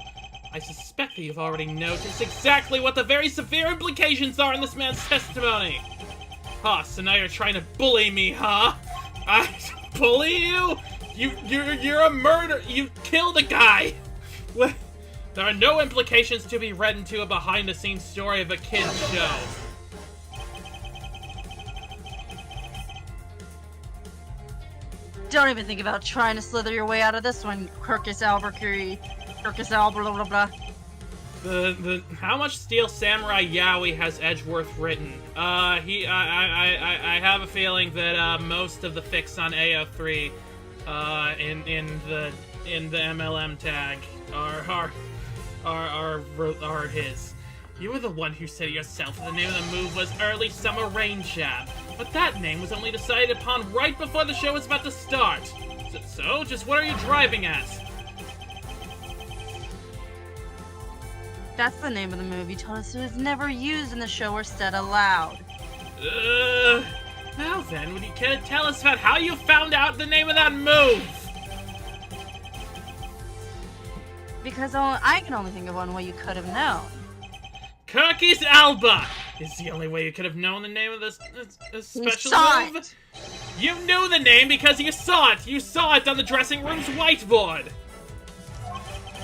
I suspect that you've already noticed exactly what the very severe implications are in this man's testimony. Huh, so now you're trying to bully me, huh? I bully you? You're a murderer. You killed a guy. There are no implications to be read into a behind-the-scenes story of a kid's show. Don't even think about trying to slither your way out of this one, Quercus Alba, blah blah blah. How much Steel Samurai Yaoi has Edgeworth written? I have a feeling that most of the fics on AO3 in the MLM tag are his. You were the one who said it yourself the name of the move was Early Summer Rain Jab, but that name was only decided upon right before the show was about to start. So just what are you driving at? That's the name of the move you told us it was never used in the show or said aloud. Now then, would you care to tell us about how you found out the name of that move? Because I can only think of one way you could have known. Quercus Alba is the only way you could have known the name of this special move. It. You knew the name because you saw it. You saw it on the dressing room's whiteboard.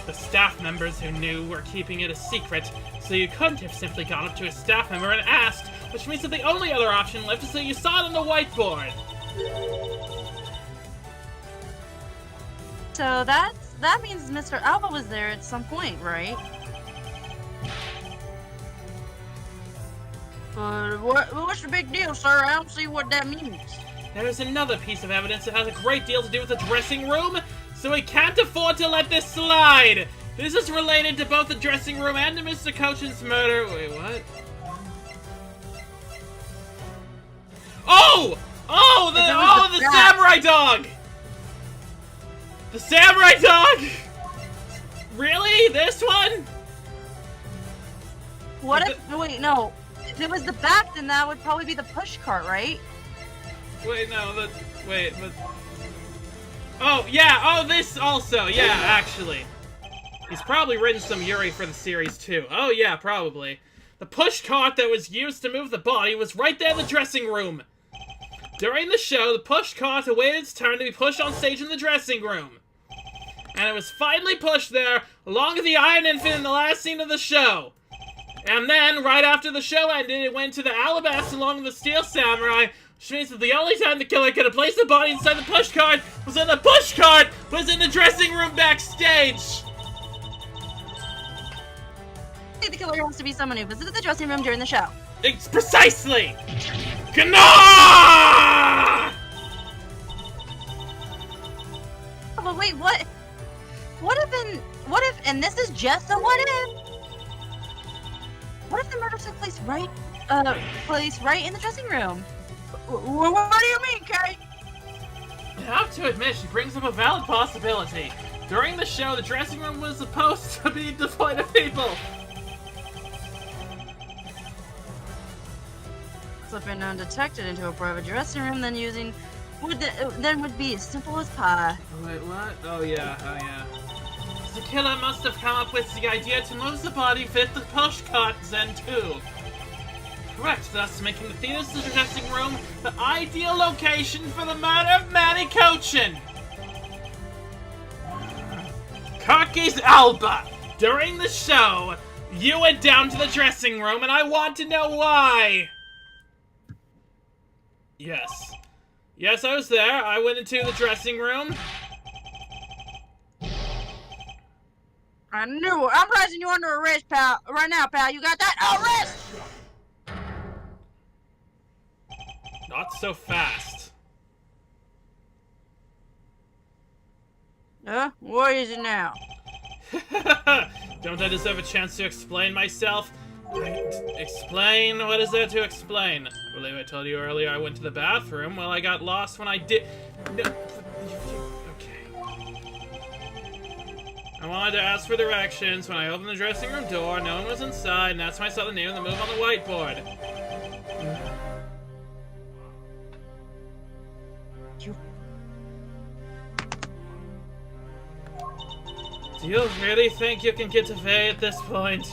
The staff members who knew were keeping it a secret, so you couldn't have simply gone up to a staff member and asked, which means that the only other option left is that you saw it on the whiteboard. So that means Mr. Alba was there at some point, right? What's the big deal, sir? I don't see what that means. There is another piece of evidence that has a great deal to do with the dressing room, so we can't afford to let this slide. This is related to both the dressing room and to Mr. Cochin's murder. Wait, what? Oh! The samurai dog! The samurai dog! Really? This one? What if... Wait, no. If it was the back, then that would probably be the push cart, right? Wait, no, oh, yeah, oh, this also, yeah, actually. He's probably written some Yuri for the series, too. Oh, yeah, probably. The push cart that was used to move the body was right there in the dressing room. During the show, the push cart awaited its turn to be pushed on stage in the dressing room. And it was finally pushed there, along with the Iron Infant in the last scene of the show. And then, right after the show ended, it went to the Alabas along with the Steel Samurai, which means that the only time the killer could have placed the body inside the push cart was in the dressing room backstage! I think the killer has to be someone who visited the dressing room during the show. It's precisely! Gnar! Oh, but wait, what if, and this is just a what if? What if the murder took place right in the dressing room? What do you mean, Kay? I have to admit, she brings up a valid possibility. During the show, the dressing room was supposed to be devoid of people. Slipping undetected into a private dressing room, then using would be as simple as pie. Wait, what? Oh yeah. The killer must have come up with the idea to move the body fit the push cart then too. Correct, thus making the theater's dressing room the ideal location for the murder of Manny Cochin. Quercus Alba, during the show, you went down to the dressing room and I want to know why. Yes. Yes, I was there. I went into the dressing room. I knew it. I'm placing you under arrest, pal. Right now, pal. You got that? Arrest! Not so fast. What is it now? Don't I deserve a chance to explain myself? Explain? What is there to explain? Well, I told you earlier I went to the bathroom. Well, I got lost when I did... No. Okay. I wanted to ask for directions. When I opened the dressing room door, no one was inside, and that's when I saw the name of the move on the whiteboard. Do you really think you can get away at this point?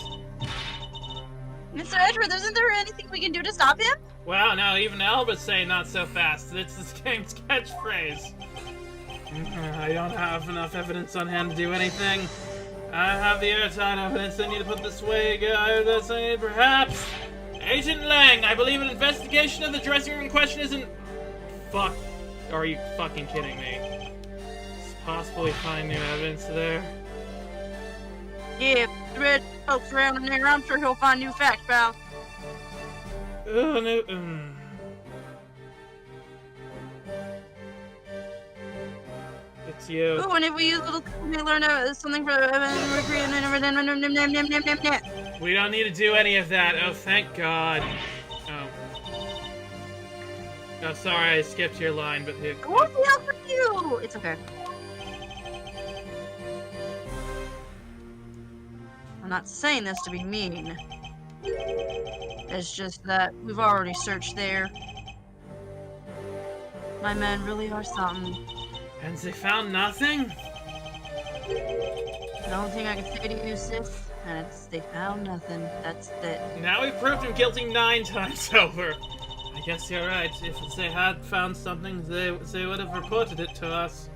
Mr. Edgeworth, isn't there anything we can do to stop him? Well, now even Alba's saying not so fast. It's this game's catchphrase. I don't have enough evidence on hand to do anything. I have the airtight evidence I need to put this way, guy. That's it, perhaps. Agent Lang, I believe an investigation of the dressing room in question isn't... Fuck. Are you fucking kidding me? It's possible we find new evidence there. Yeah, if the red folks around in there, I'm sure he'll find new facts, pal. Oh, no. It's you. Oh, and if we use little, we learn something for We don't need to do any of that. Oh, thank God. Oh. Oh, sorry, I skipped your line, but... What the hell for you? It's okay. I'm not saying this to be mean. It's just that we've already searched there. My men really are something. And they found nothing? The only thing I can say to you, sis, and it's they found nothing. That's it. Now we've proved him guilty 9 times over. I guess you're right. If they had found something, they would have reported it to us.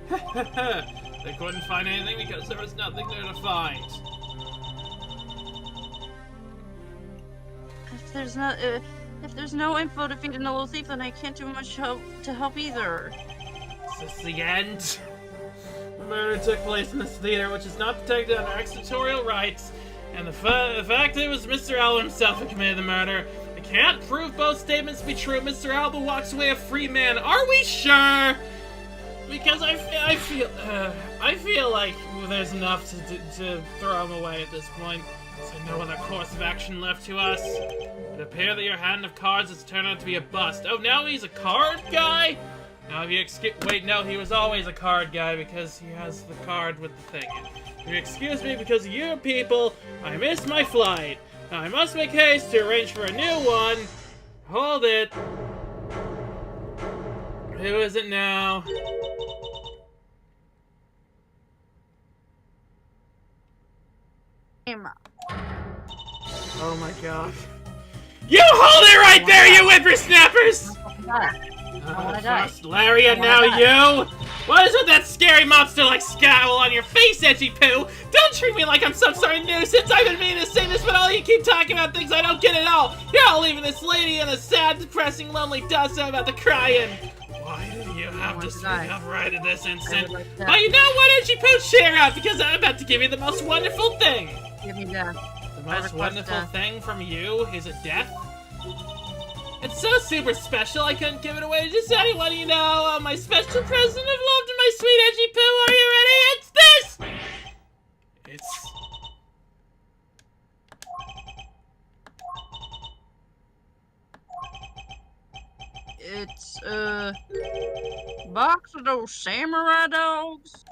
They couldn't find anything because there was nothing there to find. If there's no info to feed in a little thief, then I can't do much to help either. Is this the end? The murder took place in this theater, which is not protected under extraterritorial rights, and the fact that it was Mr. Alba himself who committed the murder. I can't prove both statements to be true. Mr. Alba walks away a free man. Are we sure? Because I feel like there's enough to throw him away at this point. So no other course of action left to us. It appears that your hand of cards has turned out to be a bust. Oh, now he's a card guy? Now if you wait, no, he was always a card guy because he has the card with the thing. If you excuse me, because of you people, I missed my flight. Now I must make haste to arrange for a new one. Hold it. Who is it now? Oh my god. You hold it right there, you whippersnappers! First Larry and now you! What is with that scary monster-like scowl on your face, Edgy Poo? Don't treat me like I'm some sort of nuisance! I've been meaning to say this, but all you keep talking about things I don't get at all! You're all leaving this lady in a sad, depressing, lonely dust. I'm about to cry in. Why do you have to speak up right at this instant? But you know what, Edgy Poo? Share out, because I'm about to give you the most wonderful thing! Give me that. The most wonderful thing from you is a death? It's so super special, I couldn't give it away to just anyone, you know. My special present of love to my sweet Edgy Poo. Are you ready? It's this! It's a box of those samurai dogs.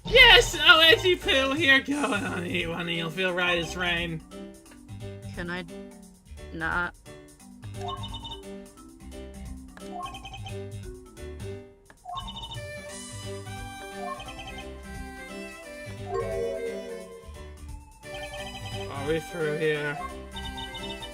Yes! Oh, Edgy Poo, here, go on, eat one and you'll feel right as rain. Can I not? Are we through here?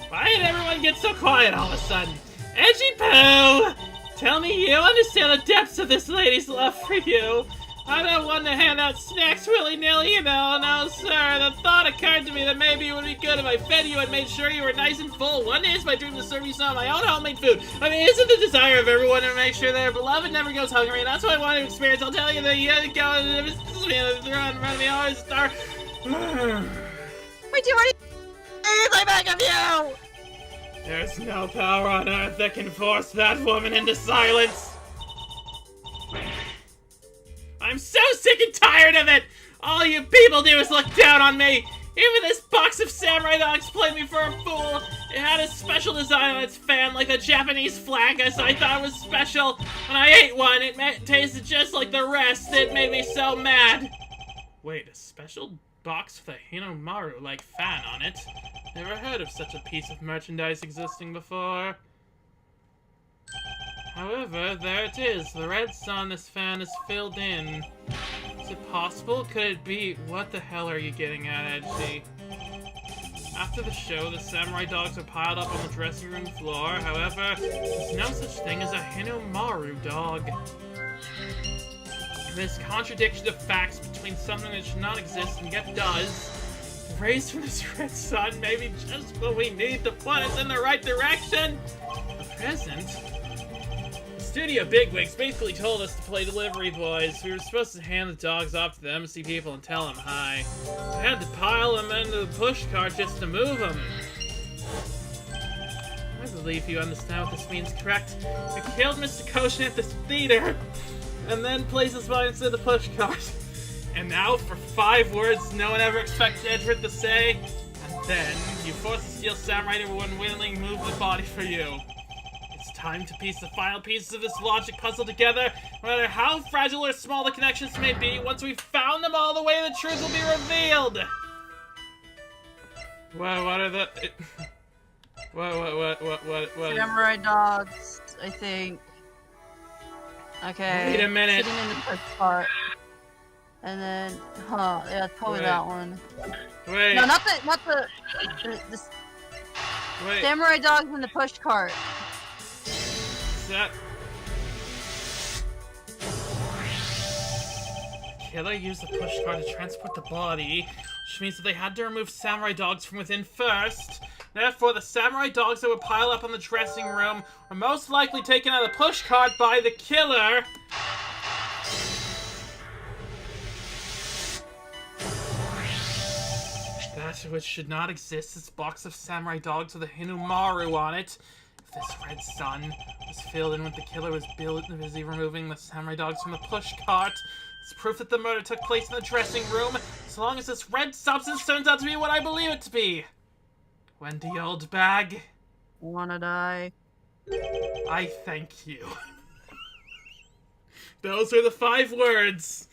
Why did everyone get so quiet all of a sudden? Edgy Poo! Tell me you understand the depths of this lady's love for you. I don't want to hand out snacks willy-nilly, you know. No, sir. The thought occurred to me that maybe it would be good if I fed you and made sure you were nice and full. One day it's my dream to serve you some of my own homemade food. I mean, isn't the desire of everyone to make sure their beloved never goes hungry? And that's what I want to experience. I'll tell you that you go and run me always star. Wait, do I beg of you? There's no power on earth that can force that woman into silence. I'm so sick and tired of it! All you people do is look down on me! Even this box of samurai dogs played me for a fool! It had a special design on its fan, like the Japanese flag, as I thought it was special. When I ate one, it tasted just like the rest. It made me so mad. Wait, a special box with a Hinomaru-like fan on it? Never heard of such a piece of merchandise existing before. However, there it is. The red sun this fan is filled in. Is it possible? Could it be? What the hell are you getting at, Edgy? After the show, the samurai dogs are piled up on the dressing room floor. However, there's no such thing as a Hinomaru dog. This contradiction of facts between something that should not exist and yet does. Rays from this red sun may be just what we need to point us in the right direction. A present? The studio bigwigs basically told us to play delivery boys. We were supposed to hand the dogs off to the embassy people and tell them hi. I had to pile them into the push cart just to move them. I believe you understand what this means, correct? We killed Mr. Koshin at this theater, and then placed his body into the push cart. And now, for 5 words no one ever expected Edward to say, and then you forced the Steel Samurai to unwillingly move the body for you. It's time to piece the final pieces of this logic puzzle together. No matter how fragile or small the connections may be, once we've found them all the way, the truth will be revealed. What are the... What? Samurai dogs, I think. Okay. Wait a minute. Sitting in the push cart. And then, yeah, it's probably that one. Wait. No, not the Wait. Samurai dogs in the push cart. That... Killer used the push cart to transport the body, which means that they had to remove samurai dogs from within first. Therefore, the samurai dogs that would pile up on the dressing room were most likely taken out of the push cart by the killer. That which should not exist is a box of samurai dogs with a Hinumaru on it. If this red sun was filled in when the killer was busy removing the samurai dogs from the push cart, it's proof that the murder took place in the dressing room, as long as this red substance turns out to be what I believe it to be. Wendy, old bag. Wanna die? I thank you. Those are the 5 words.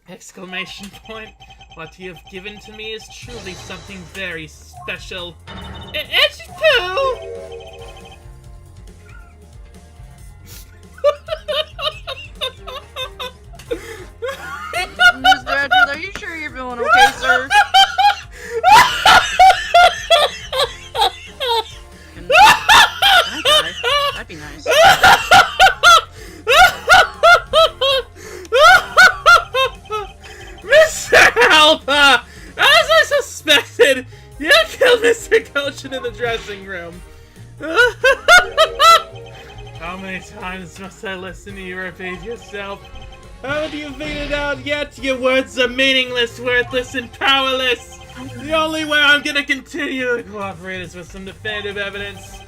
Exclamation point. What you have given to me is truly something very special. It's poo! Mr. Edward, are you sure you're doing okay, sir? Can I die? That'd be nice. Mr. Alba! As I suspected, you killed Mr. Koshin in the dressing room. How many times must I listen to you repeat yourself? Haven't you figured it out yet? Your words are meaningless, worthless, and powerless. The only way I'm gonna continue to cooperate is with some definitive evidence.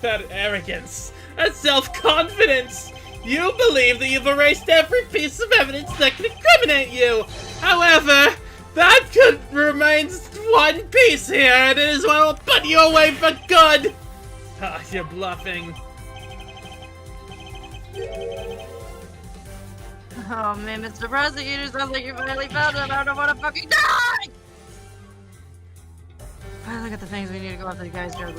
That arrogance, that self-confidence. You believe that you've erased every piece of evidence that can incriminate you. However, that remains one piece here, and it is what will put you away for good. Ah, you're bluffing. Oh man, Mr. Prosecutor, sounds like you finally found it. I don't want to fucking die! I look at the things we need to go after the guys here.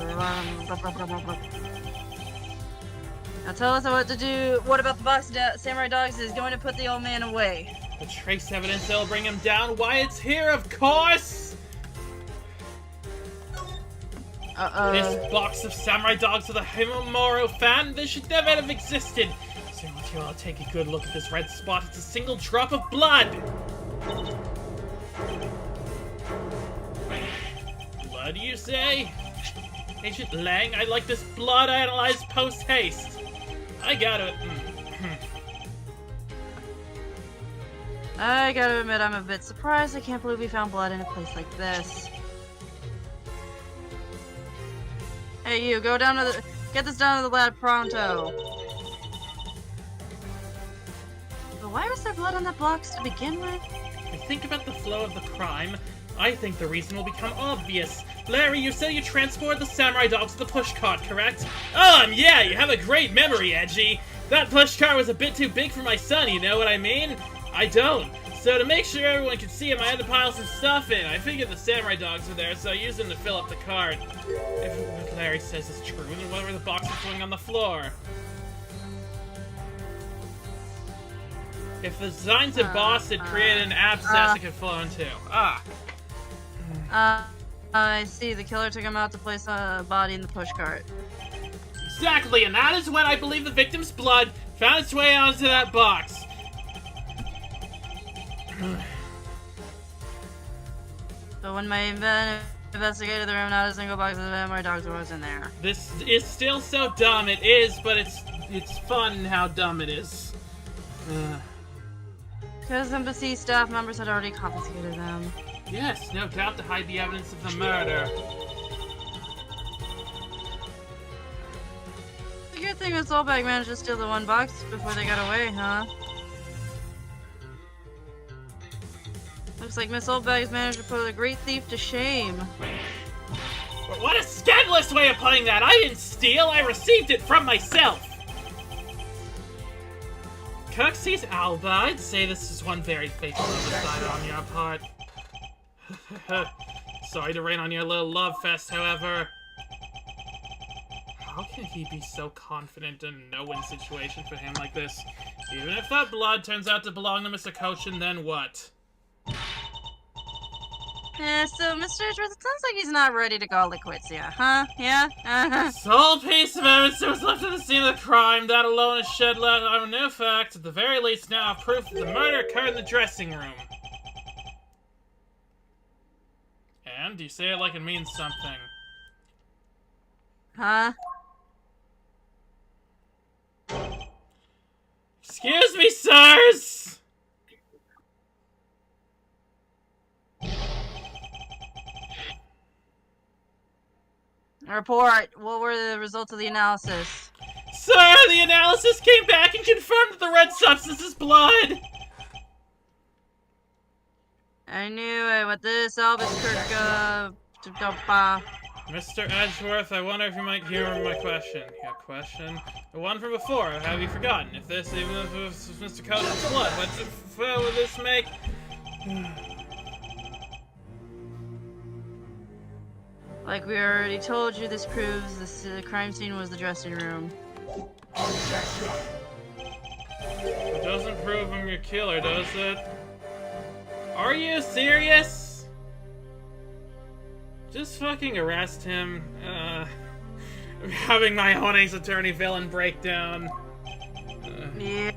Now tell us what to do. What about the box of samurai dogs is going to put the old man away? The trace evidence that will bring him down. Why, it's here, of course! This box of samurai dogs with a Himomoro fan, this should never have existed. So if you all take a good look at this red spot, it's a single drop of blood. Blood, you say? Agent Lang, I'd like this blood analyzed post-haste. I gotta... I gotta admit, I'm a bit surprised. I can't believe we found blood in a place like this. Hey, you, go down to the... Get this down to the lab pronto. But why was there blood on the blocks to begin with? I think about the flow of the crime. I think the reason will become obvious. Larry, you said you transported the samurai dogs to the pushcart, correct? Yeah, you have a great memory, Edgy. That pushcart was a bit too big for my son, you know what I mean? I don't. So to make sure everyone could see him, I had to pile some stuff in. I figured the samurai dogs were there, so I used them to fill up the cart. If what Larry says is true, then what were the boxes doing on the floor? If the designs embossed, it created an abscess it could flow into. I see. The killer took him out to place a body in the pushcart. Exactly, and that is when I believe the victim's blood found its way onto that box. But when my investigated the room, not a single box of vampire dogs was in there. This is still so dumb. It is, but it's fun how dumb it is. Because embassy staff members had already confiscated them. Yes, no doubt to hide the evidence of the murder. It's a good thing Miss Oldbag managed to steal the one box before they got away, huh? Looks like Miss Oldbag's managed to put a great thief to shame. But what a scandalous way of putting that! I didn't steal, I received it from myself! Quercus, Alba, I'd say this is one very faithful oversight on your part. Sorry to rain on your little love fest, however. How can he be so confident in a no-win situation for him like this? Even if that blood turns out to belong to Mr. Koshin, then what? Yeah, so Mr. Edgeworth, it sounds like he's not ready to call it quits yet, huh? Yeah? Sole piece of evidence that was left at the scene of the crime, that alone is shed light on a new fact, at the very least now proof that the murder occurred in the dressing room. And you say it like it means something. Huh? Excuse me, sirs! Report. What were the results of the analysis? Sir, the analysis came back and confirmed that the red substance is blood! I knew it. With this, Albus Mr. Edgeworth, I wonder if you might hear my question. Your question? The one from before. Have you forgotten? If this, even if it was Mr. Koshin's blood, what would this make? Like we already told you, this proves the crime scene was the dressing room. It doesn't prove I'm your killer, does it? Are you serious? Just fucking arrest him. I'm having my own Ace Attorney villain breakdown. Yeah.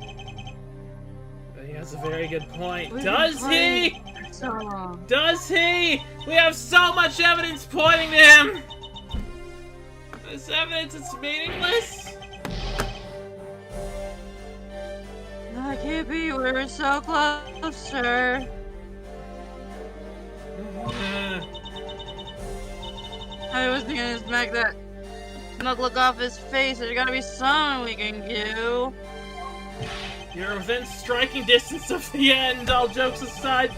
He has a very good point. Does he? So long. Does he? We have so much evidence pointing to him! This evidence is meaningless? That can't be. We're so close, sir. I was gonna smack that smug look off his face. There's gotta be something we can do. You're within striking distance of the end, all jokes aside.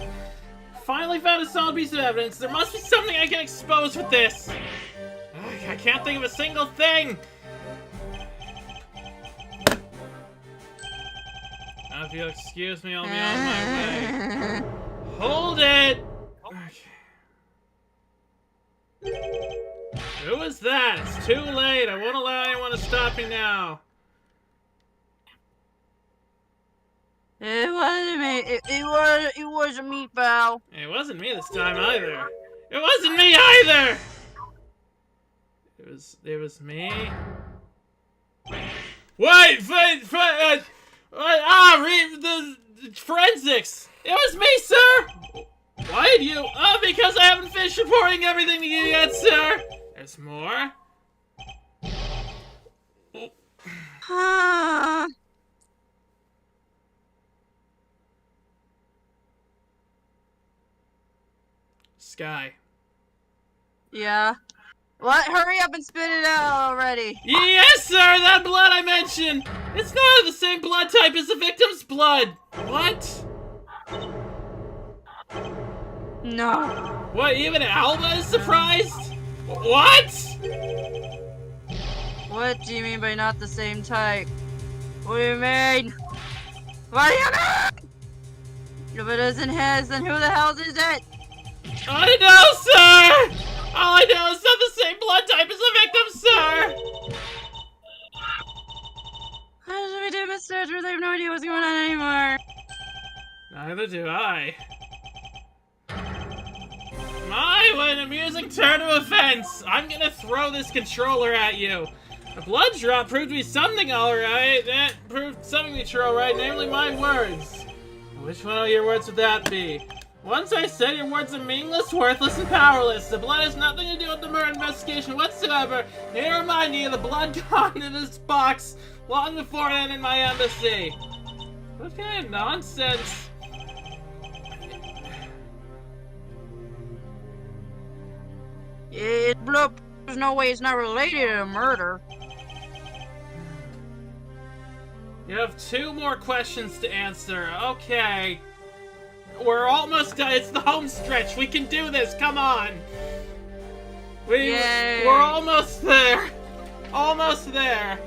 Finally found a solid piece of evidence. There must be something I can expose with this. I can't think of a single thing. Now, if you'll excuse me, I'll be on my way. Hold it! Okay. Who is that? It's too late. I won't allow anyone to stop me now. It wasn't me. It wasn't me, pal. It wasn't me this time either. It wasn't me either. It was me. Wait, read the forensics. It was me, sir. Why did you? Oh, because I haven't finished reporting everything to you yet, sir. There's more. Skye. Yeah? What? Hurry up and spit it out already. Yes, sir! That blood I mentioned! It's not the same blood type as the victim's blood! What? No. What, even Alba is surprised? What? What do you mean by not the same type? What do you mean? What do you mean? If it isn't his, then who the hell is it? I know, sir! All I know is not the same blood type as the victim, sir! How should we do, Mr. Edgeworth? I have no idea what's going on anymore. Neither do I. My, what an amusing turn of events! I'm gonna throw this controller at you. A blood drop proved to be something alright. That proved something to be true alright, namely my words. Which one of your words would that be? Once I said your words are meaningless, worthless, and powerless. The blood has nothing to do with the murder investigation whatsoever. Need to remind you of the blood gone in this box long before it entered my embassy. What kind of nonsense? Blood, there's no way it's not related to murder. You have 2 more questions to answer. Okay. We're almost done. It's the home stretch. We can do this. Come on. We're almost there. Almost there.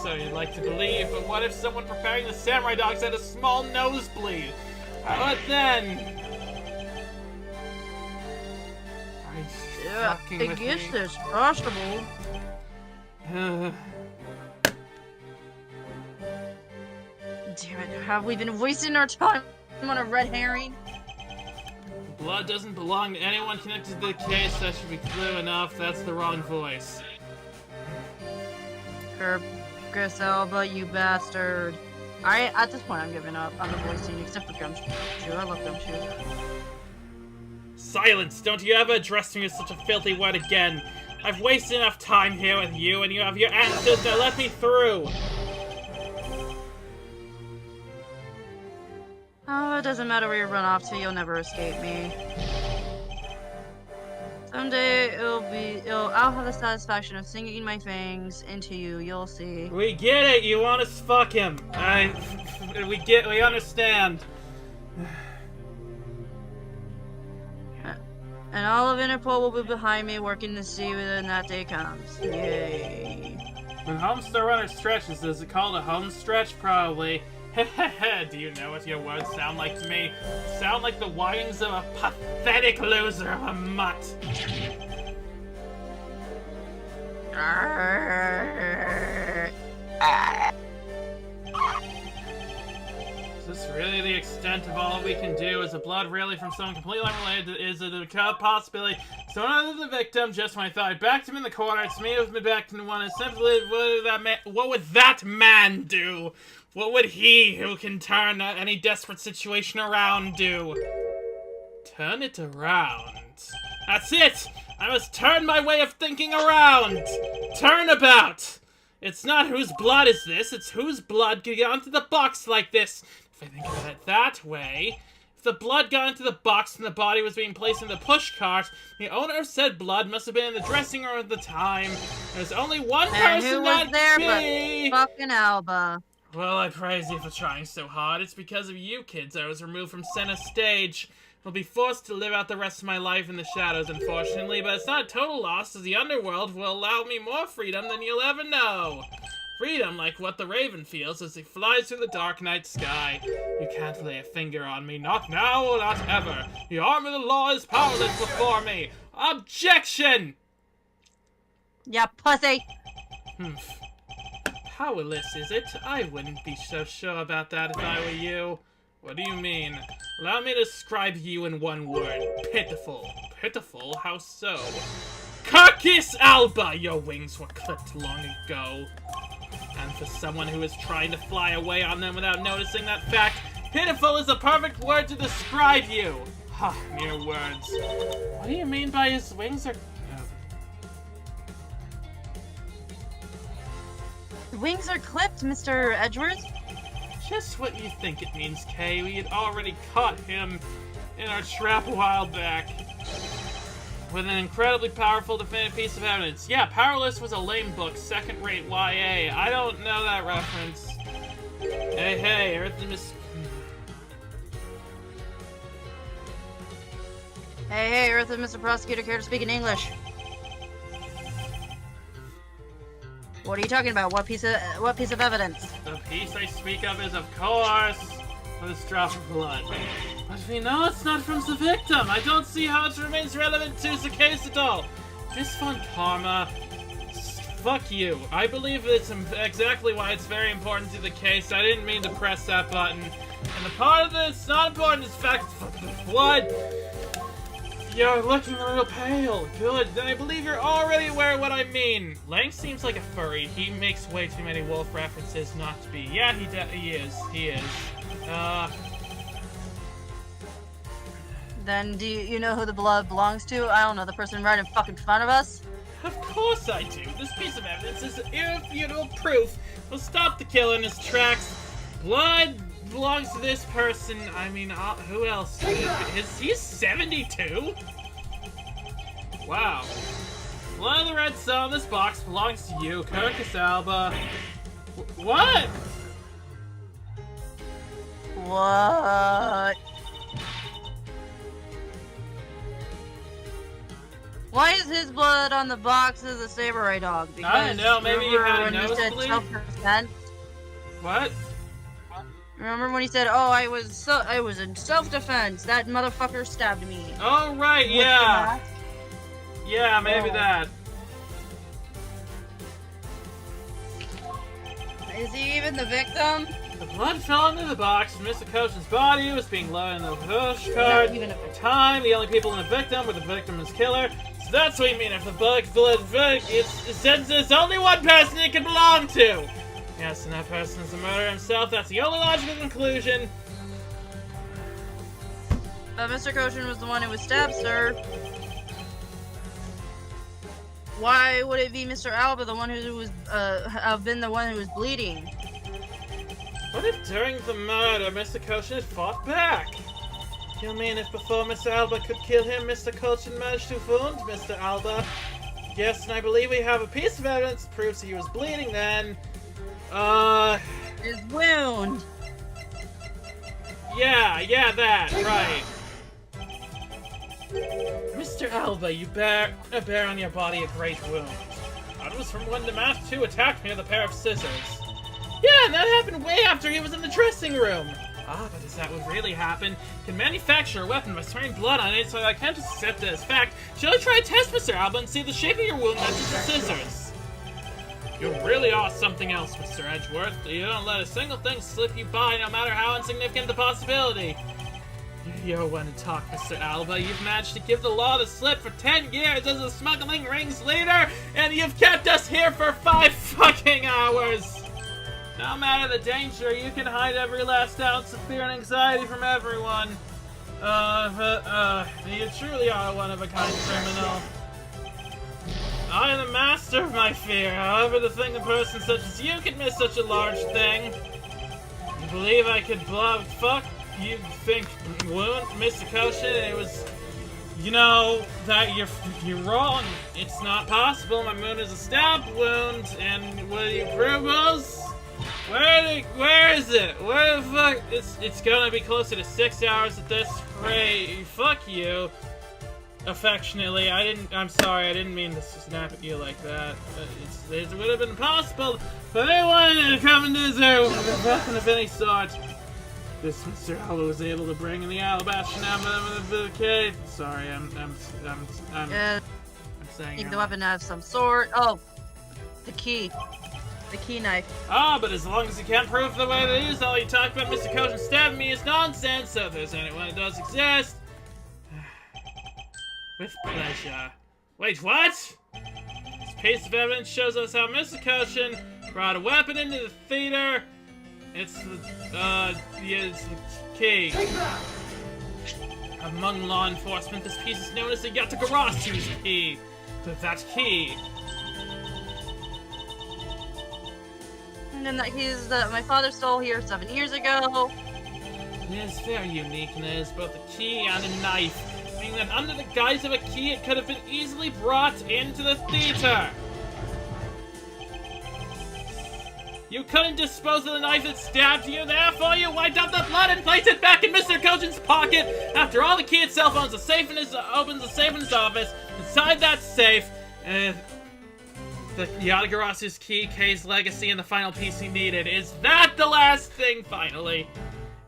So you'd like to believe, but what if someone preparing the samurai dogs had a small nosebleed? What then? Yeah, I guess that's possible. Damn it, have we been wasting our time on a red herring? Blood doesn't belong to anyone connected to the case. That should be clear enough. That's the wrong voice. Quercus, Alba, you bastard. At this point, I'm giving up on the voicing, except for Gumshoe. I love Gumshoe. Silence! Don't you ever address me with such a filthy word again. I've wasted enough time here with you, and you have your answers. Now let me through. Oh, it doesn't matter where you run off to, you'll never escape me. Someday I'll have the satisfaction of sinking my fangs into you, you'll see. We get it, you want to fuck him. We understand. And all of Interpol will be behind me, working to see when that day comes. Yay. When Homestar Runner stretches, is it called a home stretch? Probably. Do you know what your words sound like to me? Sound like the whinings of a pathetic loser of a mutt. Is this really the extent of all we can do? Is the blood really from someone completely unrelated? Is it a possibility? Someone other than the victim? Just when I thought I backed him in the corner, it's me who's been backed into one. Simply, what would that man do? What would he, who can turn any desperate situation around, do? Turn it around. That's it! I must turn my way of thinking around! Turnabout! It's not whose blood is this, it's whose blood could get onto the box like this. If I think about it that way, if the blood got into the box and the body was being placed in the push cart, the owner of said blood must have been in the dressing room at the time. There's only one person who was there be. but fucking Alba. Well, I praise you for trying so hard. It's because of you kids I was removed from center stage. I'll be forced to live out the rest of my life in the shadows, unfortunately, but it's not a total loss, as the underworld will allow me more freedom than you'll ever know. Freedom like what the Raven feels as he flies through the dark night sky. You can't lay a finger on me, not now or not ever. The arm of the law is powerless before me. Objection! Yeah, pussy. Powerless, is it? I wouldn't be so sure about that if I were you. What do you mean? Allow me to describe you in one word. Pitiful. Pitiful? How so? Quercus, Alba! Your wings were clipped long ago. And for someone who is trying to fly away on them without noticing that fact, pitiful is the perfect word to describe you. Ha, mere words. What do you mean by his wings are... The wings are clipped, Mr. Edgeworth. Just what you think it means, Kay. We had already caught him in our trap a while back. With an incredibly powerful definitive piece of evidence. Yeah, Powerless was a lame book, second-rate YA. I don't know that reference. Hey, Earth and Miss... Hey, Earth and Mr. Prosecutor, care to speak in English? What are you talking about? What piece of evidence? The piece I speak of is, of course, this drop of blood. But we know it's not from the victim. I don't see how it remains relevant to the case at all. Miss Von Karma, fuck you. I believe it's exactly why it's very important to the case. I didn't mean to press that button. And the part of this not important is the fact of the blood. You're looking a little pale. Good, then I believe you're already aware of what I mean. Lang seems like a furry. He makes way too many wolf references not to be. Yeah, he is. Then do you know who the blood belongs to? I don't know, the person right in fucking front of us? Of course I do. This piece of evidence is irrefutable proof. We'll stop the killer in his tracks. Blood belongs to this person. I mean, who else? He's 72? Wow. Blood of the red cell in this box belongs to you, Quercus Alba. What? What? Why is his blood on the box as a samurai dog? Because I don't know, maybe you had a nosebleed? What? Remember when he said, "Oh, I was in self-defense. That motherfucker stabbed me." Oh right, yeah. Yeah, maybe that. Is he even the victim? The blood fell into the box from Mr. Koshin's body. It was being loaded in the push cart. At the time, the only people in the victim were the victim's killer. So that's what you mean. If the blood, since there's only one person it can belong to. Yes, and that person is the murderer himself. That's the only logical conclusion. But Mr. Koshin was the one who was stabbed, sir. Why would it be Mr. Alba, the one who was, been the one who was bleeding? What if during the murder, Mr. Koshin had fought back? You mean if before Mr. Alba could kill him, Mr. Koshin managed to wound Mr. Alba? Yes, and I believe we have a piece of evidence that proves he was bleeding then. His wound! Yeah, that, right. Mr. Alba, you bear on your body a great wound. That was from when the Math 2 attacked me with a pair of scissors. Yeah, and that happened way after he was in the dressing room. Ah, but is that what really happened? Can manufacture a weapon by spraying blood on it, so I can't just accept it as fact. Shall I try to test Mr. Alba and see the shape of your wound matches the scissors? You really are something else, Mr. Edgeworth. You don't let a single thing slip you by, no matter how insignificant the possibility. You're one to talk, Mr. Alba. You've managed to give the law the slip for 10 years as a smuggling rings leader, and you've kept us here for 5 fucking hours! No matter the danger, you can hide every last ounce of fear and anxiety from everyone. You truly are a one-of-a-kind criminal. I am the master of my fear. However, to think a person such as you could miss such a large thing. You believe I could fuck? You think wound Mr. Koshin? It was, you know, that you're wrong. It's not possible. My wound is a stab wound, and will you prove us? Where is it? Where the fuck? It's gonna be closer to 6 hours at this rate. Fuck you. Affectionately, I'm sorry, I didn't mean to snap at you like that. It would have been impossible for anyone to come into this area with a weapon of any sort. This Mr. Alba was able to bring in the alabaster of the cave. Sorry, I'm saying. Think the weapon of some sort. Oh, the key. The key knife. Ah, but as long as you can't prove the way they used all you talk about Mr. Koshin stabbing me is nonsense, so if there's anyone that does exist. With pleasure. Wait, what? This piece of evidence shows us how Mr. Koshin brought a weapon into the theater. It's the key. Among law enforcement, this piece is known as the Yatagarasu's key. But that key. And then that keys that my father stole here 7 years ago. It is very unique, and it is both a key and a knife. Meaning that under the guise of a key, it could have been easily brought into the theater. You couldn't dispose of the knife that stabbed you, therefore you wiped out the blood and placed it back in Mr. Koshin's pocket. After all, the key itself opens the safe in his office. Inside that safe, the Yatagarasu's key, Kei's legacy, and the final piece he needed. Is that the last thing, finally?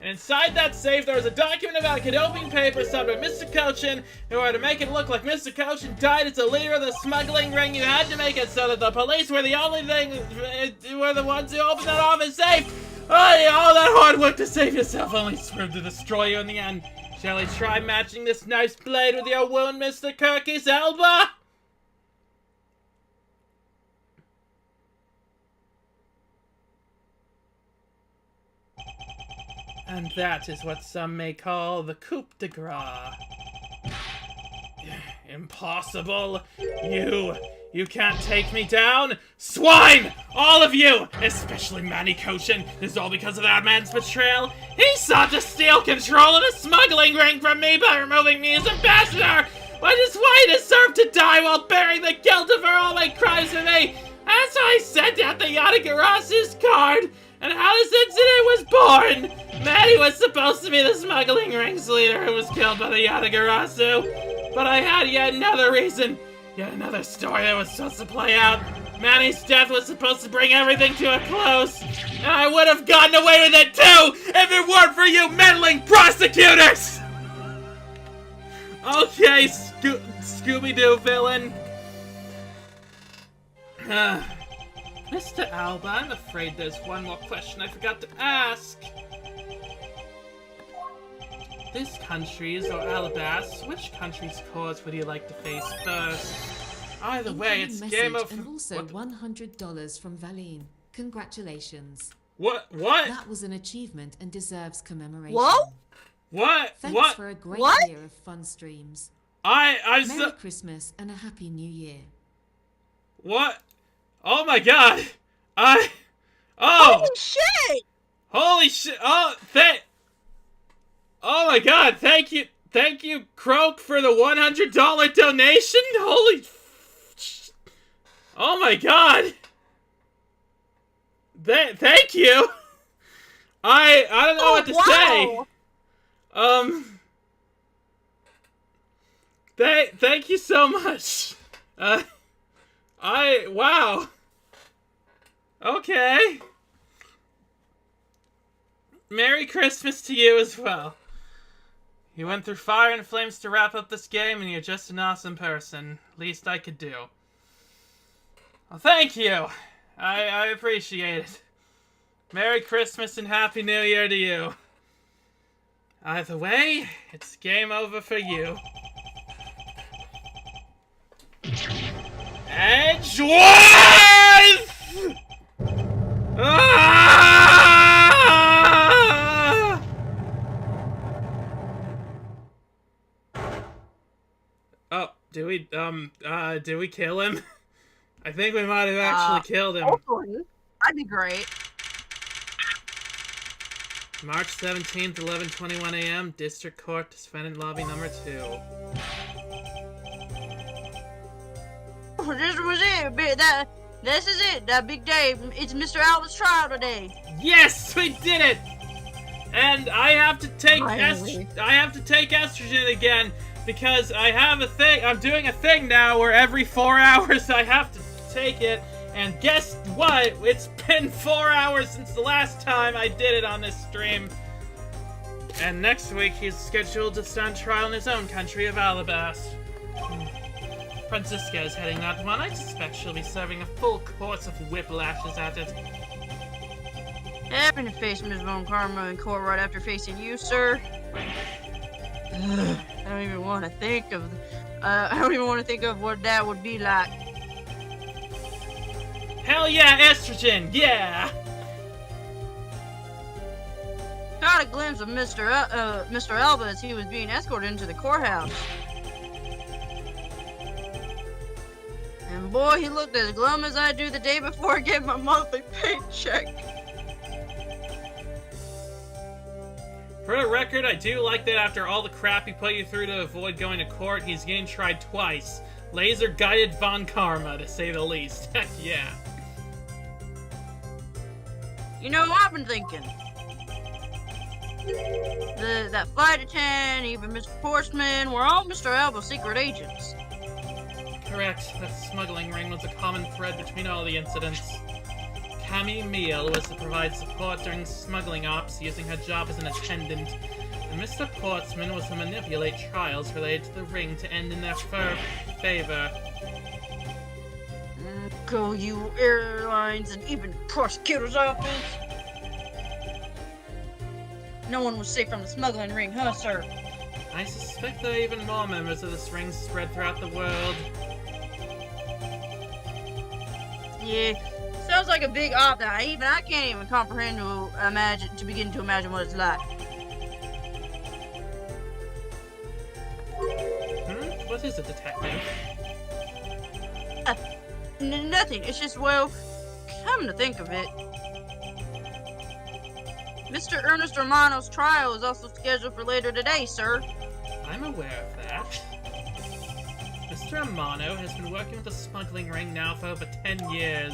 And inside that safe, there was a document about Cadopian paper signed by Mr. Koshin. In order to make it look like Mr. Koshin died as a leader of the smuggling ring, you had to make it so that the police were the only were the ones who opened that office safe. Oh, yeah, all that hard work to save yourself only served to destroy you in the end. Shall we try matching this nice blade with your wound, Mr. Quercus, Alba? And that is what some may call the coup de grace. Impossible. You can't take me down. Swine! All of you! Especially Manny Koshin. This is all because of that man's betrayal. He sought to steal control of the smuggling ring from me by removing me as ambassador. Which is why he deserved to die while bearing the guilt of all my crimes for me. That's why I sent out the Yatagarasu's card. And how this incident was born. Manny was supposed to be the smuggling ring's leader who was killed by the Yatagarasu. But I had yet another reason. Yet another story that was supposed to play out. Manny's death was supposed to bring everything to a close. And I would have gotten away with it too if it weren't for you meddling prosecutors! Okay, Scooby-Doo villain. Mr. Alba, I'm afraid there's one more question I forgot to ask. This country's or Alabas, which country's cause would you like to face first? Either way, it's game of... And also $100 from Valine. Congratulations. What? That was an achievement and deserves commemoration. Whoa? What? Thanks for a great year of fun streams. Merry Christmas and a Happy New Year. What? Oh my god! Holy shit! Holy shit! Oh my god! Thank you, Croak, for the $100 donation. Holy! Oh my god! Thank you. I don't know what to say. Thank you so much. Wow. Okay. Merry Christmas to you as well. You went through fire and flames to wrap up this game, and you're just an awesome person. Least I could do. Well, thank you. I appreciate it. Merry Christmas and Happy New Year to you. Either way, it's game over for you. Edgeworth! Ah! Oh, do we kill him? I think we might have actually killed him. Hopefully. That'd be great. March 17th, 11:21 a.m., District Court, Defendant Lobby number 2. This was it. This is it. That big day. It's Mr. Alba's trial today. Yes, we did it. And I have to take estrogen again because I have a thing. I'm doing a thing now where every 4 hours I have to take it. And guess what? It's been 4 hours since the last time I did it on this stream. And next week he's scheduled to stand trial in his own country of Alabas. Francisca is heading that one. I suspect she'll be serving a full course of whiplashes at it. Having to face Ms. Von Karma in court right after facing you, sir. I don't even want to think of. What that would be like. Hell yeah, estrogen, yeah. Got a glimpse of Mr. Alba as he was being escorted into the courthouse. And boy, he looked as glum as I do the day before I get my monthly paycheck. For the record, I do like that after all the crap he put you through to avoid going to court, he's getting tried twice. Laser-guided Von Karma, to say the least. Heck yeah. You know, I've been thinking. That flight attendant, even Mr. Portsman, were all Mr. Alba's secret agents. Correct. The smuggling ring was a common thread between all the incidents. Cammy Meal was to provide support during smuggling ops using her job as an attendant, and Mr. Portsman was to manipulate trials related to the ring to end in their favor. Go you airlines and even prosecutor's office. No one was safe from the smuggling ring, huh, sir? I suspect there are even more members of this ring spread throughout the world. Yeah, sounds like a big op that I can't even comprehend to begin to imagine what it's like. What is it, detective? Nothing. It's just, well, come to think of it, Mr. Ernest Romano's trial is also scheduled for later today, sir. I'm aware of that. Mr. Amano has been working with the smuggling ring now for over 10 years.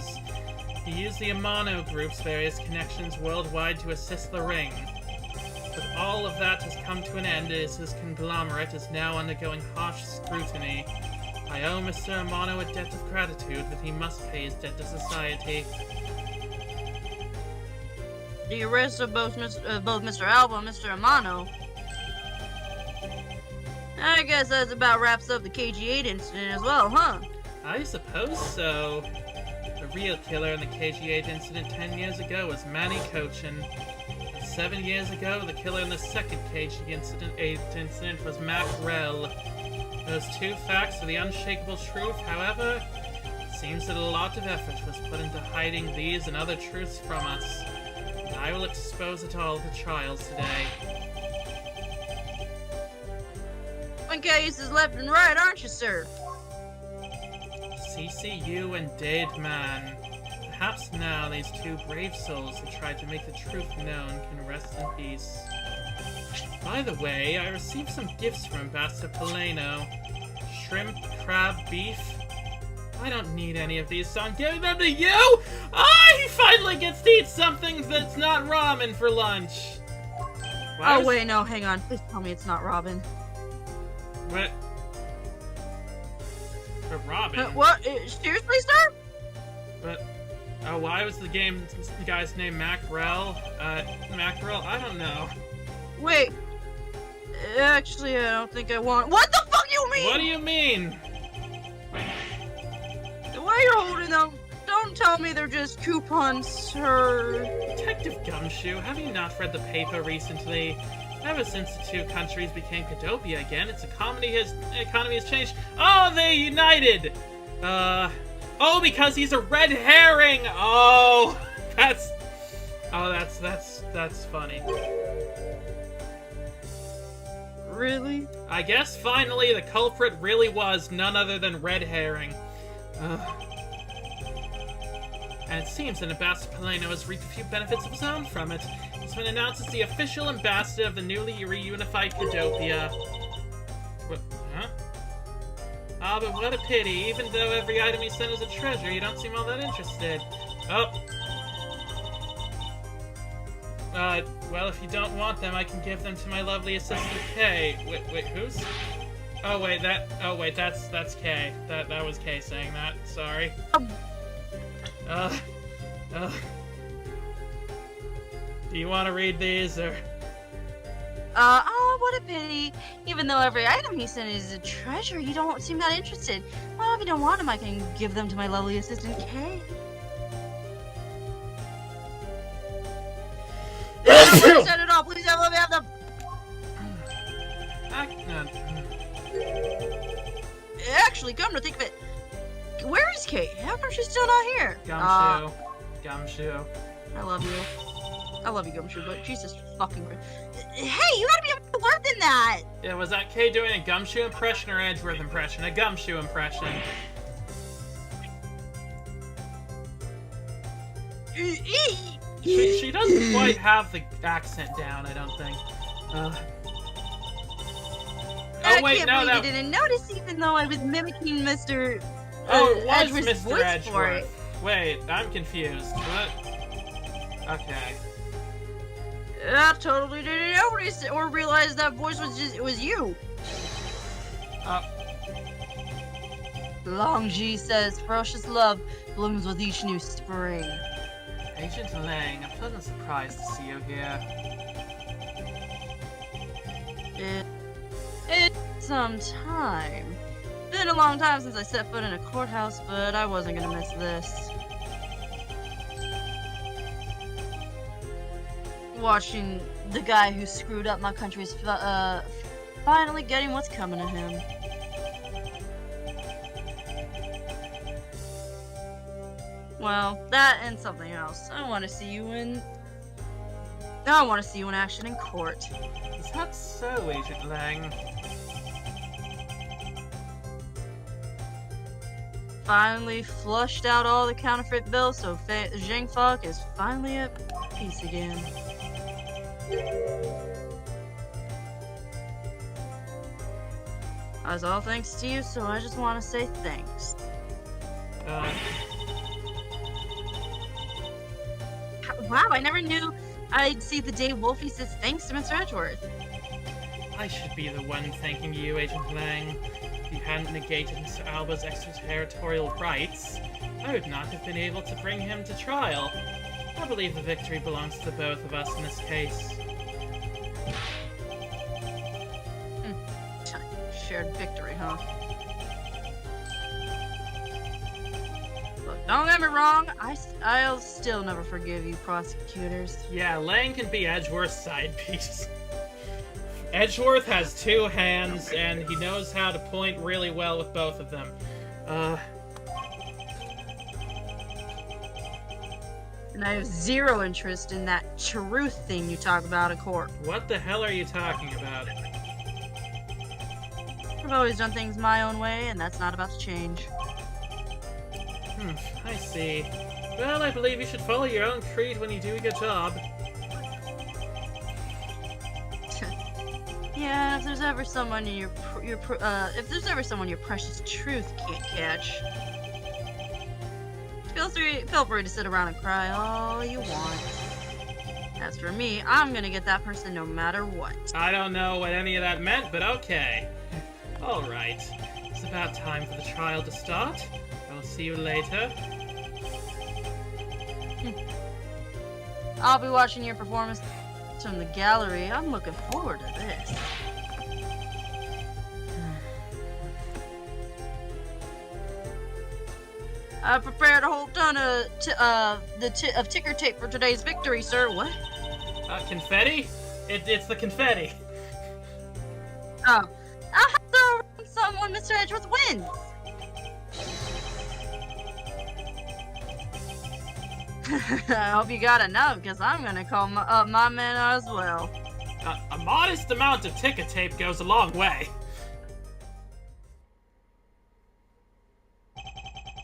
He used the Amano Group's various connections worldwide to assist the ring. But all of that has come to an end as his conglomerate is now undergoing harsh scrutiny. I owe Mr. Amano a debt of gratitude, but he must pay his debt to society. The arrest of both Mr. Alba and Mr. Amano. I guess that about wraps up the KG8 incident as well, huh? I suppose so. The real killer in the KG8 incident 10 years ago was Manny Cochin. 7 years ago, the killer in the second KG incident was Mac Rell. Those two facts are the unshakable truth. However, it seems that a lot of effort was put into hiding these and other truths from us. And I will expose it all at the trials today. One case is left and right, aren't you, sir? CCU and Dead Man. Perhaps now these two brave souls who tried to make the truth known can rest in peace. By the way, I received some gifts from Ambassador Polano. Shrimp, crab, beef. I don't need any of these, so I'm giving them to you! He finally gets to eat something that's not ramen for lunch! Wait, no, hang on. Please tell me it's not Robin. What? But Robin? What? Seriously, sir? But... why was the guy's name Mackerel? Mackerel? I don't know. Wait. Actually, I don't think I want... What the fuck you mean? What do you mean? The way you're holding them, don't tell me they're just coupons, sir. Detective Gumshoe, have you not read the paper recently? Ever since the two countries became Cadopia again, its economy has changed. Oh, they united! Because he's a red herring! That's funny. Really? I guess finally the culprit really was none other than Red Herring. And it seems that Ambassador Polano has reaped a few benefits of his own from it. He's been announced as the official ambassador of the newly reunified Cadopia. What? Huh? But what a pity. Even though every item he sent is a treasure, you don't seem all that interested. Well, if you don't want them, I can give them to my lovely assistant, Kay. Wait, who's? That's Kay. That was Kay saying that. Sorry. Do you want to read these, or? What a pity. Even though every item he sent is a treasure, you don't seem that interested. Well, if you don't want them, I can give them to my lovely assistant, Kay. Please send it all. Please let me have them. Actually, come to think of it, where is Kate? How come she's still not here? Gumshoe. I love you. I love you, Gumshoe, but Jesus fucking Christ. Hey, you gotta be able to work than that! Yeah, was that Kay doing a Gumshoe impression or Edgeworth impression? A Gumshoe impression. She doesn't quite have the accent down, I don't think. I can't believe you didn't notice, even though I was mimicking Mr. It was Edgeworth's Mr. voice Edgeworth. for it. Wait, I'm confused. What? Okay. I totally didn't notice or realize that voice was you. Longji says, ferocious love blooms with each new spring. Agent Lang, a pleasant surprise to see you here. It's some time. Been a long time since I set foot in a courthouse, but I wasn't gonna miss this. Watching the guy who screwed up my country's finally getting what's coming to him. Well, that and something else. I want to see you in action in court. Is that so, Agent Lang? Finally flushed out all the counterfeit bills, so Zhang Fok is finally at peace again. That's all thanks to you, so I just want to say thanks. Wow, I never knew I'd see the day Wolfie says thanks to Mr. Edgeworth. I should be the one thanking you, Agent Lang. If you hadn't negated Mr. Alba's extraterritorial rights, I would not have been able to bring him to trial. I believe the victory belongs to both of us in this case. Shared victory, huh? Look, don't get me wrong, I'll still never forgive you, prosecutors. Yeah, Lang can be Edgeworth's side piece. Edgeworth has two hands, and he knows how to point really well with both of them. And I have zero interest in that truth thing you talk about in court. What the hell are you talking about? I've always done things my own way, and that's not about to change. I see. Well, I believe you should follow your own creed when you do a good job. Yeah, if there's ever someone in if there's ever someone your precious truth can't catch, feel free to sit around and cry all you want. As for me, I'm gonna get that person no matter what. I don't know what any of that meant, but okay. Alright. It's about time for the trial to start. I'll see you later. I'll be watching your performance from the gallery. I'm looking forward to this. I prepared a whole ton of ticker tape for today's victory, sir. What? Confetti? It's the confetti. Oh. I'll have to throw around some when Mr. Edgeworth wins. I hope you got enough, because I'm gonna call my man as well. A modest amount of ticker tape goes a long way.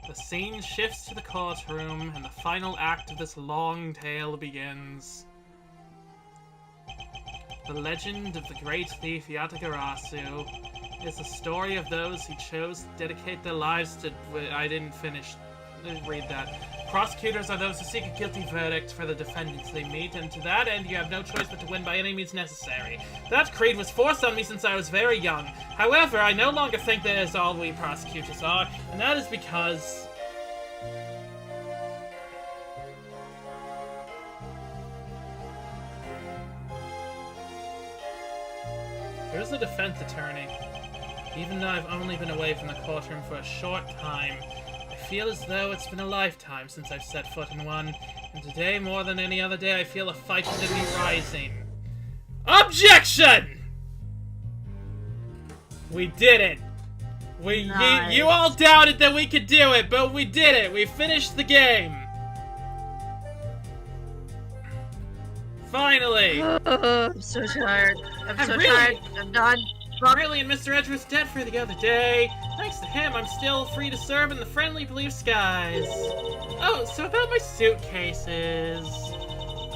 The scene shifts to the courtroom, and the final act of this long tale begins. The legend of the great thief Yatagarasu is the story of those who chose to dedicate their lives to... I didn't read that. Prosecutors are those who seek a guilty verdict for the defendants they meet, and to that end you have no choice but to win by any means necessary. That creed was forced on me since I was very young. However, I no longer think that is all we prosecutors are, and that is because... Here's the defense attorney. Even though I've only been away from the courtroom for a short time, I feel as though it's been a lifetime since I've set foot in one, and today, more than any other day, I feel a fight within me rising. Objection! We did it! Nice. You all doubted that we could do it, but we did it! We finished the game! Finally! I'm so tired. I'm so tired. I'm done. Really and Mr. Edgeworth's dead for the other day. Thanks to him, I'm still free to serve in the friendly blue skies. Oh, so about my suitcases.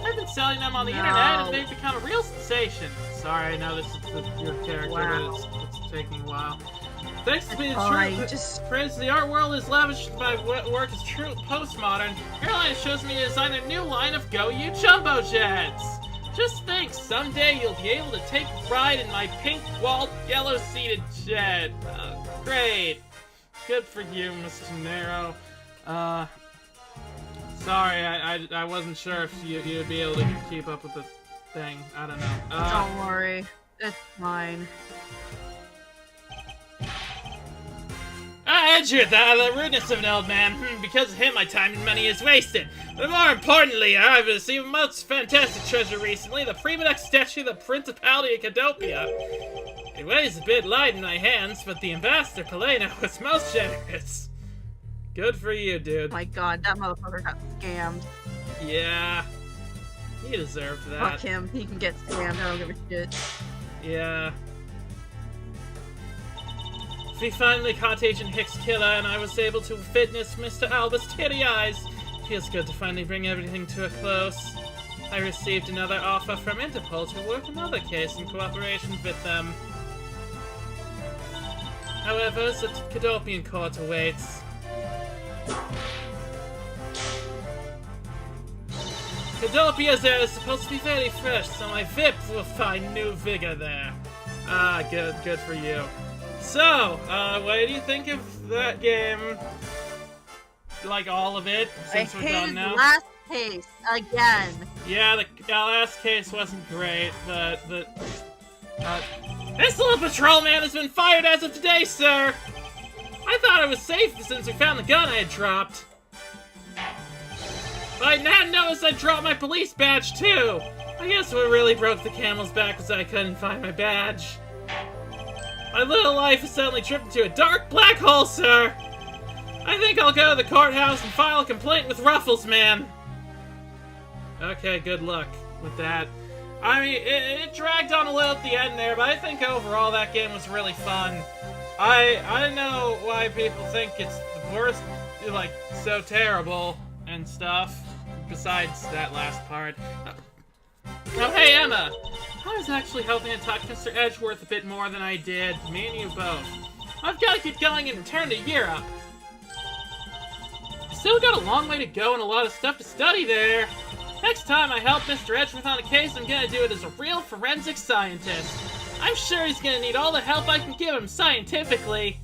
I've been selling them on the internet and they've become a real sensation. Sorry, I know this is your character, but it's taking a while. Thanks to being friends, the art world is lavished by work as true postmodern. Airline shows me to design a new line of Go You Jumbo Jets. Just think, someday you'll be able to take a ride in my pink-walled, yellow-seated jet. Great. Good for you, Mr. Nero. Sorry, I wasn't sure if you'd be able to keep up with the thing. I don't know. Don't worry. It's fine. Edgeworth, the rudeness of an old man. Because of him, my time and money is wasted. But more importantly, I've received a most fantastic treasure recently, the Primidux statue of the Principality of Cadopia. It weighs a bit light in my hands, but the Ambassador Polino was most generous. Good for you, dude. Oh my god, that motherfucker got scammed. Yeah. He deserved that. Fuck him. He can get scammed. I don't give a shit. Yeah. We finally caught Agent Hicks' killer, and I was able to witness Mr. Alba's teary eyes. Feels good to finally bring everything to a close. I received another offer from Interpol to work another case in cooperation with them. However, the Cadopian court awaits. Cadopia's air is supposed to be very fresh, so my VIP will find new vigor there. Ah, good for you. So, what do you think of that game? Like all of it, since we're done now? Last case again. Yeah, the last case wasn't great, but this little patrolman has been fired as of today, sir! I thought I was safe since we found the gun I had dropped. But I now noticed I dropped my police badge, too! I guess what really broke the camel's back was I couldn't find my badge. My little life has suddenly tripped into a dark black hole, sir! I think I'll go to the courthouse and file a complaint with Ruffles, man! Okay, good luck with that. I mean, it dragged on a little at the end there, but I think overall that game was really fun. I don't know why people think it's the worst, like, so terrible and stuff, besides that last part. Oh, hey, Emma! I was actually hoping to talk to Mr. Edgeworth a bit more than I did. Me and you both. I've got to get going and return to Europe. Still got a long way to go and a lot of stuff to study there. Next time I help Mr. Edgeworth on a case, I'm gonna do it as a real forensic scientist. I'm sure he's gonna need all the help I can give him scientifically.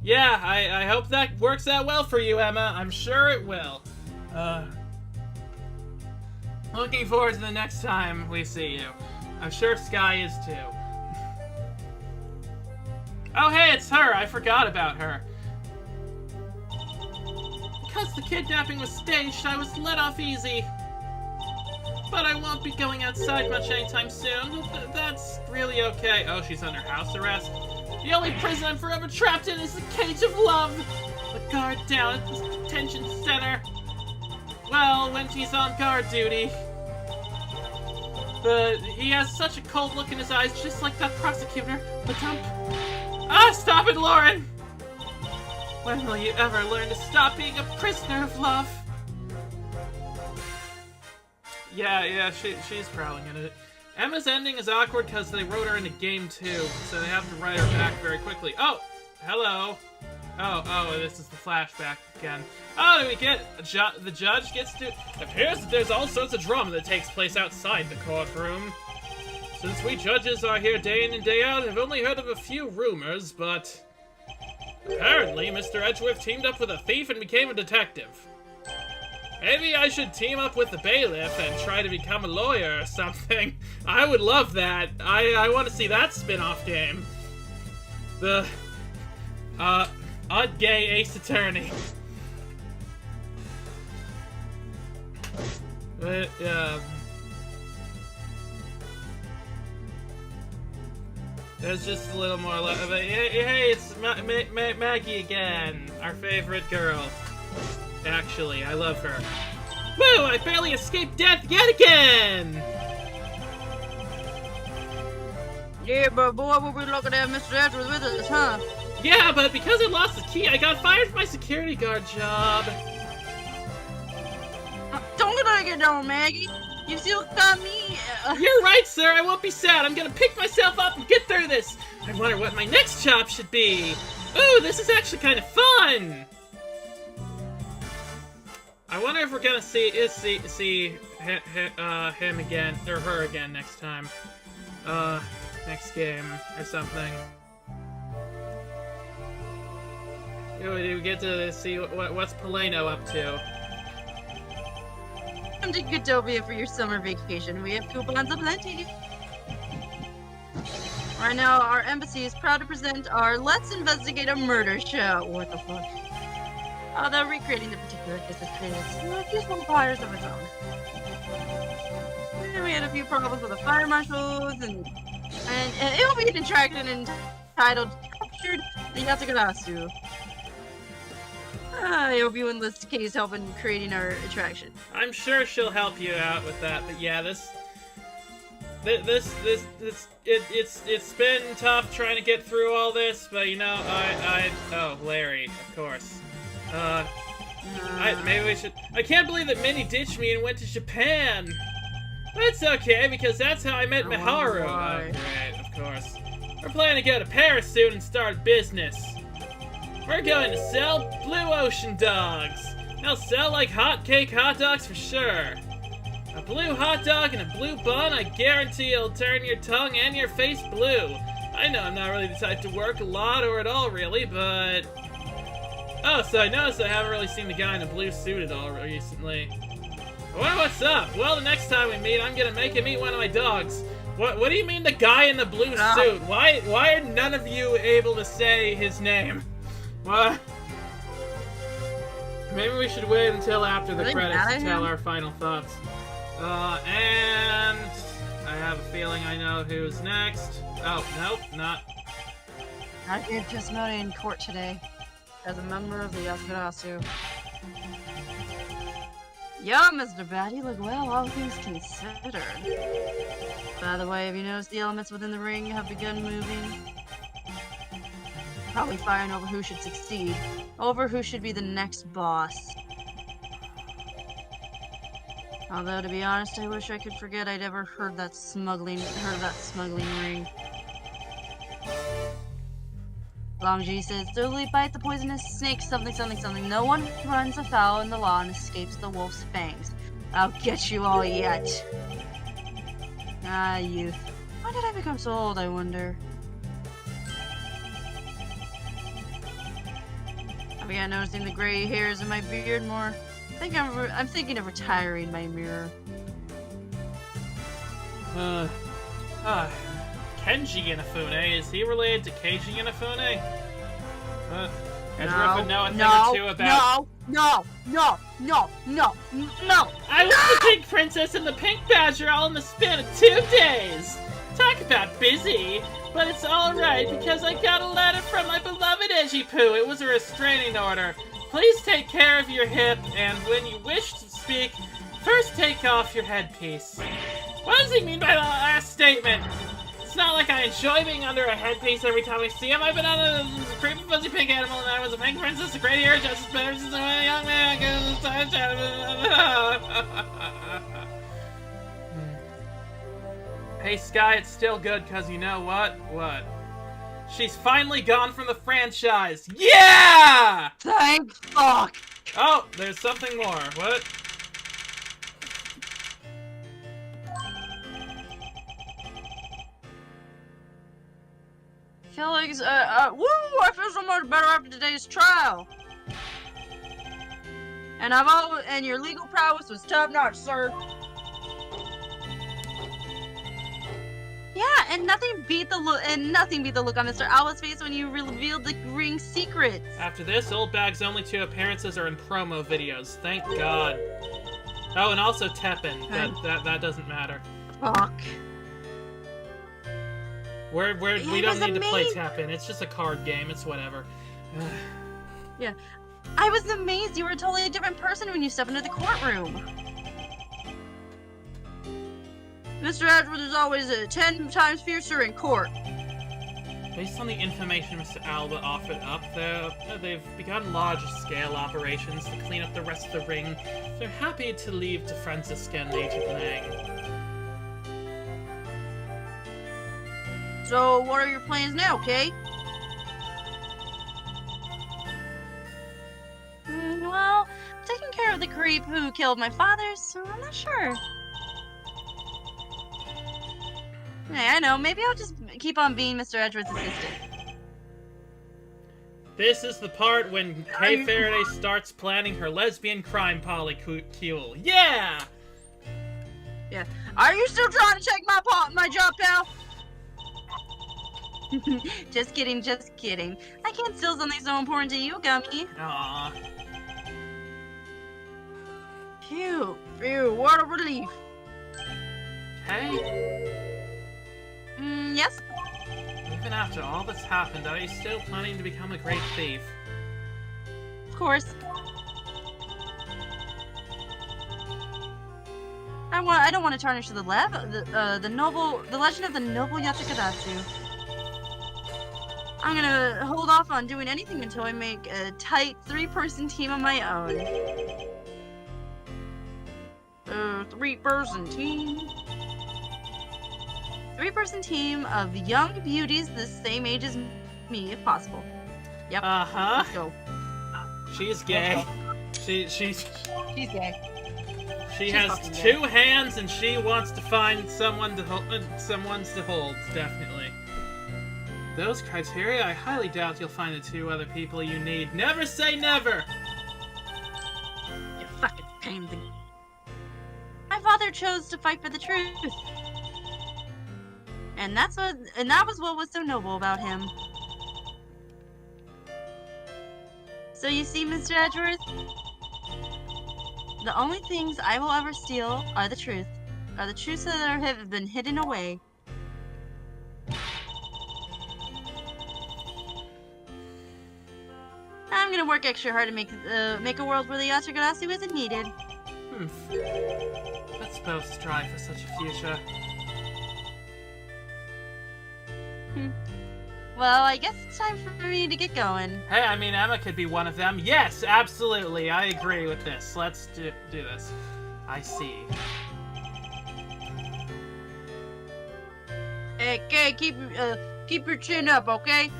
Yeah, I hope that works out well for you, Emma. I'm sure it will. Looking forward to the next time we see you. I'm sure Skye is too. Oh hey, it's her! I forgot about her. Because the kidnapping was staged, I was let off easy. But I won't be going outside much anytime soon. That's really okay. Oh, she's under house arrest. The only prison I'm forever trapped in is the cage of love. The guard down at the detention center. Well, when he's on guard duty. He has such a cold look in his eyes, just like that prosecutor. Ah, stop it, Lauren! When will you ever learn to stop being a prisoner of love? Yeah, she's prowling in it. Emma's ending is awkward because they wrote her into game 2, so they have to write her back very quickly. Oh, hello. Oh, this is the flashback again. Oh, do we get the judge gets to? It appears that there's all sorts of drama that takes place outside the courtroom. Since we judges are here day in and day out, I've only heard of a few rumors, but apparently Mr. Edgeworth teamed up with a thief and became a detective. Maybe I should team up with the bailiff and try to become a lawyer or something. I would love that. I want to see that spin-off game. The odd gay ace attorney. But, there's just a little more love. Hey, it's Maggie again, our favorite girl. Actually, I love her. Woo! I barely escaped death yet again! Yeah, but boy, we're looking at Mr. Edgeworth with us, huh? Yeah, but because I lost the key, I got fired from my security guard job. Don't let it down, Maggie. You still got me. You're right, sir. I won't be sad. I'm gonna pick myself up and get through this. I wonder what my next job should be. Ooh, this is actually kind of fun. I wonder if we're gonna see him again or her again next time. Next game or something. Do we get to see what's Polino up to? Come to Utopia for your summer vacation. We have coupons aplenty. Right now, our embassy is proud to present our Let's Investigate a Murder show. What the fuck? They're recreating the particular case that created a few small fires of its own. And we had a few problems with the fire marshals and And it will be an attraction entitled Captured the Yatagarasu. I hope you in this case help in creating our attraction. I'm sure she'll help you out with that, but yeah, it's been tough trying to get through all this, but you know, oh, Larry, of course. Maybe we should. I can't believe that Minnie ditched me and went to Japan. That's okay, because that's how I met Miharu. Oh, great, of course. We're planning to go to Paris soon and start business. We're going to sell Blue Ocean dogs. They'll sell like hotcake hot dogs for sure. A blue hot dog and a blue bun, I guarantee it'll turn your tongue and your face blue. I know I'm not really the type to work a lot or at all, really, but... Oh, so I noticed I haven't really seen the guy in the blue suit at all recently. I wonder what's up. Well, the next time we meet, I'm gonna make him eat one of my dogs. What do you mean the guy in the blue suit? Why are none of you able to say his name? What? Maybe we should wait until after the credits to tell our final thoughts. And I have a feeling I know who's next. Oh, nope, not. I gave testimony in court today as a member of the Yatagarasu. Yeah, Mr. Bat, you look well, all things considered. By the way, have you noticed the elements within the ring have begun moving? Probably fighting over who should succeed, over who should be the next boss. Although, to be honest, I wish I could forget I'd ever heard of that smuggling ring. Longji says, thoroughly bite the poisonous snake something something something. No one runs afoul in the law and escapes the wolf's fangs. I'll get you all yet. Ah, youth. Why did I become so old, I wonder? I began noticing the gray hairs in my beard more. I'm thinking of retiring my mirror. Kenji Inafune, is he related to Keiji Inafune? Edgeworth would know a thing or two about... No! I was the Pink Princess and the Pink Badger all in the span of 2 days! Talk about busy! But it's alright, because I got a letter from my beloved Ejipu. It was a restraining order. Please take care of your hip, and when you wish to speak, first take off your headpiece. What does he mean by the last statement? It's not like I enjoy being under a headpiece every time I see him. I've been on a creepy fuzzy pink animal, and I was a pink princess, a great hero, justice better since I was a young man. Hey, Skye, it's still good, because you know what? What? She's finally gone from the franchise. Yeah! Thank fuck! Oh, there's something more. What? Felix, woo! I feel so much better after today's trial. And your legal prowess was top-notch, sir. Yeah, and nothing beat the look on Mr. Alba's face when you revealed the ring's secrets. After this, Old Bag's only 2 appearances are in promo videos. Thank God. Oh, and also Teppen. That doesn't matter. Fuck. We don't need to play Teppen. It's just a card game. It's whatever. Yeah. I was amazed you were a totally different person when you stepped into the courtroom. Mr. Edwards is always 10 times fiercer in court. Based on the information Mr. Alba offered up, they've begun large-scale operations to clean up the rest of the ring. They're happy to leave to Francisca and Agent Lang. So, what are your plans now, Kay? Well, I'm taking care of the creep who killed my father, so I'm not sure. Hey, I know. Maybe I'll just keep on being Mr. Edgeworth's assistant. This is the part when Kay Faraday starts planning her lesbian crime polycule. Yeah! Yeah. Are you still trying to check my job, pal? Just kidding, just kidding. I can't steal something so important to you, Gummy. Aww. Phew, what a relief. Hey? Yes? Even after all that's happened, are you still planning to become a great thief? Of course. I don't want to tarnish the legend of the noble Yatsukadatsu. I'm gonna hold off on doing anything until I make a tight 3-person team of my own. 3-person team. 3-person team of young beauties the same age as me, if possible. Yep. Uh-huh. Let's go. She's gay. She's gay. She has 2 hands and she wants to find someone to hold, definitely. Those criteria, I highly doubt you'll find the 2 other people you need. Never say never! You fucking pansy. My father chose to fight for the truth. And that was what was so noble about him. So you see, Mr. Edgeworth? The only things I will ever steal are the truths that have been hidden away. I'm gonna work extra hard to make a world where the Yatsugaratsu isn't needed. Let's both strive for such a future. Well, I guess it's time for me to get going. Hey, I mean, Emma could be one of them. Yes, absolutely, I agree with this. Let's do this. I see. Hey, Kay, keep your chin up, okay?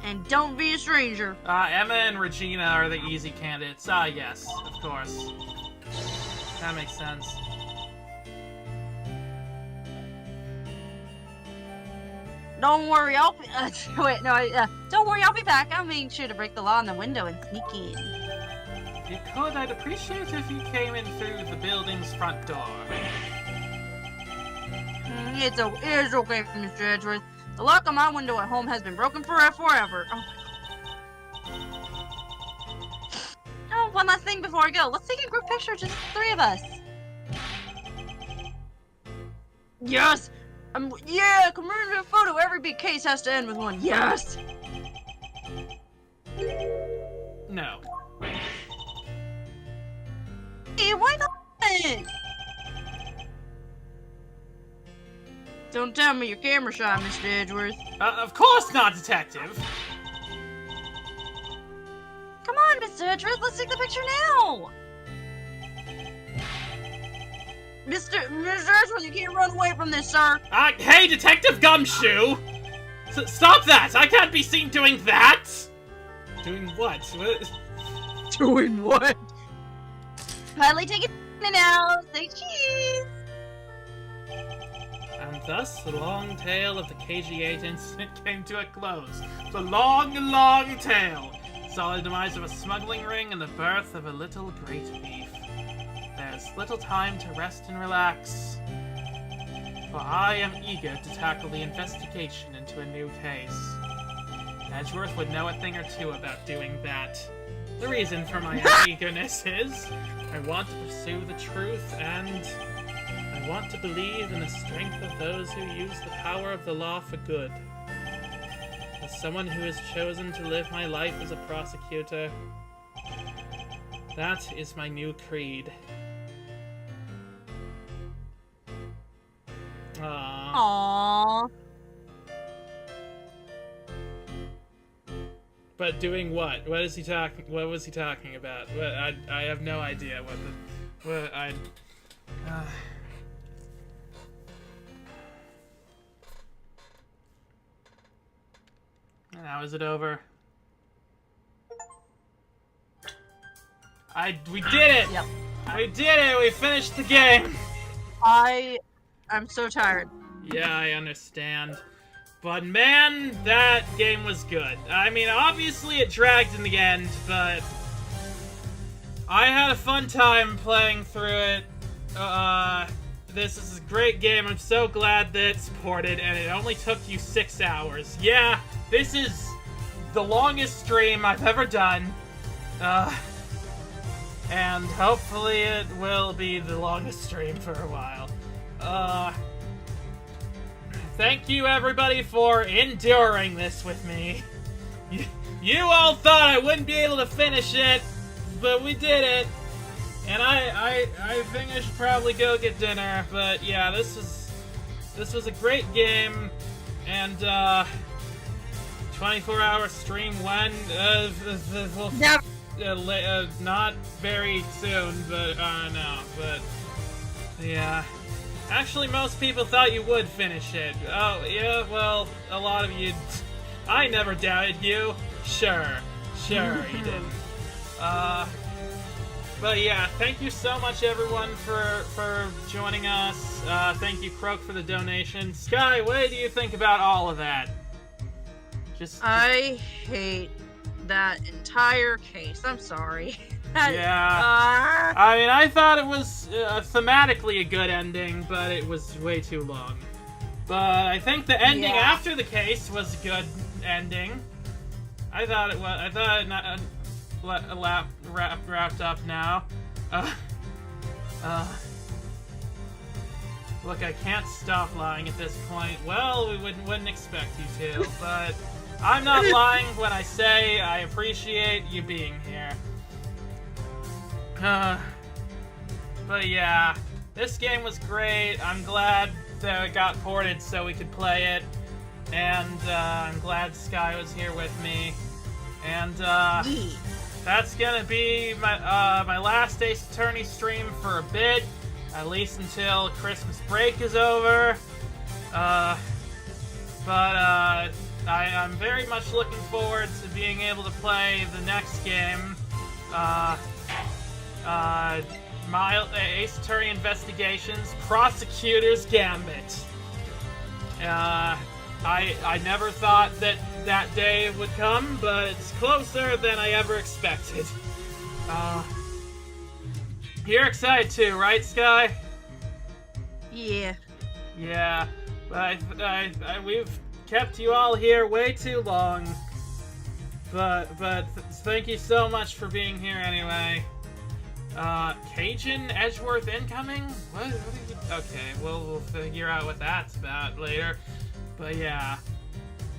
And don't be a stranger. Emma and Regina are the easy candidates. Yes, of course. That makes sense. Don't worry, don't worry, I'll be back. I'll make sure to break the law in the window and sneak in. If you could, I'd appreciate it if you came in through the building's front door. It's okay, Mr. Edgeworth. The lock on my window at home has been broken forever. Oh my god. Oh, one last thing before I go. Let's take a group picture, just the 3 of us. Yes! Yeah, commemorative photo. Every big case has to end with one. Yes! No. Hey, why not? Don't tell me you're camera shy, Mr. Edgeworth. Of course not, Detective! Come on, Mr. Edgeworth, let's take the picture now! Mr. Edgeworth, you can't run away from this, sir! Hey, Detective Gumshoe! Stop that! I can't be seen doing that! Doing what? Doing what? Finally taking it now! Say cheese! And thus, the long tale of the KG8 incident came to a close. The long, long tale saw the demise of a smuggling ring and the birth of a little great thief. There's little time to rest and relax, for I am eager to tackle the investigation into a new case. Edgeworth would know a thing or 2 about doing that. The reason for my eagerness is, I want to pursue the truth and I want to believe in the strength of those who use the power of the law for good. As someone who has chosen to live my life as a prosecutor, that is my new creed. Aww. But doing what? What is he talking? What was he talking about? What, I have no idea what the. What I. Now is it over? We did it! Yep. We did it! We finished the game! I'm so tired. Yeah, I understand. But man, that game was good. I mean, obviously it dragged in the end, but I had a fun time playing through it. This is a great game. I'm so glad that it's ported, and it only took you 6 hours. Yeah, this is the longest stream I've ever done. And hopefully it will be the longest stream for a while. Thank you, everybody, for enduring this with me. You all thought I wouldn't be able to finish it, but we did it. And I think I should probably go get dinner. But yeah, this was a great game, and 24-hour stream when not very soon, but no, but yeah. Actually, most people thought you would finish it. Oh, yeah, well, a lot of you... I never doubted you. Sure, you didn't. But yeah, thank you so much, everyone, for joining us. Thank you, Croak, for the donation. Skye, what do you think about all of that? I hate that entire case. I'm sorry. Yeah. I mean, I thought it was thematically a good ending, but it was way too long. But I think the ending after the case was a good ending. I thought it was. I thought it wrapped up now. Look, I can't stop lying at this point. Well, we wouldn't expect you to, but I'm not lying when I say I appreciate you being here. But yeah, this game was great. I'm glad that it got ported so we could play it, and I'm glad Skye was here with me. And that's gonna be my last Ace Attorney stream for a bit, at least until Christmas break is over. I'm very much looking forward to being able to play the next game. Ace Attorney Investigations, Prosecutor's Gambit. I never thought that day would come, but it's closer than I ever expected. You're excited too, right, Skye? Yeah. Yeah, but we've kept you all here way too long. But thank you so much for being here anyway. Cajun Edgeworth incoming? What okay, we'll figure out what that's about later. But yeah.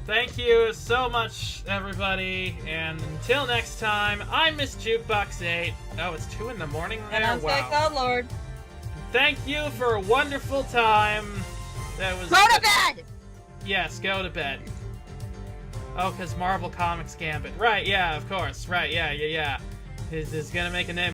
Thank you so much, everybody, and until next time, I'm Miss JukeBox 8. Oh, it's 2 in the morning there? And I'm wow. God Lord. Thank you for a wonderful time. That was... Go to bed! Yes, go to bed. Oh, because Marvel Comics Gambit. Right, yeah, of course. Right, yeah. Is gonna make a name.